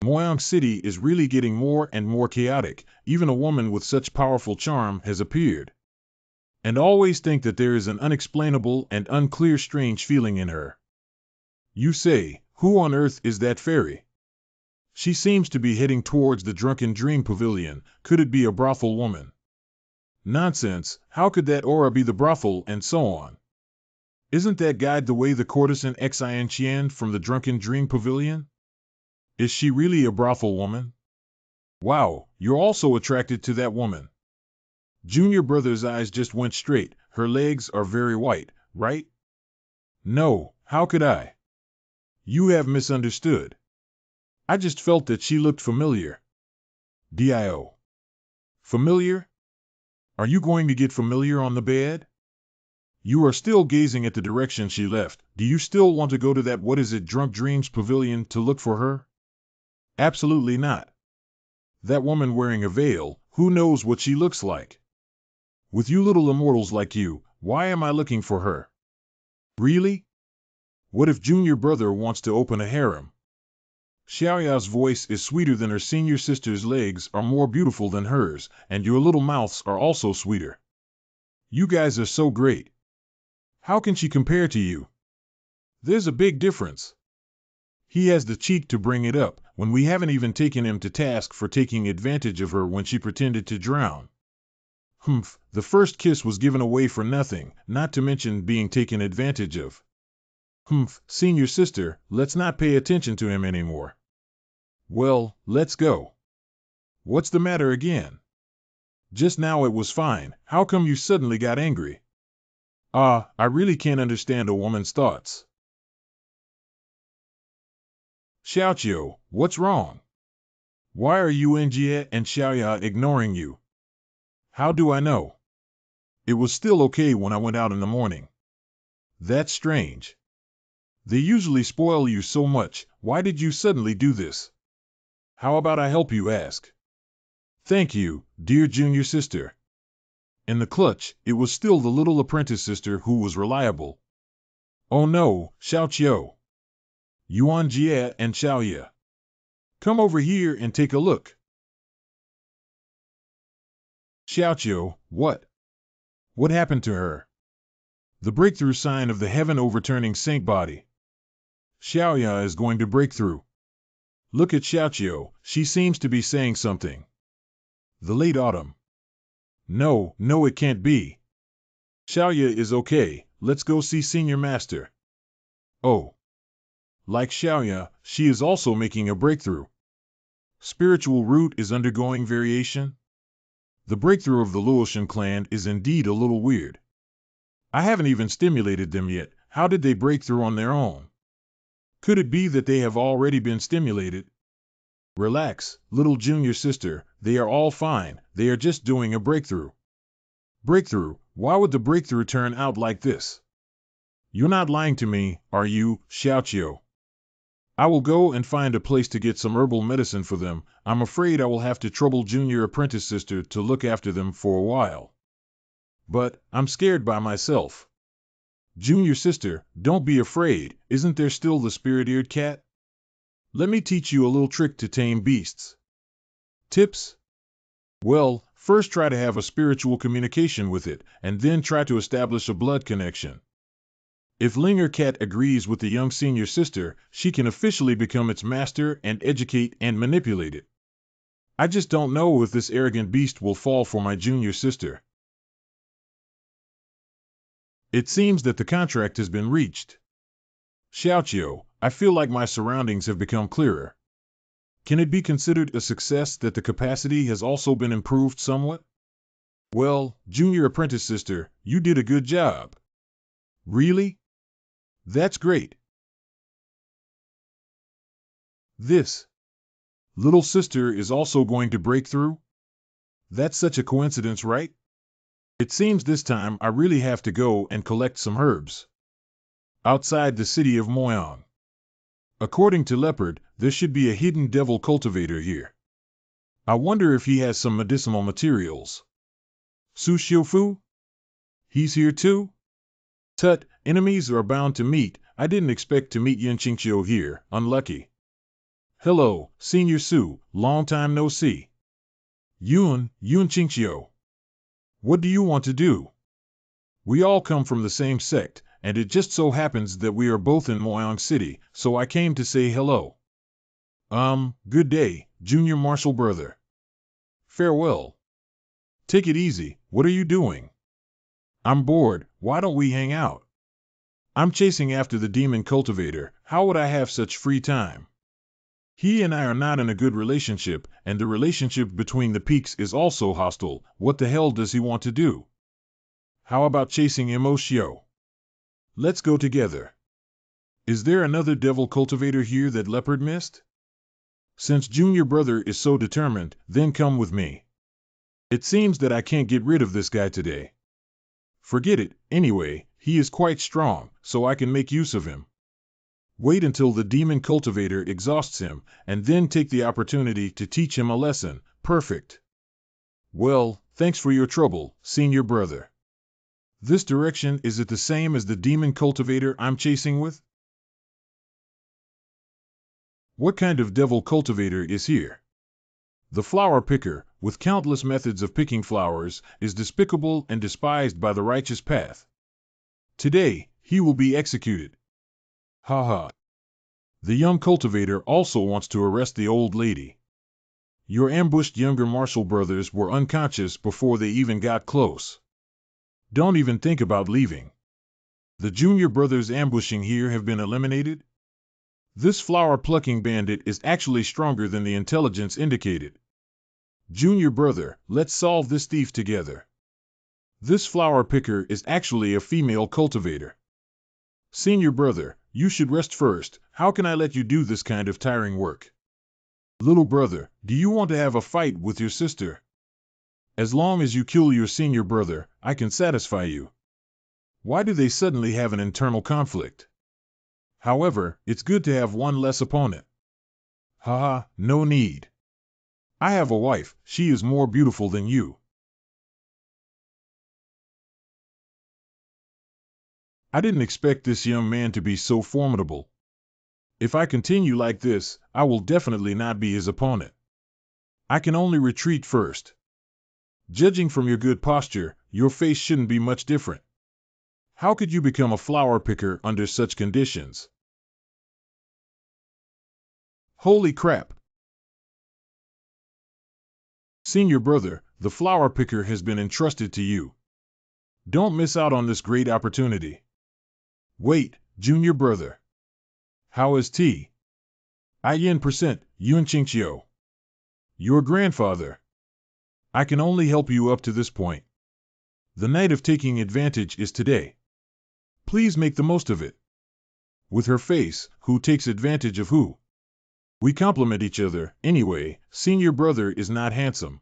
[SPEAKER 1] Moyang City is really getting more and more chaotic. Even a woman with such powerful charm has appeared. And always think that there is an unexplainable and unclear strange feeling in her. You say, who on earth is that fairy? She seems to be heading towards the Drunken Dream Pavilion. Could it be a brothel woman? Nonsense, how could that aura be the brothel and so on? Isn't that guide the way the courtesan Xin from the Drunken Dream Pavilion? Is she really a brothel woman? Wow, you're also attracted to that woman. Junior brother's eyes just went straight. Her legs are very white, right? No, how could I? You have misunderstood. I just felt that she looked familiar. Dio. Familiar? Are you going to get familiar on the bed? You are still gazing at the direction she left. Do you still want to go to that Drunk Dreams Pavilion to look for her? Absolutely not. That woman wearing a veil, who knows what she looks like? With you little immortals like you, why am I looking for her? Really? What if junior brother wants to open a harem? Xiaoya's voice is sweeter than her senior sister's legs are more beautiful than hers, and your little mouths are also sweeter. You guys are so great. How can she compare to you? There's a big difference. He has the cheek to bring it up, when we haven't even taken him to task for taking advantage of her when she pretended to drown. Humph, the first kiss was given away for nothing, not to mention being taken advantage of. Humph, senior sister, let's not pay attention to him anymore. Well, let's go. What's the matter again? Just now it was fine, how come you suddenly got angry? I really can't understand a woman's thoughts. Xiaoqiu, what's wrong? Why are you Jie and Xiaoya ignoring you? How do I know? It was still okay when I went out in the morning. That's strange. They usually spoil you so much, why did you suddenly do this? How about I help you ask? Thank you, dear junior sister. In the clutch, it was still the little apprentice sister who was reliable. Oh no, Xiaoqiu. Yuan Jie and Xiaoya. Come over here and take a look. Xiaoqiu, what? What happened to her? The breakthrough sign of the heaven-overturning saint body. Xiaoya is going to break through. Look at Xiaoqiu, she seems to be saying something. The late autumn. No, it can't be. Xiaoya is okay, let's go see Senior Master. Oh. Like Xiaoya, she is also making a breakthrough. Spiritual root is undergoing variation? The breakthrough of the Luoshan clan is indeed a little weird. I haven't even stimulated them yet, how did they break through on their own? Could it be that they have already been stimulated? Relax, little junior sister, they are all fine, they are just doing a breakthrough. Breakthrough, Why would the breakthrough turn out like this? You're not lying to me, are you, Xiaoqiu? I will go and find a place to get some herbal medicine for them. I'm afraid I will have to trouble junior apprentice sister to look after them for a while. But I'm scared by myself. Junior sister, don't be afraid. Isn't there still the spirit-eared cat? Let me teach you a little trick to tame beasts. Tips? Well, first try to have a spiritual communication with it, and then try to establish a blood connection. If Linger Cat agrees with the young senior sister, she can officially become its master and educate and manipulate it. I just don't know if this arrogant beast will fall for my junior sister. It seems that the contract has been reached. Xiaoqiu, I feel like my surroundings have become clearer. Can it be considered a success that the capacity has also been improved somewhat? Well, junior apprentice sister, you did a good job. Really? That's great. This little sister is also going to break through? That's such a coincidence, right? It seems this time I really have to go and collect some herbs. Outside the city of Moyang. According to Leopard, there should be a hidden devil cultivator here. I wonder if he has some medicinal materials. Su Xiufu? He's here too? Tut, enemies are bound to meet. I didn't expect to meet Yin Qingqiu here, unlucky. Hello, Senior Su, long time no see. Yun Qingqiu. What do you want to do? We all come from the same sect, and it just so happens that we are both in Moyang City, so I came to say hello. Good day, junior martial brother. Farewell. Take it easy, what are you doing? I'm bored, why don't we hang out? I'm chasing after the demon cultivator, how would I have such free time? He and I are not in a good relationship, and the relationship between the peaks is also hostile. What the hell does he want to do? How about chasing Emoshio? Let's go together. Is there another devil cultivator here that Leopard missed? Since junior brother is so determined, then come with me. It seems that I can't get rid of this guy today. Forget it, anyway, he is quite strong, so I can make use of him. Wait until the demon cultivator exhausts him, and then take the opportunity to teach him a lesson. Perfect. Well, thanks for your trouble, senior brother. This direction, is it the same as the demon cultivator I'm chasing with? What kind of devil cultivator is here? The flower picker, with countless methods of picking flowers, is despicable and despised by the righteous path. Today, he will be executed. Ha ha. The young cultivator also wants to arrest the old lady. Your ambushed younger martial brothers were unconscious before they even got close. Don't even think about leaving. The junior brothers ambushing here have been eliminated? This flower-plucking bandit is actually stronger than the intelligence indicated. Junior brother, let's solve this thief together. This flower picker is actually a female cultivator. Senior brother, you should rest first. How can I let you do this kind of tiring work? Little brother, do you want to have a fight with your sister? As long as you kill your senior brother, I can satisfy you. Why do they suddenly have an internal conflict? However, it's good to have one less opponent. Haha, no need. I have a wife, she is more beautiful than you. I didn't expect this young man to be so formidable. If I continue like this, I will definitely not be his opponent. I can only retreat first. Judging from your good posture, your face shouldn't be much different. How could you become a flower picker under such conditions? Holy crap! Senior brother, the flower picker has been entrusted to you. Don't miss out on this great opportunity. Wait, junior brother. How is tea? Yin %, Yun Qingqiu. Your grandfather. I can only help you up to this point. The night of taking advantage is today. Please make the most of it. With her face, who takes advantage of who? We complement each other, anyway. Senior brother is not handsome.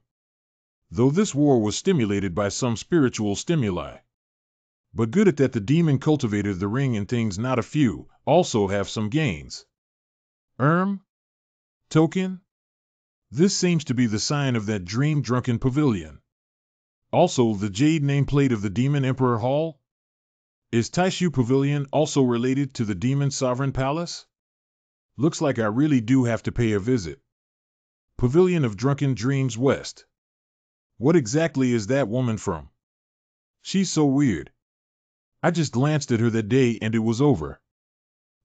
[SPEAKER 1] Though this war was stimulated by some spiritual stimuli. But good at that the demon cultivator, the ring and things not a few, also have some gains. Token? This seems to be the sign of that dream-drunken pavilion. Also the jade nameplate of the Demon Emperor Hall? Is Taishu Pavilion also related to the Demon Sovereign Palace? Looks like I really do have to pay a visit. Pavilion of Drunken Dreams West. What exactly is that woman from? She's so weird. I just glanced at her that day and it was over.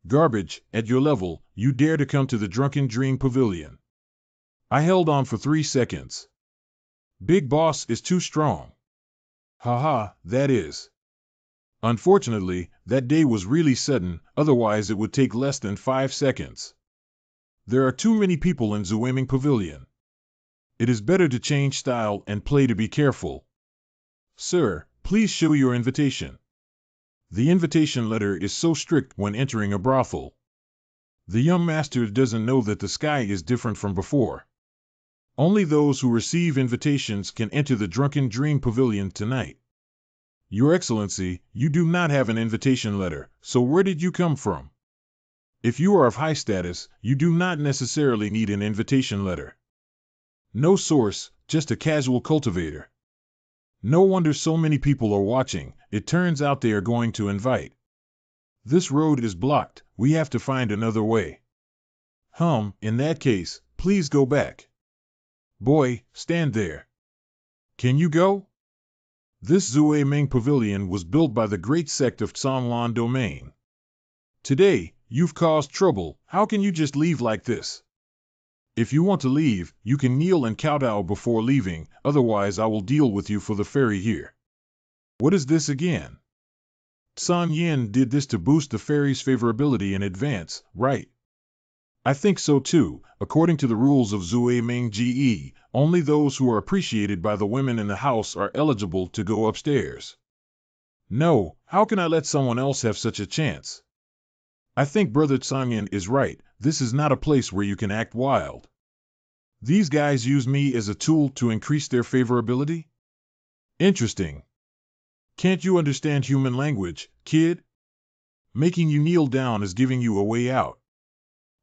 [SPEAKER 1] Garbage, at your level, you dare to come to the Drunken Dream Pavilion. I held on for 3 seconds. Big Boss is too strong. Haha, that is. Unfortunately, that day was really sudden, otherwise it would take less than 5 seconds. There are too many people in Zueming Pavilion. It is better to change style and play to be careful. Sir, please show your invitation. The invitation letter is so strict when entering a brothel. The young master doesn't know that the sky is different from before. Only those who receive invitations can enter the Drunken Dream Pavilion tonight. Your Excellency, you do not have an invitation letter, so where did you come from? If you are of high status, you do not necessarily need an invitation letter. No source, just a casual cultivator. No wonder so many people are watching, it turns out they are going to invite. This road is blocked, we have to find another way. In that case, please go back. Boy, stand there. Can you go? This Zueming Pavilion was built by the great sect of Songlan Domain. Today, you've caused trouble, how can you just leave like this? If you want to leave, you can kneel and kowtow before leaving, otherwise I will deal with you for the ferry here. What is this again? San Yin did this to boost the ferry's favorability in advance, right? I think so too. According to the rules of Zueming GE, only those who are appreciated by the women in the house are eligible to go upstairs. No, how can I let someone else have such a chance? I think Brother Tsangyan is right, this is not a place where you can act wild. These guys use me as a tool to increase their favorability? Interesting. Can't you understand human language, kid? Making you kneel down is giving you a way out.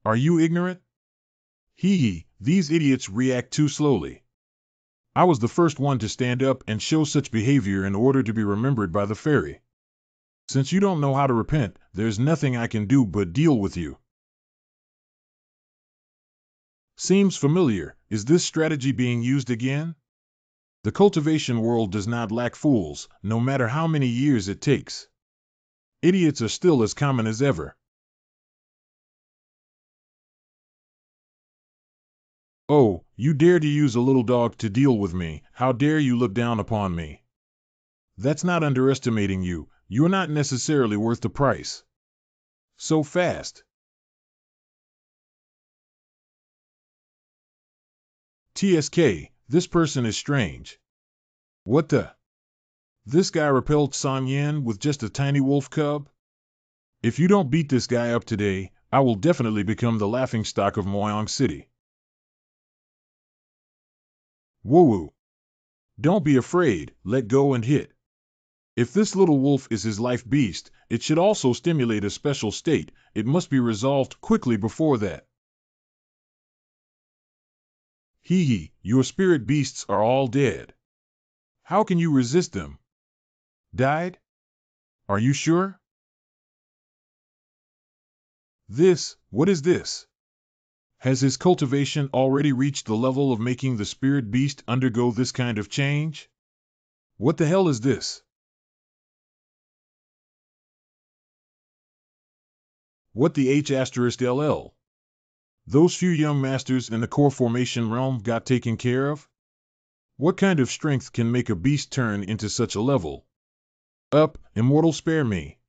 [SPEAKER 1] Are you ignorant? These idiots react too slowly. I was the first one to stand up and show such behavior in order to be remembered by the fairy. Since you don't know how to repent, there's nothing I can do but deal with you. Seems familiar, is this strategy being used again? The cultivation world does not lack fools, no matter how many years it takes. Idiots are still as common as ever. Oh, you dare to use a little dog to deal with me, how dare you look down upon me? That's not underestimating you, you're not necessarily worth the price. So fast. TSK, this person is strange. What the? This guy repelled San Yan with just a tiny wolf cub? If you don't beat this guy up today, I will definitely become the laughingstock of Moyang City. Woo-woo. Don't be afraid, let go and hit. If this little wolf is his life beast, it should also stimulate a special state, it must be resolved quickly before that. Your spirit beasts are all dead. How can you resist them? Died? Are you sure? What is this? Has his cultivation already reached the level of making the spirit beast undergo this kind of change? What the hell is this? What the H*LL? Those few young masters in the core formation realm got taken care of? What kind of strength can make a beast turn into such a level? Immortal, spare me.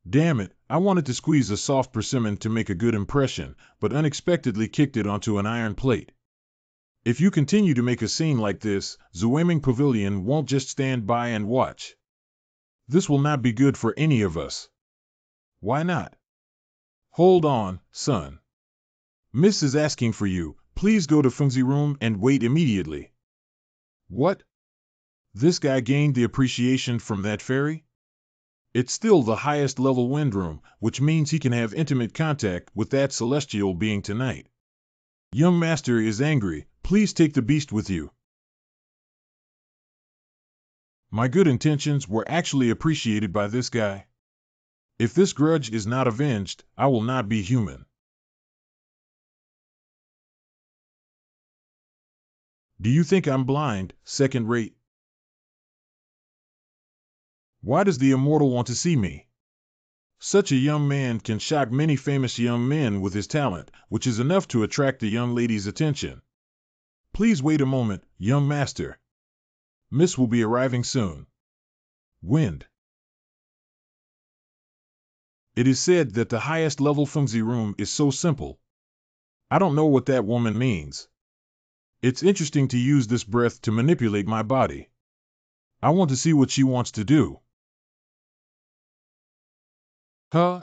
[SPEAKER 1] Damn it, I wanted to squeeze a soft persimmon to make a good impression, but unexpectedly kicked it onto an iron plate. If you continue to make a scene like this, Zueming Pavilion won't just stand by and watch. This will not be good for any of us. Why not? Hold on, son. Miss is asking for you, please go to Fengzi room and wait immediately. What? This guy gained the appreciation from that fairy? It's still the highest level wind room, which means he can have intimate contact with that celestial being tonight. Young master is angry. Please take the beast with you. My good intentions were actually appreciated by this guy. If this grudge is not avenged, I will not be human. Do you think I'm blind, second rate? Why does the Immortal want to see me? Such a young man can shock many famous young men with his talent, which is enough to attract the young lady's attention. Please wait a moment, young master. Miss will be arriving soon. Wind. It is said that the highest level fengzi room is so simple. I don't know what that woman means. It's interesting to use this breath to manipulate my body. I want to see what she wants to do. Huh?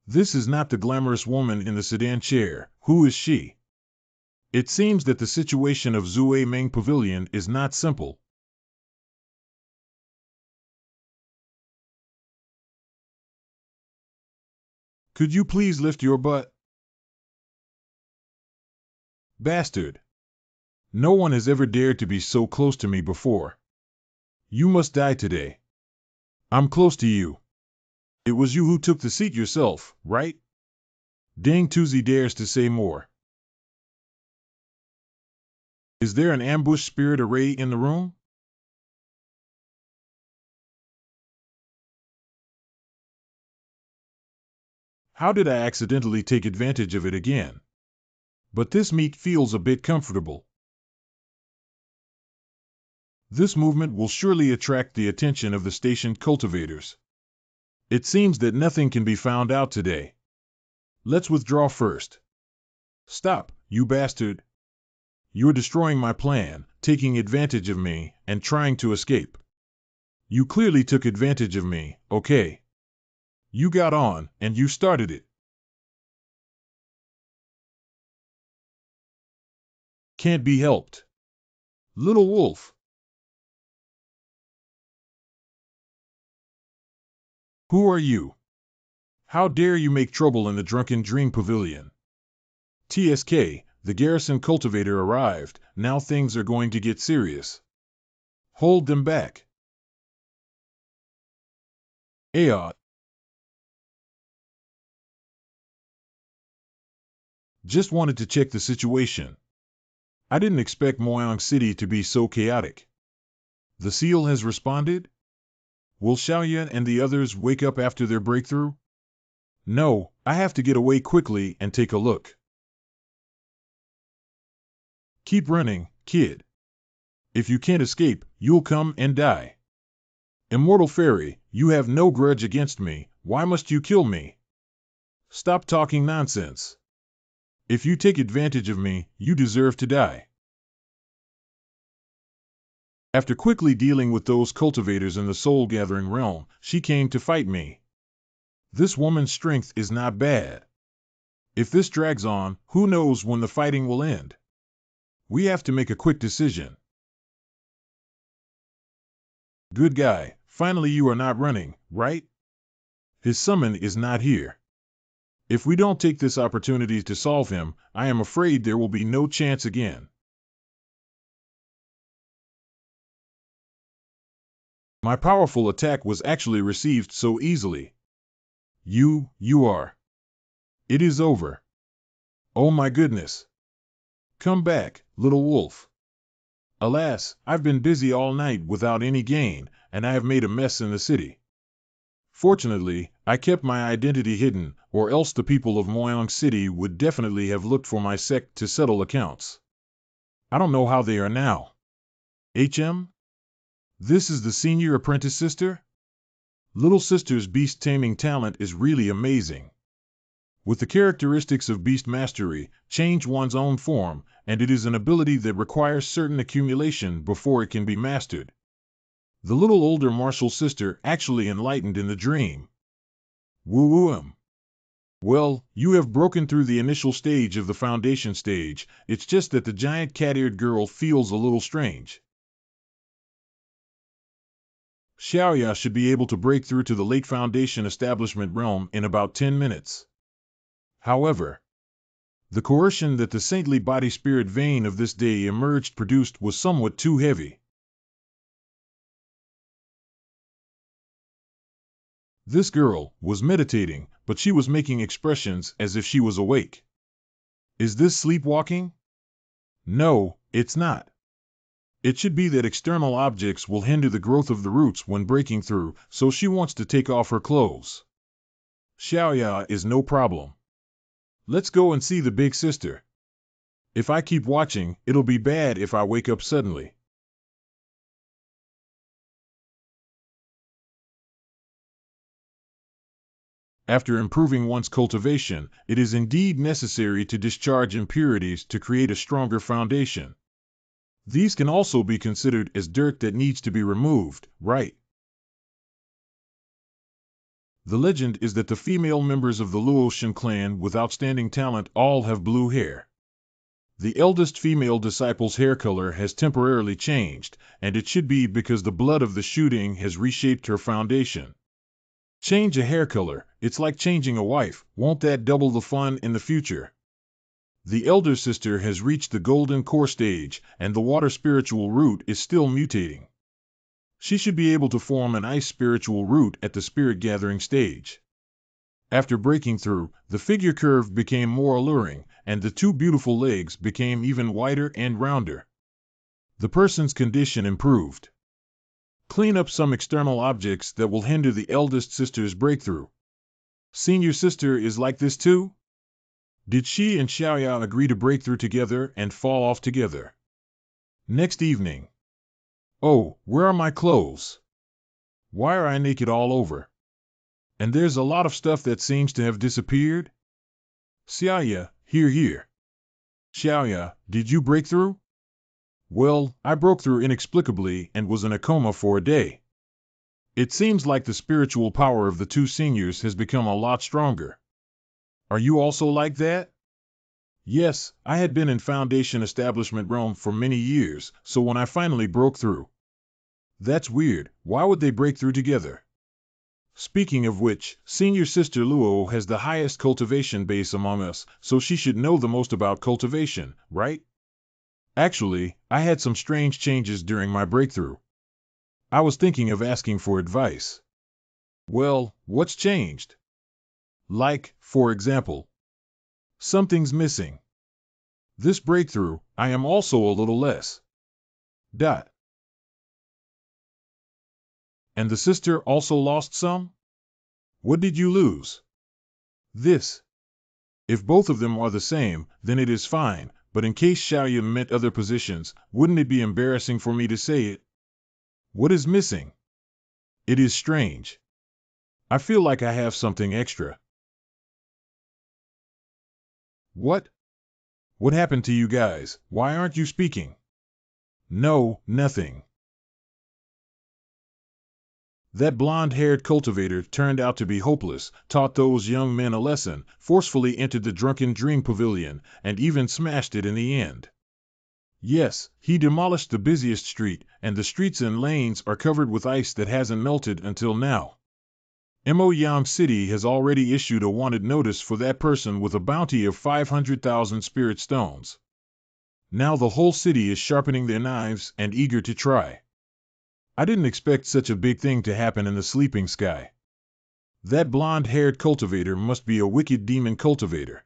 [SPEAKER 1] This is not the glamorous woman in the sedan chair. Who is she? It seems that the situation of Zue Meng Pavilion is not simple. Could you please lift your butt? Bastard. No one has ever dared to be so close to me before. You must die today. I'm close to you. It was you who took the seat yourself, right? Dang Tuzi dares to say more. Is there an ambush spirit array in the room? How did I accidentally take advantage of it again? But this meat feels a bit comfortable. This movement will surely attract the attention of the stationed cultivators. It seems that nothing can be found out today. Let's withdraw first. Stop, you bastard. You're destroying my plan, taking advantage of me, and trying to escape. You clearly took advantage of me, okay? You got on, and you started it. Can't be helped. Little wolf. Who are you? How dare you make trouble in the Drunken Dream Pavilion? TSK, the garrison cultivator arrived. Now things are going to get serious. Hold them back. Ayot. Just wanted to check the situation. I didn't expect Moyang City to be so chaotic. The seal has responded? Will Xiaoyan and the others wake up after their breakthrough? No, I have to get away quickly and take a look. Keep running, kid. If you can't escape, you'll come and die. Immortal Fairy, you have no grudge against me. Why must you kill me? Stop talking nonsense. If you take advantage of me, you deserve to die. After quickly dealing with those cultivators in the soul-gathering realm, she came to fight me. This woman's strength is not bad. If this drags on, who knows when the fighting will end? We have to make a quick decision. Good guy, finally you are not running, right? His summon is not here. If we don't take this opportunity to solve him, I am afraid there will be no chance again. My powerful attack was actually received so easily. You are. It is over. Oh my goodness. Come back, little wolf. Alas, I've been busy all night without any gain, and I have made a mess in the city. Fortunately, I kept my identity hidden, or else the people of Moyang City would definitely have looked for my sect to settle accounts. I don't know how they are now. HM? This is the senior apprentice sister? Little sister's beast taming talent is really amazing. With the characteristics of beast mastery, change one's own form, and it is an ability that requires certain accumulation before it can be mastered. The little older martial sister actually enlightened in the dream. Woo-woo-em. Well, you have broken through the initial stage of the foundation stage. It's just that the giant cat-eared girl feels a little strange. Xiaoya should be able to break through to the late Foundation establishment realm in about 10 minutes. However, the coercion that the saintly body-spirit vein of this day emerged produced was somewhat too heavy. This girl was meditating, but she was making expressions as if she was awake. Is this sleepwalking? No, it's not. It should be that external objects will hinder the growth of the roots when breaking through, so she wants to take off her clothes. Xiaoya is no problem. Let's go and see the big sister. If I keep watching, it'll be bad if I wake up suddenly. After improving one's cultivation, it is indeed necessary to discharge impurities to create a stronger foundation. These can also be considered as dirt that needs to be removed, right? The legend is that the female members of the Luotian clan with outstanding talent all have blue hair. The eldest female disciple's hair color has temporarily changed, and it should be because the blood of the shooting has reshaped her foundation. Change a hair color, it's like changing a wife, won't that double the fun in the future? The elder sister has reached the golden core stage, and the water spiritual root is still mutating. She should be able to form an ice spiritual root at the spirit gathering stage. After breaking through, the figure curve became more alluring, and the two beautiful legs became even wider and rounder. The person's condition improved. Clean up some external objects that will hinder the eldest sister's breakthrough. Senior sister is like this too? Did she and Xiaoya agree to break through together and fall off together? Next evening. Oh, where are my clothes? Why are I naked all over? And there's a lot of stuff that seems to have disappeared? Xiaoya, here. Xiaoya, did you break through? Well, I broke through inexplicably and was in a coma for a day. It seems like the spiritual power of the two seniors has become a lot stronger. Are you also like that? Yes, I had been in Foundation establishment realm for many years, so when I finally broke through. That's weird, why would they break through together? Speaking of which, senior sister Luo has the highest cultivation base among us, so she should know the most about cultivation, right? Actually, I had some strange changes during my breakthrough. I was thinking of asking for advice. Well, what's changed? Like, for example, something's missing. This breakthrough, I am also a little less. Dot. And the sister also lost some? What did you lose? This. If both of them are the same, then it is fine, but in case Xiaoya meant other positions, wouldn't it be embarrassing for me to say it? What is missing? It is strange. I feel like I have something extra. What? What happened to you guys? Why aren't you speaking? No, nothing. That blonde-haired cultivator turned out to be hopeless, taught those young men a lesson, forcefully entered the drunken dream pavilion, and even smashed it in the end. Yes, he demolished the busiest street, and the streets and lanes are covered with ice that hasn't melted until now. Moyang City has already issued a wanted notice for that person with a bounty of 500,000 spirit stones. Now the whole city is sharpening their knives and eager to try. I didn't expect such a big thing to happen in the sleeping sky. That blonde-haired cultivator must be a wicked demon cultivator.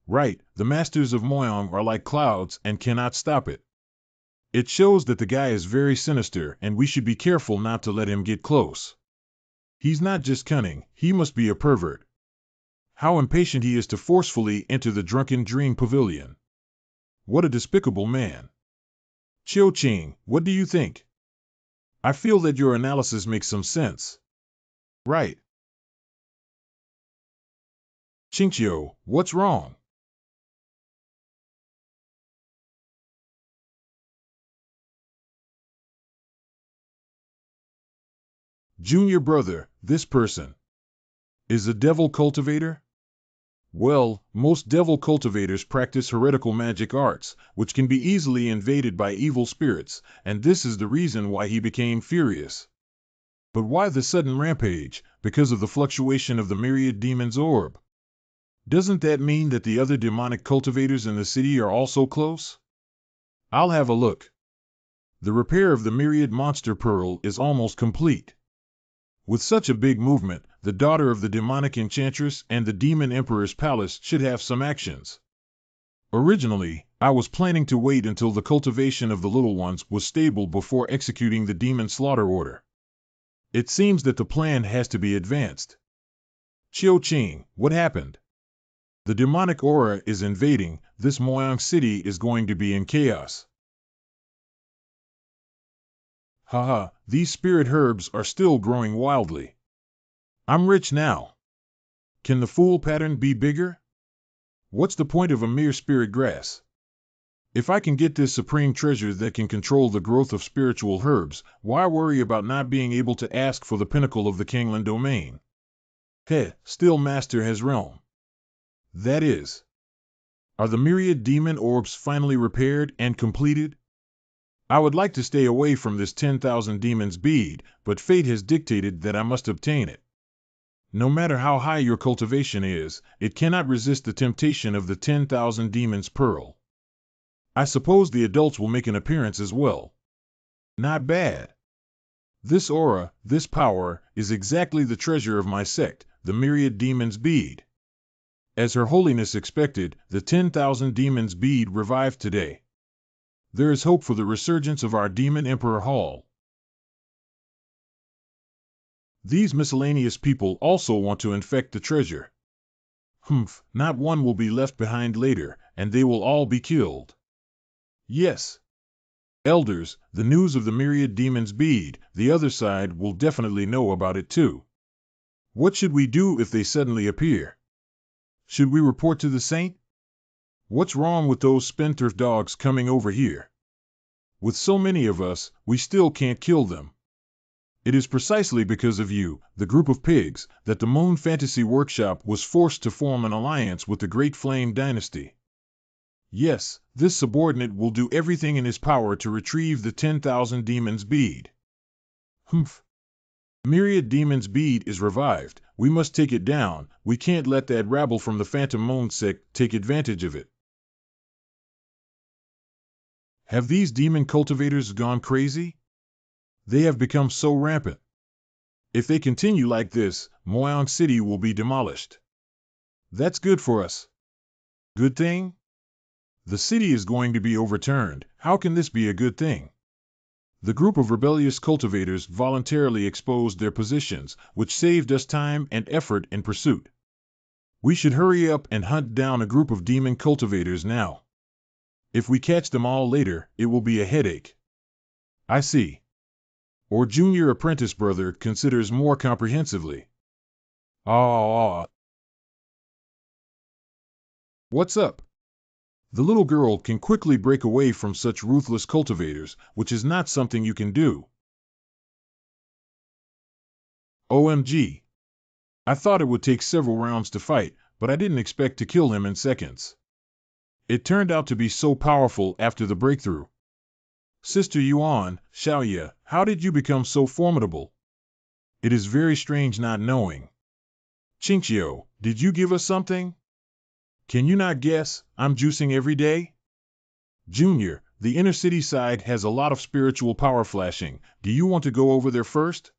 [SPEAKER 1] Right, the masters of Moyang are like clouds and cannot stop it. It shows that the guy is very sinister and we should be careful not to let him get close. He's not just cunning, he must be a pervert. How impatient he is to forcefully enter the drunken dream pavilion. What a despicable man. Qiu Qing, what do you think? I feel that your analysis makes some sense. Right. Qingqiu, what's wrong? Junior brother, this person is a devil cultivator? Well, most devil cultivators practice heretical magic arts, which can be easily invaded by evil spirits, and this is the reason why he became furious. But why the sudden rampage? Because of the fluctuation of the myriad demon's orb. Doesn't that mean that the other demonic cultivators in the city are also close? I'll have a look. The repair of the myriad monster pearl is almost complete. With such a big movement, the daughter of the demonic enchantress and the demon emperor's palace should have some actions. Originally, I was planning to wait until the cultivation of the little ones was stable before executing the demon slaughter order. It seems that the plan has to be advanced. Chiu Ching, what happened? The demonic aura is invading. This Moyang city is going to be in chaos. Haha, these spirit herbs are still growing wildly. I'm rich now. Can the fool pattern be bigger? What's the point of a mere spirit grass? If I can get this supreme treasure that can control the growth of spiritual herbs, why worry about not being able to ask for the pinnacle of the Kanglan domain? Heh, still master has realm. That is. Are the myriad demon orbs finally repaired and completed? I would like to stay away from this 10,000 demons bead, but fate has dictated that I must obtain it. No matter how high your cultivation is, it cannot resist the temptation of the 10,000 demons pearl. I suppose the adults will make an appearance as well. Not bad. This aura, this power, is exactly the treasure of my sect, the myriad demons bead. As Her Holiness expected, the 10,000 demons bead revived today. There is hope for the resurgence of our demon emperor hall. These miscellaneous people also want to infect the treasure. Humph, not one will be left behind later, and they will all be killed. Yes. Elders, the news of the myriad demons bead, the other side will definitely know about it too. What should we do if they suddenly appear? Should we report to the saint? What's wrong with those spendthrift dogs coming over here? With so many of us, we still can't kill them. It is precisely because of you, the group of pigs, that the Moon Fantasy Workshop was forced to form an alliance with the Great Flame Dynasty. Yes, this subordinate will do everything in his power to retrieve the 10,000 demons bead. Humph. Myriad demons bead is revived. We must take it down. We can't let that rabble from the Phantom Moon sect take advantage of it. Have these demon cultivators gone crazy? They have become so rampant. If they continue like this, Moyang City will be demolished. That's good for us. Good thing? The city is going to be overturned. How can this be a good thing? The group of rebellious cultivators voluntarily exposed their positions, which saved us time and effort in pursuit. We should hurry up and hunt down a group of demon cultivators now. If we catch them all later, it will be a headache. I see. Or junior apprentice brother considers more comprehensively. What's up? The little girl can quickly break away from such ruthless cultivators, which is not something you can do. OMG. I thought it would take several rounds to fight, but I didn't expect to kill him in seconds. It turned out to be so powerful after the breakthrough. Sister Yuan, Xiaoye, how did you become so formidable? It is very strange not knowing. Qingqiu, did you give us something? Can you not guess? I'm juicing every day? Junior, the inner city side has a lot of spiritual power flashing. Do you want to go over there first?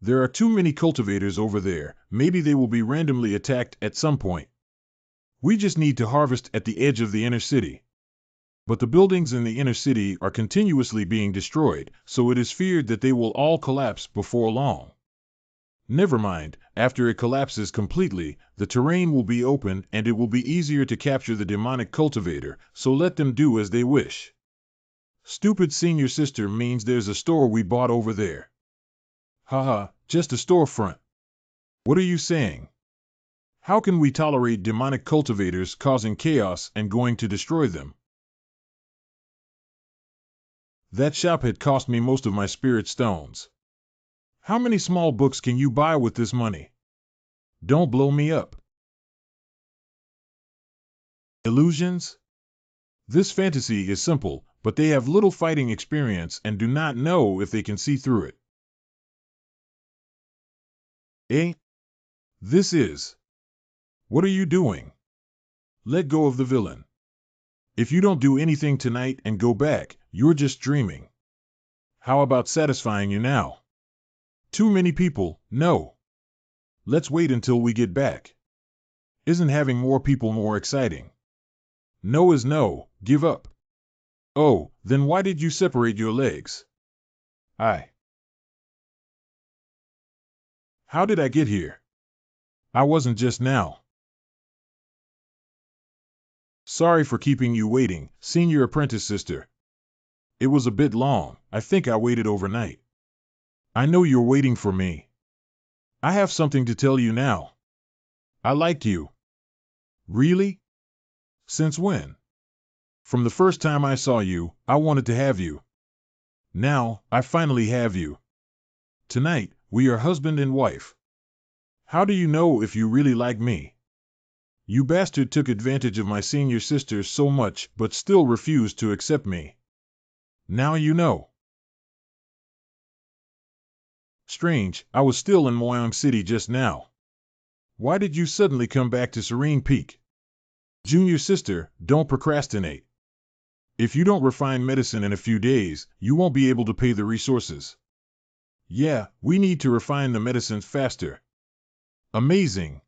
[SPEAKER 1] There are too many cultivators over there. Maybe they will be randomly attacked at some point. We just need to harvest at the edge of the inner city. But the buildings in the inner city are continuously being destroyed, so it is feared that they will all collapse before long. Never mind, after it collapses completely, the terrain will be open and it will be easier to capture the demonic cultivator, so let them do as they wish. Stupid senior sister means there's a store we bought over there. Haha, just a storefront. What are you saying? How can we tolerate demonic cultivators causing chaos and going to destroy them? That shop had cost me most of my spirit stones. How many small books can you buy with this money? Don't blow me up. Illusions? This fantasy is simple, but they have little fighting experience and do not know if they can see through it. Eh? This is. What are you doing? Let go of the villain. If you don't do anything tonight and go back, you're just dreaming. How about satisfying you now? Too many people, no. Let's wait until we get back. Isn't having more people more exciting? No is no, give up. Oh, then why did you separate your legs? How did I get here? I wasn't just now. Sorry for keeping you waiting, senior apprentice sister. It was a bit long, I think I waited overnight. I know you're waiting for me. I have something to tell you now. I liked you. Really? Since when? From the first time I saw you, I wanted to have you. Now, I finally have you. Tonight, we are husband and wife. How do you know if you really like me? You bastard took advantage of my senior sister so much, but still refused to accept me. Now you know. Strange, I was still in Moyang City just now. Why did you suddenly come back to Serene Peak? Junior sister, don't procrastinate. If you don't refine medicine in a few days, you won't be able to pay the resources. Yeah, we need to refine the medicines faster. Amazing.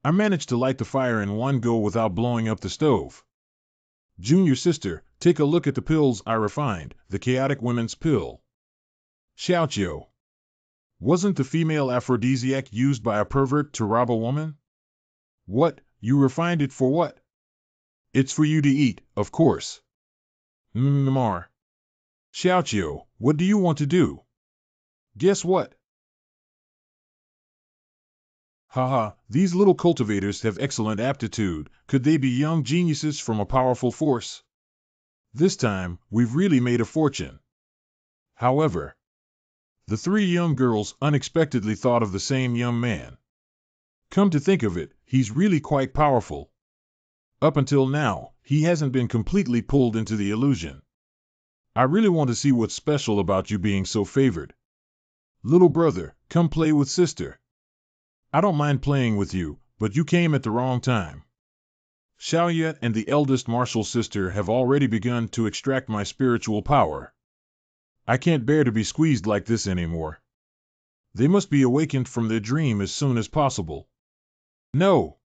[SPEAKER 1] I managed to light the fire in one go without blowing up the stove. Junior sister, take a look at the pills I refined, the chaotic women's pill. Xiaoqiu. Wasn't the female aphrodisiac used by a pervert to rob a woman? What, you refined it for what? It's for you to eat, of course. Mar. Xiaoqiu, what do you want to do? Guess what? Haha, these little cultivators have excellent aptitude. Could they be young geniuses from a powerful force? This time, we've really made a fortune. However, the three young girls unexpectedly thought of the same young man. Come to think of it, he's really quite powerful. Up until now, he hasn't been completely pulled into the illusion. I really want to see what's special about you being so favored. Little brother, come play with sister. I don't mind playing with you, but you came at the wrong time. Xiaoye and the eldest martial sister have already begun to extract my spiritual power. I can't bear to be squeezed like this anymore. They must be awakened from their dream as soon as possible. No.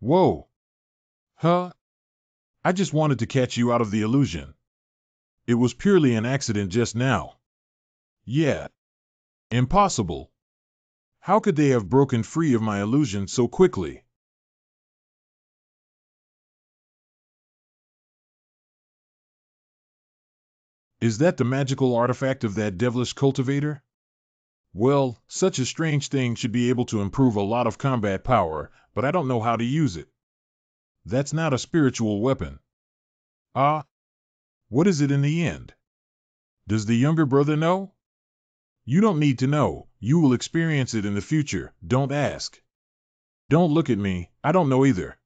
[SPEAKER 1] Whoa. Huh? I just wanted to catch you out of the illusion. It was purely an accident just now. Yeah. Impossible. How could they have broken free of my illusion so quickly? Is that the magical artifact of that devilish cultivator? Well, such a strange thing should be able to improve a lot of combat power, but I don't know how to use it. That's not a spiritual weapon. Ah, what is it in the end? Does the younger brother know? You don't need to know, you will experience it in the future, don't ask. Don't look at me, I don't know either.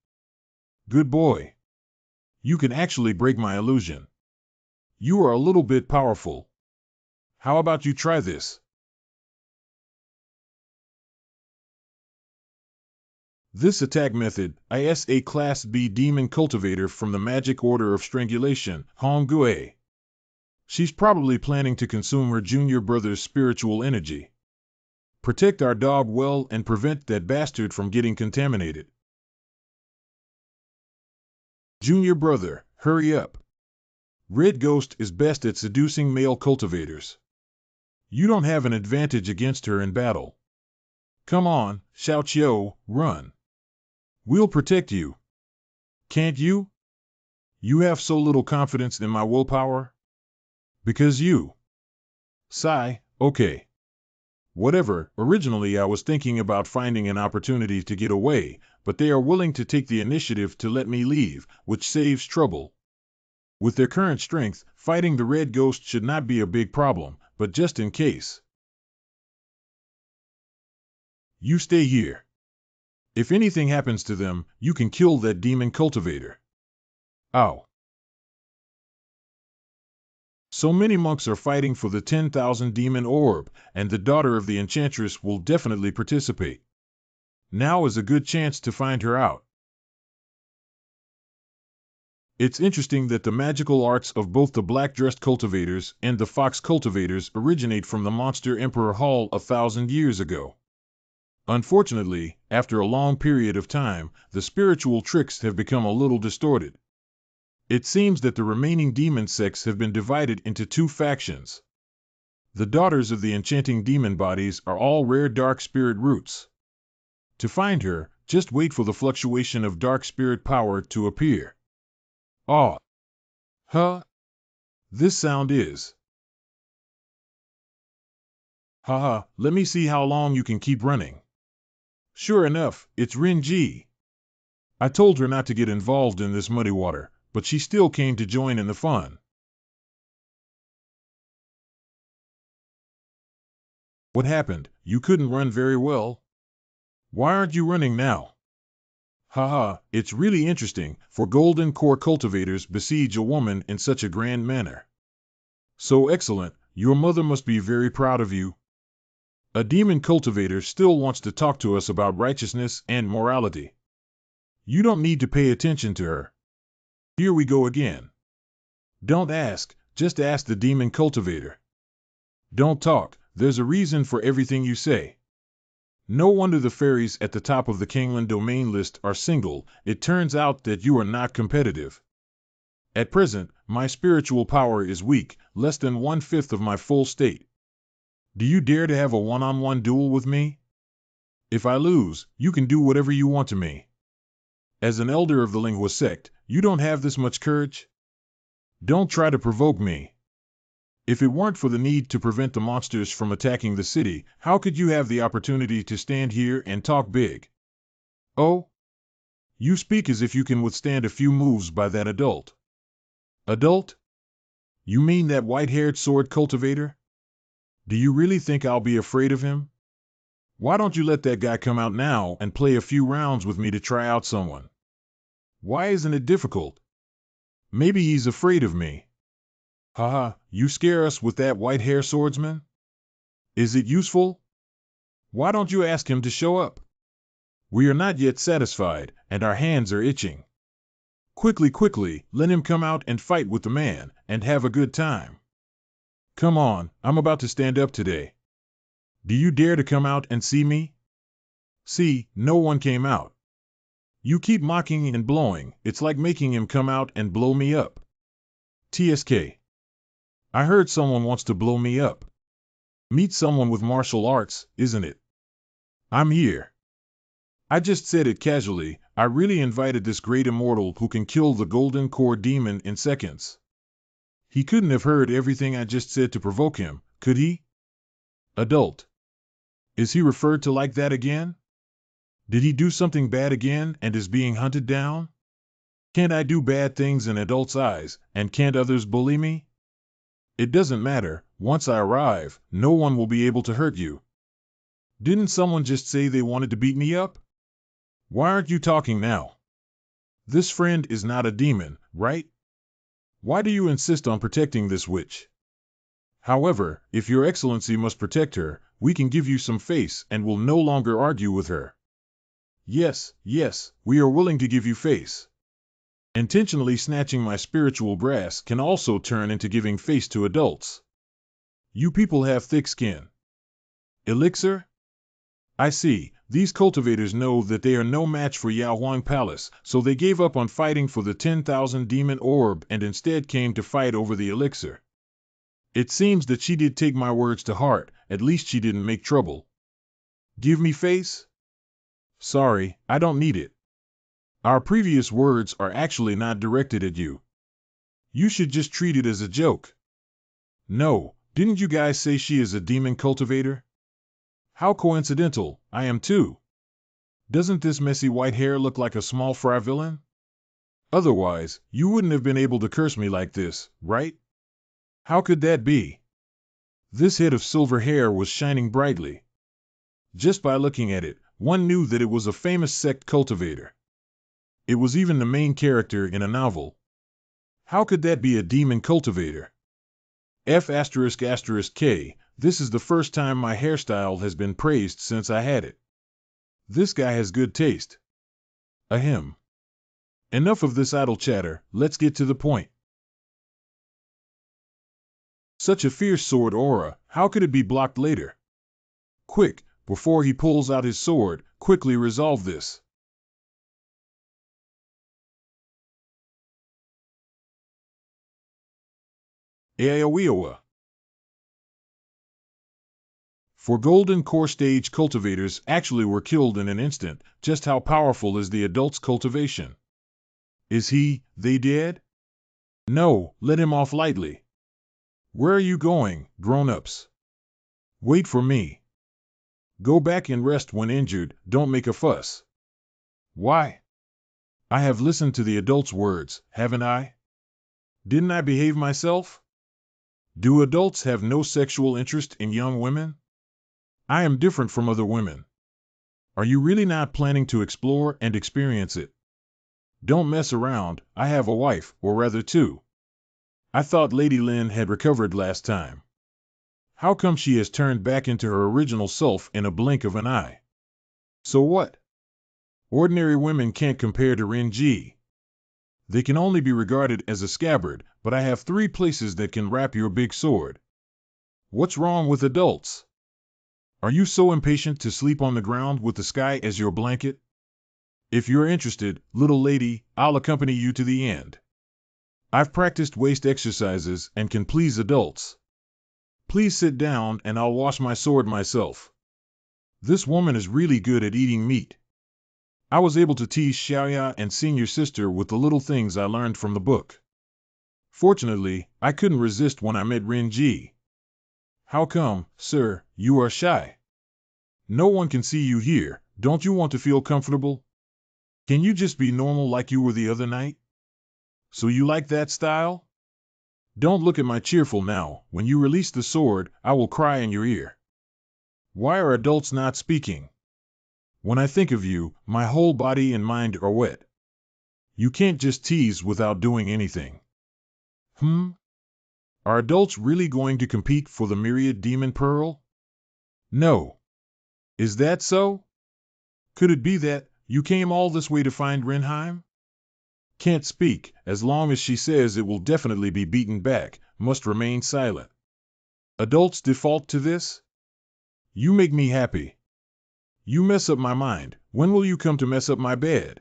[SPEAKER 1] Good boy. You can actually break my illusion. You are a little bit powerful. How about you try this? This attack method is a Class B demon cultivator from the Magic Order of Strangulation, Honggue. She's probably planning to consume her junior brother's spiritual energy. Protect our dog well and prevent that bastard from getting contaminated. Junior brother, hurry up. Red Ghost is best at seducing male cultivators. You don't have an advantage against her in battle. Come on, Xiaoqiu, run. We'll protect you. Can't you? You have so little confidence in my willpower? Because you. Sigh, okay. Whatever, originally I was thinking about finding an opportunity to get away, but they are willing to take the initiative to let me leave, which saves trouble. With their current strength, fighting the Red Ghost should not be a big problem, but just in case. You stay here. If anything happens to them, you can kill that demon cultivator. Ow. So many monks are fighting for the 10,000 demon orb, and the daughter of the enchantress will definitely participate. Now is a good chance to find her out. It's interesting that the magical arts of both the black-dressed cultivators and the fox cultivators originate from the monster Emperor Hall 1,000 years ago. Unfortunately, after a long period of time, the spiritual tricks have become a little distorted. It seems that the remaining demon sects have been divided into two factions. The daughters of the enchanting demon bodies are all rare dark spirit roots. To find her, just wait for the fluctuation of dark spirit power to appear. Ah. Huh? This sound is. Haha, let me see how long you can keep running. Sure enough, it's Rin-Ji. I told her not to get involved in this muddy water, but she still came to join in the fun. What happened? You couldn't run very well? Why aren't you running now? Haha, it's really interesting, for golden core cultivators besiege a woman in such a grand manner. So excellent, your mother must be very proud of you. A demon cultivator still wants to talk to us about righteousness and morality. You don't need to pay attention to her. Here we go again. Don't ask, just ask the demon cultivator. Don't talk, there's a reason for everything you say. No wonder the fairies at the top of the Kangland domain list are single. It turns out that you are not competitive. At present, my spiritual power is weak, less than 1/5 of my full state. Do you dare to have a one-on-one duel with me? If I lose, you can do whatever you want to me. As an elder of the Lingua sect, you don't have this much courage? Don't try to provoke me. If it weren't for the need to prevent the monsters from attacking the city, how could you have the opportunity to stand here and talk big? Oh? You speak as if you can withstand a few moves by that adult. Adult? You mean that white-haired sword cultivator? Do you really think I'll be afraid of him? Why don't you let that guy come out now and play a few rounds with me to try out someone? Why isn't it difficult? Maybe he's afraid of me. Haha, you scare us with that white-hair swordsman? Is it useful? Why don't you ask him to show up? We are not yet satisfied, and our hands are itching. Quickly, let him come out and fight with the man, and have a good time. Come on, I'm about to stand up today. Do you dare to come out and see me? See, no one came out. You keep mocking and blowing, it's like making him come out and blow me up. TSK. I heard someone wants to blow me up. Meet someone with martial arts, isn't it? I'm here. I just said it casually, I really invited this great immortal who can kill the golden core demon in seconds. He couldn't have heard everything I just said to provoke him, could he? Adult. Is he referred to like that again? Did he do something bad again and is being hunted down? Can't I do bad things in adults' eyes, and can't others bully me? It doesn't matter, once I arrive, no one will be able to hurt you. Didn't someone just say they wanted to beat me up? Why aren't you talking now? This friend is not a demon, right? Why do you insist on protecting this witch? However, if your excellency must protect her, we can give you some face and will no longer argue with her. Yes, we are willing to give you face. Intentionally snatching my spiritual grass can also turn into giving face to adults. You people have thick skin. Elixir? I see, these cultivators know that they are no match for Yaohuang Palace, so they gave up on fighting for the 10,000 demon orb and instead came to fight over the elixir. It seems that she did take my words to heart, at least she didn't make trouble. Give me face? Sorry, I don't need it. Our previous words are actually not directed at you. You should just treat it as a joke. No, didn't you guys say she is a demon cultivator? How coincidental, I am too. Doesn't this messy white hair look like a small fry villain? Otherwise, you wouldn't have been able to curse me like this, right? How could that be? This head of silver hair was shining brightly. Just by looking at it, one knew that it was a famous sect cultivator. It was even the main character in a novel. How could that be a demon cultivator? F***K, this is the first time my hairstyle has been praised since I had it. This guy has good taste. Ahem. Enough of this idle chatter, let's get to the point. Such a fierce sword aura, how could it be blocked later? Quick, before he pulls out his sword, quickly resolve this. Aoeoa. For golden core stage cultivators actually were killed in an instant, just how powerful is the adult's cultivation? Is they dead? No, let him off lightly. Where are you going, grown-ups? Wait for me. Go back and rest when injured, don't make a fuss. Why? I have listened to the adult's words, haven't I? Didn't I behave myself? Do adults have no sexual interest in young women? I am different from other women. Are you really not planning to explore and experience it? Don't mess around, I have a wife, or rather two. I thought Lady Lin had recovered last time. How come she has turned back into her original self in a blink of an eye? So what? Ordinary women can't compare to Rin-Ji. They can only be regarded as a scabbard, but I have 3 places that can wrap your big sword. What's wrong with adults? Are you so impatient to sleep on the ground with the sky as your blanket? If you're interested, little lady, I'll accompany you to the end. I've practiced waist exercises and can please adults. Please sit down and I'll wash my sword myself. This woman is really good at eating meat. I was able to tease Xiaoya and senior sister with the little things I learned from the book. Fortunately, I couldn't resist when I met Rin-Ji. How come, sir, you are shy? No one can see you here, don't you want to feel comfortable? Can you just be normal like you were the other night? So you like that style? Don't look at my cheerful now, when you release the sword, I will cry in your ear. Why are adults not speaking? When I think of you, my whole body and mind are wet. You can't just tease without doing anything. Are adults really going to compete for the myriad demon pearl? No. Is that so? Could it be that you came all this way to find Renheim? Can't speak, as long as she says it will definitely be beaten back, must remain silent. Adults default to this? You make me happy. You mess up my mind, when will you come to mess up my bed?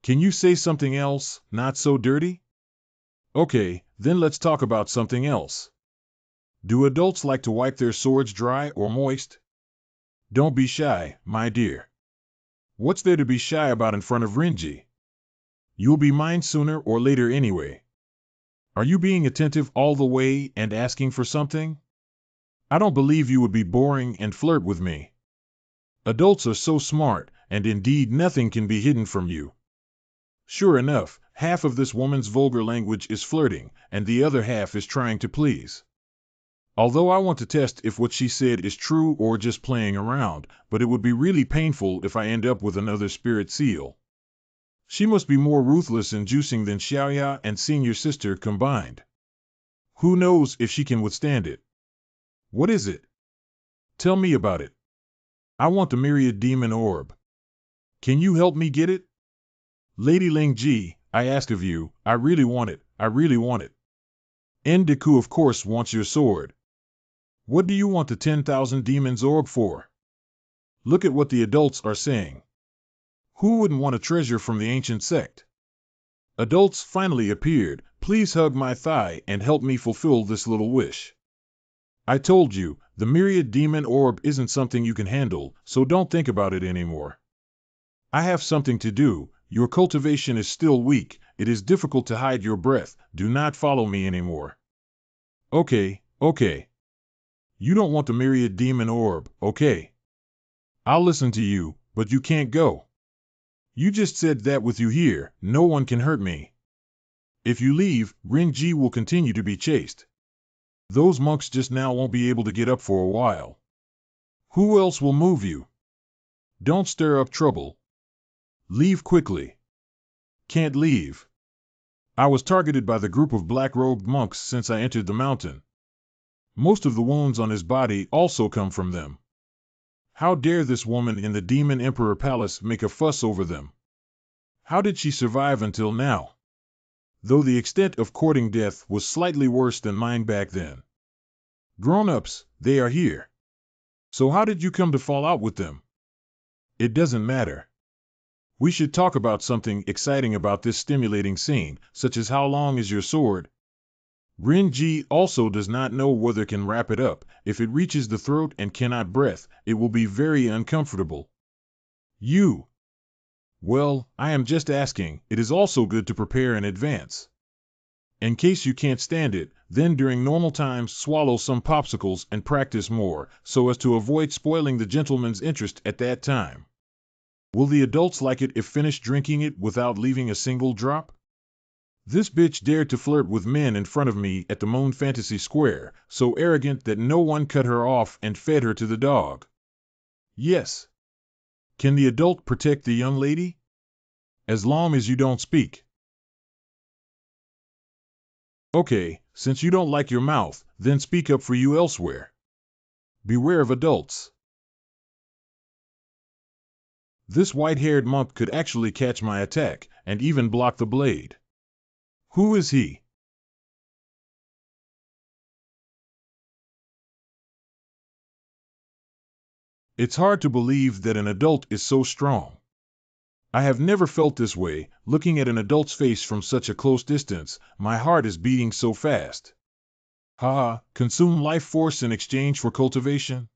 [SPEAKER 1] Can you say something else, not so dirty? Okay, then let's talk about something else. Do adults like to wipe their swords dry or moist? Don't be shy, my dear. What's there to be shy about in front of Rin-Ji? You'll be mine sooner or later anyway. Are you being attentive all the way and asking for something? I don't believe you would be boring and flirt with me. Adults are so smart, and indeed nothing can be hidden from you. Sure enough, half of this woman's vulgar language is flirting, and the other half is trying to please. Although I want to test if what she said is true or just playing around, but it would be really painful if I end up with another spirit seal. She must be more ruthless in juicing than Xiaoya and senior sister combined. Who knows if she can withstand it? What is it? Tell me about it. I want the myriad demon orb. Can you help me get it? Lady Ling-Ji, I ask of you, I really want it, I really want it. Endeku of course wants your sword. What do you want the 10,000 demons orb for? Look at what the adults are saying. Who wouldn't want a treasure from the ancient sect? Adults finally appeared, please hug my thigh and help me fulfill this little wish. I told you, the myriad demon orb isn't something you can handle, so don't think about it anymore. I have something to do, your cultivation is still weak, it is difficult to hide your breath, do not follow me anymore. Okay. You don't want the myriad demon orb, okay. I'll listen to you, but you can't go. You just said that with you here, no one can hurt me. If you leave, Rin-Ji will continue to be chased. Those monks just now won't be able to get up for a while. Who else will move you? Don't stir up trouble. Leave quickly. Can't leave. I was targeted by the group of black-robed monks since I entered the mountain. Most of the wounds on his body also come from them. How dare this woman in the Demon Emperor Palace make a fuss over them? How did she survive until now? Though the extent of courting death was slightly worse than mine back then. Grown-ups, they are here. So how did you come to fall out with them? It doesn't matter. We should talk about something exciting about this stimulating scene, such as how long is your sword? Renji also does not know whether can wrap it up. If it reaches the throat and cannot breath, it will be very uncomfortable. You. Well, I am just asking. It is also good to prepare in advance. In case you can't stand it, then during normal times swallow some popsicles and practice more, so as to avoid spoiling the gentleman's interest at that time. Will the adults like it if finished drinking it without leaving a single drop? This bitch dared to flirt with men in front of me at the Moon Fantasy Square, so arrogant that no one cut her off and fed her to the dog. Yes. Can the adult protect the young lady? As long as you don't speak. Okay, since you don't like your mouth, then speak up for you elsewhere. Beware of adults. This white-haired monk could actually catch my attack, and even block the blade. Who is he? It's hard to believe that an adult is so strong. I have never felt this way. Looking at an adult's face from such a close distance, my heart is beating so fast. Haha, consume life force in exchange for cultivation?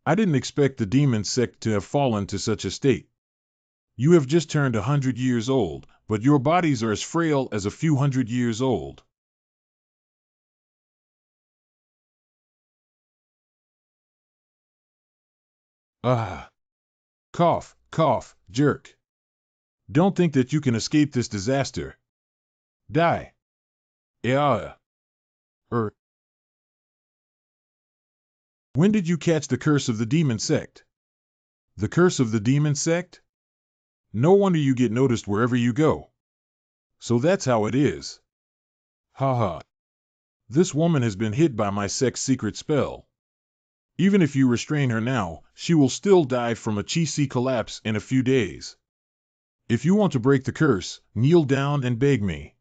[SPEAKER 1] I didn't expect the demon sect to have fallen to such a state. You have just turned 100 years old, but your bodies are as frail as a few hundred years old. Ah. Cough, cough, jerk. Don't think that you can escape this disaster. Die. Yeah. When did you catch the curse of the demon sect? The curse of the demon sect? No wonder you get noticed wherever you go. So that's how it is. Haha. This woman has been hit by my sect's secret spell. Even if you restrain her now, she will still die from a chi collapse in a few days. If you want to break the curse, kneel down and beg me.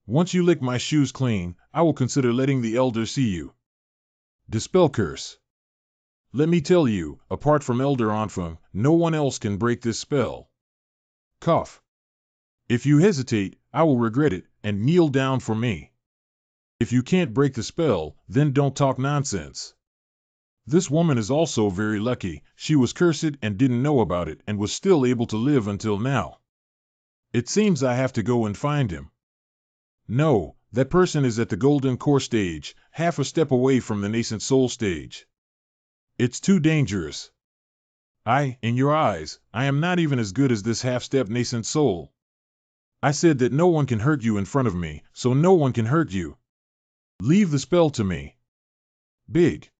[SPEAKER 1] Once you lick my shoes clean, I will consider letting the elder see you. Dispel curse. Let me tell you, apart from Elder Anfeng, no one else can break this spell. Cough. If you hesitate, I will regret it, and kneel down for me. If you can't break the spell, then don't talk nonsense. This woman is also very lucky. She was cursed and didn't know about it and was still able to live until now. It seems I have to go and find him. No, that person is at the golden core stage, half a step away from the nascent soul stage. It's too dangerous. In your eyes, I am not even as good as this half-step nascent soul. I said that no one can hurt you in front of me, so no one can hurt you. Leave the spell to me. Big.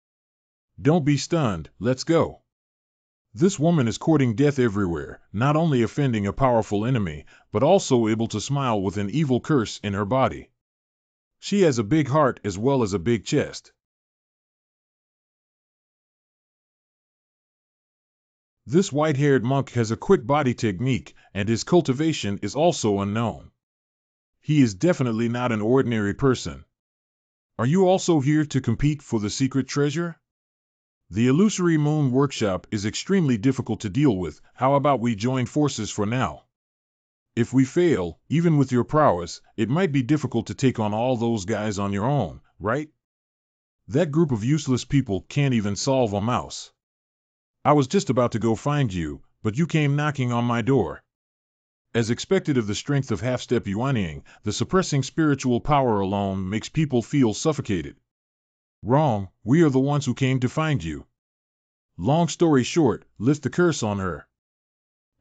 [SPEAKER 1] Don't be stunned, let's go. This woman is courting death everywhere, not only offending a powerful enemy, but also able to smile with an evil curse in her body. She has a big heart as well as a big chest. This white-haired monk has a quick body technique, and his cultivation is also unknown. He is definitely not an ordinary person. Are you also here to compete for the secret treasure? The illusory moon workshop is extremely difficult to deal with. How about we join forces for now? If we fail, even with your prowess, it might be difficult to take on all those guys on your own, right? That group of useless people can't even solve a mouse. I was just about to go find you, but you came knocking on my door. As expected of the strength of half-step Yuanying, the suppressing spiritual power alone makes people feel suffocated. Wrong, we are the ones who came to find you. Long story short, lift the curse on her.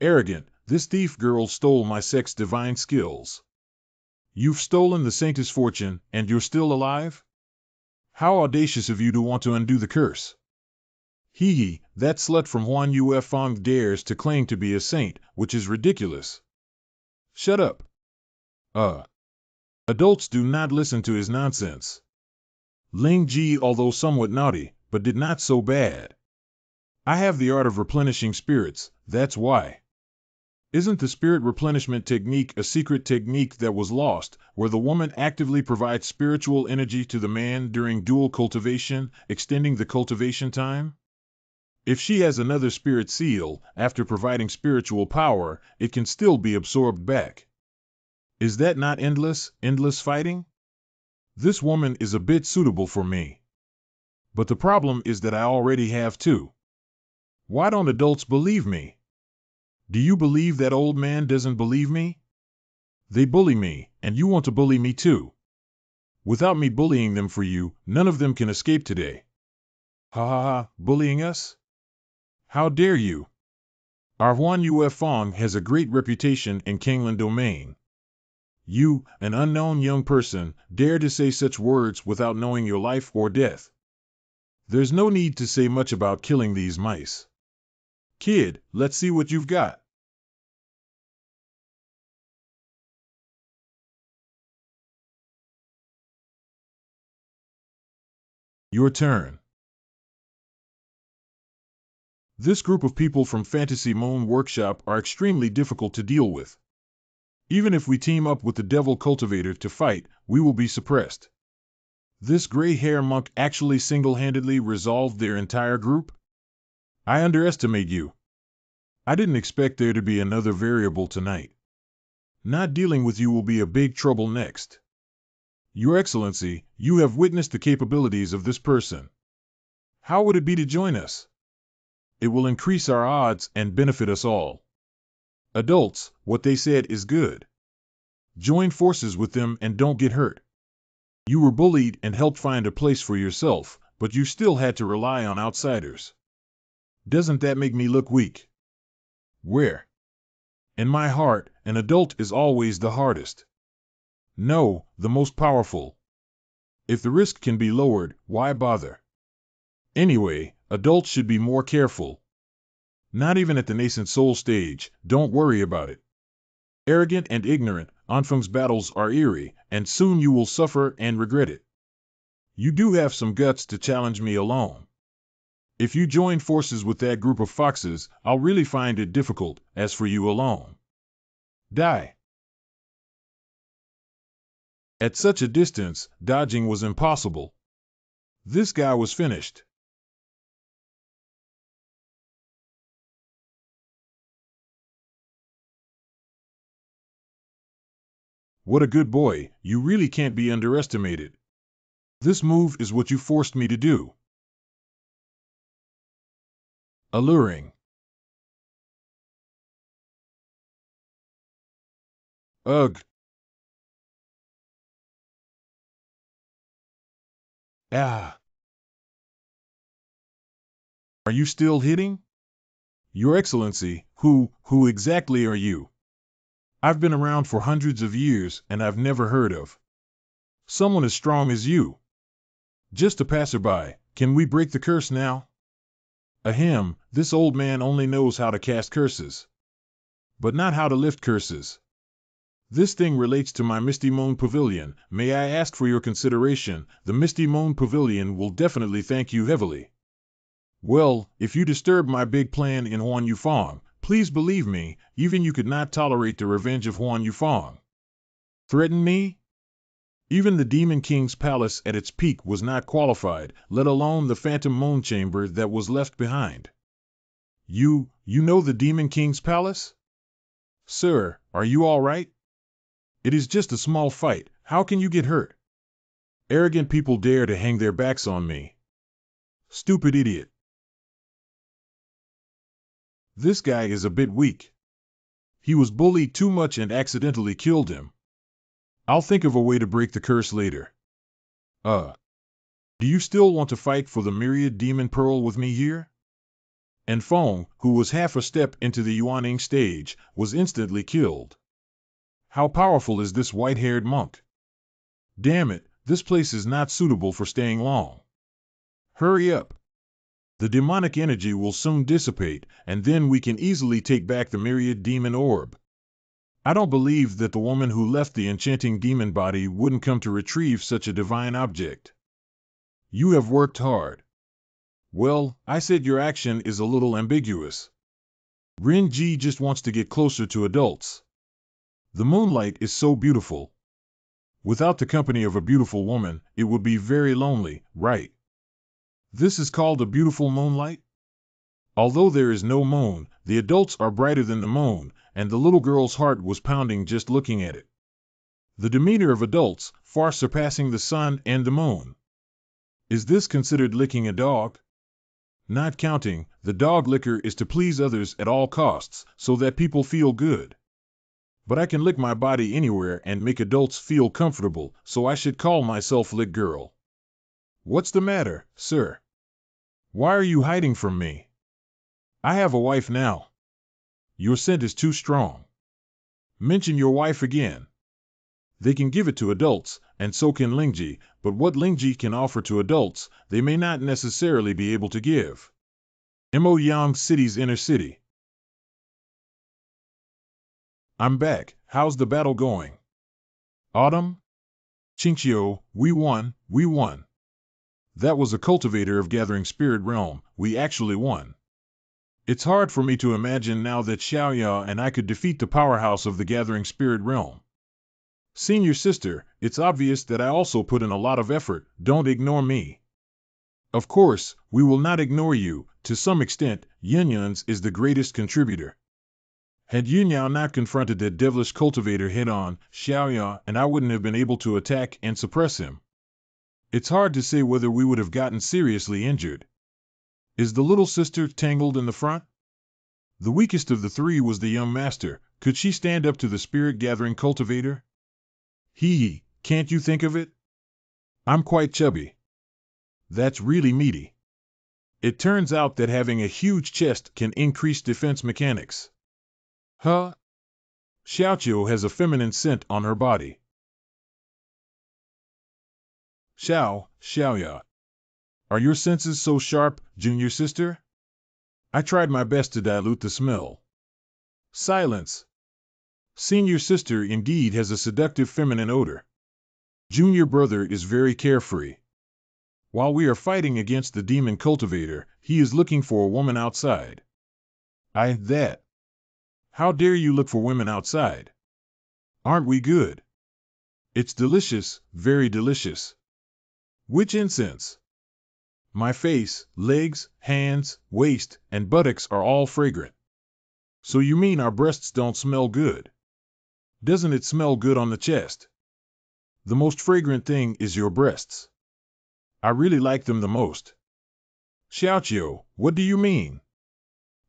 [SPEAKER 1] Arrogant, this thief girl stole my sect's divine skills. You've stolen the saint's fortune, and you're still alive? How audacious of you to want to undo the curse. Hee, that slut from Huan Yue dares to claim to be a saint, which is ridiculous. Shut up. Adults do not listen to his nonsense. Ling Ji, although somewhat naughty, but did not so bad. I have the art of replenishing spirits, that's why. Isn't the spirit replenishment technique a secret technique that was lost, where the woman actively provides spiritual energy to the man during dual cultivation, extending the cultivation time? If she has another spirit seal, after providing spiritual power, it can still be absorbed back. Is that not endless fighting? This woman is a bit suitable for me. But the problem is that I already have two. Why don't adults believe me? Do you believe that old man doesn't believe me? They bully me, and you want to bully me too. Without me bullying them for you, none of them can escape today. Ha ha ha, bullying us? How dare you? Our Huan Yue Fong has a great reputation in Kanglan domain. You, an unknown young person, dare to say such words without knowing your life or death. There's no need to say much about killing these mice. Kid, let's see what you've got. Your turn. This group of people from Fantasy Moon Workshop are extremely difficult to deal with. Even if we team up with the Devil Cultivator to fight, we will be suppressed. This gray-hair monk actually single-handedly resolved their entire group? I underestimate you. I didn't expect there to be another variable tonight. Not dealing with you will be a big trouble next. Your Excellency, you have witnessed the capabilities of this person. How would it be to join us? It will increase our odds and benefit us all. Adults, what they said is good. Join forces with them and don't get hurt. You were bullied and helped find a place for yourself, but you still had to rely on outsiders. Doesn't that make me look weak? Where? In my heart, an adult is always the hardest. No, the most powerful. If the risk can be lowered, why bother? Anyway, adults should be more careful. Not even at the nascent soul stage, don't worry about it. Arrogant and ignorant, Anfeng's battles are eerie, and soon you will suffer and regret it. You do have some guts to challenge me alone. If you join forces with that group of foxes, I'll really find it difficult, as for you alone. Die. At such a distance, dodging was impossible. This guy was finished. What a good boy, you really can't be underestimated. This move is what you forced me to do. Alluring. Ugh. Ah. Are you still hitting? Your Excellency, who exactly are you? I've been around for hundreds of years, and I've never heard of someone as strong as you. Just a passerby, can we break the curse now? Ahem, this old man only knows how to cast curses, but not how to lift curses. This thing relates to my Misty Moon Pavilion. May I ask for your consideration? The Misty Moon Pavilion will definitely thank you heavily. Well, if you disturb my big plan in Huan Yufang, please believe me, even you could not tolerate the revenge of Huan Yufang. Threaten me? Even the Demon King's palace at its peak was not qualified, let alone the Phantom Moon Chamber that was left behind. You know the Demon King's palace? Sir, are you all right? It is just a small fight, how can you get hurt? Arrogant people dare to hang their backs on me. Stupid idiot. This guy is a bit weak. He was bullied too much and accidentally killed him. I'll think of a way to break the curse later. Do you still want to fight for the Myriad Demon Pearl with me here? And Fong, who was half a step into the Yuaning stage, was instantly killed. How powerful is this white-haired monk? Damn it, this place is not suitable for staying long. Hurry up. The demonic energy will soon dissipate, and then we can easily take back the Myriad Demon Orb. I don't believe that the woman who left the enchanting demon body wouldn't come to retrieve such a divine object. You have worked hard. Well, I said your action is a little ambiguous. Renji just wants to get closer to adults. The moonlight is so beautiful. Without the company of a beautiful woman, it would be very lonely, right? This is called a beautiful moonlight? Although there is no moon, the adults are brighter than the moon, and the little girl's heart was pounding just looking at it. The demeanor of adults, far surpassing the sun and the moon. Is this considered licking a dog? Not counting, the dog licker is to please others at all costs, so that people feel good. But I can lick my body anywhere and make adults feel comfortable, so I should call myself Lick Girl. What's the matter, sir? Why are you hiding from me? I have a wife now. Your scent is too strong. Mention your wife again. They can give it to adults, and so can Lingji, but what Lingji can offer to adults, they may not necessarily be able to give. Yang City's inner city. I'm back. How's the battle going? Autumn? Chinchio, we won, we won. That was a cultivator of Gathering Spirit Realm, we actually won. It's hard for me to imagine now that Xiaoya and I could defeat the powerhouse of the Gathering Spirit Realm. Senior sister, it's obvious that I also put in a lot of effort, don't ignore me. Of course, we will not ignore you, to some extent, Yunyun's is the greatest contributor. Had Yunyao not confronted that devilish cultivator head-on, Xiaoya and I wouldn't have been able to attack and suppress him. It's hard to say whether we would have gotten seriously injured. Is the little sister tangled in the front? The weakest of the three was the young master. Could she stand up to the spirit-gathering cultivator? Hee, can't you think of it? I'm quite chubby. That's really meaty. It turns out that having a huge chest can increase defense mechanics. Huh? Xiaoqiu has a feminine scent on her body. Xiaoya. Are your senses so sharp, junior sister? I tried my best to dilute the smell. Silence. Senior sister indeed has a seductive feminine odor. Junior brother is very carefree. While we are fighting against the demon cultivator, he is looking for a woman outside. That. How dare you look for women outside? Aren't we good? It's delicious, very delicious. Which incense? My face, legs, hands, waist, and buttocks are all fragrant. So you mean our breasts don't smell good? Doesn't it smell good on the chest? The most fragrant thing is your breasts. I really like them the most. Xiaoqiu, what do you mean?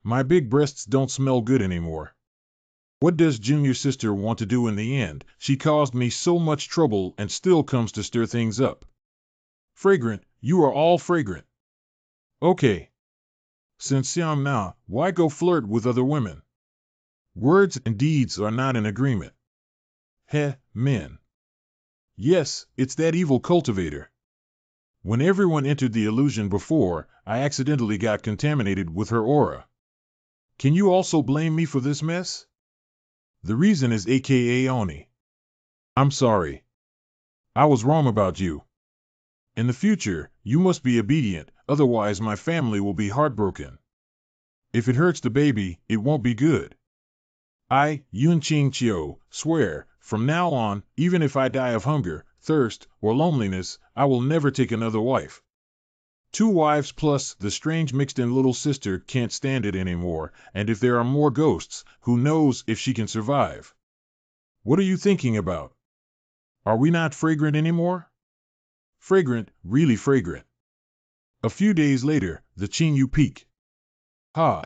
[SPEAKER 1] My big breasts don't smell good anymore. What does junior sister want to do in the end? She caused me so much trouble and still comes to stir things up. Fragrant, you are all fragrant. Okay. Since now, why go flirt with other women? Words and deeds are not in agreement. Men. Yes, it's that evil cultivator. When everyone entered the illusion before, I accidentally got contaminated with her aura. Can you also blame me for this mess? The reason is aka Oni. I'm sorry. I was wrong about you. In the future, you must be obedient, otherwise my family will be heartbroken. If it hurts the baby, it won't be good. I, Yun Qing Chiu, swear, from now on, even if I die of hunger, thirst, or loneliness, I will never take another wife. 2 wives plus the strange mixed-in little sister can't stand it anymore, and if there are more ghosts, who knows if she can survive. What are you thinking about? Are we not fragrant anymore? Fragrant, really fragrant. A few days later, the Qingyu Peak. Ha!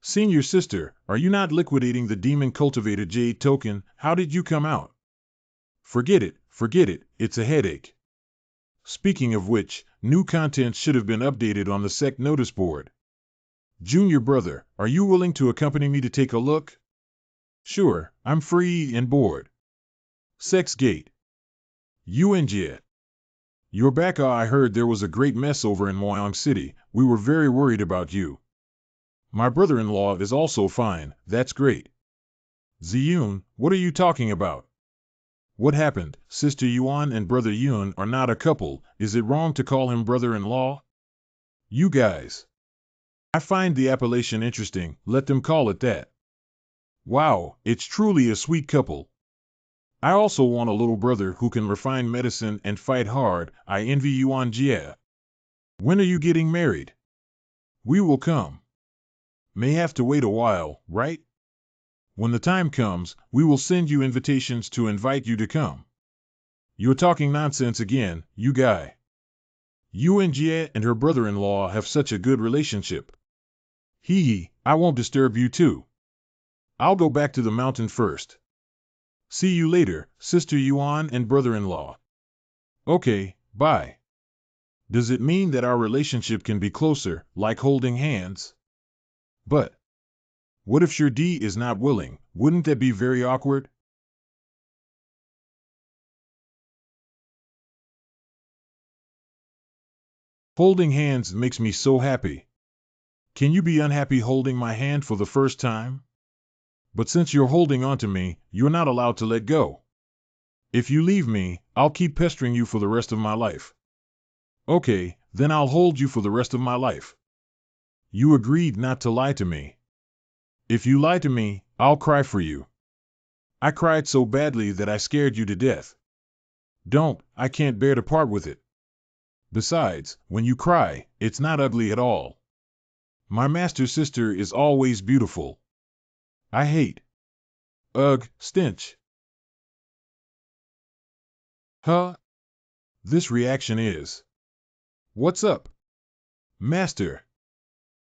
[SPEAKER 1] Senior sister, are you not liquidating the demon cultivated jade token? How did you come out? Forget it, it's a headache. Speaking of which, new content should have been updated on the sect notice board. Junior brother, are you willing to accompany me to take a look? Sure, I'm free and bored. Sex Gate. Yuanjie. You're back. I heard there was a great mess over in Moyang City. We were very worried about you. My brother-in-law is also fine, that's great. Ziyun, what are you talking about? What happened? Sister Yuan and Brother Yun are not a couple. Is it wrong to call him brother-in-law? You guys. I find the appellation interesting. Let them call it that. Wow, it's truly a sweet couple. I also want a little brother who can refine medicine and fight hard. I envy Yuan Jie. When are you getting married? We will come. May have to wait a while, right? When the time comes, we will send you invitations to invite you to come. You're talking nonsense again, you guy. Yuan Jie and her brother-in-law have such a good relationship. Hee, I won't disturb you too. I'll go back to the mountain first. See you later, Sister Yuan and brother-in-law. Okay, bye. Does it mean that our relationship can be closer, like holding hands? But what if Shirdi is not willing? Wouldn't that be very awkward? Holding hands makes me so happy. Can you be unhappy holding my hand for the first time? But since you're holding on to me, you're not allowed to let go. If you leave me, I'll keep pestering you for the rest of my life. Okay, then I'll hold you for the rest of my life. You agreed not to lie to me. If you lie to me, I'll cry for you. I cried so badly that I scared you to death. Don't, I can't bear to part with it. Besides, when you cry, it's not ugly at all. My master sister is always beautiful. I hate. Ugh, stench. Huh? This reaction is. What's up? Master.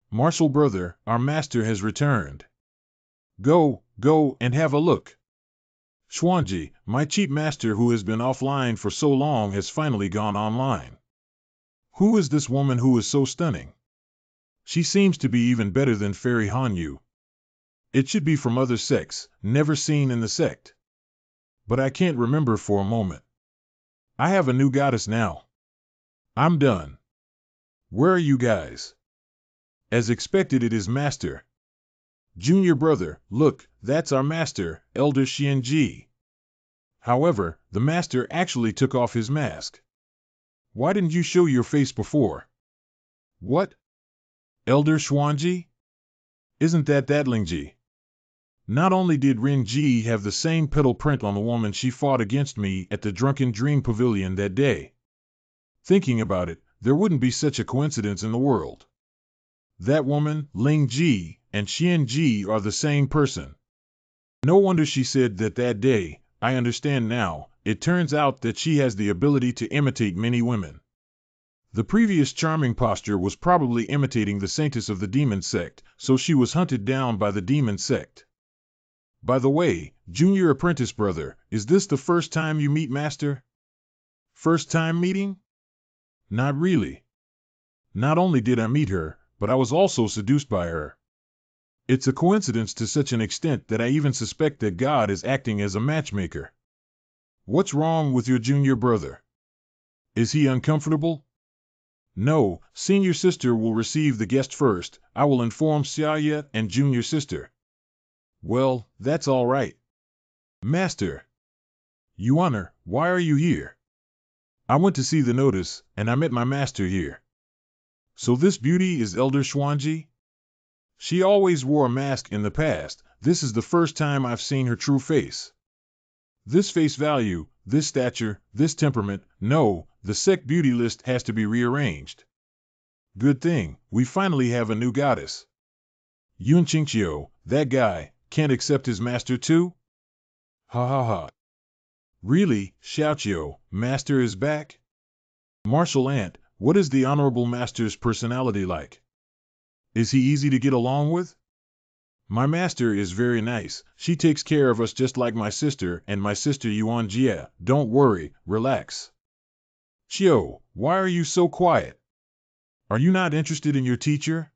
[SPEAKER 1] Martial brother, our master has returned. Go and have a look. Xuanji, my cheap master who has been offline for so long has finally gone online. Who is this woman who is so stunning? She seems to be even better than Fairy Hanyu. It should be from other sects, never seen in the sect. But I can't remember for a moment. I have a new goddess now. I'm done. Where are you guys? As expected, it is master. Junior brother, look, that's our master, Elder Xianji. However, the master actually took off his mask. Why didn't you show your face before? What? Elder Xuanji? Isn't that Lingji? Not only did Rinji have the same petal print on the woman she fought against me at the Drunken Dream Pavilion that day. Thinking about it, there wouldn't be such a coincidence in the world. That woman, Ling Ji, and Xian Ji are the same person. No wonder she said that day. I understand now. It turns out that she has the ability to imitate many women. The previous charming posture was probably imitating the saintess of the demon sect, so she was hunted down by the demon sect. By the way, junior apprentice brother, is this the first time you meet master? First time meeting? Not really. Not only did I meet her, but I was also seduced by her. It's a coincidence to such an extent that I even suspect that God is acting as a matchmaker. What's wrong with your junior brother? Is he uncomfortable? No, senior sister will receive the guest first. I will inform Xiaoya and junior sister. Well, that's all right. Master. Yuaner, why are you here? I went to see the notice, and I met my master here. So this beauty is Elder Xuanji? She always wore a mask in the past. This is the first time I've seen her true face. This face value, this stature, this temperament, no, the sect beauty list has to be rearranged. Good thing, we finally have a new goddess. Yun Qingqiu, that guy, can't accept his master too? Ha ha ha. Really, Xiaoqiu, master is back? Martial Ant, what is the honorable master's personality like? Is he easy to get along with? My master is very nice. She takes care of us just like my sister and my sister Yuan Jie. Don't worry, relax. Chiu, why are you so quiet? Are you not interested in your teacher?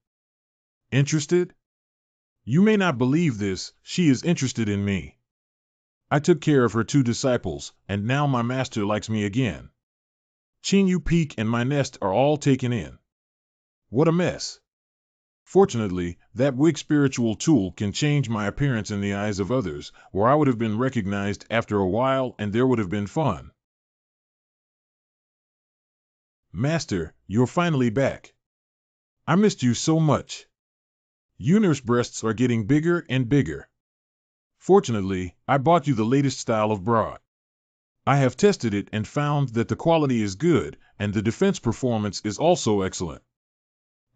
[SPEAKER 1] Interested? You may not believe this, she is interested in me. I took care of her 2 disciples, and now my master likes me again. Qingyu Peak and my nest are all taken in. What a mess. Fortunately, that wig spiritual tool can change my appearance in the eyes of others, or I would have been recognized after a while and there would have been fun. Master, you're finally back. I missed you so much. Yunner's breasts are getting bigger and bigger. Fortunately, I bought you the latest style of bra. I have tested it and found that the quality is good, and the defense performance is also excellent.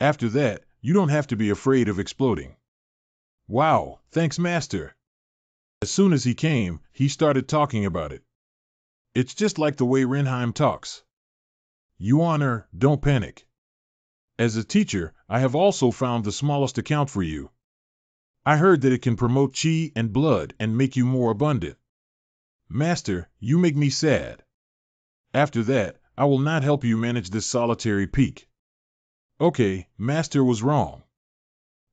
[SPEAKER 1] After that, you don't have to be afraid of exploding. Wow, thanks, Master. As soon as he came, he started talking about it. It's just like the way Renheim talks. You honor, don't panic. As a teacher, I have also found the smallest account for you. I heard that it can promote chi and blood and make you more abundant. Master, you make me sad. After that, I will not help you manage this solitary peak. Okay, Master was wrong.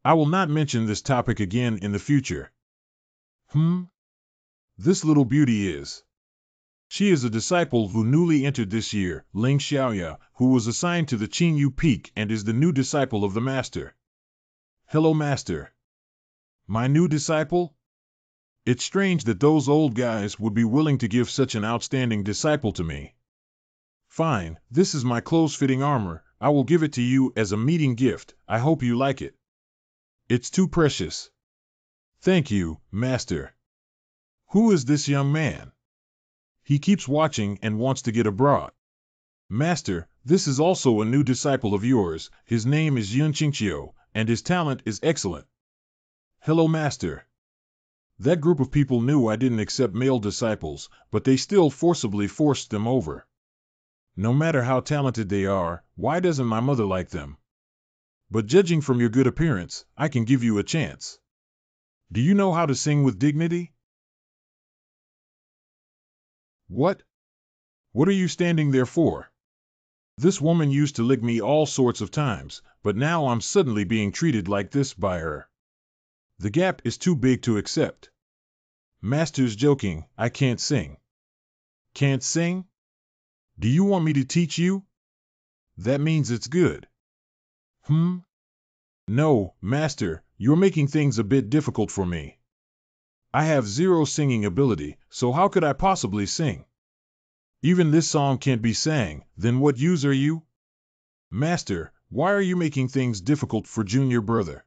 [SPEAKER 1] I will not mention this topic again in the future. This little beauty is. She is a disciple who newly entered this year, Ling Xiaoya, who was assigned to the Qingyu Peak and is the new disciple of the Master. Hello, Master. My new disciple? It's strange that those old guys would be willing to give such an outstanding disciple to me. Fine, this is my close-fitting armor. I will give it to you as a meeting gift. I hope you like it. It's too precious. Thank you, Master. Who is this young man? He keeps watching and wants to get abroad. Master, this is also a new disciple of yours. His name is Yun Qingqiu, and his talent is excellent. Hello, Master. That group of people knew I didn't accept male disciples, but they still forcibly forced them over. No matter how talented they are, why doesn't my mother like them? But judging from your good appearance, I can give you a chance. Do you know how to sing with dignity? What? What are you standing there for? This woman used to lick me all sorts of times, but now I'm suddenly being treated like this by her. The gap is too big to accept. Master's joking, I can't sing. Can't sing? Do you want me to teach you? That means it's good. No, Master, you're making things a bit difficult for me. I have zero singing ability, so how could I possibly sing? Even this song can't be sang, then what use are you? Master, why are you making things difficult for junior brother?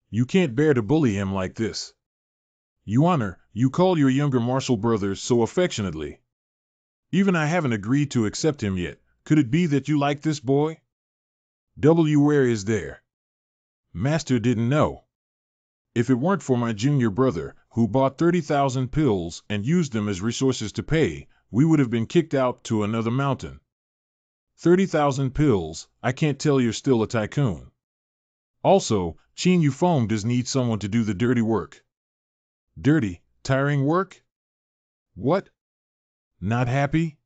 [SPEAKER 1] You can't bear to bully him like this. You honor, you call your younger martial brother so affectionately. Even I haven't agreed to accept him yet. Could it be that you like this boy? Where is there? Master didn't know. If it weren't for my junior brother, who bought 30,000 pills and used them as resources to pay, we would have been kicked out to another mountain. 30,000 pills, I can't tell you're still a tycoon. Also, Qingyu Feng does need someone to do the dirty work. Dirty, tiring work? What? Not happy?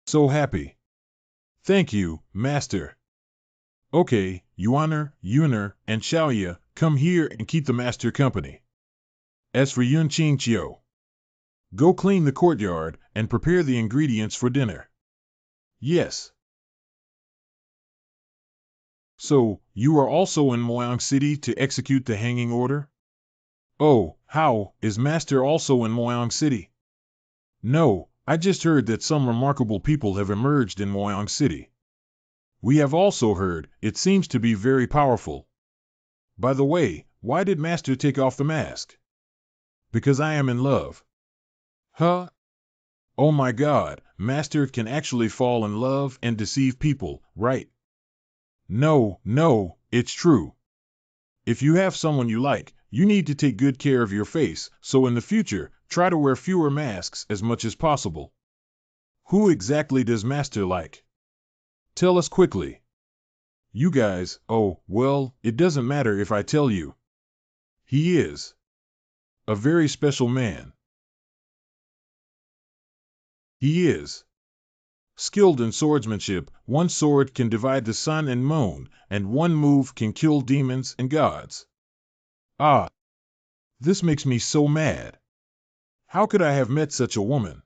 [SPEAKER 1] So happy. Thank you, Master. Okay, Yuaner, Yuner, and Xiaoya, come here and keep the Master company. As for Yun Qingqiu, go clean the courtyard and prepare the ingredients for dinner. Yes. So, you are also in Moyang City to execute the hanging order? Oh, how, is Master also in Moyang City? No, I just heard that some remarkable people have emerged in Moyang City. We have also heard, it seems to be very powerful. By the way, why did Master take off the mask? Because I am in love. Huh? Oh my God, Master can actually fall in love and deceive people, right? No, it's true. If you have someone you like, you need to take good care of your face, so in the future, try to wear fewer masks as much as possible. Who exactly does Master like? Tell us quickly. You guys, oh, well, it doesn't matter if I tell you. He is a very special man. He is skilled in swordsmanship. One sword can divide the sun and moon, and one move can kill demons and gods. Ah, this makes me so mad. How could I have met such a woman?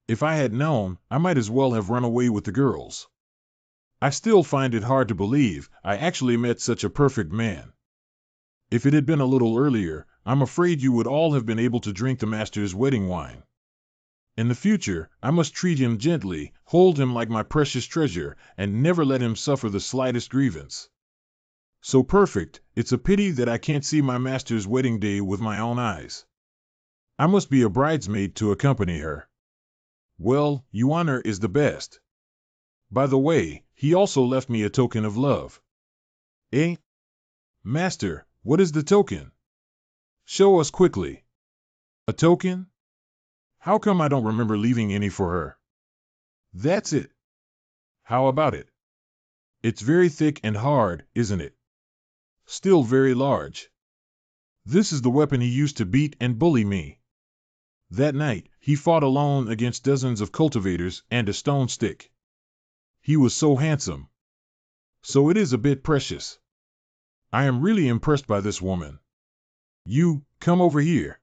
[SPEAKER 1] If I had known, I might as well have run away with the girls. I still find it hard to believe I actually met such a perfect man. If it had been a little earlier, I'm afraid you would all have been able to drink the master's wedding wine. In the future, I must treat him gently, hold him like my precious treasure, and never let him suffer the slightest grievance. So perfect, it's a pity that I can't see my master's wedding day with my own eyes. I must be a bridesmaid to accompany her. Well, Yuaner is the best. By the way, he also left me a token of love. Eh? Master, what is the token? Show us quickly. A token? How come I don't remember leaving any for her? That's it. How about it? It's very thick and hard, isn't it? Still very large. This is the weapon he used to beat and bully me. That night, he fought alone against dozens of cultivators and a stone stick. He was so handsome. So it is a bit precious. I am really impressed by this woman. You, come over here.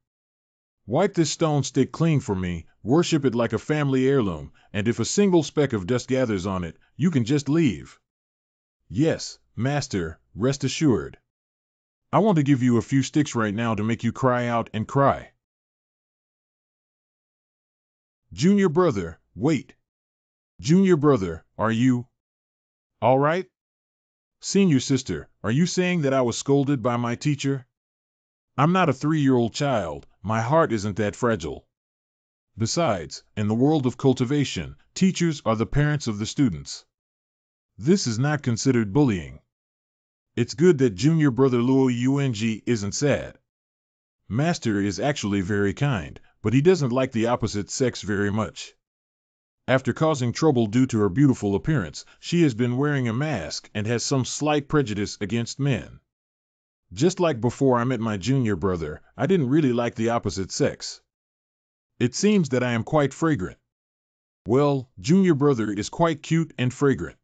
[SPEAKER 1] Wipe this stone stick clean for me, worship it like a family heirloom, and if a single speck of dust gathers on it, you can just leave. Yes, master, rest assured. I want to give you a few sticks right now to make you cry out and cry. Junior brother, wait. Junior brother, are you all right? Senior sister, are you saying that I was scolded by my teacher? I'm not a 3-year-old child, my heart isn't that fragile. Besides, in the world of cultivation, teachers are the parents of the students. This is not considered bullying. It's good that junior brother Luo Yung isn't sad. Master is actually very kind, but he doesn't like the opposite sex very much. After causing trouble due to her beautiful appearance, she has been wearing a mask and has some slight prejudice against men. Just like before I met my junior brother, I didn't really like the opposite sex. It seems that I am quite fragrant. Well, junior brother is quite cute and fragrant.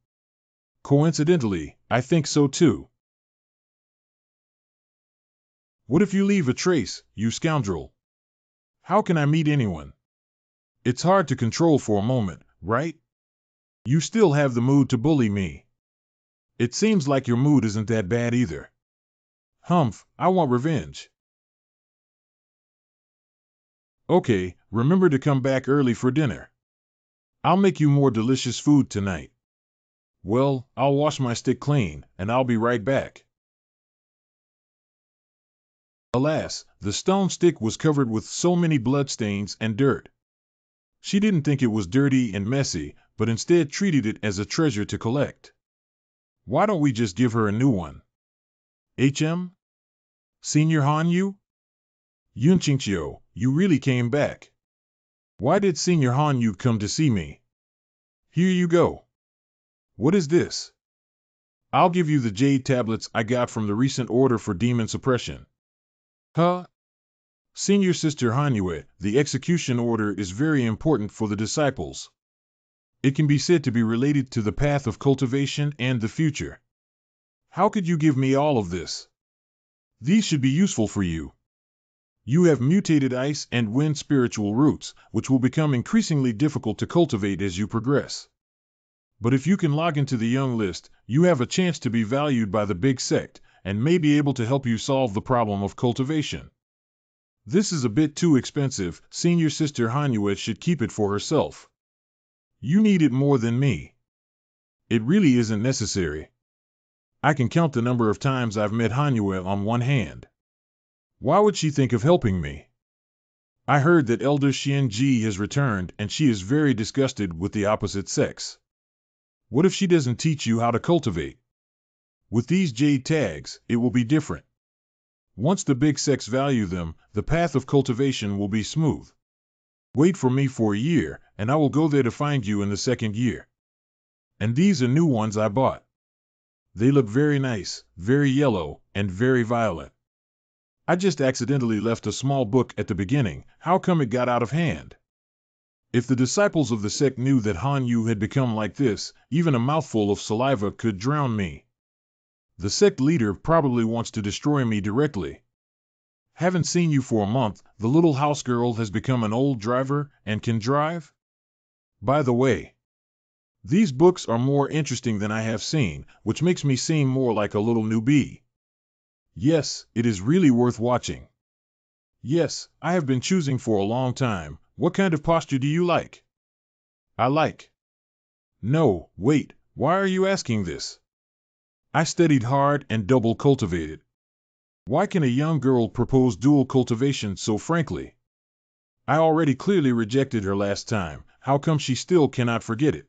[SPEAKER 1] Coincidentally, I think so too. What if you leave a trace, you scoundrel? How can I meet anyone? It's hard to control for a moment, right? You still have the mood to bully me. It seems like your mood isn't that bad either. Humph, I want revenge. Okay, remember to come back early for dinner. I'll make you more delicious food tonight. Well, I'll wash my stick clean, and I'll be right back. Alas, the stone stick was covered with so many bloodstains and dirt. She didn't think it was dirty and messy, but instead treated it as a treasure to collect. Why don't we just give her a new one? HM? Senior Hanyu? Yunqingqiu, you really came back. Why did Senior Hanyu come to see me? Here you go. What is this? I'll give you the jade tablets I got from the recent order for demon suppression. Huh? Senior Sister Hanyu, the execution order is very important for the disciples. It can be said to be related to the path of cultivation and the future. How could you give me all of this? These should be useful for you. You have mutated ice and wind spiritual roots, which will become increasingly difficult to cultivate as you progress. But if you can log into the young list, you have a chance to be valued by the big sect, and may be able to help you solve the problem of cultivation. This is a bit too expensive, Senior Sister Hanyu should keep it for herself. You need it more than me. It really isn't necessary. I can count the number of times I've met Hanyu on one hand. Why would she think of helping me? I heard that Elder Xianji has returned and she is very disgusted with the opposite sex. What if she doesn't teach you how to cultivate? With these jade tags, it will be different. Once the big sects value them, the path of cultivation will be smooth. Wait for me for a year, and I will go there to find you in the second year. And these are new ones I bought. They look very nice, very yellow, and very violent. I just accidentally left a small book at the beginning. How come it got out of hand? If the disciples of the sect knew that Hanyu had become like this, even a mouthful of saliva could drown me. The sect leader probably wants to destroy me directly. Haven't seen you for a month, the little house girl has become an old driver and can drive? By the way, These books are more interesting than I have seen, which makes me seem more like a little newbie. Yes, it is really worth watching. Yes, I have been choosing for a long time. What kind of posture do you like? I like. No, wait, why are you asking this? I studied hard and double cultivated. Why can a young girl propose dual cultivation so frankly? I already clearly rejected her last time. How come she still cannot forget it?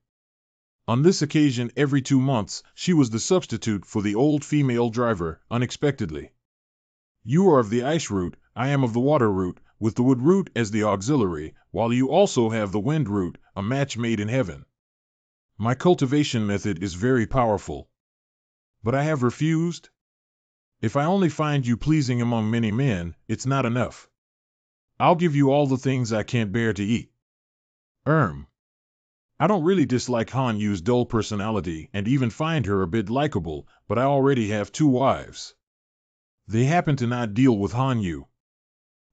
[SPEAKER 1] On this occasion, every 2 months, she was the substitute for the old female driver, unexpectedly. You are of the ice root, I am of the water root, with the wood root as the auxiliary, while you also have the wind root, a match made in heaven. My cultivation method is very powerful. But I have refused? If I only find you pleasing among many men, it's not enough. I'll give you all the things I can't bear to eat. I don't really dislike Han Yu's dull personality and even find her a bit likable, but I already have 2 wives. They happen to not deal with Han Yu.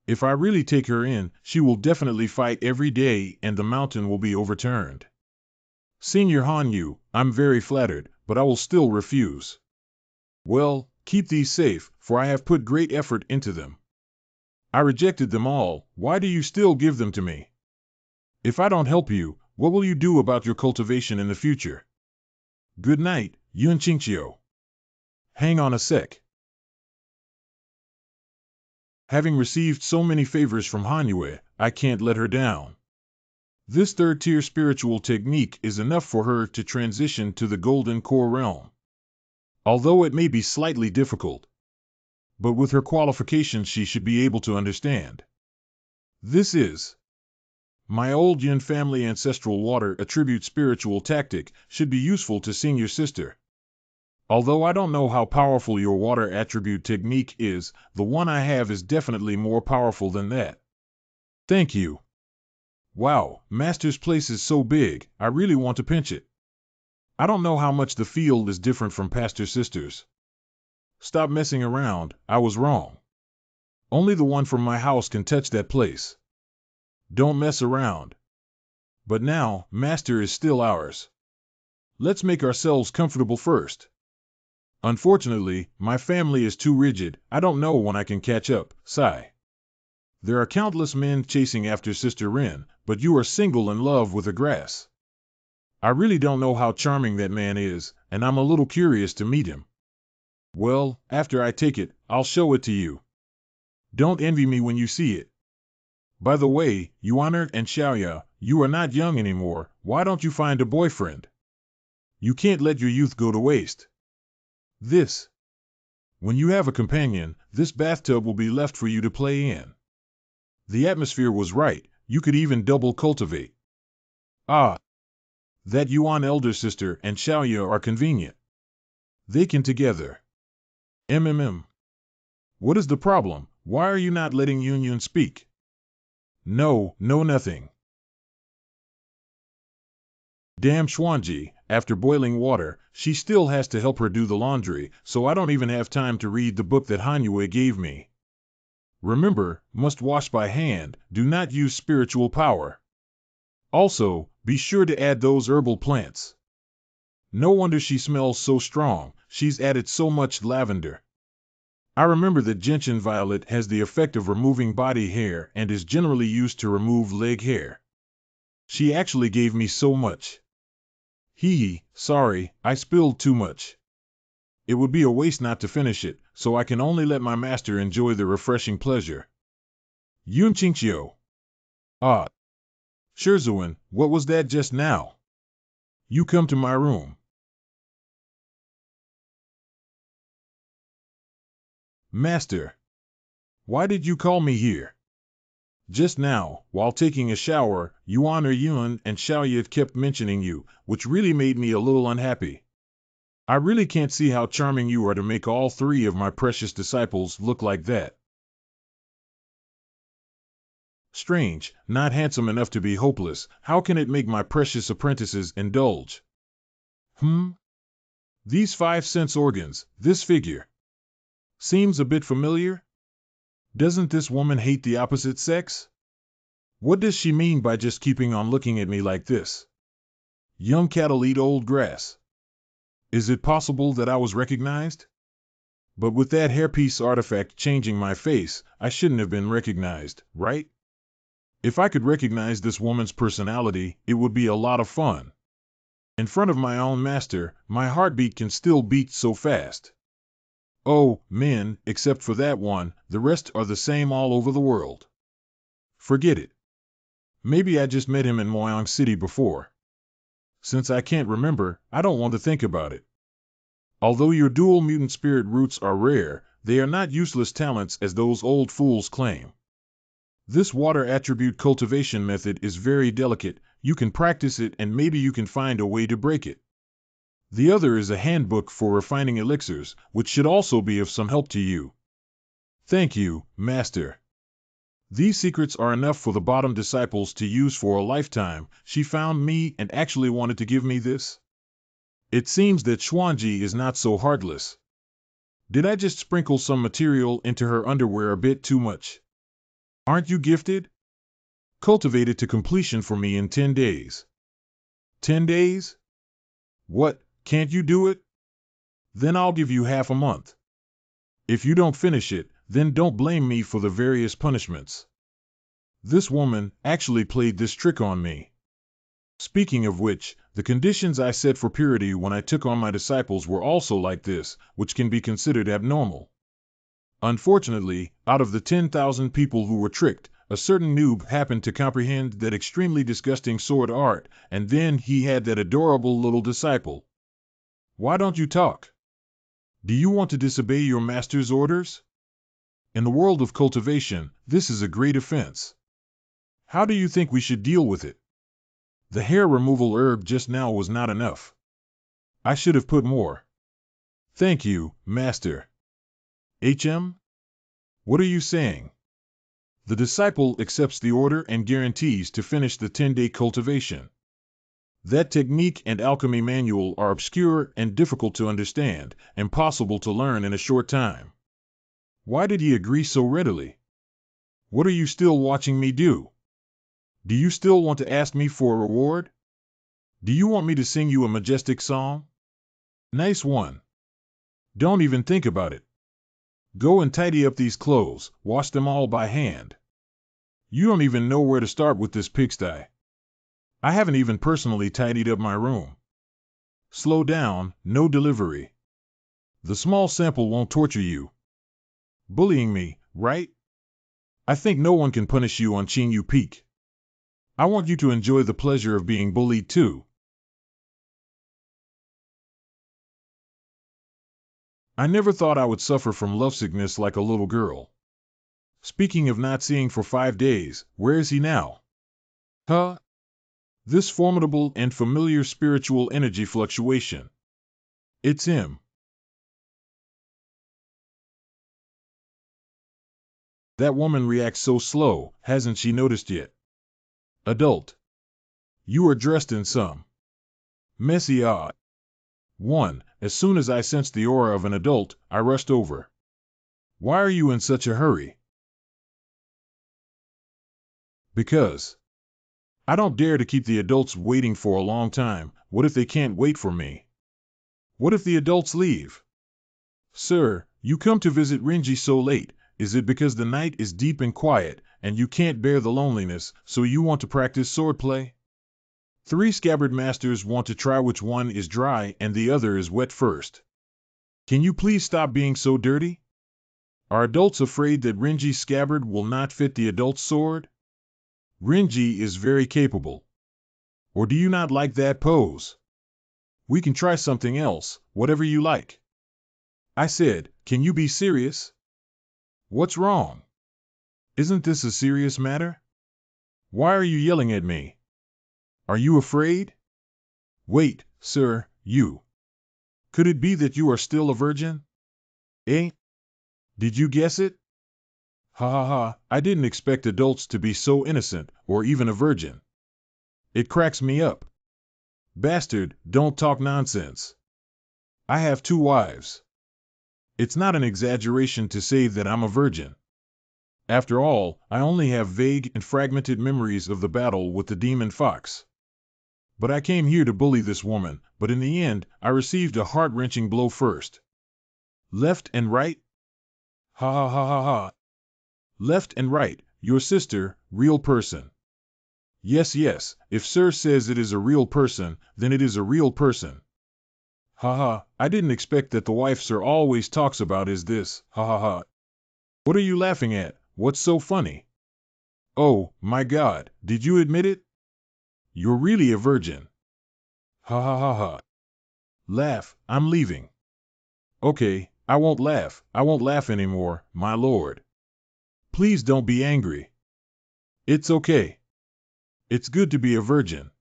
[SPEAKER 1] If I really take her in, she will definitely fight every day and the mountain will be overturned. Senior Han Yu, I'm very flattered, but I will still refuse. Well, keep these safe, for I have put great effort into them. I rejected them all, why do you still give them to me? If I don't help you, what will you do about your cultivation in the future? Good night, Yun Qingqiu. Hang on a sec. Having received so many favors from Hanyue, I can't let her down. This third-tier spiritual technique is enough for her to transition to the golden core realm. Although it may be slightly difficult. But with her qualifications she should be able to understand. This is my old Yin family ancestral water attribute spiritual tactic should be useful to senior sister. Although I don't know how powerful your water attribute technique is, the one I have is definitely more powerful than that. Thank you. Wow, Master's place is so big, I really want to pinch it. I don't know how much the field is different from Pastor Sister's. Stop messing around, I was wrong. Only the one from my house can touch that place. Don't mess around. But now, Master is still ours. Let's make ourselves comfortable first. Unfortunately, my family is too rigid, I don't know when I can catch up, sigh. There are countless men chasing after Sister Rin, but you are single in love with the grass. I really don't know how charming that man is, and I'm a little curious to meet him. Well, after I take it, I'll show it to you. Don't envy me when you see it. By the way, Yuan and Xiaoya, you are not young anymore, why don't you find a boyfriend? You can't let your youth go to waste. When you have a companion, this bathtub will be left for you to play in. The atmosphere was right, you could even double cultivate. Ah! That Yuan elder sister and Xiaoya are convenient. They can together. What is the problem? Why are you not letting Yun speak? No, nothing. Damn Xuanji, after boiling water, she still has to help her do the laundry, so I don't even have time to read the book that Hanyue gave me. Remember, must wash by hand, do not use spiritual power. Also, be sure to add those herbal plants. No wonder she smells so strong, she's added so much lavender. I remember that gentian violet has the effect of removing body hair and is generally used to remove leg hair. She actually gave me so much. Sorry, I spilled too much. It would be a waste not to finish it, so I can only let my master enjoy the refreshing pleasure. Yun Qingqiu. Ah. Shizuan, what was that just now? You come to my room. Master. Why did you call me here? Just now, while taking a shower, Yuan and Xiaoya kept mentioning you, which really made me a little unhappy. I really can't see how charming you are to make all 3 of my precious disciples look like that. Strange, not handsome enough to be hopeless, how can it make my precious apprentices indulge? These 5 sense organs, this figure. Seems a bit familiar? Doesn't this woman hate the opposite sex? What does she mean by just keeping on looking at me like this? Young cattle eat old grass. Is it possible that I was recognized? But with that hairpiece artifact changing my face, I shouldn't have been recognized, right? If I could recognize this woman's personality, it would be a lot of fun. In front of my own master, my heartbeat can still beat so fast. Oh, men, except for that one, the rest are the same all over the world. Forget it. Maybe I just met him in Moyang City before. Since I can't remember, I don't want to think about it. Although your dual mutant spirit roots are rare, they are not useless talents as those old fools claim. This water attribute cultivation method is very delicate. You can practice it and maybe you can find a way to break it. The other is a handbook for refining elixirs, which should also be of some help to you. Thank you, Master. These secrets are enough for the bottom disciples to use for a lifetime. She found me and actually wanted to give me this? It seems that Xuanji is not so heartless. Did I just sprinkle some material into her underwear a bit too much? Aren't you gifted? Cultivate it to completion for me in 10 days. 10 days? What, can't you do it? Then I'll give you half a month. If you don't finish it, then don't blame me for the various punishments. This woman actually played this trick on me. Speaking of which, the conditions I set for purity when I took on my disciples were also like this, which can be considered abnormal. Unfortunately, out of the 10,000 people who were tricked, a certain noob happened to comprehend that extremely disgusting sword art, and then he had that adorable little disciple. Why don't you talk? Do you want to disobey your master's orders? In the world of cultivation, this is a great offense. How do you think we should deal with it? The hair removal herb just now was not enough. I should have put more. Thank you, Master. What are you saying? The disciple accepts the order and guarantees to finish the 10-day cultivation. That technique and alchemy manual are obscure and difficult to understand, impossible to learn in a short time. Why did he agree so readily? What are you still watching me do? Do you still want to ask me for a reward? Do you want me to sing you a majestic song? Nice one. Don't even think about it. Go and tidy up these clothes, wash them all by hand. You don't even know where to start with this pigsty. I haven't even personally tidied up my room. Slow down, no delivery. The small sample won't torture you. Bullying me, right? I think no one can punish you on Chinyu Peak. I want you to enjoy the pleasure of being bullied too. I never thought I would suffer from lovesickness like a little girl. Speaking of not seeing for 5 days, where is he now? Huh? This formidable and familiar spiritual energy fluctuation. It's him. That woman reacts so slow, hasn't she noticed yet? Adult. You are dressed in some messy odd. 1. As soon as I sensed the aura of an adult, I rushed over. Why are you in such a hurry? Because I don't dare to keep the adults waiting for a long time. What if they can't wait for me? What if the adults leave? Sir, you come to visit Renji so late. Is it because the night is deep and quiet, and you can't bear the loneliness, so you want to practice swordplay? 3 scabbard masters want to try which one is dry and the other is wet first. Can you please stop being so dirty? Are adults afraid that Renji's scabbard will not fit the adult's sword? Renji is very capable. Or do you not like that pose? We can try something else, whatever you like. I said, can you be serious? What's wrong? Isn't this a serious matter? Why are you yelling at me? Are you afraid? Wait, sir, you. Could it be that you are still a virgin? Eh? Did you guess it? Ha ha ha, I didn't expect adults to be so innocent, or even a virgin. It cracks me up. Bastard, don't talk nonsense. I have 2 wives. It's not an exaggeration to say that I'm a virgin. After all, I only have vague and fragmented memories of the battle with the demon fox. But I came here to bully this woman, but in the end, I received a heart-wrenching blow first. Left and right? Ha ha ha ha ha. Left and right, your sister, real person. Yes, yes, if Sir says it is a real person, then it is a real person. Ha ha, I didn't expect that the wife Sir always talks about is this, ha ha ha. What are you laughing at? What's so funny? Oh, my God, did you admit it? You're really a virgin. Ha ha ha ha. Laugh, I'm leaving. Okay, I won't laugh anymore, my lord. Please don't be angry. It's okay. It's good to be a virgin.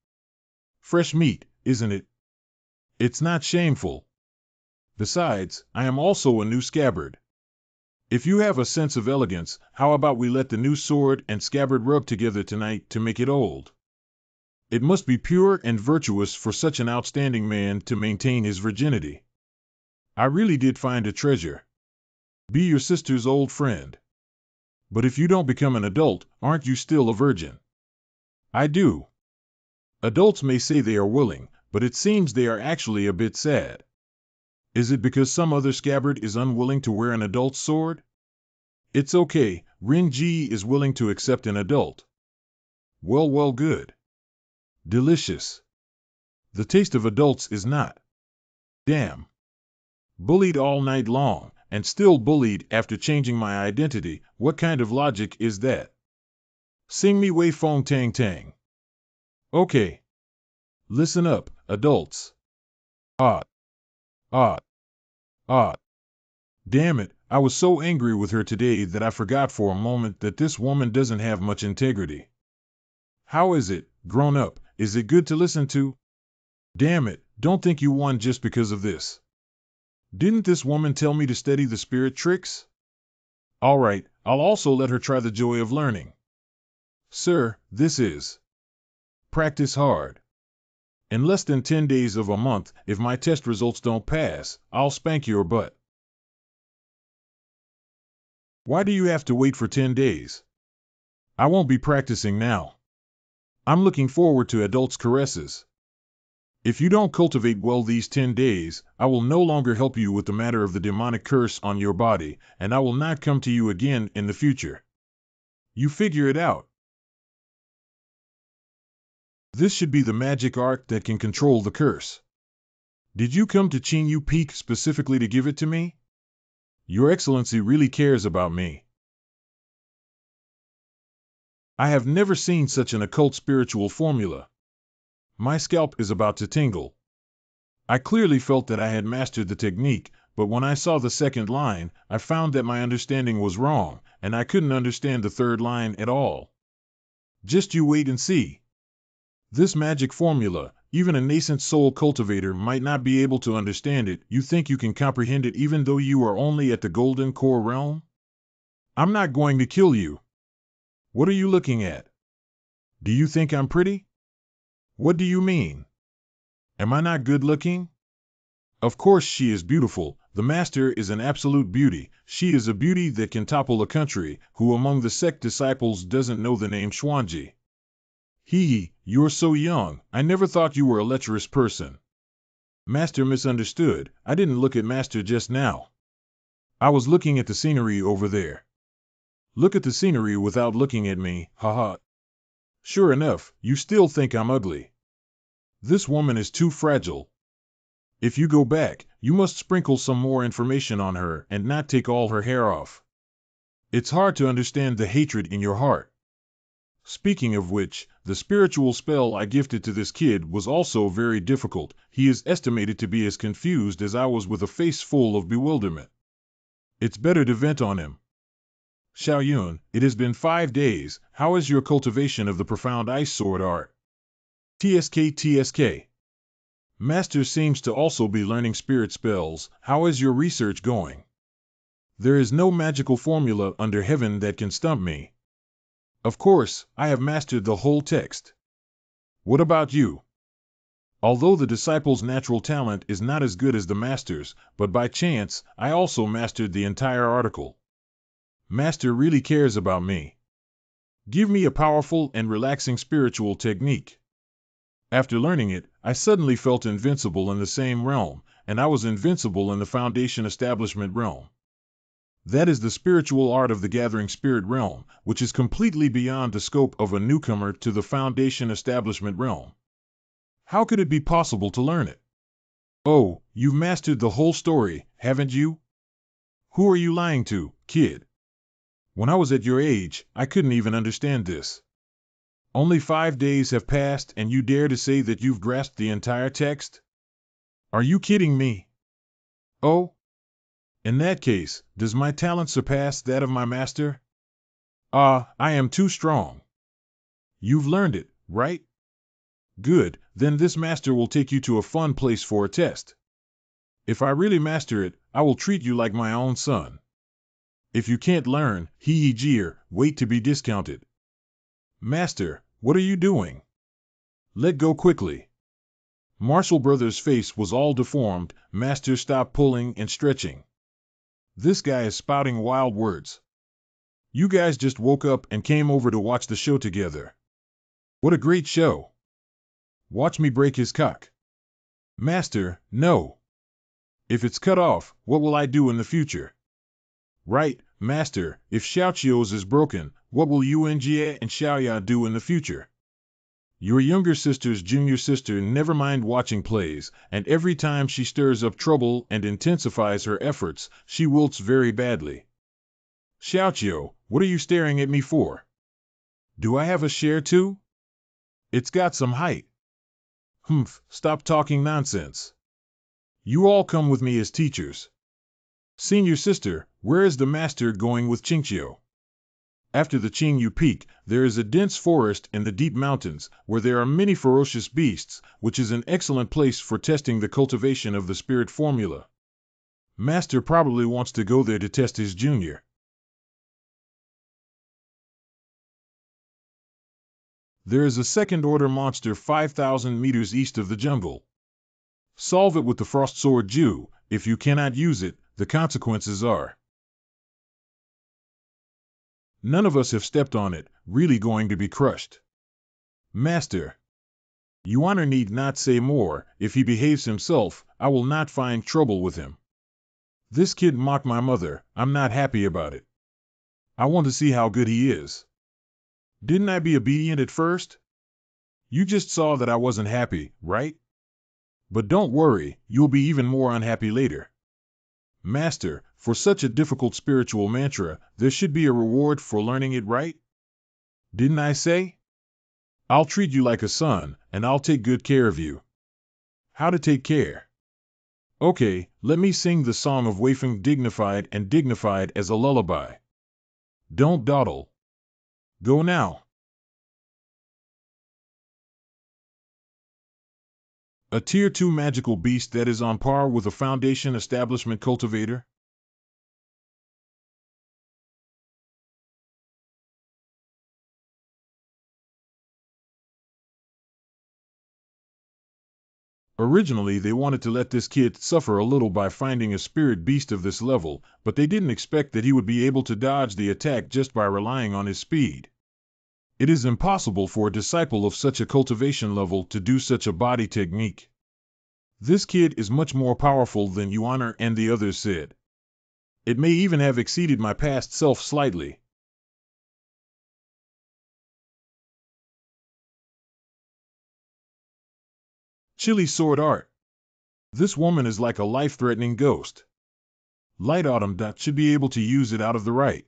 [SPEAKER 1] Fresh meat, isn't it? It's not shameful. Besides, I am also a new scabbard. If you have a sense of elegance, how about we let the new sword and scabbard rub together tonight to make it old? It must be pure and virtuous for such an outstanding man to maintain his virginity. I really did find a treasure. Be your sister's old friend. But if you don't become an adult, aren't you still a virgin? I do. Adults may say they are willing, but it seems they are actually a bit sad. Is it because some other scabbard is unwilling to wear an adult's sword? It's okay, Rin-ji is willing to accept an adult. Well, good. Delicious. The taste of adults is not. Damn. Bullied all night long, and still bullied after changing my identity, what kind of logic is that? Sing me Wei Fong Tang Tang. Okay. Listen up, adults. Ah. Ah. Ah. Damn it, I was so angry with her today that I forgot for a moment that this woman doesn't have much integrity. How is it, grown up, is it good to listen to? Damn it, don't think you won just because of this. Didn't this woman tell me to study the spirit tricks? All right, I'll also let her try the joy of learning. Sir, this is. Practice hard. In less than 10 days of a month, if my test results don't pass, I'll spank your butt. Why do you have to wait for 10 days? I won't be practicing now. I'm looking forward to adults' caresses. If you don't cultivate well these 10 days, I will no longer help you with the matter of the demonic curse on your body, and I will not come to you again in the future. You figure it out. This should be the magic art that can control the curse. Did you come to Chinyu Peak specifically to give it to me? Your Excellency really cares about me. I have never seen such an occult spiritual formula. My scalp is about to tingle. I clearly felt that I had mastered the technique, but when I saw the second line, I found that my understanding was wrong, and I couldn't understand the third line at all. Just you wait and see. This magic formula, even a nascent soul cultivator might not be able to understand it. You think you can comprehend it even though you are only at the golden core realm? I'm not going to kill you. What are you looking at? Do you think I'm pretty? What do you mean? Am I not good looking? Of course she is beautiful. The master is an absolute beauty. She is a beauty that can topple a country. Who among the sect disciples doesn't know the name Xuanji? Hee, you're so young. I never thought you were a lecherous person. Master misunderstood. I didn't look at Master just now. I was looking at the scenery over there. Look at the scenery without looking at me, haha. Sure enough, you still think I'm ugly. This woman is too fragile. If you go back, you must sprinkle some more information on her and not take all her hair off. It's hard to understand the hatred in your heart. Speaking of which, the spiritual spell I gifted to this kid was also very difficult. He is estimated to be as confused as I was with a face full of bewilderment. It's better to vent on him. Xiaoyun, it has been 5 days. How is your cultivation of the profound ice sword art? TSK. Master seems to also be learning spirit spells. How is your research going? There is no magical formula under heaven that can stump me. Of course, I have mastered the whole text. What about you? Although the disciple's natural talent is not as good as the master's, but by chance, I also mastered the entire article. Master really cares about me. Give me a powerful and relaxing spiritual technique. After learning it, I suddenly felt invincible in the same realm, and I was invincible in the Foundation Establishment realm. That is the spiritual art of the Gathering Spirit realm, which is completely beyond the scope of a newcomer to the Foundation Establishment realm. How could it be possible to learn it? Oh, you've mastered the whole story, haven't you? Who are you lying to, kid? When I was at your age, I couldn't even understand this. Only 5 days have passed and you dare to say that you've grasped the entire text? Are you kidding me? Oh? In that case, does my talent surpass that of my master? I am too strong. You've learned it, right? Good, then this master will take you to a fun place for a test. If I really master it, I will treat you like my own son. If you can't learn, hee jeer, wait to be discounted. Master, what are you doing? Let go quickly. Marshall Brothers' face was all deformed. Master, stop pulling and stretching. This guy is spouting wild words. You guys just woke up and came over to watch the show together. What a great show. Watch me break his cock. Master, no. If it's cut off, what will I do in the future? Right, Master, if Xiaoqiu's is broken, what will you and Jie and Xiaoya do in the future? Your younger sister's junior sister never mind watching plays, and every time she stirs up trouble and intensifies her efforts, she wilts very badly. Xiaoqiu, what are you staring at me for? Do I have a share too? It's got some height. Humph, stop talking nonsense. You all come with me as teachers. Senior sister, where is the master going with Qingqiu? After the Qingyu Peak, there is a dense forest in the deep mountains, where there are many ferocious beasts, which is an excellent place for testing the cultivation of the spirit formula. Master probably wants to go there to test his junior. There is a second-order monster 5,000 meters east of the jungle. Solve it with the Frost Sword Ju. If you cannot use it, the consequences are. None of us have stepped on it, really going to be crushed. Master. Yuaner need not say more. If he behaves himself, I will not find trouble with him. This kid mocked my mother. I'm not happy about it. I want to see how good he is. Didn't I be obedient at first? You just saw that I wasn't happy, right? But don't worry, you'll be even more unhappy later. Master, for such a difficult spiritual mantra, there should be a reward for learning it, right? Didn't I say? I'll treat you like a son, and I'll take good care of you. How to take care? Okay, let me sing the song of Weifeng dignified and dignified as a lullaby. Don't dawdle. Go now. A Tier 2 magical beast that is on par with a Foundation Establishment cultivator? Originally, they wanted to let this kid suffer a little by finding a spirit beast of this level, but they didn't expect that he would be able to dodge the attack just by relying on his speed. It is impossible for a disciple of such a cultivation level to do such a body technique. This kid is much more powerful than Yuaner and the others said. It may even have exceeded my past self slightly. Chilly sword art. This woman is like a life-threatening ghost. Light Autumn should be able to use it out of the right.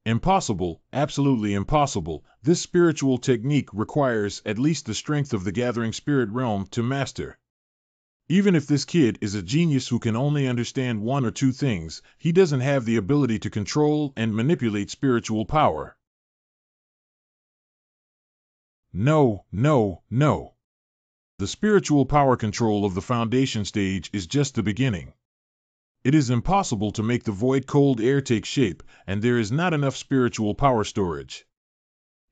[SPEAKER 1] Impossible, absolutely impossible. This spiritual technique requires at least the strength of the gathering spirit realm to master. Even if this kid is a genius who can only understand one or two things, he doesn't have the ability to control and manipulate spiritual power. No, no, no. The spiritual power control of the foundation stage is just the beginning. It is impossible to make the void cold air take shape, and there is not enough spiritual power storage.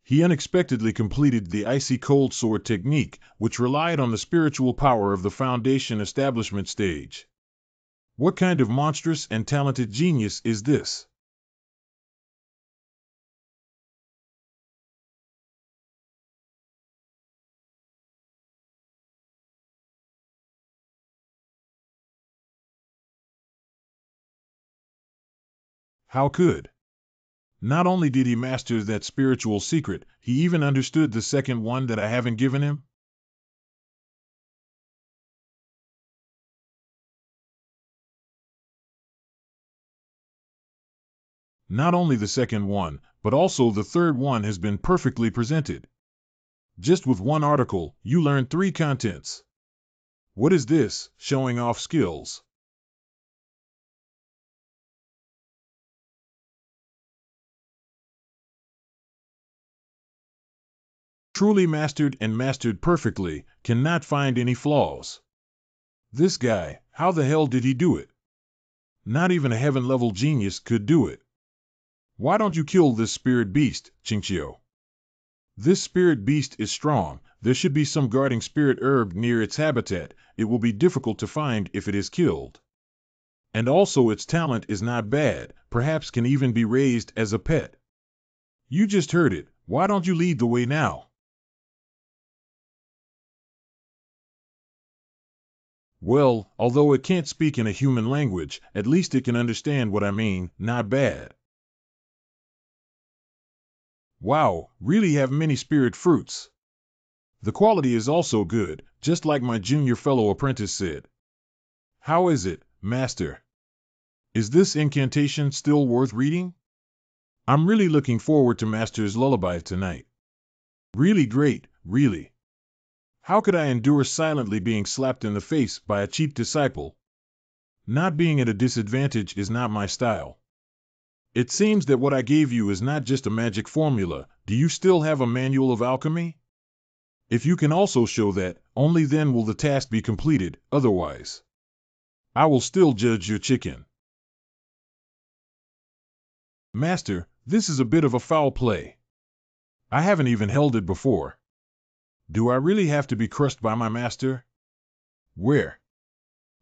[SPEAKER 1] He unexpectedly completed the icy cold sword technique, which relied on the spiritual power of the foundation establishment stage. What kind of monstrous and talented genius is this? How could? Not only did he master that spiritual secret, he even understood the second one that I haven't given him? Not only the second one, but also the third one has been perfectly presented. Just with one article, you learn 3 contents. What is this, showing off skills? Truly mastered and mastered perfectly, cannot find any flaws. This guy, how the hell did he do it? Not even a heaven-level genius could do it. Why don't you kill this spirit beast, Chinchio? This spirit beast is strong. There should be some guarding spirit herb near its habitat. It will be difficult to find if it is killed. And also its talent is not bad, perhaps can even be raised as a pet. You just heard it. Why don't you lead the way now? Well, although it can't speak in a human language, at least it can understand what I mean. Not bad. Wow, really have many spirit fruits. The quality is also good, just like my junior fellow apprentice said. How is it, master? Is this incantation still worth reading? I'm really looking forward to Master's lullaby tonight. Really great, really. How could I endure silently being slapped in the face by a cheap disciple? Not being at a disadvantage is not my style. It seems that what I gave you is not just a magic formula. Do you still have a manual of alchemy? If you can also show that, only then will the task be completed, otherwise I will still judge your chicken. Master, this is a bit of a foul play. I haven't even held it before. Do I really have to be crushed by my master? Where?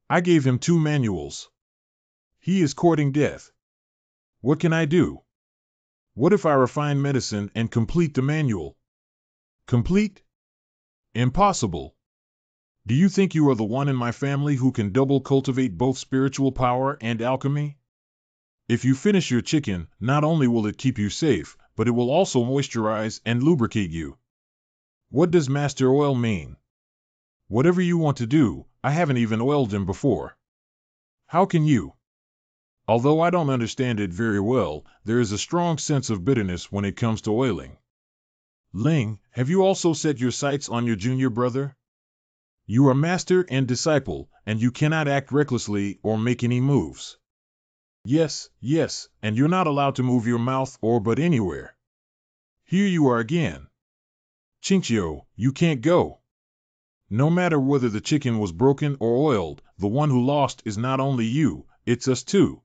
[SPEAKER 1] I gave him 2 manuals. He is courting death. What can I do? What if I refine medicine and complete the manual? Complete? Impossible. Do you think you are the one in my family who can double cultivate both spiritual power and alchemy? If you finish your chicken, not only will it keep you safe, but it will also moisturize and lubricate you. What does Master Oil mean? Whatever you want to do, I haven't even oiled him before. How can you? Although I don't understand it very well, there is a strong sense of bitterness when it comes to oiling. Ling, have you also set your sights on your junior brother? You are master and disciple, and you cannot act recklessly or make any moves. Yes, yes, and you're not allowed to move your mouth or butt anywhere. Here you are again. Chinchio, you can't go. No matter whether the chicken was broken or oiled, the one who lost is not only you, it's us too.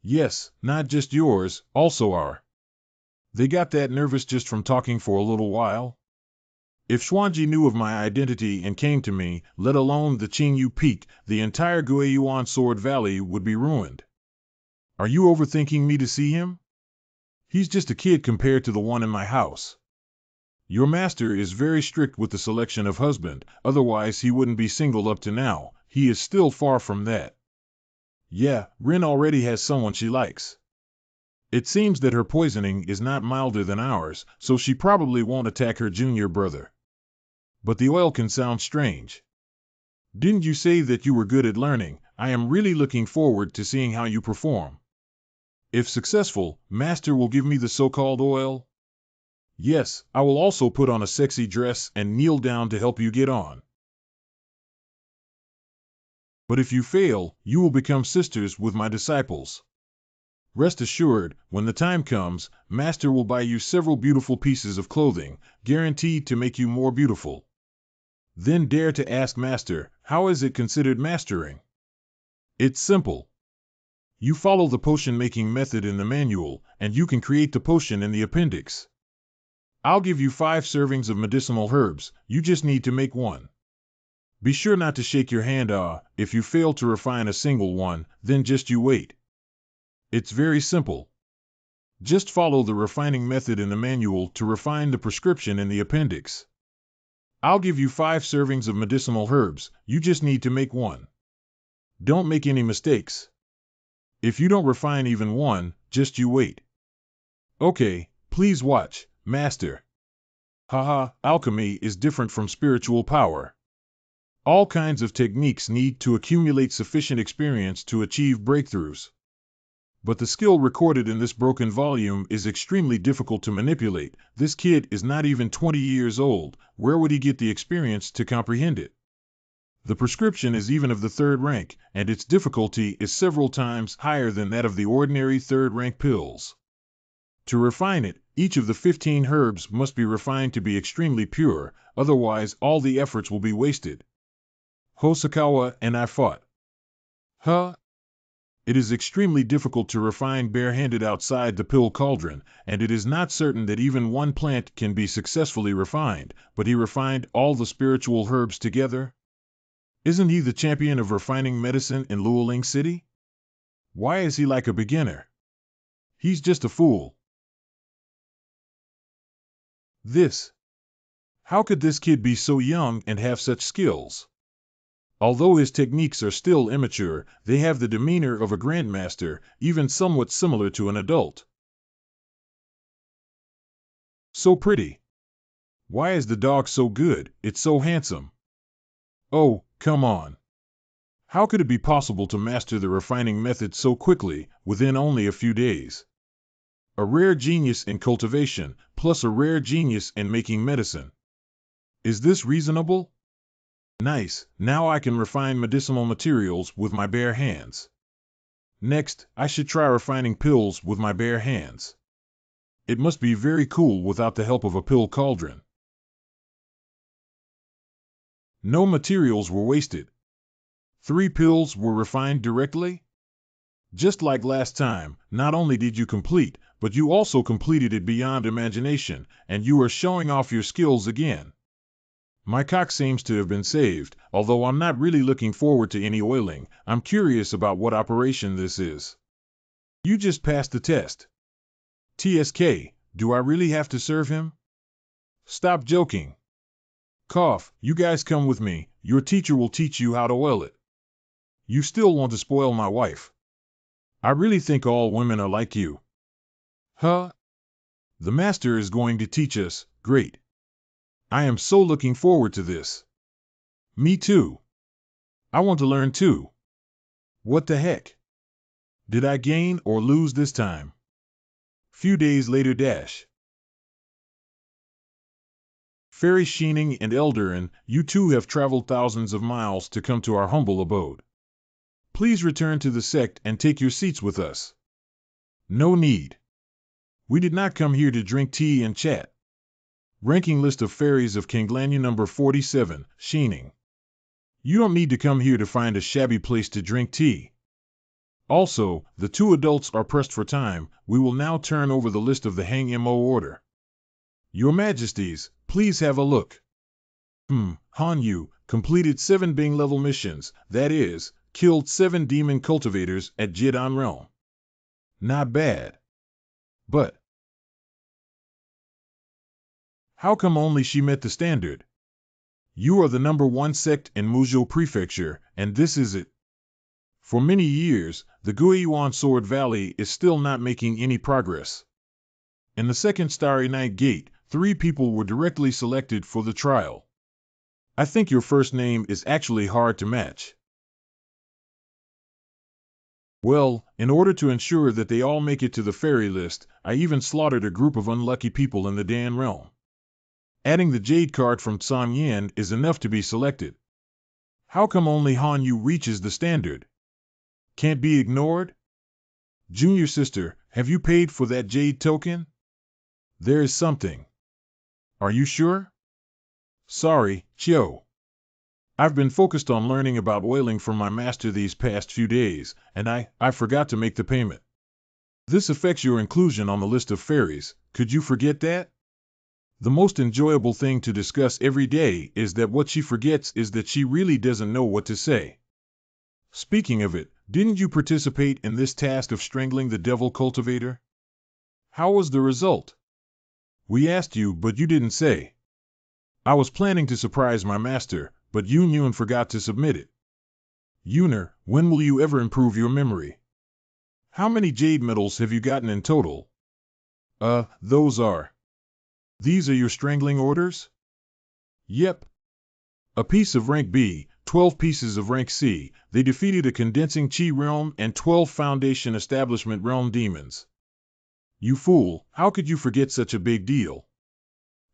[SPEAKER 1] Yes, not just yours, also our. They got that nervous just from talking for a little while. If Xuanji knew of my identity and came to me, let alone the Qingyu Peak, the entire Guiyuan Sword Valley would be ruined. Are you overthinking me to see him? He's just a kid compared to the one in my house. Your master is very strict with the selection of husband, otherwise he wouldn't be single up to now. He is still far from that. Yeah, Rin already has someone she likes. It seems that her poisoning is not milder than ours, so she probably won't attack her junior brother. But the oil can sound strange. Didn't you say that you were good at learning? I am really looking forward to seeing how you perform. If successful, Master will give me the so-called oil? Yes, I will also put on a sexy dress and kneel down to help you get on. But if you fail, you will become sisters with my disciples. Rest assured, when the time comes, Master will buy you several beautiful pieces of clothing, guaranteed to make you more beautiful. Then dare to ask Master, how is it considered mastering? It's simple. You follow the potion-making method in the manual, and you can create the potion in the appendix. I'll give you 5 servings of medicinal herbs, you just need to make one. Be sure not to shake your hand if you fail to refine a single one, then just you wait. It's very simple. Just follow the refining method in the manual to refine the prescription in the appendix. I'll give you 5 servings of medicinal herbs, you just need to make one. Don't make any mistakes. If you don't refine even one, just you wait. Okay, please watch, Master. Haha, alchemy is different from spiritual power. All kinds of techniques need to accumulate sufficient experience to achieve breakthroughs. But the skill recorded in this broken volume is extremely difficult to manipulate. This kid is not even 20 years old. Where would he get the experience to comprehend it? The prescription is even of the third rank, and its difficulty is several times higher than that of the ordinary third-rank pills. To refine it, each of the 15 herbs must be refined to be extremely pure, otherwise all the efforts will be wasted. Hosokawa and I fought. Huh? It is extremely difficult to refine barehanded outside the pill cauldron, and it is not certain that even one plant can be successfully refined, but he refined all the spiritual herbs together? Isn't he the champion of refining medicine in Luoling City? Why is he like a beginner? He's just a fool. How could this kid be so young and have such skills? Although his techniques are still immature, they have the demeanor of a grandmaster, even somewhat similar to an adult. So pretty. Why is the dog so good? It's so handsome. Oh, come on. How could it be possible to master the refining method so quickly, within only a few days? A rare genius in cultivation, plus a rare genius in making medicine. Is this reasonable? Nice, now I can refine medicinal materials with my bare hands. Next, I should try refining pills with my bare hands. It must be very cool without the help of a pill cauldron. No materials were wasted. 3 pills were refined directly? Just like last time, not only did you complete, but you also completed it beyond imagination, and you are showing off your skills again. My cock seems to have been saved, although I'm not really looking forward to any oiling. I'm curious about what operation this is. You just passed the test. TSK, do I really have to serve him? Stop joking. Cough, you guys come with me, your teacher will teach you how to oil it. You still want to spoil my wife. I really think all women are like you. Huh? The master is going to teach us, great. I am so looking forward to this. Me too. I want to learn too. What the heck? Did I gain or lose this time? Few days later dash. Fairy Sheening and Eldarin, you two have traveled thousands of miles to come to our humble abode. Please return to the sect and take your seats with us. No need. We did not come here to drink tea and chat. Ranking list of fairies of Kanglanya number 47, Sheening. You don't need to come here to find a shabby place to drink tea. Also, the 2 adults are pressed for time. We will now turn over the list of the Hang Mo order. Your Majesties, please have a look. Han Yu, completed 7 Bing level missions, that is, killed 7 demon cultivators at Jidan Realm. Not bad. But how come only she met the standard? You are the number 1 sect in Muzhou Prefecture, and this is it. For many years, the Guiyuan Sword Valley is still not making any progress. In the second Starry Night Gate, 3 people were directly selected for the trial. I think your first name is actually hard to match. Well, in order to ensure that they all make it to the fairy list, I even slaughtered a group of unlucky people in the Dan realm. Adding the jade card from San Yan is enough to be selected. How come only Han Yu reaches the standard? Can't be ignored? Junior sister, have you paid for that jade token? There is something. Are you sure? Sorry, Chio. I've been focused on learning about oiling from my master these past few days, and I forgot to make the payment. This affects your inclusion on the list of fairies. Could you forget that? The most enjoyable thing to discuss every day is that what she forgets is that she really doesn't know what to say. Speaking of it, didn't you participate in this task of strangling the devil cultivator? How was the result? We asked you, but you didn't say. I was planning to surprise my master, but you knew and forgot to submit it. Yuner, when will you ever improve your memory? How many jade medals have you gotten in total? Those are. These are your strangling orders? Yep. A piece of rank B, 12 pieces of rank C. They defeated a condensing chi realm and 12 foundation establishment realm demons. You fool, how could you forget such a big deal?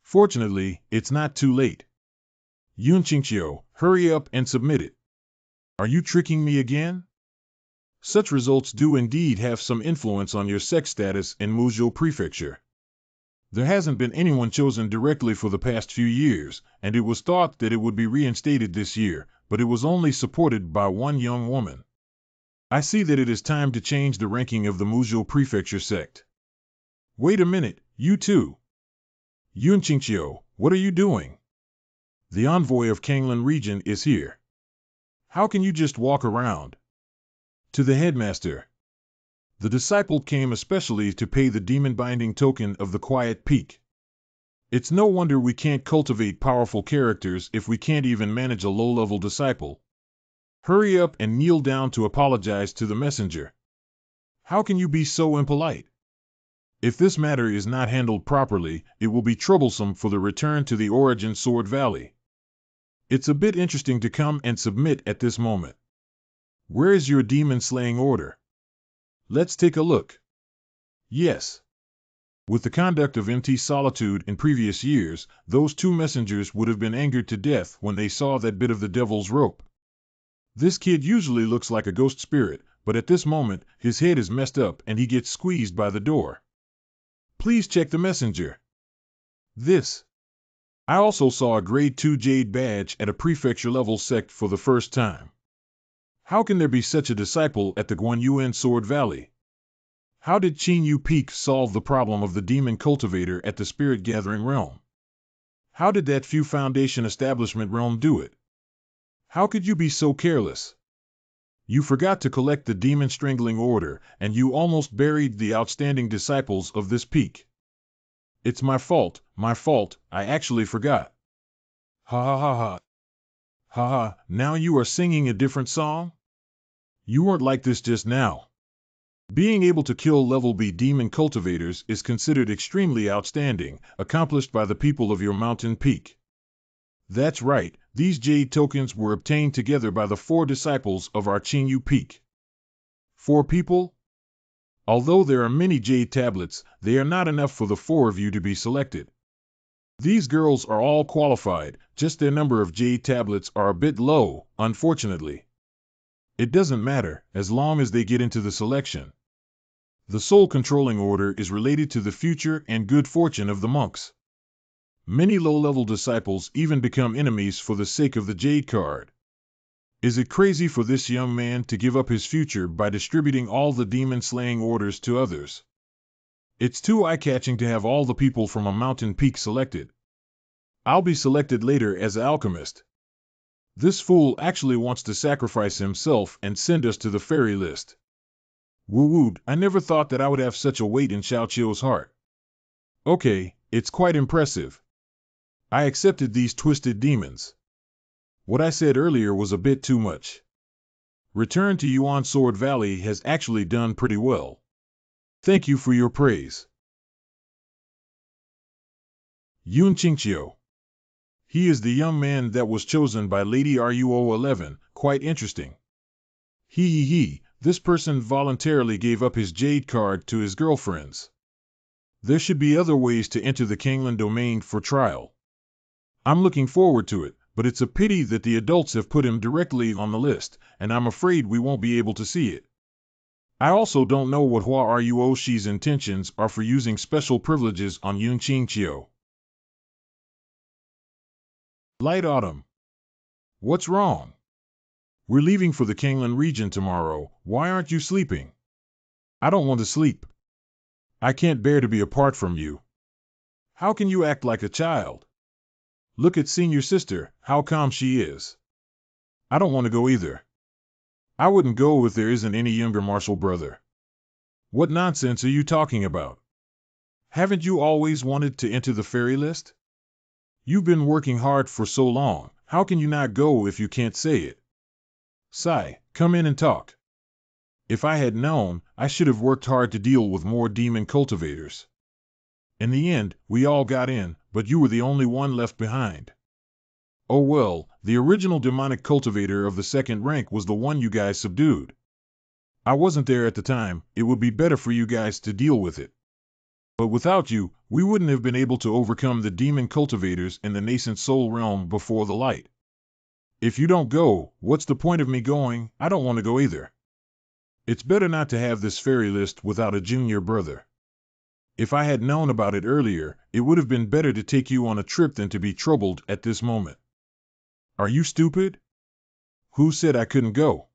[SPEAKER 1] Fortunately, it's not too late. Yunqingqiu, hurry up and submit it. Are you tricking me again? Such results do indeed have some influence on your sex status in Muzhou Prefecture. There hasn't been anyone chosen directly for the past few years, and it was thought that it would be reinstated this year, but it was only supported by one young woman. I see that it is time to change the ranking of the Muzhou Prefecture sect. Wait a minute, you two. Yunqingqiu, what are you doing? The envoy of Kanglan region is here. How can you just walk around? To the headmaster. The disciple came especially to pay the demon-binding token of the Quiet Peak. It's no wonder we can't cultivate powerful characters if we can't even manage a low-level disciple. Hurry up and kneel down to apologize to the messenger. How can you be so impolite? If this matter is not handled properly, it will be troublesome for the return to the origin Sword Valley. It's a bit interesting to come and submit at this moment. Where is your demon-slaying order? Let's take a look. Yes. With the conduct of MT Solitude in previous years, those two messengers would have been angered to death when they saw that bit of the devil's rope. This kid usually looks like a ghost spirit, but at this moment, his head is messed up and he gets squeezed by the door. Please check the messenger. This. I also saw a grade 2 jade badge at a prefecture level sect for the first time. How can there be such a disciple at the Guanyuan Sword Valley? How did Qinyu Peak solve the problem of the demon cultivator at the spirit gathering realm? How did that few foundation establishment realm do it? How could you be so careless? You forgot to collect the demon strangling order, and you almost buried the outstanding disciples of this peak. It's my fault, I actually forgot. Ha ha ha ha. Ha ha, now you are singing a different song? You weren't like this just now. Being able to kill level B demon cultivators is considered extremely outstanding, accomplished by the people of your mountain peak. That's right, these jade tokens were obtained together by the 4 disciples of our Qinyu Peak. 4 people? Although there are many jade tablets, they are not enough for the 4 of you to be selected. These girls are all qualified, just their number of jade tablets are a bit low, unfortunately. It doesn't matter, as long as they get into the selection. The soul controlling order is related to the future and good fortune of the monks. Many low-level disciples even become enemies for the sake of the jade card. Is it crazy for this young man to give up his future by distributing all the demon-slaying orders to others? It's too eye-catching to have all the people from a mountain peak selected. I'll be selected later as an alchemist. This fool actually wants to sacrifice himself and send us to the fairy list. Woo-woo, I never thought that I would have such a weight in Xiao Qiu's heart. Okay, it's quite impressive. I accepted these twisted demons. What I said earlier was a bit too much. Return to Yuan Sword Valley has actually done pretty well. Thank you for your praise. Yunqingqiu. He is the young man that was chosen by Lady RUO11, quite interesting. He, this person voluntarily gave up his jade card to his girlfriends. There should be other ways to enter the Kanglan domain for trial. I'm looking forward to it, but it's a pity that the adults have put him directly on the list, and I'm afraid we won't be able to see it. I also don't know what Hua Ruoxi's intentions are for using special privileges on Yunqingqiu. Light Autumn. What's wrong? We're leaving for the Kanglan region tomorrow. Why aren't you sleeping? I don't want to sleep. I can't bear to be apart from you. How can you act like a child? Look at senior sister, how calm she is. I don't want to go either. I wouldn't go if there isn't any younger martial brother. What nonsense are you talking about? Haven't you always wanted to enter the fairy list? You've been working hard for so long, how can you not go if you can't say it? Sai, come in and talk. If I had known, I should have worked hard to deal with more demon cultivators. In the end, we all got in, but you were the only one left behind. Oh well, the original demonic cultivator of the second rank was the one you guys subdued. I wasn't there at the time, it would be better for you guys to deal with it. But without you, we wouldn't have been able to overcome the demon cultivators in the nascent soul realm before the light. If you don't go, what's the point of me going? I don't want to go either. It's better not to have this fairy list without a junior brother. If I had known about it earlier, it would have been better to take you on a trip than to be troubled at this moment. Are you stupid? Who said I couldn't go?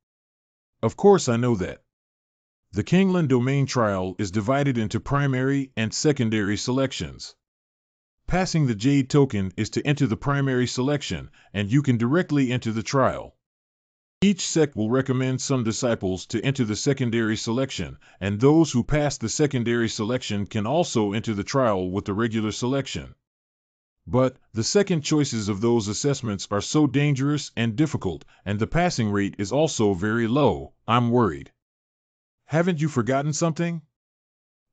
[SPEAKER 1] Of course I know that. The Kangland domain trial is divided into primary and secondary selections. Passing the Jade token is to enter the primary selection, and you can directly enter the trial. Each sect will recommend some disciples to enter the secondary selection, and those who pass the secondary selection can also enter the trial with the regular selection. But the second choices of those assessments are so dangerous and difficult, and the passing rate is also very low, I'm worried. Haven't you forgotten something?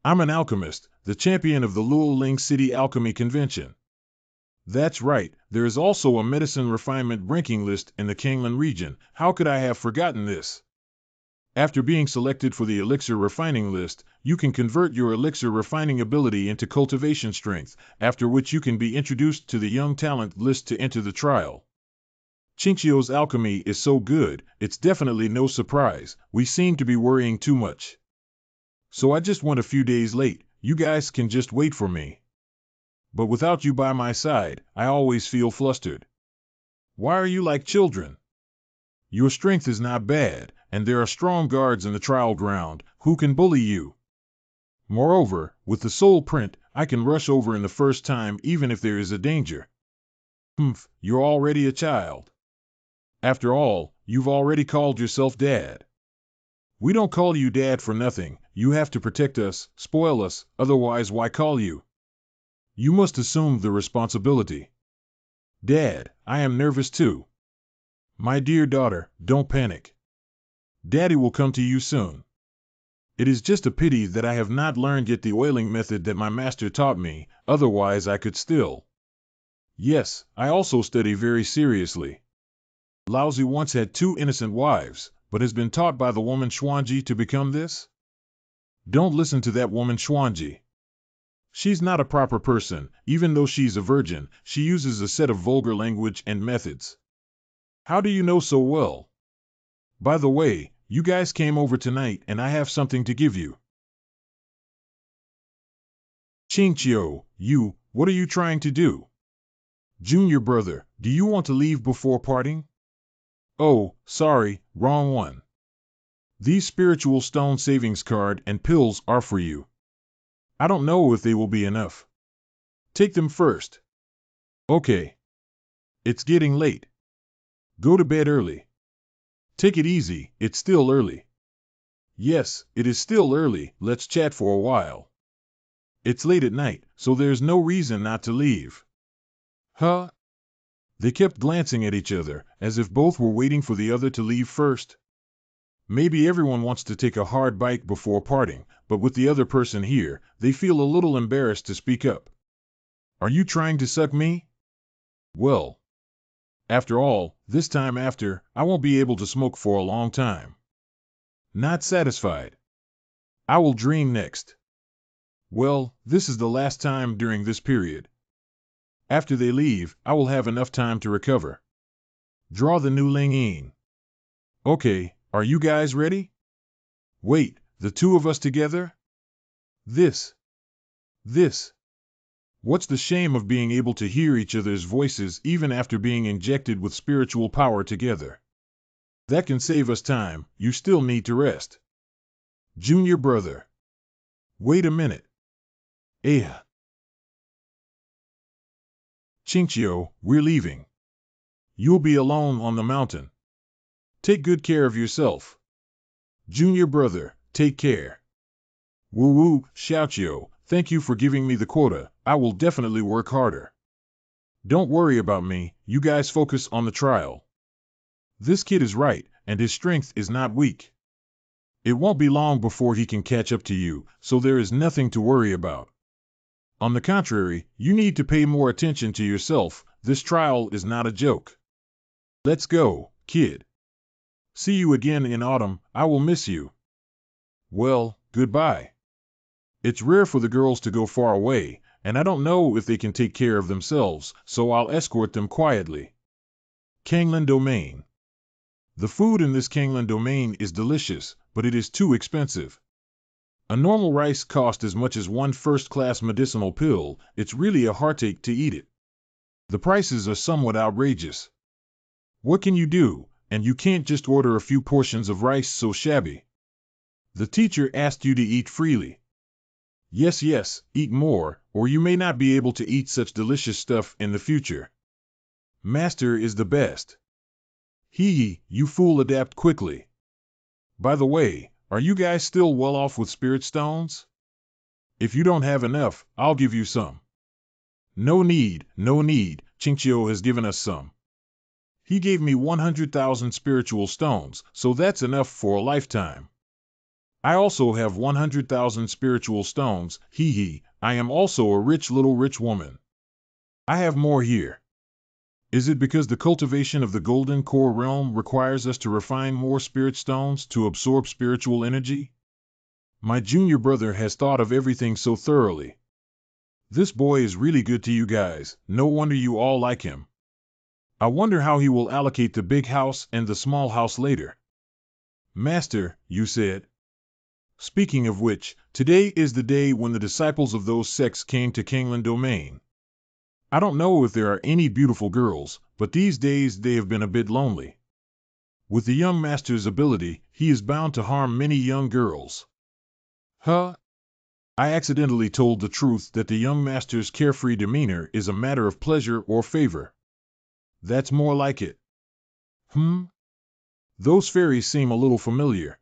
[SPEAKER 1] I'm an alchemist, the champion of the Luoling City Alchemy Convention. That's right, there is also a medicine refinement ranking list in the Kangland region. How could I have forgotten this? After being selected for the elixir refining list, you can convert your elixir refining ability into cultivation strength, after which you can be introduced to the young talent list to enter the trial. Chinchio's alchemy is so good, it's definitely no surprise, we seem to be worrying too much. So I just went a few days late, you guys can just wait for me. But without you by my side, I always feel flustered. Why are you like children? Your strength is not bad, and there are strong guards in the trial ground who can bully you. Moreover, with the soul print, I can rush over in the first time even if there is a danger. Humph, you're already a child. After all, you've already called yourself Dad. We don't call you Dad for nothing, you have to protect us, spoil us, otherwise why call you? You must assume the responsibility. Dad, I am nervous too. My dear daughter, don't panic. Daddy will come to you soon. It is just a pity that I have not learned yet the oiling method that my master taught me, otherwise I could still. Yes, I also study very seriously. Laozi once had 2 innocent wives, but has been taught by the woman Xuanji to become this? Don't listen to that woman Xuanji. She's not a proper person, even though she's a virgin, she uses a set of vulgar language and methods. How do you know so well? By the way, you guys came over tonight and I have something to give you. Chinchio, what are you trying to do? Junior brother, do you want to leave before parting? Oh, sorry, wrong one. These spiritual stone savings card and pills are for you. I don't know if they will be enough. Take them first. Okay. It's getting late. Go to bed early. Take it easy, it's still early. Yes, it is still early, let's chat for a while. It's late at night, so there's no reason not to leave. Huh? They kept glancing at each other, as if both were waiting for the other to leave first. Maybe everyone wants to take a hard bite before parting, but with the other person here, they feel a little embarrassed to speak up. Are you trying to suck me? Well. After all, this time after, I won't be able to smoke for a long time. Not satisfied. I will dream next. Well, this is the last time during this period. After they leave, I will have enough time to recover. Draw the new Ling Yin. Okay, are you guys ready? Wait, the 2 of us together? This. What's the shame of being able to hear each other's voices even after being injected with spiritual power together? That can save us time, you still need to rest. Junior brother. Wait a minute. Chinchio, we're leaving. You'll be alone on the mountain. Take good care of yourself. Junior brother, take care. Woo-woo, Xiaoqiu, thank you for giving me the quota, I will definitely work harder. Don't worry about me, you guys focus on the trial. This kid is right, and his strength is not weak. It won't be long before he can catch up to you, so there is nothing to worry about. On the contrary, you need to pay more attention to yourself. This trial is not a joke. Let's go, kid. See you again in autumn. I will miss you. Well, goodbye. It's rare for the girls to go far away, and I don't know if they can take care of themselves, so I'll escort them quietly. Kanglan Domain. The food in this Kanglan Domain is delicious, but it is too expensive. A normal rice costs as much as one first-class medicinal pill. It's really a heartache to eat it. The prices are somewhat outrageous. What can you do? And you can't just order a few portions of rice so shabby. The teacher asked you to eat freely. Yes, eat more, or you may not be able to eat such delicious stuff in the future. Master is the best. Hee, you fool, adapt quickly. By the way, are you guys still well off with spirit stones? If you don't have enough, I'll give you some. No need, Chinchio has given us some. He gave me 100,000 spiritual stones, so that's enough for a lifetime. I also have 100,000 spiritual stones, I am also a rich woman. I have more here. Is it because the cultivation of the golden core realm requires us to refine more spirit stones to absorb spiritual energy? My junior brother has thought of everything so thoroughly. This boy is really good to you guys, no wonder you all like him. I wonder how he will allocate the big house and the small house later. Master, you said. Speaking of which, today is the day when the disciples of those sects came to Kanglan Domain. I don't know if there are any beautiful girls, but these days they have been a bit lonely. With the young master's ability, he is bound to harm many young girls. Huh? I accidentally told the truth that the young master's carefree demeanor is a matter of pleasure or favor. That's more like it. Those fairies seem a little familiar.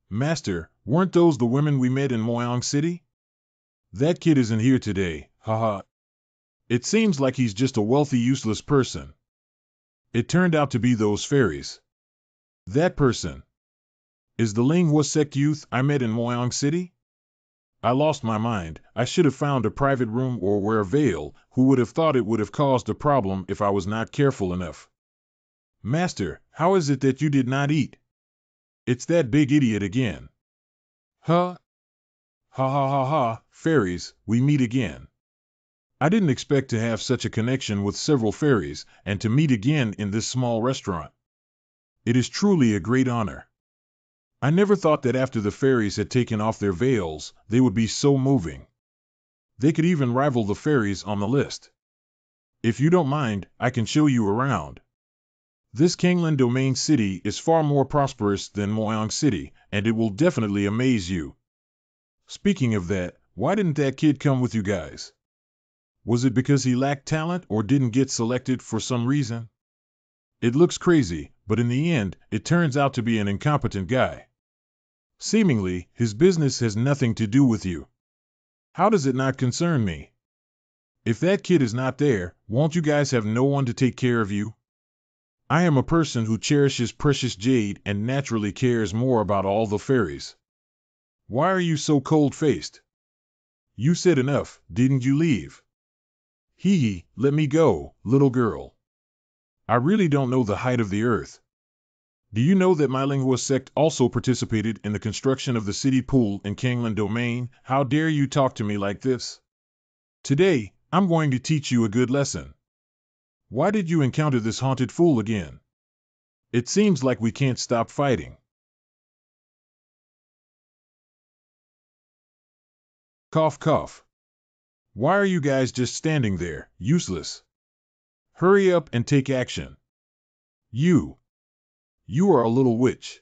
[SPEAKER 1] Master, weren't those the women we met in Moyang City? That kid isn't here today, haha. It seems like he's just a wealthy, useless person. It turned out to be those fairies. That person is the Linghua sect youth I met in Moyang City? I lost my mind. I should have found a private room or wear a veil. Who would have thought it would have caused a problem if I was not careful enough? Master, how is it that you did not eat? It's that big idiot again. Huh? Ha, fairies, we meet again. I didn't expect to have such a connection with several fairies, and to meet again in this small restaurant. It is truly a great honor. I never thought that after the fairies had taken off their veils, they would be so moving. They could even rival the fairies on the list. If you don't mind, I can show you around. This Kanglan Domain City is far more prosperous than Moyang City, and it will definitely amaze you. Speaking of that, why didn't that kid come with you guys? Was it because he lacked talent or didn't get selected for some reason? It looks crazy, but in the end, it turns out to be an incompetent guy. Seemingly, his business has nothing to do with you. How does it not concern me? If that kid is not there, won't you guys have no one to take care of you? I am a person who cherishes precious jade and naturally cares more about all the fairies. Why are you so cold-faced? You said enough, didn't you leave? Let me go, little girl. I really don't know the height of the earth. Do you know that my Linghua sect also participated in the construction of the city pool in Kanglan Domain? How dare you talk to me like this? Today, I'm going to teach you a good lesson. Why did you encounter this haunted fool again? It seems like we can't stop fighting. Cough, cough. Why are you guys just standing there, useless? Hurry up and take action. You are a little witch.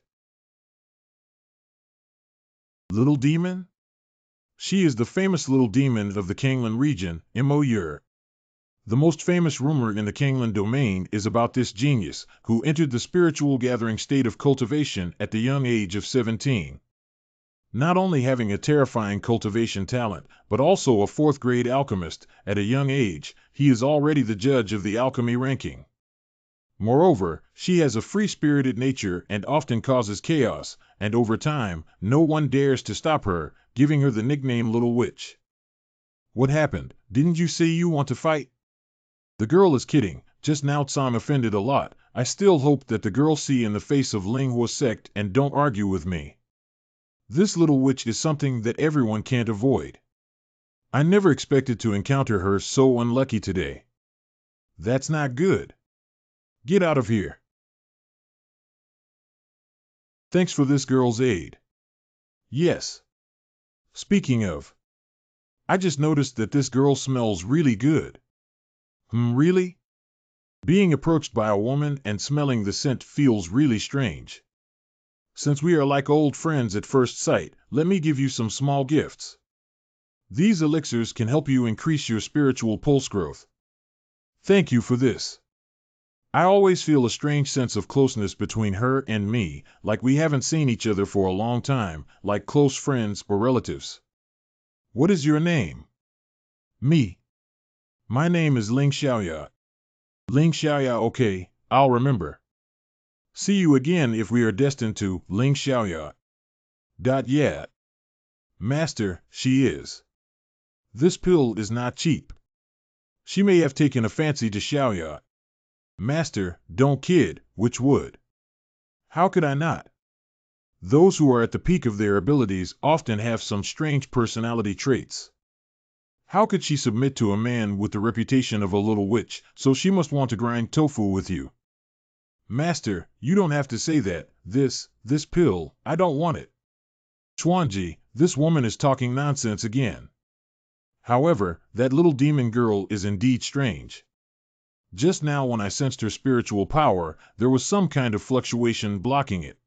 [SPEAKER 1] Little demon? She is the famous little demon of the Kanglan region, Imoyur. The most famous rumor in the Kanglan Domain is about this genius, who entered the spiritual gathering state of cultivation at the young age of 17. Not only having a terrifying cultivation talent, but also a fourth-grade alchemist, at a young age, he is already the judge of the alchemy ranking. Moreover, she has a free-spirited nature and often causes chaos, and over time, no one dares to stop her, giving her the nickname Little Witch. What happened? Didn't you say you want to fight? The girl is kidding. Just now I'm offended a lot. I still hope that the girl see in the face of Manhwa sect and don't argue with me. This little witch is something that everyone can't avoid. I never expected to encounter her so unlucky today. That's not good. Get out of here. Thanks for this girl's aid. Yes. Speaking of, I just noticed that this girl smells really good. Really? Being approached by a woman and smelling the scent feels really strange. Since we are like old friends at first sight, let me give you some small gifts. These elixirs can help you increase your spiritual pulse growth. Thank you for this. I always feel a strange sense of closeness between her and me, like we haven't seen each other for a long time, like close friends or relatives. What is your name? Me. My name is Ling Xiaoya. Ling Xiaoya, okay, I'll remember. See you again if we are destined to, Ling Xiaoya. Yeah. Master, she is. This pill is not cheap. She may have taken a fancy to Xiaoya. Master, don't kid, which would? How could I not? Those who are at the peak of their abilities often have some strange personality traits. How could she submit to a man with the reputation of a little witch, so she must want to grind tofu with you? Master, you don't have to say that. This pill, I don't want it. Chuanji, this woman is talking nonsense again. However, that little demon girl is indeed strange. Just now when I sensed her spiritual power, there was some kind of fluctuation blocking it.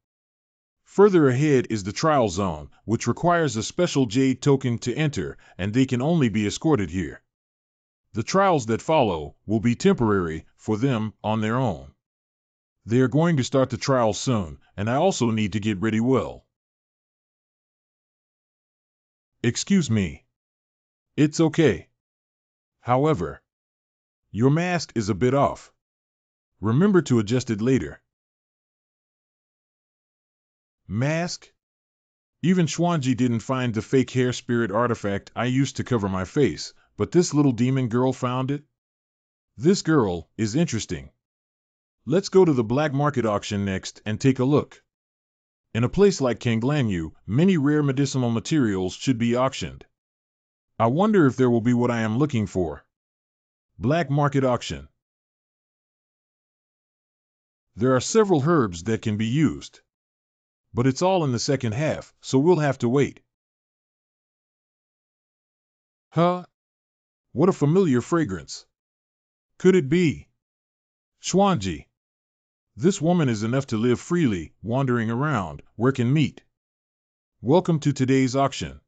[SPEAKER 1] Further ahead is the trial zone, which requires a special jade token to enter, and they can only be escorted here. The trials that follow will be temporary for them on their own. They are going to start the trial soon, and I also need to get ready well. Excuse me. It's okay. However, your mask is a bit off. Remember to adjust it later. Mask? Even Xuanji didn't find the fake hair spirit artifact I used to cover my face, but this little demon girl found it? This girl is interesting. Let's go to the black market auction next and take a look. In a place like Kanglanyu, many rare medicinal materials should be auctioned. I wonder if there will be what I am looking for. Black market auction. There are several herbs that can be used. But it's all in the second half, so we'll have to wait. Huh? What a familiar fragrance. Could it be? Xuanji. This woman is enough to live freely, wandering around, where can meet. Welcome to today's auction.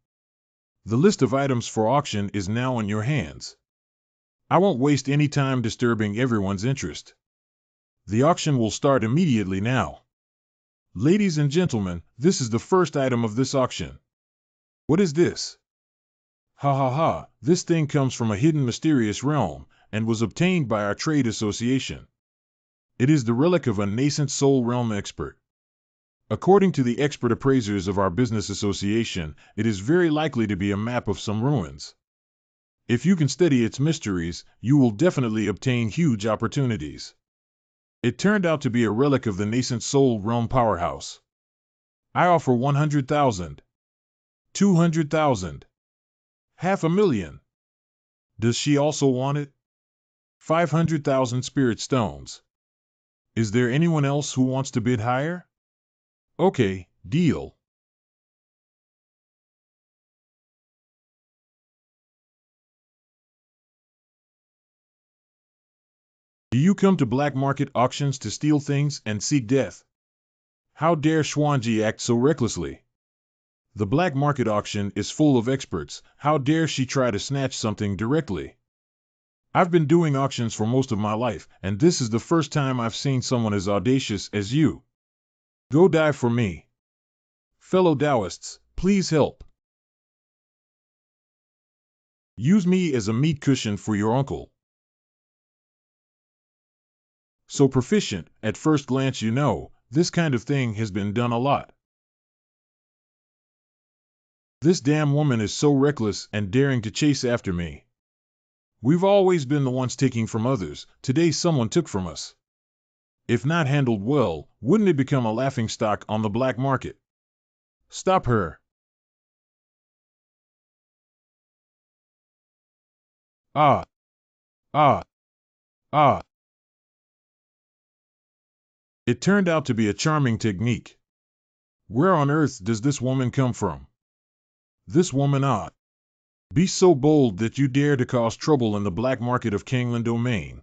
[SPEAKER 1] The list of items for auction is now in your hands. I won't waste any time disturbing everyone's interest. The auction will start immediately now. Ladies and gentlemen, this is the first item of this auction. What is this? Ha ha ha, this thing comes from a hidden mysterious realm, and was obtained by our trade association. It is the relic of a nascent soul realm expert. According to the expert appraisers of our business association, it is very likely to be a map of some ruins. If you can study its mysteries, you will definitely obtain huge opportunities. It turned out to be a relic of the nascent soul realm powerhouse. I offer 100,000. 200,000. 500,000. Does she also want it? 500,000 spirit stones. Is there anyone else who wants to bid higher? Okay, deal. Do you come to black market auctions to steal things and seek death? How dare Xuanji act so recklessly? The black market auction is full of experts. How dare she try to snatch something directly? I've been doing auctions for most of my life, and this is the first time I've seen someone as audacious as you. Go die for me. Fellow Taoists, please help. Use me as a meat cushion for your uncle. So proficient, at first glance you know, this kind of thing has been done a lot. This damn woman is so reckless and daring to chase after me. We've always been the ones taking from others, today someone took from us. If not handled well, wouldn't it become a laughingstock on the black market? Stop her. Ah, ah, ah. It turned out to be a charming technique. Where on earth does this woman come from? This woman be so bold that you dare to cause trouble in the black market of Kanglan domain.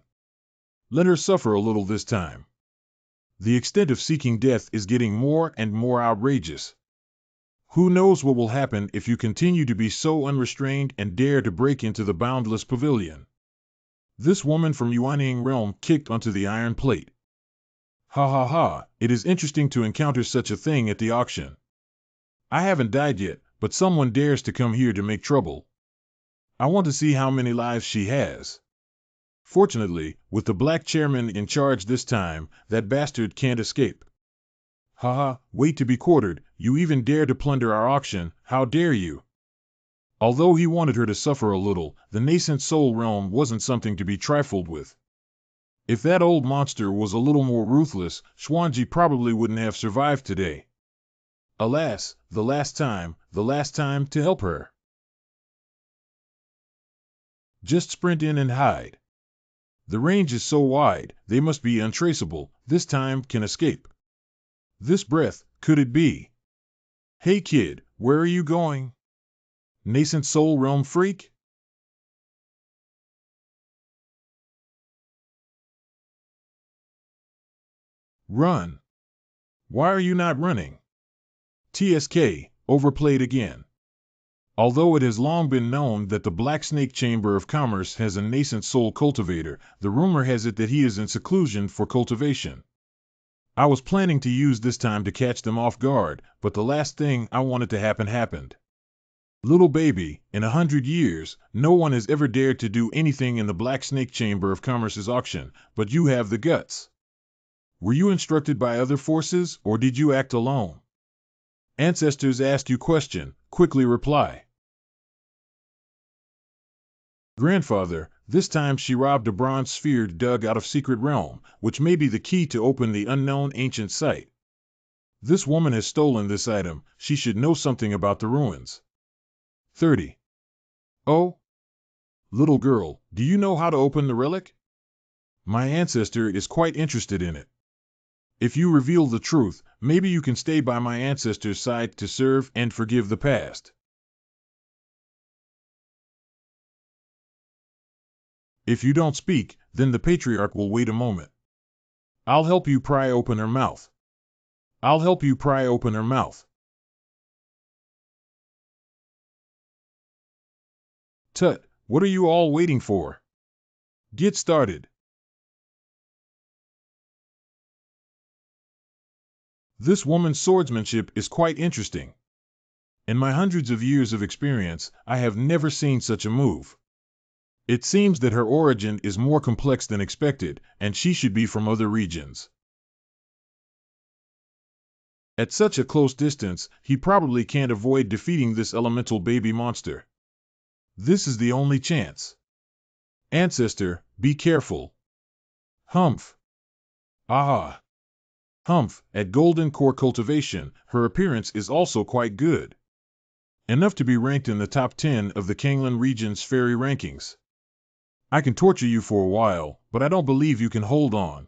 [SPEAKER 1] Let her suffer a little this time. The extent of seeking death is getting more and more outrageous. Who knows what will happen if you continue to be so unrestrained and dare to break into the boundless pavilion. This woman from Yuanying realm kicked onto the iron plate. Ha ha ha, it is interesting to encounter such a thing at the auction. I haven't died yet, but someone dares to come here to make trouble. I want to see how many lives she has. Fortunately, with the black chairman in charge this time, that bastard can't escape. Haha, wait to be quartered, you even dare to plunder our auction, how dare you? Although he wanted her to suffer a little, the nascent soul realm wasn't something to be trifled with. If that old monster was a little more ruthless, Xuanji probably wouldn't have survived today. Alas, the last time to help her. Just sprint in and hide. The range is so wide, they must be untraceable, this time can escape. This breath, could it be? Hey kid, where are you going? Nascent soul realm freak? Run. Why are you not running? TSK, overplayed again. Although it has long been known that the Black Snake Chamber of Commerce has a nascent soul cultivator, the rumor has it that he is in seclusion for cultivation. I was planning to use this time to catch them off guard, but the last thing I wanted to happen happened. Little baby, in 100 years, no one has ever dared to do anything in the Black Snake Chamber of Commerce's auction, but you have the guts. Were you instructed by other forces, or did you act alone? Ancestors asked you question, quickly reply. Grandfather, this time she robbed a bronze sphere dug out of secret realm, which may be the key to open the unknown ancient site. This woman has stolen this item, she should know something about the ruins. 30. Oh? Little girl, do you know how to open the relic? My ancestor is quite interested in it. If you reveal the truth, maybe you can stay by my ancestor's side to serve and forgive the past. If you don't speak, then the patriarch will wait a moment. I'll help you pry open her mouth. I'll help you pry open her mouth. Tut, what are you all waiting for? Get started. This woman's swordsmanship is quite interesting. In my hundreds of years of experience, I have never seen such a move. It seems that her origin is more complex than expected, and she should be from other regions. At such a close distance, he probably can't avoid defeating this elemental baby monster. This is the only chance. Ancestor, be careful. Humph. Ah. Humph, at Golden Core Cultivation, her appearance is also quite good. Enough to be ranked in the top 10 of the Kanglan region's fairy rankings. I can torture you for a while, but I don't believe you can hold on.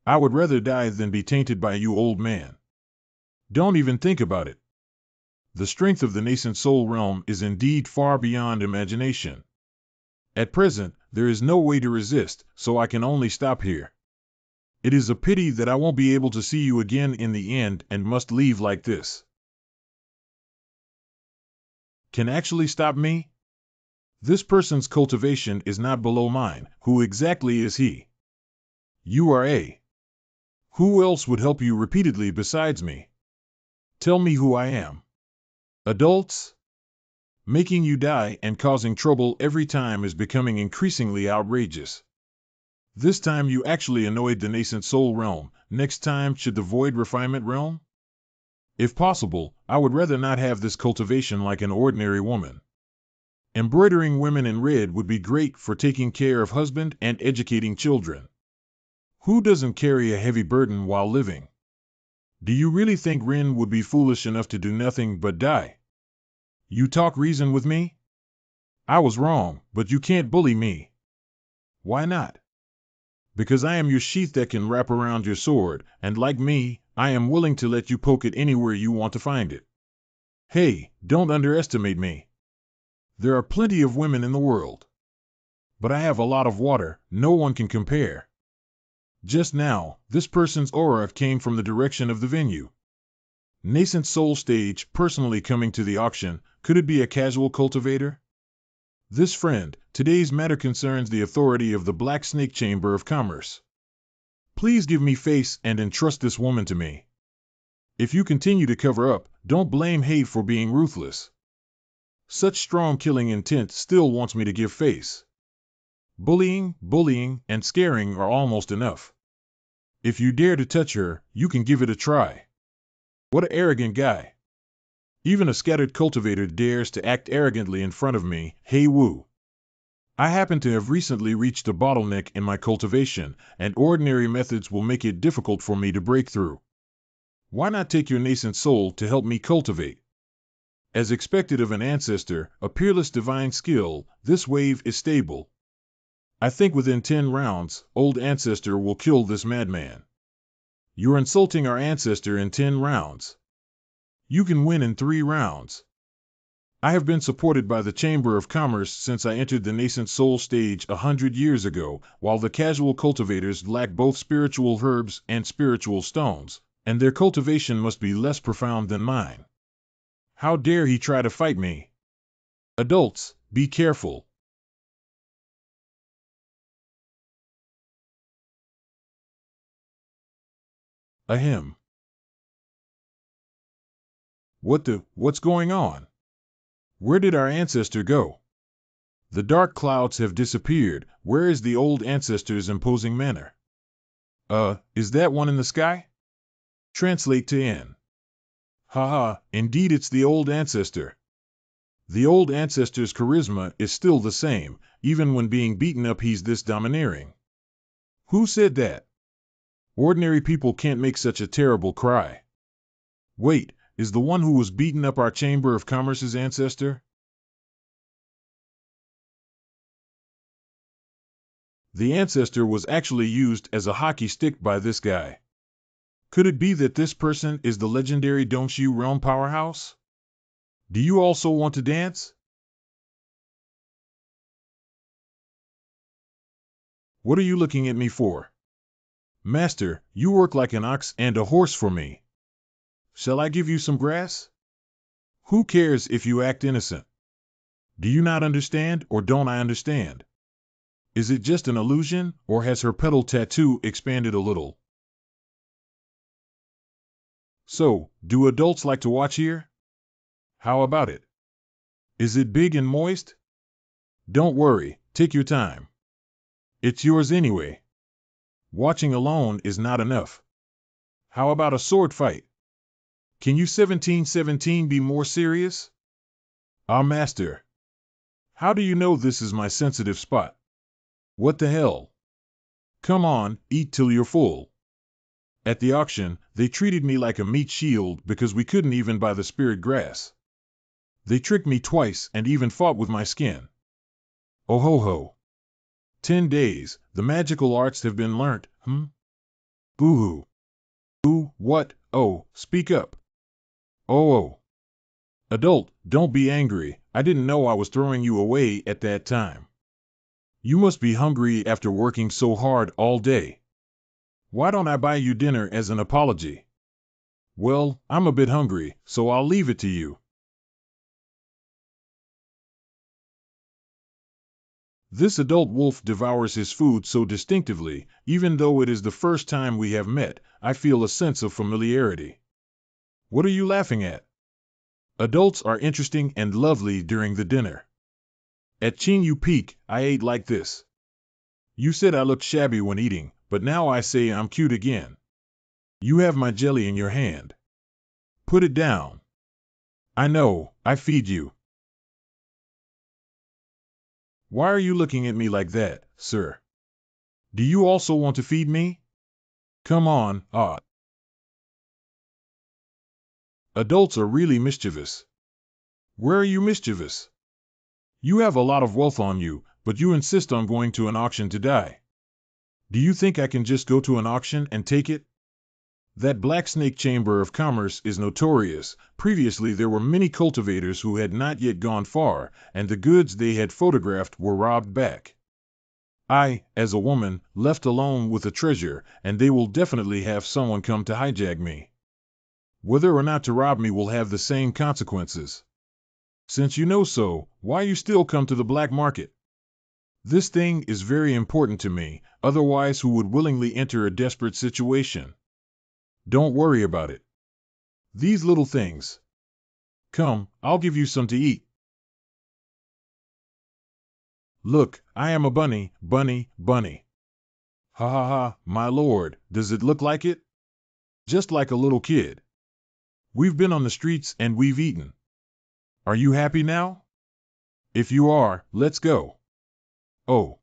[SPEAKER 1] I would rather die than be tainted by you, old man. Don't even think about it. The strength of the nascent soul realm is indeed far beyond imagination. At present, there is no way to resist, so I can only stop here. It is a pity that I won't be able to see you again in the end and must leave like this. Can actually stop me? This person's cultivation is not below mine. Who exactly is he? You are a. Who else would help you repeatedly besides me? Tell me who I am. Adults? Making you die and causing trouble every time is becoming increasingly outrageous. This time you actually annoyed the nascent soul realm. Next time, should the void refinement realm? If possible, I would rather not have this cultivation like an ordinary woman. Embroidering women in red would be great for taking care of husband and educating children. Who doesn't carry a heavy burden while living? Do you really think Rin would be foolish enough to do nothing but die? You talk reason with me? I was wrong, but you can't bully me. Why not? Because I am your sheath that can wrap around your sword, and like me, I am willing to let you poke it anywhere you want to find it. Hey, don't underestimate me. There are plenty of women in the world. But I have a lot of water, no one can compare. Just now, this person's aura came from the direction of the venue. Nascent soul stage, personally coming to the auction, could it be a casual cultivator? This friend, today's matter concerns the authority of the Black Snake Chamber of Commerce. Please give me face and entrust this woman to me. If you continue to cover up, don't blame hate for being ruthless. Such strong killing intent still wants me to give face. Bullying, and scaring are almost enough. If you dare to touch her, you can give it a try. What an arrogant guy. Even a scattered cultivator dares to act arrogantly in front of me. Hey woo. I happen to have recently reached a bottleneck in my cultivation, and ordinary methods will make it difficult for me to break through. Why not take your nascent soul to help me cultivate? As expected of an ancestor, a peerless divine skill, this wave is stable. I think within 10 rounds, old ancestor will kill this madman. You're insulting our ancestor in 10 rounds. You can win in 3 rounds. I have been supported by the Chamber of Commerce since I entered the nascent soul stage 100 years ago, while the casual cultivators lack both spiritual herbs and spiritual stones, and their cultivation must be less profound than mine. How dare he try to fight me? Adults, be careful. Ahem. What's going on? Where did our ancestor go? The dark clouds have disappeared. Where is the old ancestor's imposing manner? Is that one in the sky? Translate to N. Haha, indeed it's the old ancestor. The old ancestor's charisma is still the same, even when being beaten up he's this domineering. Who said that? Ordinary people can't make such a terrible cry. Wait, is the one who was beaten up our Chamber of Commerce's ancestor? The ancestor was actually used as a hockey stick by this guy. Could it be that this person is the legendary Donshu realm powerhouse? Do you also want to dance? What are you looking at me for? Master, you work like an ox and a horse for me. Shall I give you some grass? Who cares if you act innocent? Do you not understand, or don't I understand? Is it just an illusion, or has her petal tattoo expanded a little? So, do adults like to watch here? How about it? Is it big and moist? Don't worry, take your time. It's yours anyway. Watching alone is not enough. How about a sword fight? Can you 1717 be more serious? Ah, master. How do you know this is my sensitive spot? What the hell? Come on, eat till you're full. At the auction, they treated me like a meat shield because we couldn't even buy the spirit grass. They tricked me twice and even fought with my skin. Oh ho ho. 10 days, the magical arts have been learnt, Boo-hoo. Ooh, what? Oh, speak up. Oh. Adult, don't be angry, I didn't know I was throwing you away at that time. You must be hungry after working so hard all day. Why don't I buy you dinner as an apology? Well, I'm a bit hungry, so I'll leave it to you. This adult wolf devours his food so distinctively, even though it is the first time we have met, I feel a sense of familiarity. What are you laughing at? Adults are interesting and lovely during the dinner. At Chinyu Peak, I ate like this. You said I looked shabby when eating, but now I say I'm cute again. You have my jelly in your hand. Put it down. I know, I feed you. Why are you looking at me like that, sir? Do you also want to feed me? Come on, Adults are really mischievous. Where are you mischievous? You have a lot of wealth on you, but you insist on going to an auction to die. Do you think I can just go to an auction and take it? That Black Snake Chamber of Commerce is notorious. Previously there were many cultivators who had not yet gone far, and the goods they had photographed were robbed back. I, as a woman, left alone with a treasure, and they will definitely have someone come to hijack me. Whether or not to rob me will have the same consequences. Since you know so, why you still come to the black market? This thing is very important to me, otherwise who would willingly enter a desperate situation? Don't worry about it. These little things. Come, I'll give you some to eat. Look, I am a bunny, bunny, bunny. Ha ha ha, my lord, does it look like it? Just like a little kid. We've been on the streets and we've eaten. Are you happy now? If you are, let's go. Oh.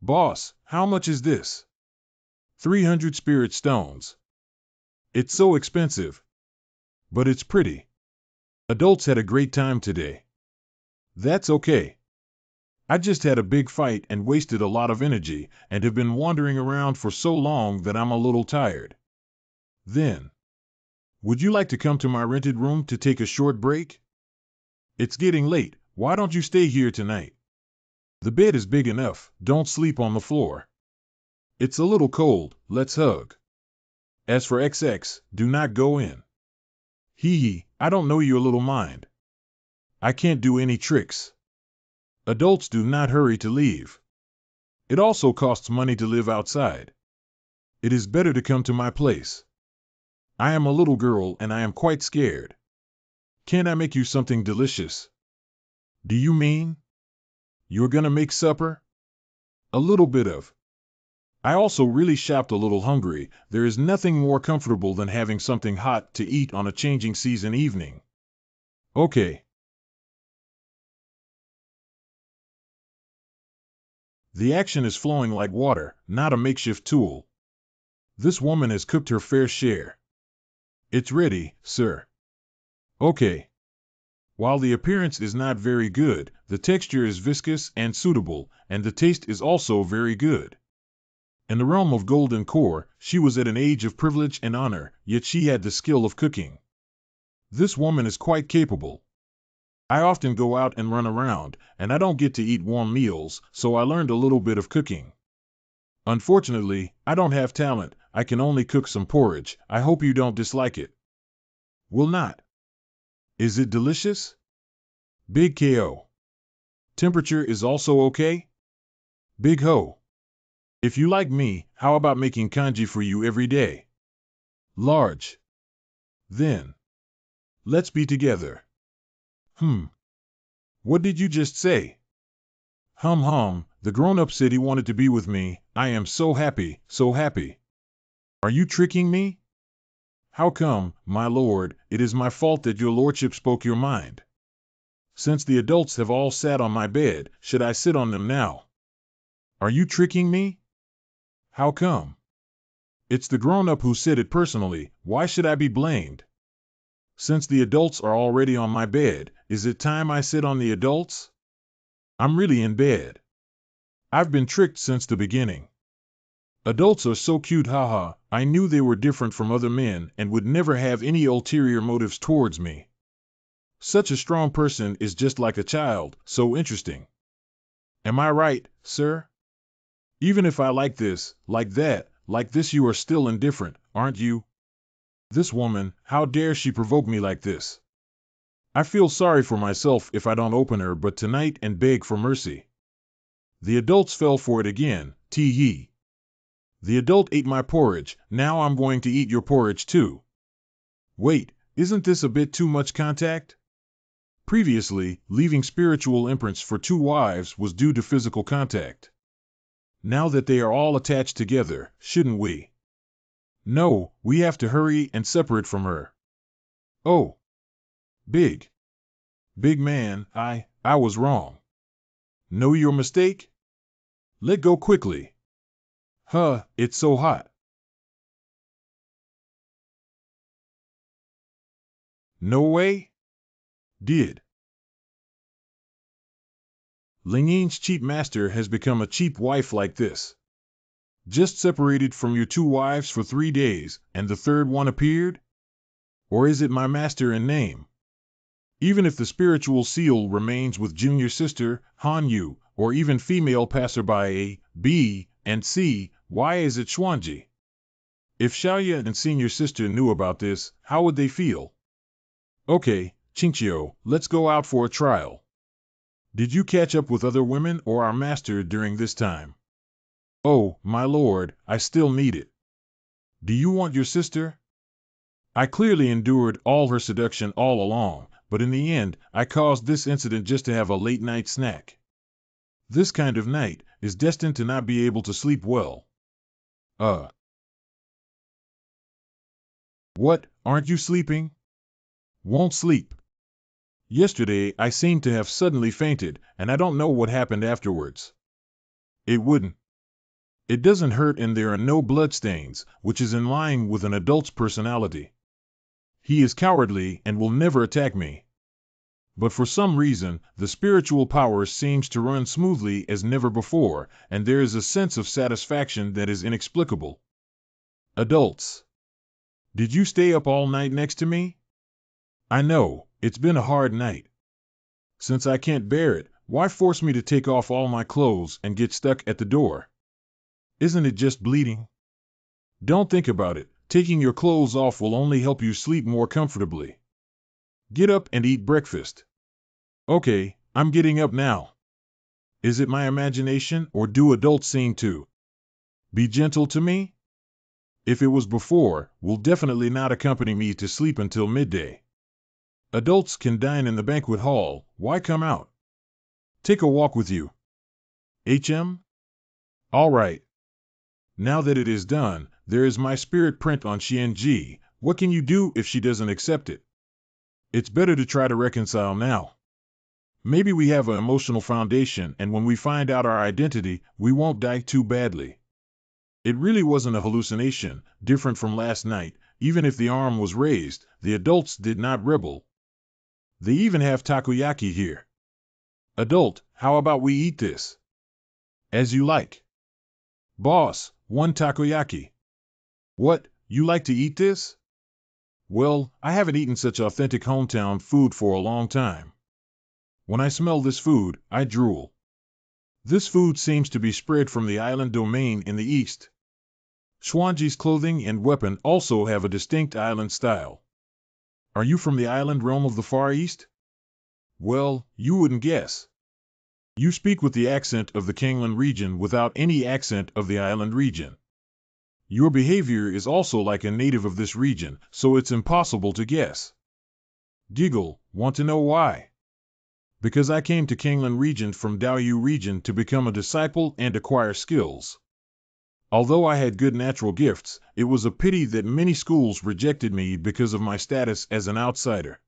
[SPEAKER 1] Boss, how much is this? 300 spirit stones. It's so expensive. But it's pretty. Adults had a great time today. That's okay. I just had a big fight and wasted a lot of energy, and have been wandering around for so long that I'm a little tired. Then, would you like to come to my rented room to take a short break? It's getting late, why don't you stay here tonight? The bed is big enough, don't sleep on the floor. It's a little cold, let's hug. As for XX, do not go in. Hee hee, I don't know your little mind. I can't do any tricks. Adults do not hurry to leave. It also costs money to live outside. It is better to come to my place. I am a little girl and I am quite scared. Can't I make you something delicious? Do you mean? You're gonna make supper? A little bit of. I also really shopped a little hungry. There is nothing more comfortable than having something hot to eat on a changing season evening. Okay. The action is flowing like water, not a makeshift tool. This woman has cooked her fair share. It's ready, sir. Okay. While the appearance is not very good, the texture is viscous and suitable, and the taste is also very good. In the realm of golden core, she was at an age of privilege and honor, yet she had the skill of cooking. This woman is quite capable. I often go out and run around, and I don't get to eat warm meals, so I learned a little bit of cooking. Unfortunately, I don't have talent, I can only cook some porridge. I hope you don't dislike it. Will not. Is it delicious? Big KO. Temperature is also okay? Big ho. If you like me, how about making kanji for you every day? Large. Then. Let's be together. What did you just say? Hum, the grown-up said he wanted to be with me. I am so happy, so happy. Are you tricking me? How come, my lord, it is my fault that your lordship spoke your mind. Since the adults have all sat on my bed, should I sit on them now? Are you tricking me? How come? It's the grown-up who said it personally, why should I be blamed? Since the adults are already on my bed, is it time I sit on the adults? I'm really in bed. I've been tricked since the beginning. Adults are so cute, haha, I knew they were different from other men and would never have any ulterior motives towards me. Such a strong person is just like a child, so interesting. Am I right, sir? Even if I like this, like that, like this, you are still indifferent, aren't you? This woman, how dare she provoke me like this? I feel sorry for myself if I don't open her but tonight and beg for mercy. The adults fell for it again, tee-hee. The adult ate my porridge, now I'm going to eat your porridge too. Wait, isn't this a bit too much contact? Previously, leaving spiritual imprints for 2 wives was due to physical contact. Now that they are all attached together, shouldn't we? No, we have to hurry and separate from her. Oh, big man, I was wrong. Know your mistake? Let go quickly. Huh, it's so hot. No way? Did. Lingin's cheap master has become a cheap wife like this. Just separated from your 2 wives for 3 days, and the third one appeared? Or is it my master in name? Even if the spiritual seal remains with junior sister, Hanyu, or even female passerby A, B, and C, why is it Xuanji? If Xiaoya and senior sister knew about this, how would they feel? Okay, Qingqiu, let's go out for a trial. Did you catch up with other women or our master during this time? Oh, my lord, I still need it. Do you want your sister? I clearly endured all her seduction all along, but in the end, I caused this incident just to have a late-night snack. This kind of night is destined to not be able to sleep well. What, aren't you sleeping? Won't sleep. Yesterday, I seemed to have suddenly fainted, and I don't know what happened afterwards. It wouldn't. It doesn't hurt and there are no bloodstains, which is in line with an adult's personality. He is cowardly and will never attack me. But for some reason, the spiritual power seems to run smoothly as never before, and there is a sense of satisfaction that is inexplicable. Adults. Did you stay up all night next to me? I know, it's been a hard night. Since I can't bear it, why force me to take off all my clothes and get stuck at the door? Isn't it just bleeding? Don't think about it. Taking your clothes off will only help you sleep more comfortably. Get up and eat breakfast. Okay, I'm getting up now. Is it my imagination or do adults seem to be gentle to me? If it was before, will definitely not accompany me to sleep until midday. Adults can dine in the banquet hall, why come out? Take a walk with you. All right. Now that it is done, there is my spirit print on Xianji. What can you do if she doesn't accept it? It's better to try to reconcile now. Maybe we have an emotional foundation, and when we find out our identity, we won't die too badly. It really wasn't a hallucination, different from last night. Even if the arm was raised, the adults did not rebel. They even have takoyaki here. Adult, how about we eat this? As you like. Boss, 1 takoyaki. What, you like to eat this? Well, I haven't eaten such authentic hometown food for a long time. When I smell this food, I drool. This food seems to be spread from the island domain in the east. Xuanji's clothing and weapon also have a distinct island style. Are you from the island realm of the Far East? Well, you wouldn't guess. You speak with the accent of the Kanglan region without any accent of the island region. Your behavior is also like a native of this region, so it's impossible to guess. Giggle, want to know why? Because I came to Kanglan region from Daoyu region to become a disciple and acquire skills. Although I had good natural gifts, it was a pity that many schools rejected me because of my status as an outsider.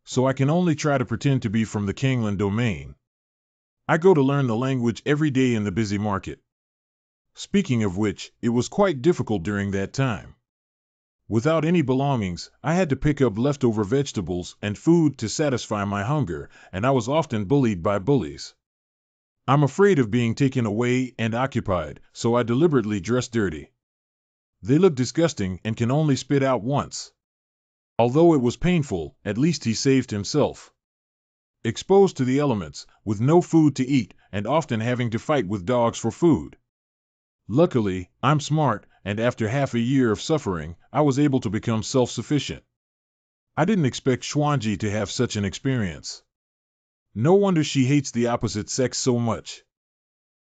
[SPEAKER 1] So I can only try to pretend to be from the Kanglan domain. I go to learn the language every day in the busy market. Speaking of which, it was quite difficult during that time. Without any belongings, I had to pick up leftover vegetables and food to satisfy my hunger, and I was often bullied by bullies. I'm afraid of being taken away and occupied, so I deliberately dress dirty. They look disgusting and can only spit out once. Although it was painful, at least he saved himself. Exposed to the elements, with no food to eat, and often having to fight with dogs for food. Luckily, I'm smart, and after half a year of suffering, I was able to become self-sufficient. I didn't expect Xuanji to have such an experience. No wonder she hates the opposite sex so much.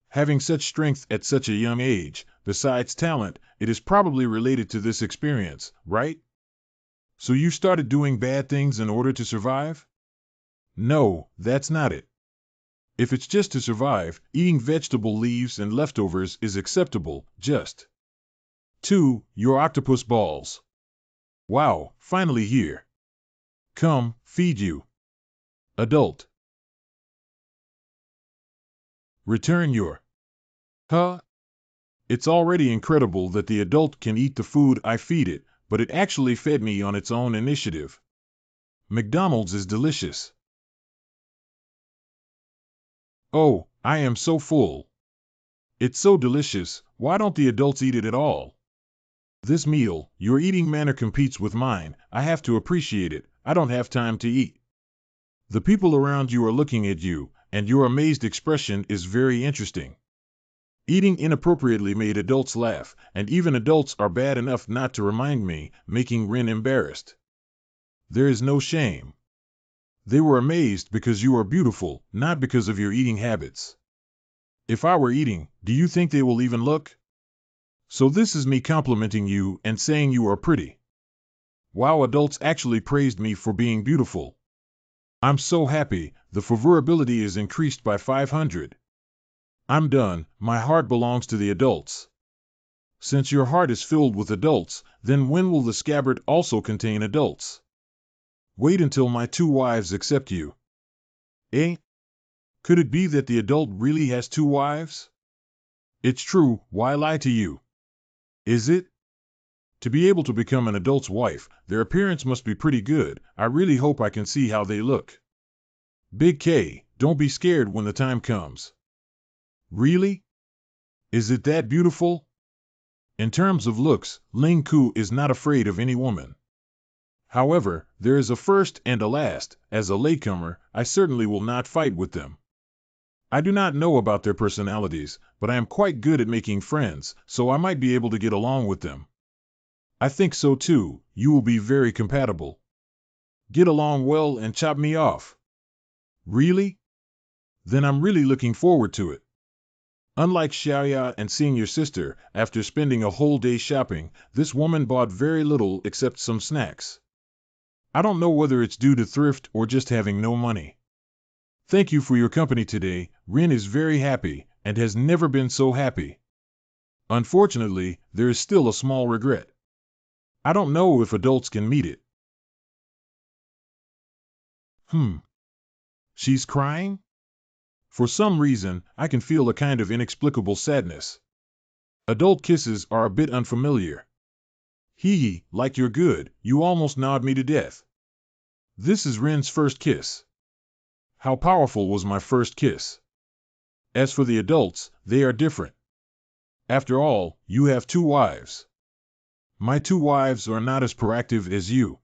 [SPEAKER 1] Having such strength at such a young age, besides talent, it is probably related to this experience, right? So you started doing bad things in order to survive? No, that's not it. If it's just to survive, eating vegetable leaves and leftovers is acceptable, just. 2. Your octopus balls. Wow, finally here. Come, feed you. Adult. Return your. Huh? It's already incredible that the adult can eat the food I feed it, but it actually fed me on its own initiative. McDonald's is delicious. Oh, I am so full. It's so delicious, why don't the adults eat it at all? This meal, your eating manner competes with mine, I have to appreciate it, I don't have time to eat. The people around you are looking at you, and your amazed expression is very interesting. Eating inappropriately made adults laugh, and even adults are bad enough not to remind me, making Rin embarrassed. There is no shame. They were amazed because you are beautiful, not because of your eating habits. If I were eating, do you think they will even look? So this is me complimenting you and saying you are pretty. Wow, adults actually praised me for being beautiful. I'm so happy, the favorability is increased by 500. I'm done, my heart belongs to the adults. Since your heart is filled with adults, then when will the scabbard also contain adults? Wait until my 2 wives accept you. Eh? Could it be that the adult really has 2 wives? It's true, why lie to you? Is it? To be able to become an adult's wife, their appearance must be pretty good. I really hope I can see how they look. Big K, don't be scared when the time comes. Really? Is it that beautiful? In terms of looks, Ling Ku is not afraid of any woman. However, there is a first and a last. As a latecomer, I certainly will not fight with them. I do not know about their personalities, but I am quite good at making friends, so I might be able to get along with them. I think so too, you will be very compatible. Get along well and chop me off. Really? Then I'm really looking forward to it. Unlike Xiaoya and seeing your sister, after spending a whole day shopping, this woman bought very little except some snacks. I don't know whether it's due to thrift or just having no money. Thank you for your company today. Rin is very happy, and has never been so happy. Unfortunately, there is still a small regret. I don't know if adults can meet it. She's crying? For some reason, I can feel a kind of inexplicable sadness. Adult kisses are a bit unfamiliar. Hee, like you're good, you almost gnawed me to death. This is Rin's first kiss. How powerful was my first kiss? As for the adults, they are different. After all, you have 2 wives. My 2 wives are not as proactive as you.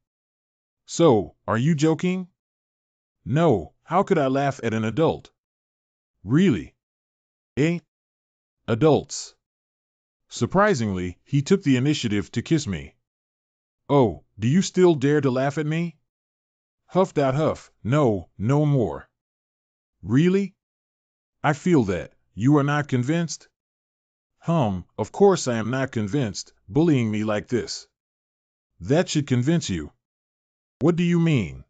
[SPEAKER 1] So, are you joking? No, how could I laugh at an adult? Really? Eh? Adults. Surprisingly, he took the initiative to kiss me. Oh, do you still dare to laugh at me? Huff. No, no more. Really? I feel that. You are not convinced? Of course I am not convinced, bullying me like this. That should convince you. What do you mean?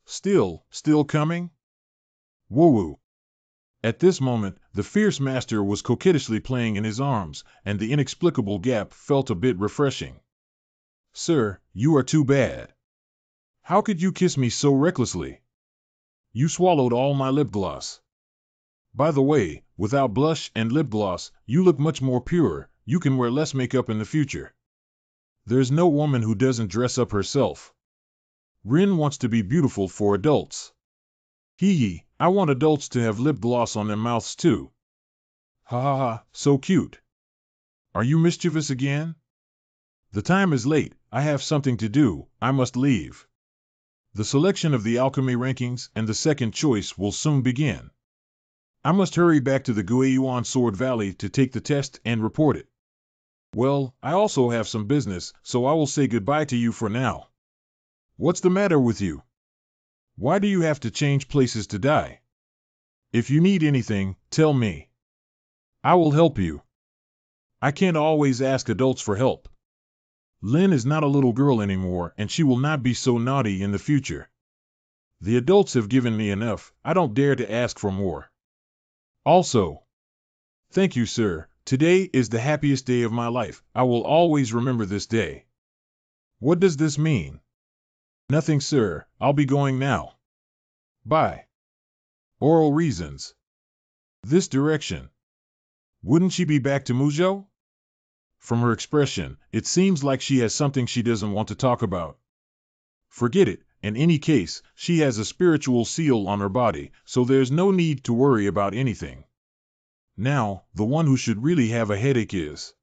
[SPEAKER 1] Still coming? Woo-woo. At this moment, the fierce master was coquettishly playing in his arms, and the inexplicable gap felt a bit refreshing. Sir, you are too bad. How could you kiss me so recklessly? You swallowed all my lip gloss. By the way, without blush and lip gloss, you look much more pure. You can wear less makeup in the future. There's no woman who doesn't dress up herself. Rin wants to be beautiful for adults. Hee, I want adults to have lip gloss on their mouths too. Ha, so cute. Are you mischievous again? The time is late, I have something to do, I must leave. The selection of the alchemy rankings and the second choice will soon begin. I must hurry back to the Guiyuan Sword Valley to take the test and report it. Well, I also have some business, so I will say goodbye to you for now. What's the matter with you? Why do you have to change places to die? If you need anything, tell me. I will help you. I can't always ask adults for help. Lin is not a little girl anymore, and she will not be so naughty in the future. The adults have given me enough, I don't dare to ask for more. Also, thank you, sir. Today is the happiest day of my life. I will always remember this day. What does this mean? Nothing, sir. I'll be going now. Bye. Oral reasons. This direction. Wouldn't she be back to Mujo? From her expression, it seems like she has something she doesn't want to talk about. Forget it. In any case, she has a spiritual seal on her body, so there's no need to worry about anything. Now, the one who should really have a headache is.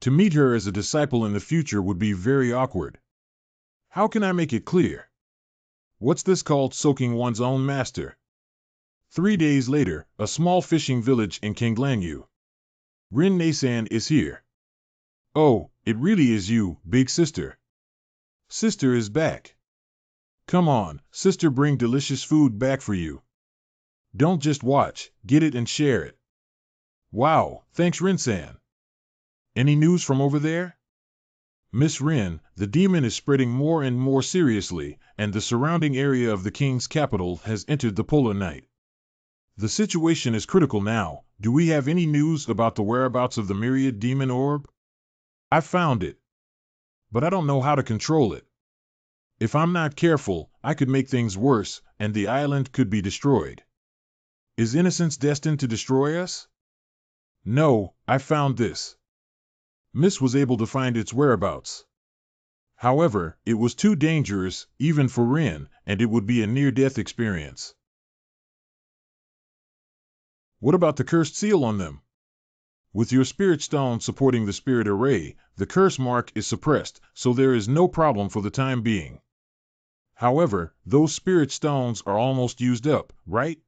[SPEAKER 1] To meet her as a disciple in the future would be very awkward. How can I make it clear? What's this called soaking one's own master? 3 days later, a small fishing village in Kinglanyu. Rin Nasan is here. Oh, it really is you, big sister. Sister is back. Come on, sister, bring delicious food back for you. Don't just watch, get it and share it. Wow, thanks Rin-san. Any news from over there? Miss Rin, the demon is spreading more and more seriously, and the surrounding area of the king's capital has entered the polar night. The situation is critical now. Do we have any news about the whereabouts of the myriad demon orb? I found it. But I don't know how to control it. If I'm not careful, I could make things worse, and the island could be destroyed. Is innocence destined to destroy us? No, I found this. Miss was able to find its whereabouts. However, it was too dangerous, even for Rin, and it would be a near-death experience. What about the cursed seal on them? With your spirit stone supporting the spirit array, the curse mark is suppressed, so there is no problem for the time being. However, those spirit stones are almost used up, right?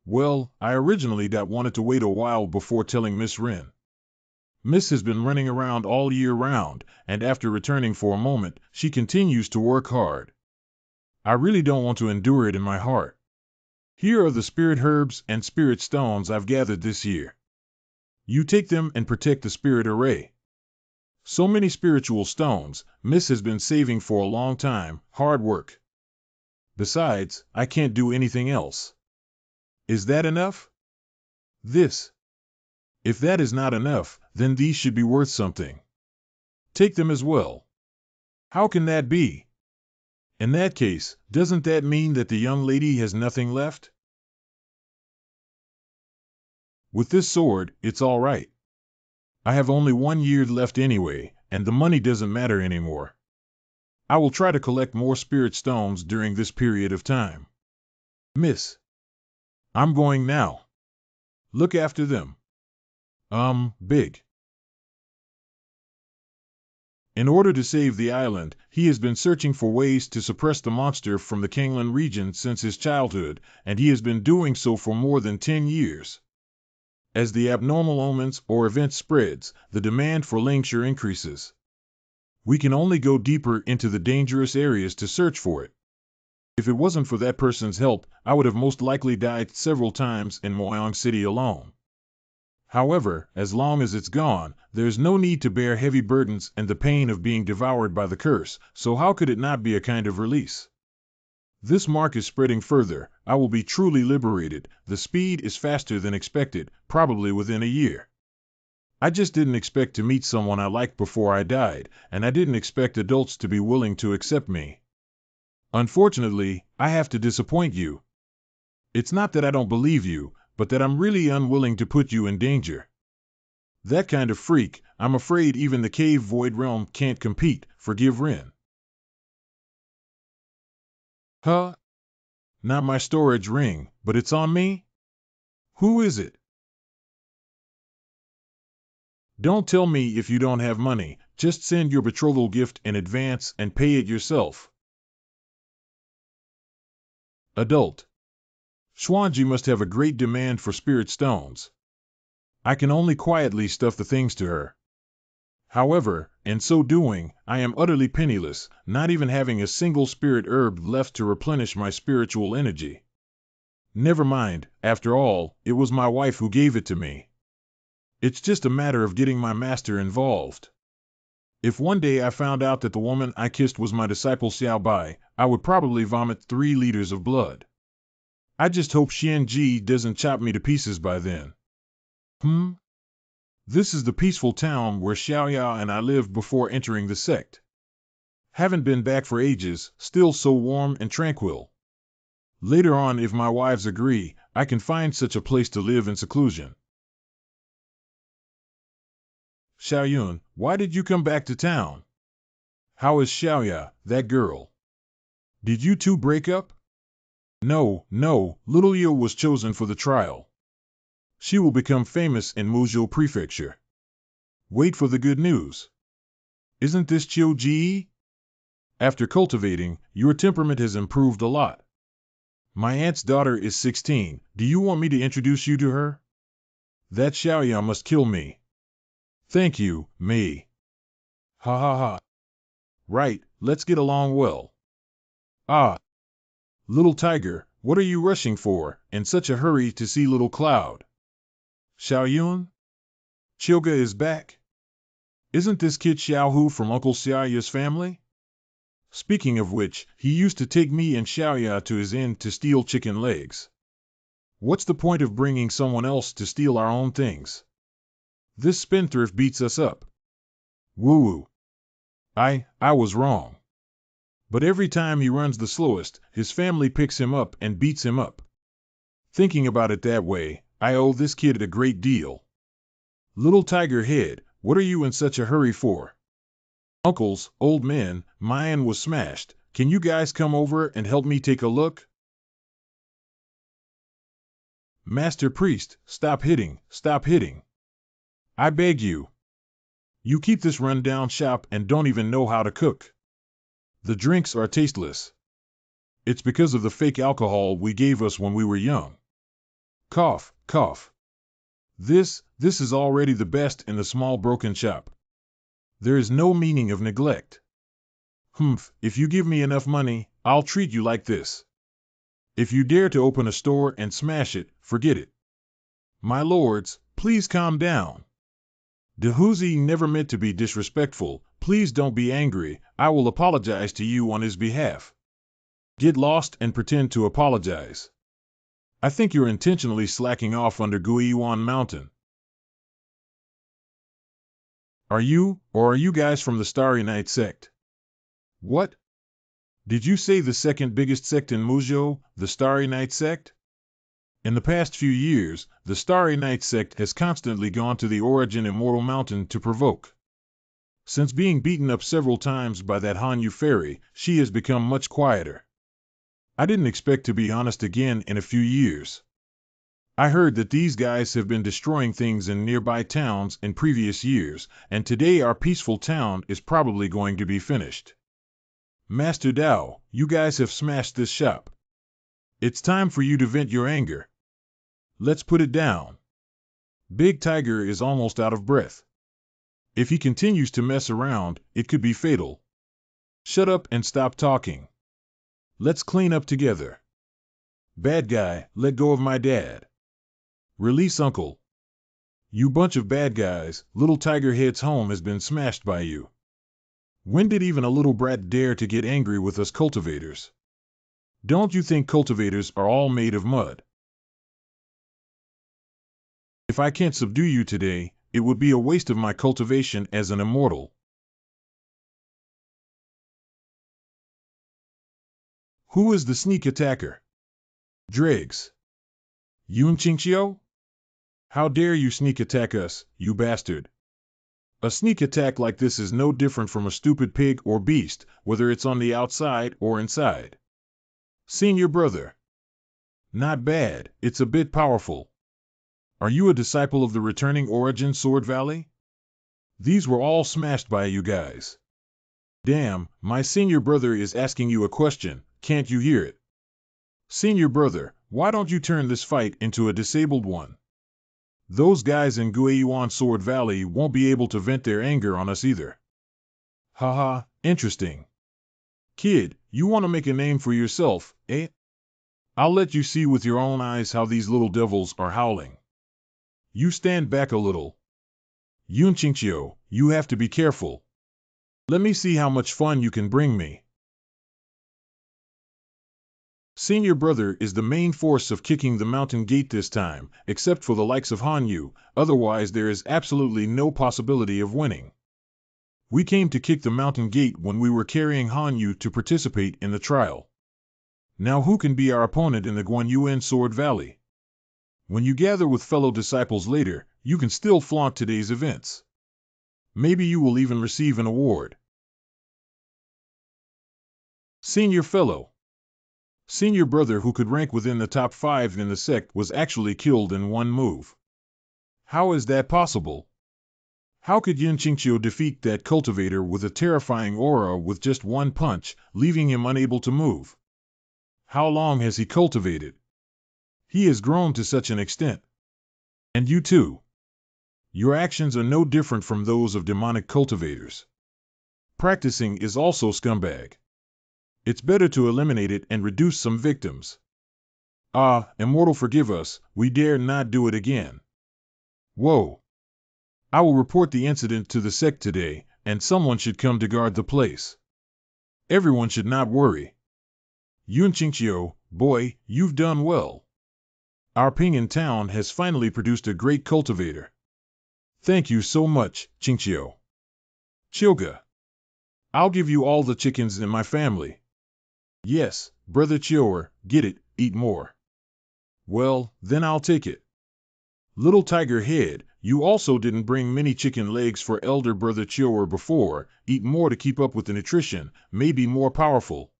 [SPEAKER 1] Well, I originally wanted to wait a while before telling Miss Rin. Miss has been running around all year round, and after returning for a moment, she continues to work hard. I really don't want to endure it in my heart. Here are the spirit herbs and spirit stones I've gathered this year. You take them and protect the spirit array. So many spiritual stones, Miss has been saving for a long time, hard work. Besides, I can't do anything else. Is that enough? This. If that is not enough, then these should be worth something. Take them as well. How can that be? In that case, doesn't that mean that the young lady has nothing left? With this sword, it's all right. I have only 1 year left anyway, and the money doesn't matter anymore. I will try to collect more spirit stones during this period of time. Miss. I'm going now. Look after them. Big. In order to save the island, he has been searching for ways to suppress the monster from the Kanglan region since his childhood, and he has been doing so for more than 10 years. As the abnormal omens or event spreads, the demand for Lingshire increases. We can only go deeper into the dangerous areas to search for it. If it wasn't for that person's help, I would have most likely died several times in Moyong City alone. However, as long as it's gone, there's no need to bear heavy burdens and the pain of being devoured by the curse, so how could it not be a kind of release? This mark is spreading further. I will be truly liberated. The speed is faster than expected, probably within a year. I just didn't expect to meet someone I liked before I died, and I didn't expect adults to be willing to accept me. Unfortunately, I have to disappoint you. It's not that I don't believe you, but that I'm really unwilling to put you in danger. That kind of freak, I'm afraid even the cave void realm can't compete. Forgive Rin. Huh? Not my storage ring, but it's on me? Who is it? Don't tell me if you don't have money, just send your betrothal gift in advance and pay it yourself. Adult. Xuanji must have a great demand for spirit stones. I can only quietly stuff the things to her. However, in so doing, I am utterly penniless, not even having a single spirit herb left to replenish my spiritual energy. Never mind, after all, it was my wife who gave it to me. It's just a matter of getting my master involved. If one day I found out that the woman I kissed was my disciple Xiao Bai, I would probably vomit 3 liters of blood. I just hope Xianji doesn't chop me to pieces by then. This is the peaceful town where Xiaoya and I lived before entering the sect. Haven't been back for ages, still so warm and tranquil. Later on, if my wives agree, I can find such a place to live in seclusion. Xiaoyun, why did you come back to town? How is Xiaoya, that girl? Did you two break up? No, little Yo was chosen for the trial. She will become famous in Muzhou Prefecture. Wait for the good news. Isn't this Chiu Ji? After cultivating, your temperament has improved a lot. My aunt's daughter is 16. Do you want me to introduce you to her? That Xiaoya must kill me. Thank you, Mei. Ha ha ha. Right, let's get along well. Ah. Little tiger, what are you rushing for, in such a hurry to see little Cloud? Xiaoyun? Chilga is back? Isn't this kid Xiaohu from Uncle Xiaoya's family? Speaking of which, he used to take me and Xiaoya to his inn to steal chicken legs. What's the point of bringing someone else to steal our own things? This spendthrift beats us up. Woo-woo. I was wrong. But every time he runs the slowest, his family picks him up and beats him up. Thinking about it that way, I owe this kid a great deal. Little tiger head, what are you in such a hurry for? Uncles, old men, mine was smashed. Can you guys come over and help me take a look? Master Priest, stop hitting, stop hitting. I beg you. You keep this run-down shop and don't even know how to cook. The drinks are tasteless. It's because of the fake alcohol we gave us when we were young. Cough, cough. This is already the best in the small broken shop. There is no meaning of neglect. If you give me enough money, I'll treat you like this. If you dare to open a store and smash it, forget it. My lords, please calm down. Dehuzi never meant to be disrespectful. Please don't be angry. I will apologize to you on his behalf. Get lost and pretend to apologize. I think you're intentionally slacking off under Guiyuan Mountain. Are you guys from the Starry Night sect? What? Did you say the second biggest sect in Muzhou, the Starry Night sect? In the past few years, the Starry Night sect has constantly gone to the origin Immortal Mountain to provoke. Since being beaten up several times by that Hanyu fairy, she has become much quieter. I didn't expect to be honest again in a few years. I heard that these guys have been destroying things in nearby towns in previous years, and today our peaceful town is probably going to be finished. Master Dao, you guys have smashed this shop. It's time for you to vent your anger. Let's put it down. Big Tiger is almost out of breath. If he continues to mess around, it could be fatal. Shut up and stop talking. Let's clean up together. Bad guy, let go of my dad. Release Uncle. You bunch of bad guys, Little Tiger Head's home has been smashed by you. When did even a little brat dare to get angry with us cultivators? Don't you think cultivators are all made of mud? If I can't subdue you today, it would be a waste of my cultivation as an immortal. Who is the sneak attacker? Dregs. Yun Qingqiu? How dare you sneak attack us, you bastard? A sneak attack like this is no different from a stupid pig or beast, whether it's on the outside or inside. Senior brother. Not bad, it's a bit powerful. Are you a disciple of the returning origin Sword Valley? These were all smashed by you guys. Damn, my senior brother is asking you a question, can't you hear it? Senior brother, why don't you turn this fight into a disabled one? Those guys in Guiyuan Sword Valley won't be able to vent their anger on us either. Haha, interesting. Kid, you want to make a name for yourself, eh? I'll let you see with your own eyes how these little devils are howling. You stand back a little. Yun Qingqiu, you have to be careful. Let me see how much fun you can bring me. Senior brother is the main force of kicking the mountain gate this time, except for the likes of Hanyu, otherwise there is absolutely no possibility of winning. We came to kick the mountain gate when we were carrying Hanyu to participate in the trial. Now who can be our opponent in the Guanyuan Sword Valley? When you gather with fellow disciples later, you can still flaunt today's events. Maybe you will even receive an award. Senior fellow. Senior brother who could rank within the top 5 in the sect was actually killed in one move. How is that possible? How could Yun Qingqiu defeat that cultivator with a terrifying aura with just one punch, leaving him unable to move? How long has he cultivated? He has grown to such an extent. And you too. Your actions are no different from those of demonic cultivators. Practicing is also scumbag. It's better to eliminate it and reduce some victims. Ah, Immortal, forgive us, we dare not do it again. Whoa. I will report the incident to the sect today, and someone should come to guard the place. Everyone should not worry. Yun Qingqiu, boy, you've done well. Our Ping'an town has finally produced a great cultivator. Thank you so much, Qingqiu. Chilga. I'll give you all the chickens in my family. Yes, brother Chior, get it, eat more. Well, then I'll take it. Little tiger head, you also didn't bring many chicken legs for elder brother Chior before, eat more to keep up with the nutrition, may be more powerful.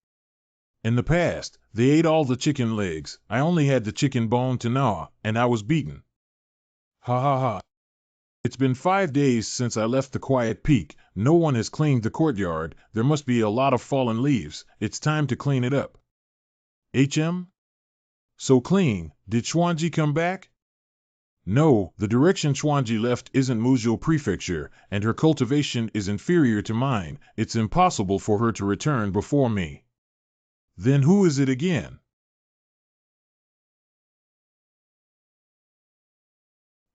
[SPEAKER 1] In the past, they ate all the chicken legs, I only had the chicken bone to gnaw, and I was beaten. Ha ha ha. It's been 5 days since I left the quiet peak, no one has cleaned the courtyard, there must be a lot of fallen leaves, it's time to clean it up. HM? So clean, did Xuanji come back? No, the direction Xuanji left isn't Muzhou Prefecture, and her cultivation is inferior to mine, it's impossible for her to return before me. Then who is it again?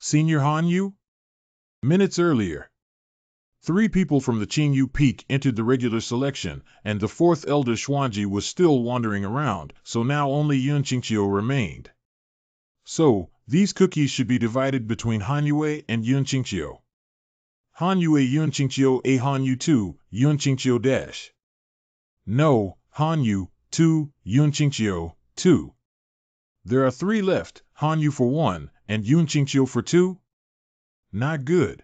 [SPEAKER 1] Senior Hanyu? Minutes earlier. 3 people from the Qingyu Peak entered the regular selection, and the 4th elder Xuanji was still wandering around, so now only Yun Qingqiu remained. So, these cookies should be divided between Hanyue and Yun Qingqiu. Hanyue Yun Qingqiu A Hanyu 2, Yun Qingqiu dash. No, Hanyu 2, Yun Qingqiu 2. There are 3 left, Hanyu for 1, and Yun Qingqiu for 2? Not good.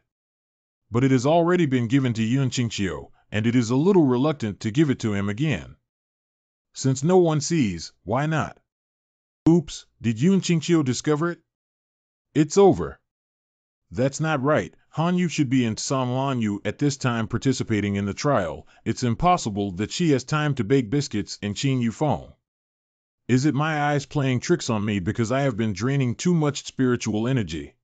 [SPEAKER 1] But it has already been given to Yun Qingqiu, and it is a little reluctant to give it to him again. Since no one sees, why not? Oops, did Yun Qingqiu discover it? It's over. That's not right, Hanyu should be in Sanlanyu at this time participating in the trial, it's impossible that she has time to bake biscuits in Qingyu Feng. Is it my eyes playing tricks on me because I have been draining too much spiritual energy?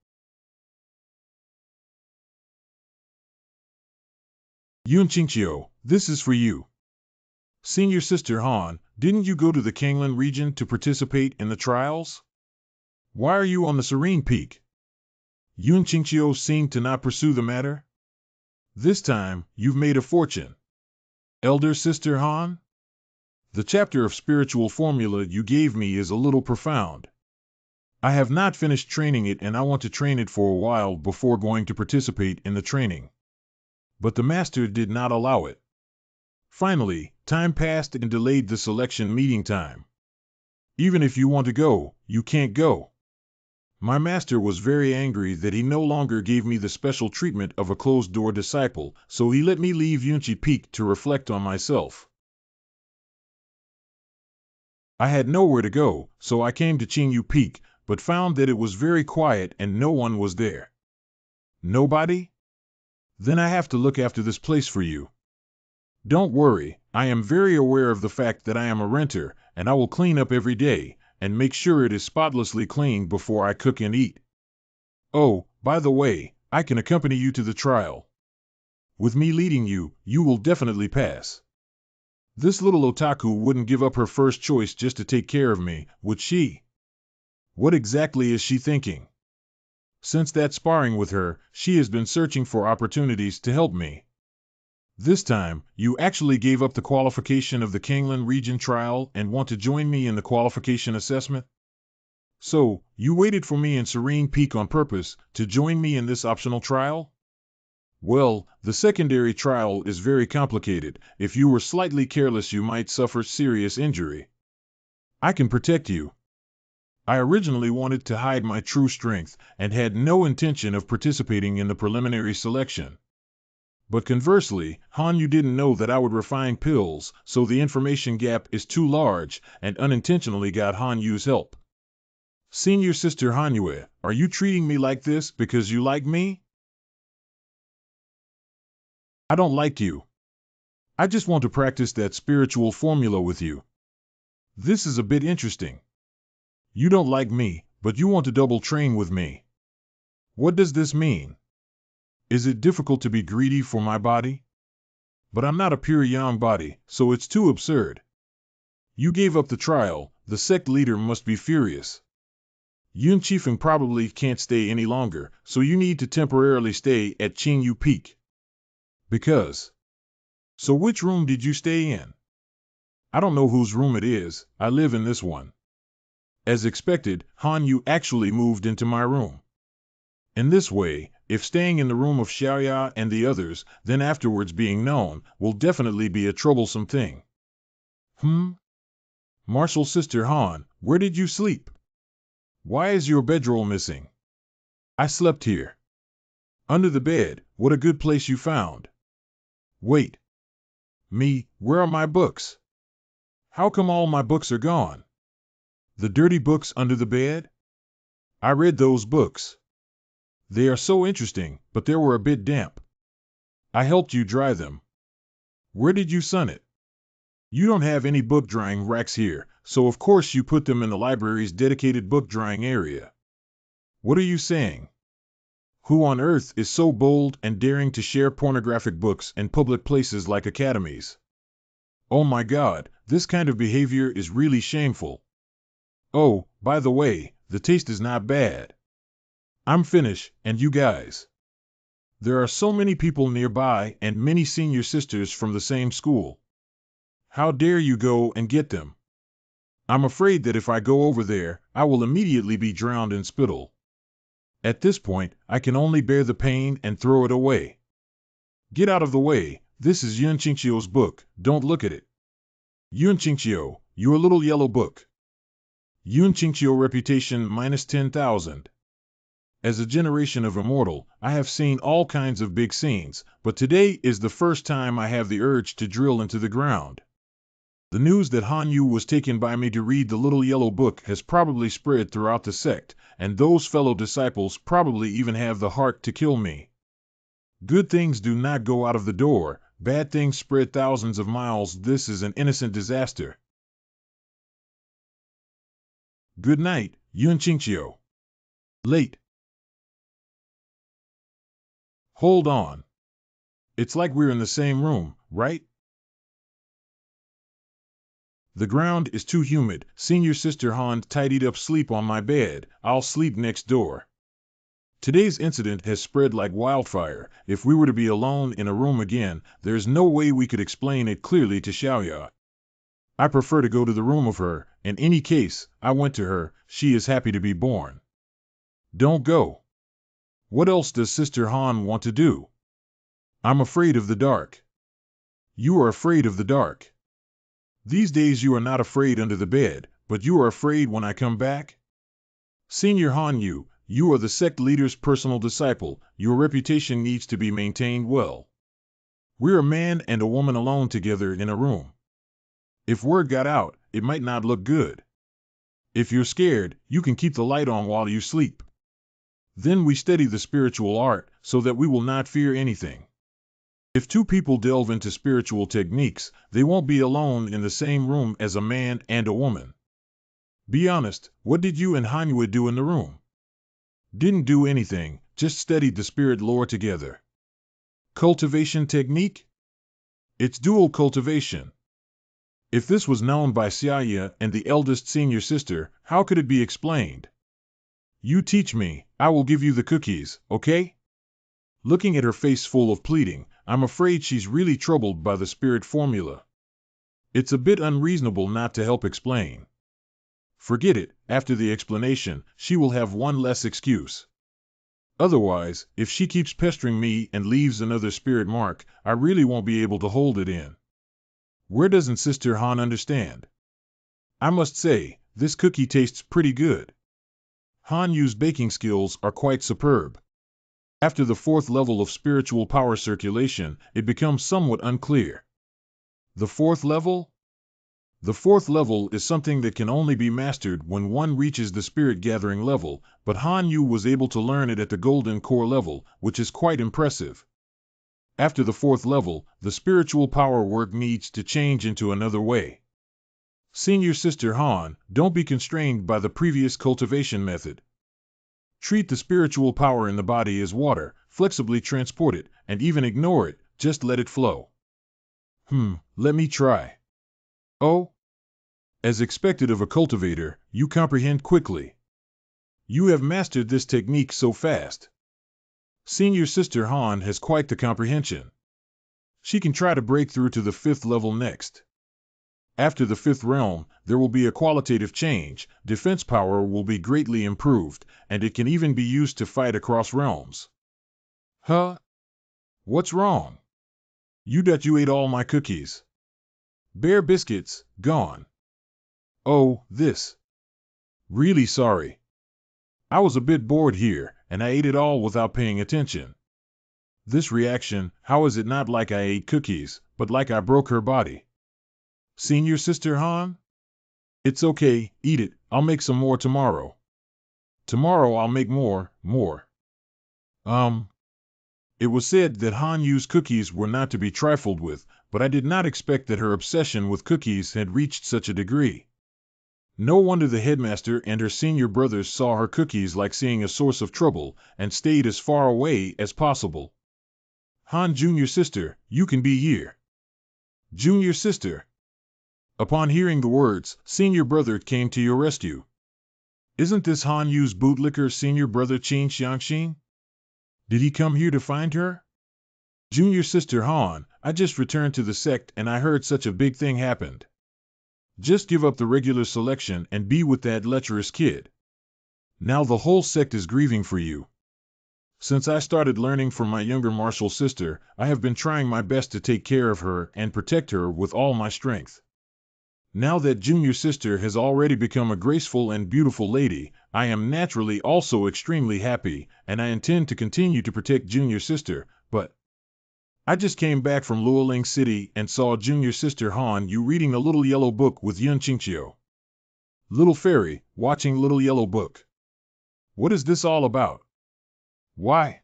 [SPEAKER 1] Yun Qingqiu, this is for you. Senior Sister Han, didn't you go to the Kanglan region to participate in the trials? Why are you on the Serene Peak? Yun Qingqiu seemed to not pursue the matter. This time, you've made a fortune. Elder Sister Han? The chapter of spiritual formula you gave me is a little profound. I have not finished training it and I want to train it for a while before going to participate in the training. But the master did not allow it. Finally, time passed and delayed the selection meeting time. Even if you want to go, you can't go. My master was very angry that he no longer gave me the special treatment of a closed-door disciple, so he let me leave Yunchi Peak to reflect on myself. I had nowhere to go, so I came to Qingyu Peak, but found that it was very quiet and no one was there. Nobody? Then I have to look after this place for you. Don't worry, I am very aware of the fact that I am a renter, and I will clean up every day, and make sure it is spotlessly clean before I cook and eat. Oh, by the way, I can accompany you to the trial. With me leading you, you will definitely pass. This little otaku wouldn't give up her first choice just to take care of me, would she? What exactly is she thinking? Since that sparring with her, she has been searching for opportunities to help me. This time, you actually gave up the qualification of the Kanglan region trial and want to join me in the qualification assessment? So, you waited for me in Serene Peak on purpose to join me in this optional trial? Well, the secondary trial is very complicated. If you were slightly careless, you might suffer serious injury. I can protect you. I originally wanted to hide my true strength and had no intention of participating in the preliminary selection. But conversely, Hanyu didn't know that I would refine pills, so the information gap is too large, and unintentionally got Hanyu's help. Senior Sister Hanyu, are you treating me like this because you like me? I don't like you. I just want to practice that spiritual formula with you. This is a bit interesting. You don't like me, but you want to double train with me. What does this mean? Is it difficult to be greedy for my body? But I'm not a pure yang body, so it's too absurd. You gave up the trial, the sect leader must be furious. Yun Chifeng probably can't stay any longer, so you need to temporarily stay at Qingyu Peak. Because. So which room did you stay in? I don't know whose room it is, I live in this one. As expected, Hanyu actually moved into my room. In this way, if staying in the room of Xiaoya and the others, then afterwards being known, will definitely be a troublesome thing. Martial Sister Han, where did you sleep? Why is your bedroll missing? I slept here. Under the bed, what a good place you found. Wait. Me, where are my books? How come all my books are gone? The dirty books under the bed? I read those books. They are so interesting, but they were a bit damp. I helped you dry them. Where did you sun it? You don't have any book drying racks here, so of course you put them in the library's dedicated book drying area. What are you saying? Who on earth is so bold and daring to share pornographic books in public places like academies? Oh my God, this kind of behavior is really shameful. Oh, by the way, the taste is not bad. I'm finished, and you guys. There are so many people nearby and many senior sisters from the same school. How dare you go and get them? I'm afraid that if I go over there, I will immediately be drowned in spittle. At this point, I can only bear the pain and throw it away. Get out of the way, this is Yun Qingqiu's book, don't look at it. Yun Qingqiu, your little yellow book. Yun Qingqiu reputation minus 10,000. As a generation of Immortal, I have seen all kinds of big scenes, but today is the first time I have the urge to drill into the ground. The news that Hanyu was taken by me to read the little yellow book has probably spread throughout the sect, and those fellow disciples probably even have the heart to kill me. Good things do not go out of the door, bad things spread thousands of miles. This is an innocent disaster. Good night, Yun Qingqiu. Late. Hold on. It's like we're in the same room, right? The ground is too humid. Senior Sister Han tidied up sleep on my bed. I'll sleep next door. Today's incident has spread like wildfire. If we were to be alone in a room again, there's no way we could explain it clearly to Xiaoya. I prefer to go to the room of her. In any case, I went to her. She is happy to be born. Don't go. What else does Sister Han want to do? I'm afraid of the dark. You are afraid of the dark. These days you are not afraid under the bed, but you are afraid when I come back? Senior Hanyu, you are the sect leader's personal disciple. Your reputation needs to be maintained well. We're a man and a woman alone together in a room. If word got out, it might not look good. If you're scared, you can keep the light on while you sleep. Then we study the spiritual art so that we will not fear anything. If two people delve into spiritual techniques, they won't be alone in the same room as a man and a woman. Be honest, what did you and Hanyu do in the room? Didn't do anything, just studied the spirit lore together. Cultivation technique? It's dual cultivation. If this was known by Xiaoya and the eldest senior sister, how could it be explained? You teach me, I will give you the cookies, okay? Looking at her face full of pleading, I'm afraid she's really troubled by the spirit formula. It's a bit unreasonable not to help explain. Forget it, after the explanation, she will have one less excuse. Otherwise, if she keeps pestering me and leaves another spirit mark, I really won't be able to hold it in. Where doesn't Sister Han understand? I must say, this cookie tastes pretty good. Han Yu's baking skills are quite superb. After the 4th level of spiritual power circulation, it becomes somewhat unclear. The 4th level? The 4th level is something that can only be mastered when one reaches the spirit gathering level, but Han Yu was able to learn it at the golden core level, which is quite impressive. After the 4th level, the spiritual power work needs to change into another way. Senior Sister Han, don't be constrained by the previous cultivation method. Treat the spiritual power in the body as water, flexibly transport it, and even ignore it, just let it flow. Let me try. Oh? As expected of a cultivator, you comprehend quickly. You have mastered this technique so fast. Senior Sister Han has quite the comprehension. She can try to break through to the 5th level next. After the 5th realm, there will be a qualitative change, defense power will be greatly improved, and it can even be used to fight across realms. Huh? What's wrong? You ate all my cookies. Bare biscuits, gone. Oh, this. Really sorry. I was a bit bored here, and I ate it all without paying attention. This reaction, how is it not like I ate cookies, but like I broke her body? Senior Sister Han? It's okay, eat it, I'll make some more tomorrow. Tomorrow I'll make more. It was said that Han Yu's cookies were not to be trifled with, but I did not expect that her obsession with cookies had reached such a degree. No wonder the headmaster and her senior brothers saw her cookies like seeing a source of trouble, and stayed as far away as possible. Han Junior Sister, you can be here. Junior Sister. Upon hearing the words, senior brother came to your rescue. Isn't this Han Yu's bootlicker senior brother Qin Xiangxin? Did he come here to find her? Junior Sister Han, I just returned to the sect and I heard such a big thing happened. Just give up the regular selection and be with that lecherous kid. Now the whole sect is grieving for you. Since I started learning from my younger martial sister, I have been trying my best to take care of her and protect her with all my strength. Now that Junior Sister has already become a graceful and beautiful lady, I am naturally also extremely happy, and I intend to continue to protect Junior Sister, but I just came back from Luoling City and saw Junior Sister Han Yu reading a little yellow book with Yun Qingqiu. Little fairy, watching little yellow book. What is this all about? Why?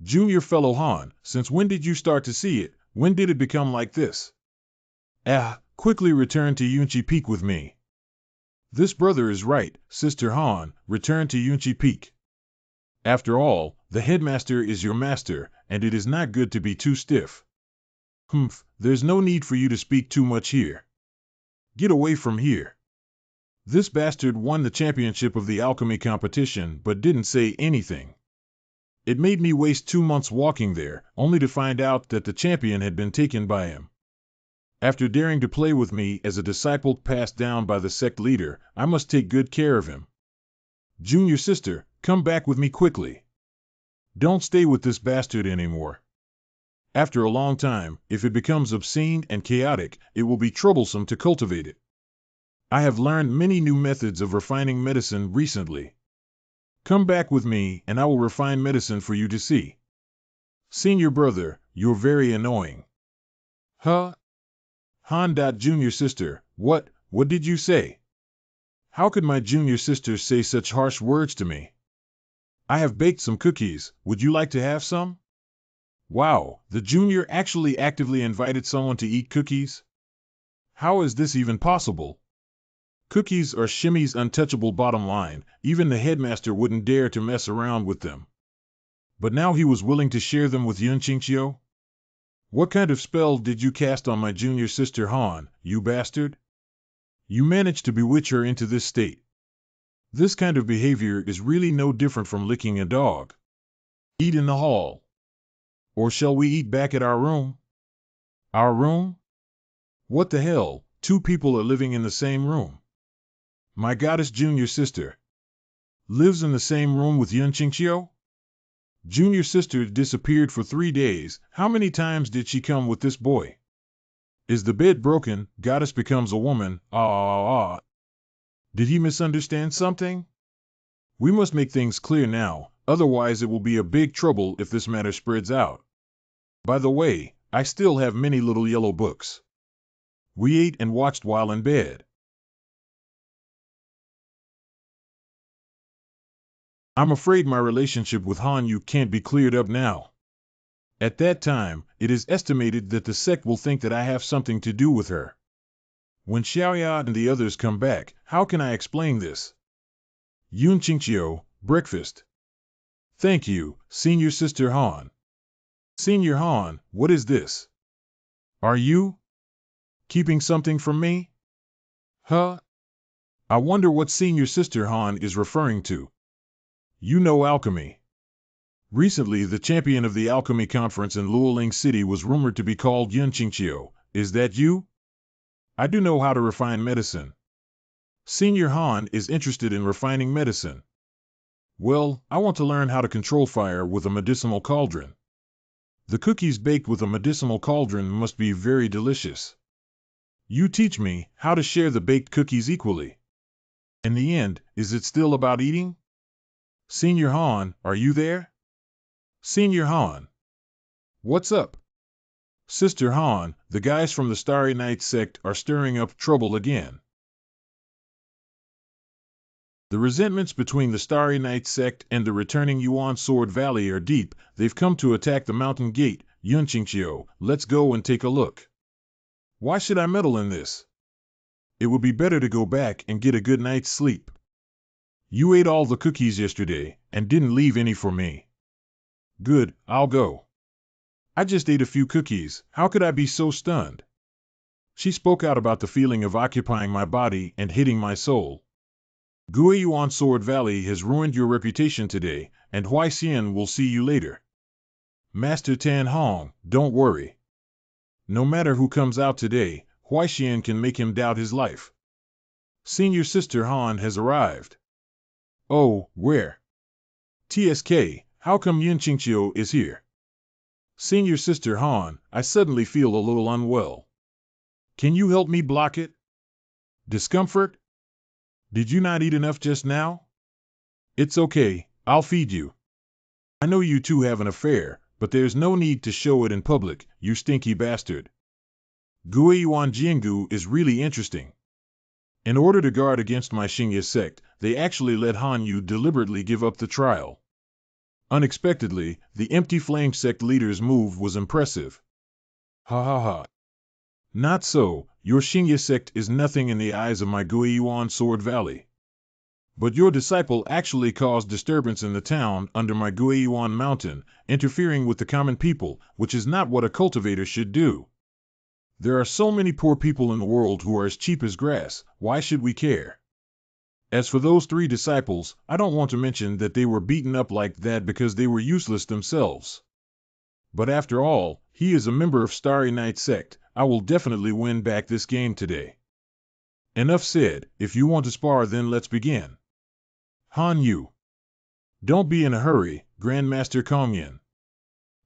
[SPEAKER 1] Junior fellow Han, since when did you start to see it? When did it become like this? Quickly return to Yunchi Peak with me. This brother is right, Sister Han, return to Yunchi Peak. After all, the headmaster is your master, and it is not good to be too stiff. There's no need for you to speak too much here. Get away from here. This bastard won the championship of the alchemy competition but didn't say anything. It made me waste 2 months walking there, only to find out that the champion had been taken by him. After daring to play with me as a disciple passed down by the sect leader, I must take good care of him. Junior Sister, come back with me quickly. Don't stay with this bastard anymore. After a long time, if it becomes obscene and chaotic, it will be troublesome to cultivate it. I have learned many new methods of refining medicine recently. Come back with me and I will refine medicine for you to see. Senior brother, you're very annoying. Huh? Han. Junior Sister, what did you say? How could my junior sister say such harsh words to me? I have baked some cookies, would you like to have some? Wow, the junior actually actively invited someone to eat cookies? How is this even possible? Cookies are Shimmy's untouchable bottom line, even the headmaster wouldn't dare to mess around with them. But now he was willing to share them with Yun Qingqiu? What kind of spell did you cast on my junior sister Han, you bastard? You managed to bewitch her into this state. This kind of behavior is really no different from licking a dog. Eat in the hall. Or shall we eat back at our room? Our room? What the hell? Two people are living in the same room. My goddess junior sister lives in the same room with Yun Qingqiu? Junior sister disappeared for 3 days. How many times did she come with this boy? Is the bed broken? Goddess becomes a woman. Ah. Did he misunderstand something? We must make things clear now, otherwise it will be a big trouble if this matter spreads out. By the way, I still have many little yellow books. We ate and watched while in bed. I'm afraid my relationship with Hanyu can't be cleared up now. At that time, it is estimated that the sect will think that I have something to do with her. When Xiaoya and the others come back, how can I explain this? Yun Qingqiu, breakfast. Thank you, Senior Sister Han. Senior Han, what is this? Are you keeping something from me? Huh? I wonder what Senior Sister Han is referring to. You know alchemy. Recently, the champion of the alchemy conference in Luoling City was rumored to be called Yun Qingqiu. Is that you? I do know how to refine medicine. Senior Han is interested in refining medicine. Well, I want to learn how to control fire with a medicinal cauldron. The cookies baked with a medicinal cauldron must be very delicious. You teach me how to share the baked cookies equally. In the end, is it still about eating? Senior Han, are you there? Senior Han. What's up? Sister Han, the guys from the Starry Night sect are stirring up trouble again. The resentments between the Starry Night sect and the returning Yuan Sword Valley are deep. They've come to attack the mountain gate. Yun Qingqiu, let's go and take a look. Why should I meddle in this? It would be better to go back and get a good night's sleep. You ate all the cookies yesterday and didn't leave any for me. Good, I'll go. I just ate a few cookies. How could I be so stunned? She spoke out about the feeling of occupying my body and hitting my soul. Guiyuan Sword Valley has ruined your reputation today, and Huaixian will see you later. Master Tan Hong, don't worry. No matter who comes out today, Huaixian can make him doubt his life. Senior Sister Han has arrived. Oh, where? TSK, how come Yun Qingqiu is here? Senior Sister Han, I suddenly feel a little unwell. Can you help me block it? Discomfort? Did you not eat enough just now? It's okay, I'll feed you. I know you two have an affair, but there's no need to show it in public, you stinky bastard. Guiyuan Jiangu is really interesting. In order to guard against my Xingye sect, they actually let Hanyu deliberately give up the trial. Unexpectedly, the Empty Flame sect leader's move was impressive. Ha ha ha. Not so, your Xingye sect is nothing in the eyes of my Guiyuan Sword Valley. But your disciple actually caused disturbance in the town under my Guiyuan mountain, interfering with the common people, which is not what a cultivator should do. There are so many poor people in the world who are as cheap as grass, why should we care? As for those 3 disciples, I don't want to mention that they were beaten up like that because they were useless themselves. But after all, he is a member of Starry Night sect. I will definitely win back this game today. Enough said, if you want to spar then let's begin. Han Yu. Don't be in a hurry, Grandmaster Kongyan.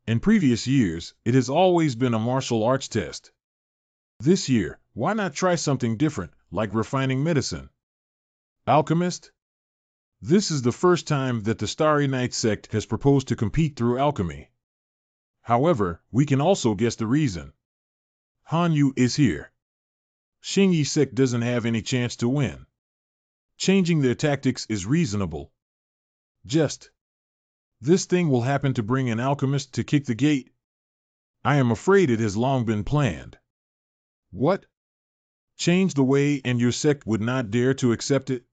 [SPEAKER 1] In previous years, it has always been a martial arts test. This year, why not try something different, like refining medicine? Alchemist? This is the first time that the Starry Night sect has proposed to compete through alchemy. However, we can also guess the reason. Hanyu is here. Xingyi sect doesn't have any chance to win. Changing their tactics is reasonable. Just this thing will happen to bring an alchemist to kick the gate? I am afraid it has long been planned. What? Change the way and your sect would not dare to accept it?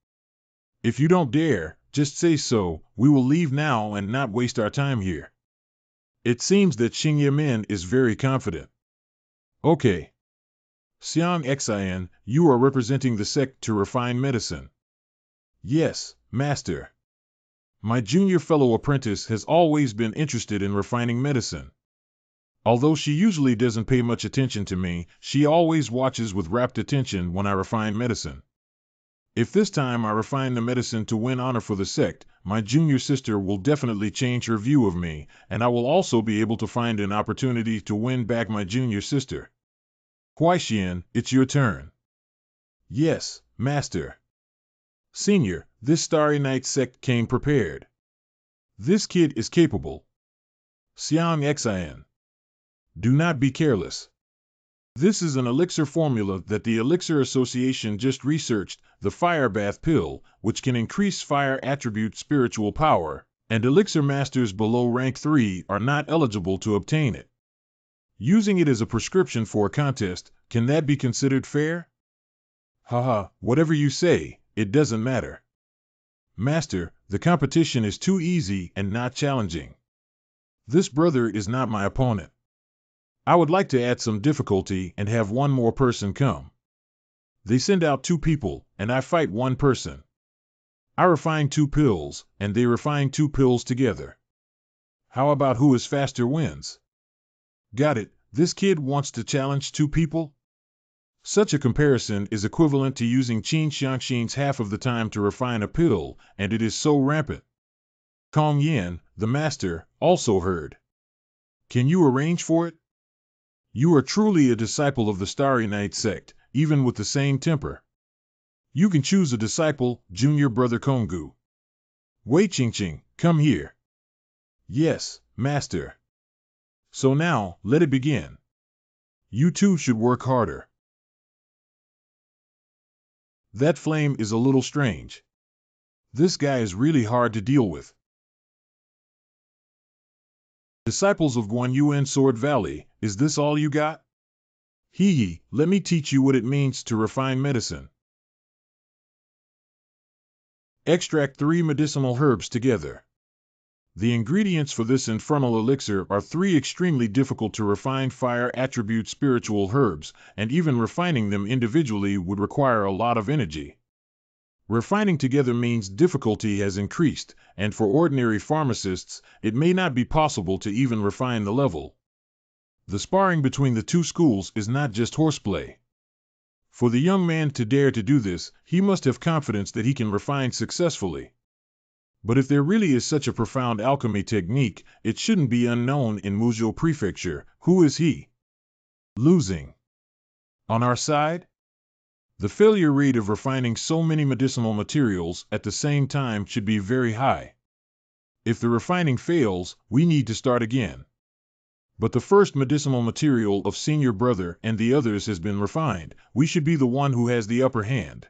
[SPEAKER 1] If you don't dare, just say so, we will leave now and not waste our time here. It seems that Xingye Min is very confident. Okay. Xiang Xian, you are representing the sect to refine medicine. Yes, Master. My junior fellow apprentice has always been interested in refining medicine. Although she usually doesn't pay much attention to me, she always watches with rapt attention when I refine medicine. If this time I refine the medicine to win honor for the sect, my junior sister will definitely change her view of me, and I will also be able to find an opportunity to win back my junior sister. Huaxian, it's your turn. Yes, Master. Senior, this Starry Night sect came prepared. This kid is capable. Xiang Xin. Do not be careless. This is an elixir formula that the Elixir Association just researched, the Fire Bath Pill, which can increase fire attribute spiritual power, and elixir masters below rank 3 are not eligible to obtain it. Using it as a prescription for a contest, can that be considered fair? Haha, whatever you say, it doesn't matter. Master, the competition is too easy and not challenging. This brother is not my opponent. I would like to add some difficulty and have one more person come. They send out 2 people, and I fight 1 person. I refine 2 pills, and they refine 2 pills together. How about who is faster wins? Got it, this kid wants to challenge 2 people? Such a comparison is equivalent to using Qin Xiangxin's half of the time to refine a pill, and it is so rampant. Kong Yan, the master, also heard. Can you arrange for it? You are truly a disciple of the Starry Night sect, even with the same temper. You can choose a disciple, junior brother Konggu. Wei Qingqing, come here. Yes, master. So now, let it begin. You two should work harder. That flame is a little strange. This guy is really hard to deal with. Disciples of Guanyuan Sword Valley, is this all you got? Hee, let me teach you what it means to refine medicine. Extract 3 medicinal herbs together. The ingredients for this infernal elixir are 3 extremely difficult to refine fire attribute spiritual herbs, and even refining them individually would require a lot of energy. Refining together means difficulty has increased, and for ordinary pharmacists, it may not be possible to even refine the level. The sparring between the 2 schools is not just horseplay. For the young man to dare to do this, he must have confidence that he can refine successfully. But if there really is such a profound alchemy technique, it shouldn't be unknown in Muzhou Prefecture. Who is he? Losing. On our side? The failure rate of refining so many medicinal materials at the same time should be very high. If the refining fails, we need to start again. But the first medicinal material of senior brother and the others has been refined. We should be the one who has the upper hand.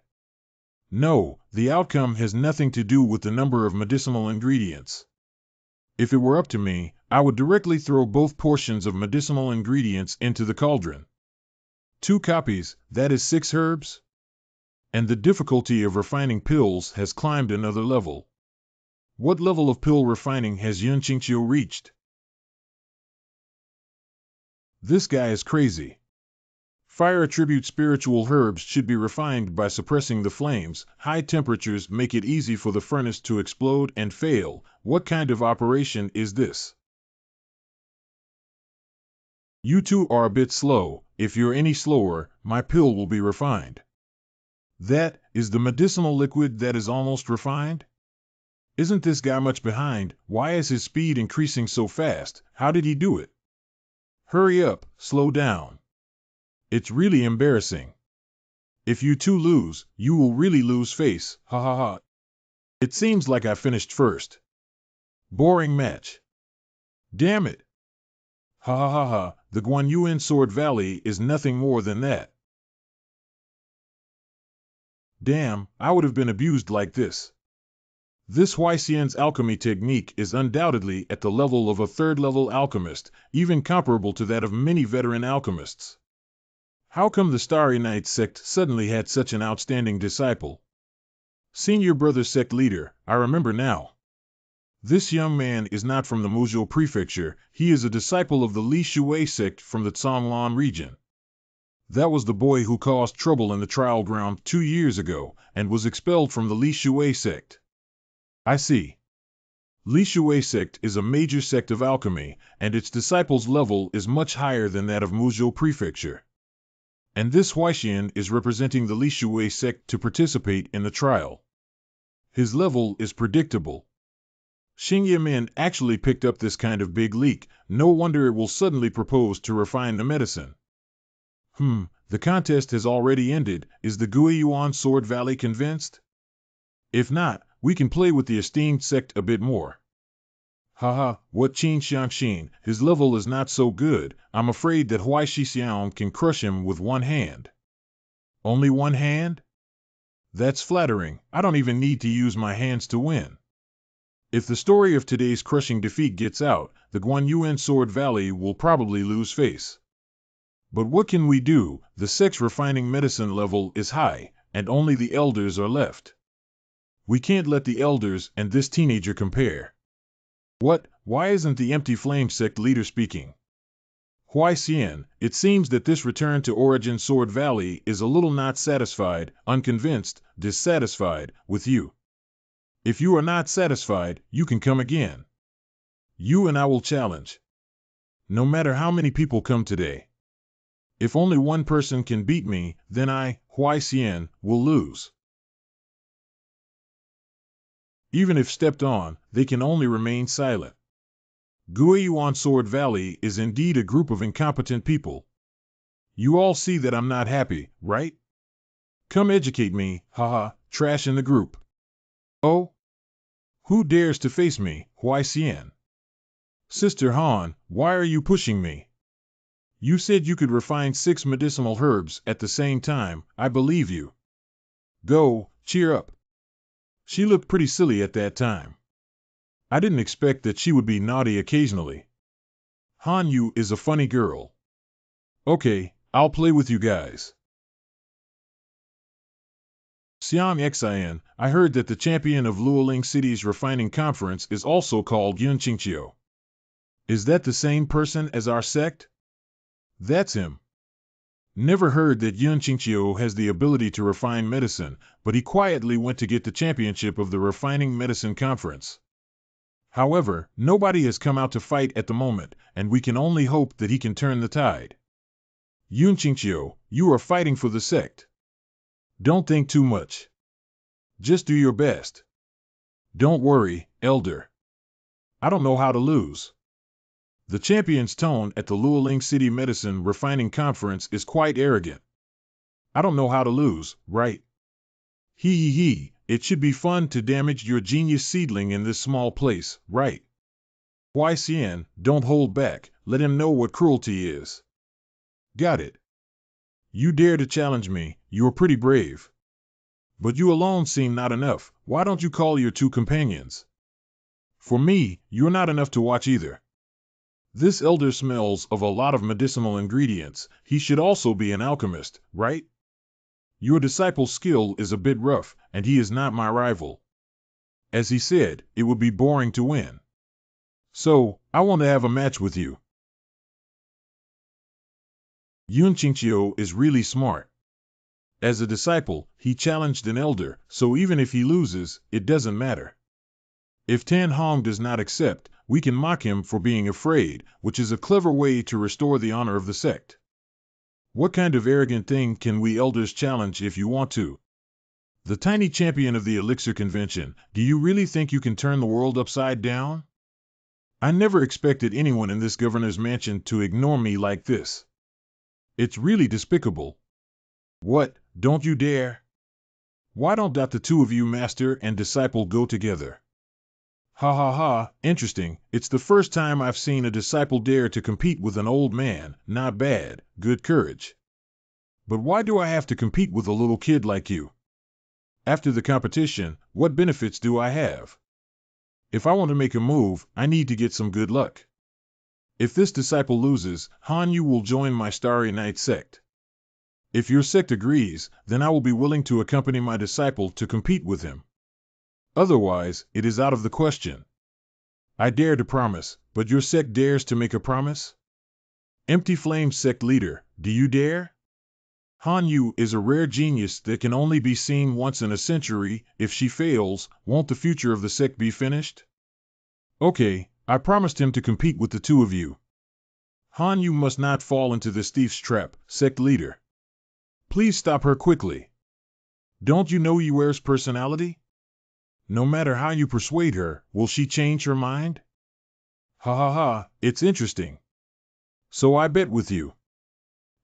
[SPEAKER 1] No, the outcome has nothing to do with the number of medicinal ingredients. If it were up to me, I would directly throw both portions of medicinal ingredients into the cauldron. 2 copies, that is 6 herbs? And the difficulty of refining pills has climbed another level. What level of pill refining has Yun Qingqiu reached? This guy is crazy. Fire attribute spiritual herbs should be refined by suppressing the flames. High temperatures make it easy for the furnace to explode and fail. What kind of operation is this? You two are a bit slow. If you're any slower, my pill will be refined. That is the medicinal liquid that is almost refined? Isn't this guy much behind? Why is his speed increasing so fast? How did he do it? Hurry up, slow down. It's really embarrassing. If you two lose, you will really lose face, ha ha ha. It seems like I finished first. Boring match. Damn it. Ha ha ha ha, the Guanyuan Sword Valley is nothing more than that. Damn, I would have been abused like this. This Huaxian's alchemy technique is undoubtedly at the level of a 3rd-level alchemist, even comparable to that of many veteran alchemists. How come the Starry Night sect suddenly had such an outstanding disciple? Senior brother sect leader, I remember now. This young man is not from the Muzhou Prefecture, he is a disciple of the Li Shui sect from the Conglan region. That was the boy who caused trouble in the trial ground 2 years ago, and was expelled from the Li Shui sect. I see. Li Shui sect is a major sect of alchemy, and its disciples' level is much higher than that of Muzhou Prefecture. And this Huaxian is representing the Li Shui sect to participate in the trial. His level is predictable. Xing Yemin actually picked up this kind of big leak, no wonder it will suddenly propose to refine the medicine. The contest has already ended. Is the Guiyuan Sword Valley convinced? If not, we can play with the esteemed sect a bit more. Haha, what Qin Xiangxin, his level is not so good. I'm afraid that Huai Shixiang can crush him with one hand. Only one hand? That's flattering. I don't even need to use my hands to win. If the story of today's crushing defeat gets out, the Guanyuan Sword Valley will probably lose face. But what can we do? The sect's refining medicine level is high, and only the elders are left. We can't let the elders and this teenager compare. What? Why isn't the Empty Flame sect leader speaking? Huai Xian, it seems that this return to Origin Sword Valley is a little not satisfied, unconvinced, dissatisfied with you. If you are not satisfied, you can come again. You and I will challenge. No matter how many people come today. If only one person can beat me, then I, Huai Xian, will lose. Even if stepped on, they can only remain silent. Guiyuan Sword Valley is indeed a group of incompetent people. You all see that I'm not happy, right? Come educate me, haha, trash in the group. Oh? Who dares to face me, Huai Xian? Sister Han, why are you pushing me? You said you could refine 6 medicinal herbs at the same time. I believe you. Go, cheer up. She looked pretty silly at that time. I didn't expect that she would be naughty occasionally. Han Yu is a funny girl. Okay, I'll play with you guys. Xian Xin, I heard that the champion of Luoling City's refining conference is also called Yun Qingqiu. Is that the same person as our sect? That's him. Never heard that Yun Qingqiu has the ability to refine medicine, but he quietly went to get the championship of the Refining Medicine Conference. However, nobody has come out to fight at the moment, and we can only hope that he can turn the tide. Yun Qingqiu, you are fighting for the sect. Don't think too much. Just do your best. Don't worry, Elder. I don't know how to lose. The champion's tone at the Luoling City Medicine Refining Conference is quite arrogant. I don't know how to lose, right? Hee, it should be fun to damage your genius seedling in this small place, right? Huai Xian, don't hold back, let him know what cruelty is. Got it. You dare to challenge me, you're pretty brave. But you alone seem not enough, why don't you call your 2 companions? For me, you're not enough to watch either. This elder smells of a lot of medicinal ingredients. He should also be an alchemist, right? Your disciple's skill is a bit rough, and he is not my rival. As he said, it would be boring to win. So, I want to have a match with you. Yun Qingqiu is really smart. As a disciple, he challenged an elder, so even if he loses, it doesn't matter. If Tan Hong does not accept, we can mock him for being afraid, which is a clever way to restore the honor of the sect. What kind of arrogant thing can we elders challenge if you want to? The tiny champion of the Elixir Convention, do you really think you can turn the world upside down? I never expected anyone in this governor's mansion to ignore me like this. It's really despicable. What, don't you dare? Why don't the 2 of you master and disciple go together? Ha, interesting, it's the first time I've seen a disciple dare to compete with an old man, not bad, good courage. But why do I have to compete with a little kid like you? After the competition, what benefits do I have? If I want to make a move, I need to get some good luck. If this disciple loses, Han Yu will join my Starry Night sect. If your sect agrees, then I will be willing to accompany my disciple to compete with him. Otherwise, it is out of the question. I dare to promise, but your sect dares to make a promise? Empty Flame sect leader, do you dare? Han Yu is a rare genius that can only be seen once in a century. If she fails, won't the future of the sect be finished? Okay, I promised him to compete with the two of you. Han, you must not fall into this thief's trap, sect leader. Please stop her quickly. Don't you know Yue's personality? No matter how you persuade her, will she change her mind? Ha ha ha, it's interesting. So I bet with you.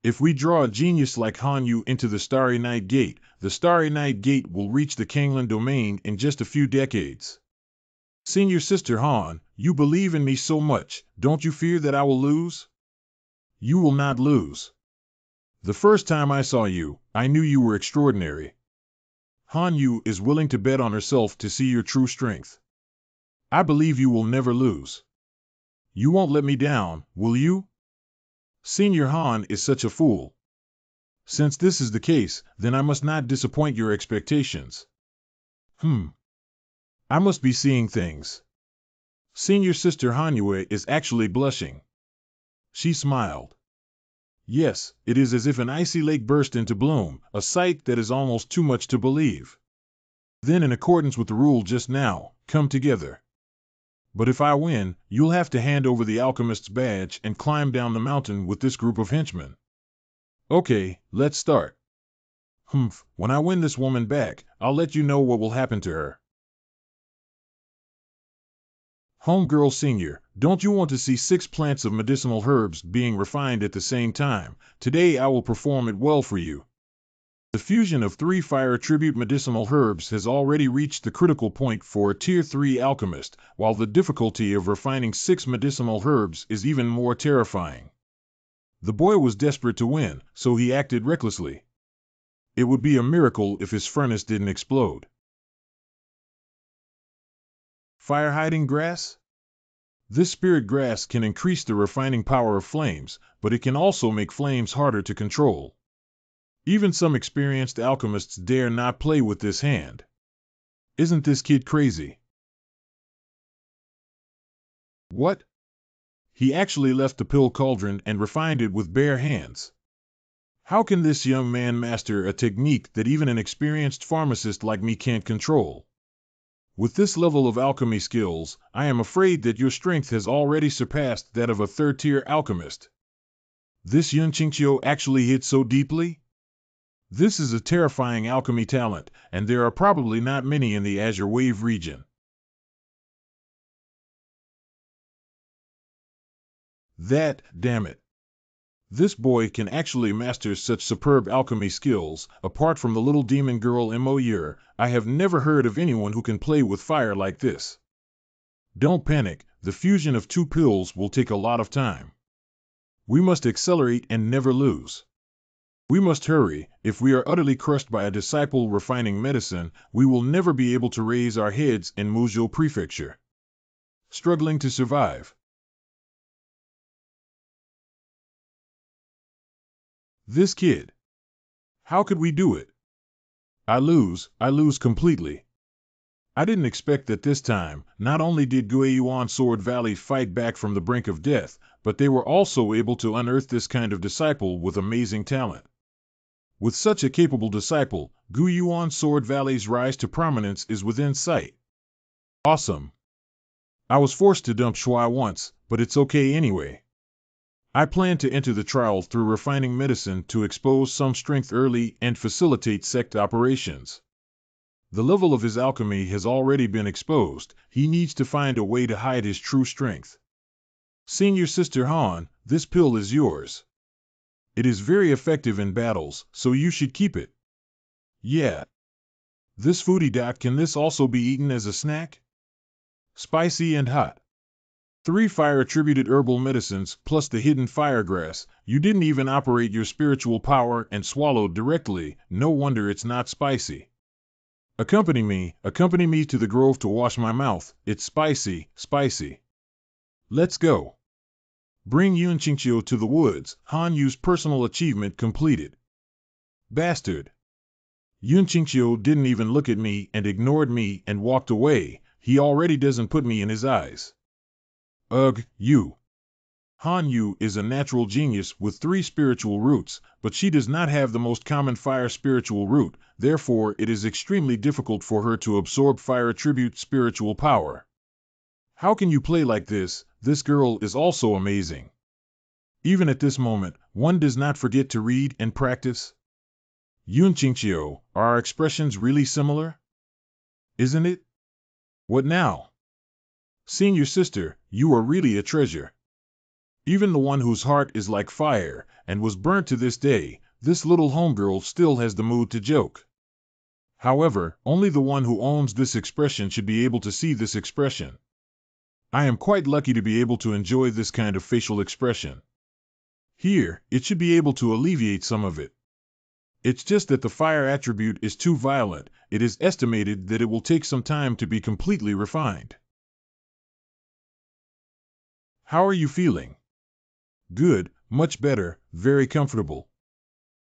[SPEAKER 1] If we draw a genius like Han Yu into the Starry Night Gate, the Starry Night Gate will reach the Kanglan domain in just a few decades. Senior Sister Han, you believe in me so much, don't you fear that I will lose? You will not lose. The first time I saw you, I knew you were extraordinary. Han Yu is willing to bet on herself to see your true strength. I believe you will never lose. You won't let me down, will you? Senior Han is such a fool. Since this is the case, then I must not disappoint your expectations. I must be seeing things. Senior Sister Hanue is actually blushing. She smiled. Yes, it is as if an icy lake burst into bloom, a sight that is almost too much to believe. Then, in accordance with the rule just now, come together. But if I win, you'll have to hand over the alchemist's badge and climb down the mountain with this group of henchmen. Okay, let's start. When I win this woman back, I'll let you know what will happen to her. Homegirl Senior, don't you want to see 6 plants of medicinal herbs being refined at the same time? Today I will perform it well for you. The fusion of 3 fire attribute medicinal herbs has already reached the critical point for a Tier 3 alchemist, while the difficulty of refining 6 medicinal herbs is even more terrifying. The boy was desperate to win, so he acted recklessly. It would be a miracle if his furnace didn't explode. Fire-hiding grass? This spirit grass can increase the refining power of flames, but it can also make flames harder to control. Even some experienced alchemists dare not play with this hand. Isn't this kid crazy? What? He actually left the pill cauldron and refined it with bare hands. How can this young man master a technique that even an experienced pharmacist like me can't control? With this level of alchemy skills, I am afraid that your strength has already surpassed that of a third-tier alchemist. This Yun Qingqiu actually hit so deeply? This is a terrifying alchemy talent, and there are probably not many in the Azure Wave region. Damn it. This boy can actually master such superb alchemy skills. Apart from the little demon girl Mo, I have never heard of anyone who can play with fire like this. Don't panic, the fusion of 2 pills will take a lot of time. We must accelerate and never lose. We must hurry. If we are utterly crushed by a disciple refining medicine, we will never be able to raise our heads in Muzhou Prefecture. Struggling to survive. This kid. How could we do it? I lose completely. I didn't expect that this time. Not only did Guiyuan Sword Valley fight back from the brink of death, but they were also able to unearth this kind of disciple with amazing talent. With such a capable disciple, Guiyuan Sword Valley's rise to prominence is within sight. Awesome. I was forced to dump Shui once, but it's okay anyway. I plan to enter the trial through refining medicine to expose some strength early and facilitate sect operations. The level of his alchemy has already been exposed. He needs to find a way to hide his true strength. Senior Sister Han, this pill is yours. It is very effective in battles, so you should keep it. Yeah. This foodie dot, can this also be eaten as a snack? Spicy and hot. 3 fire-attributed herbal medicines plus the hidden firegrass. You didn't even operate your spiritual power and swallowed directly. No wonder it's not spicy. Accompany me to the grove to wash my mouth. It's spicy. Let's go. Bring Yun Qingqiu to the woods. Han Yu's personal achievement completed. Bastard. Yun Qingqiu didn't even look at me and ignored me and walked away. He already doesn't put me in his eyes. Ugh, you. Han Yu is a natural genius with 3 spiritual roots, but she does not have the most common fire spiritual root, therefore it is extremely difficult for her to absorb fire attribute spiritual power. How can you play like this? This girl is also amazing. Even at this moment, one does not forget to read and practice. Yunqingqiu, are our expressions really similar? Isn't it? What now? Seeing your sister, you are really a treasure. Even the one whose heart is like fire, and was burnt to this day, this little homegirl still has the mood to joke. However, only the one who owns this expression should be able to see this expression. I am quite lucky to be able to enjoy this kind of facial expression. Here, it should be able to alleviate some of it. It's just that the fire attribute is too violent. It is estimated that it will take some time to be completely refined. How are you feeling? Good, much better, very comfortable.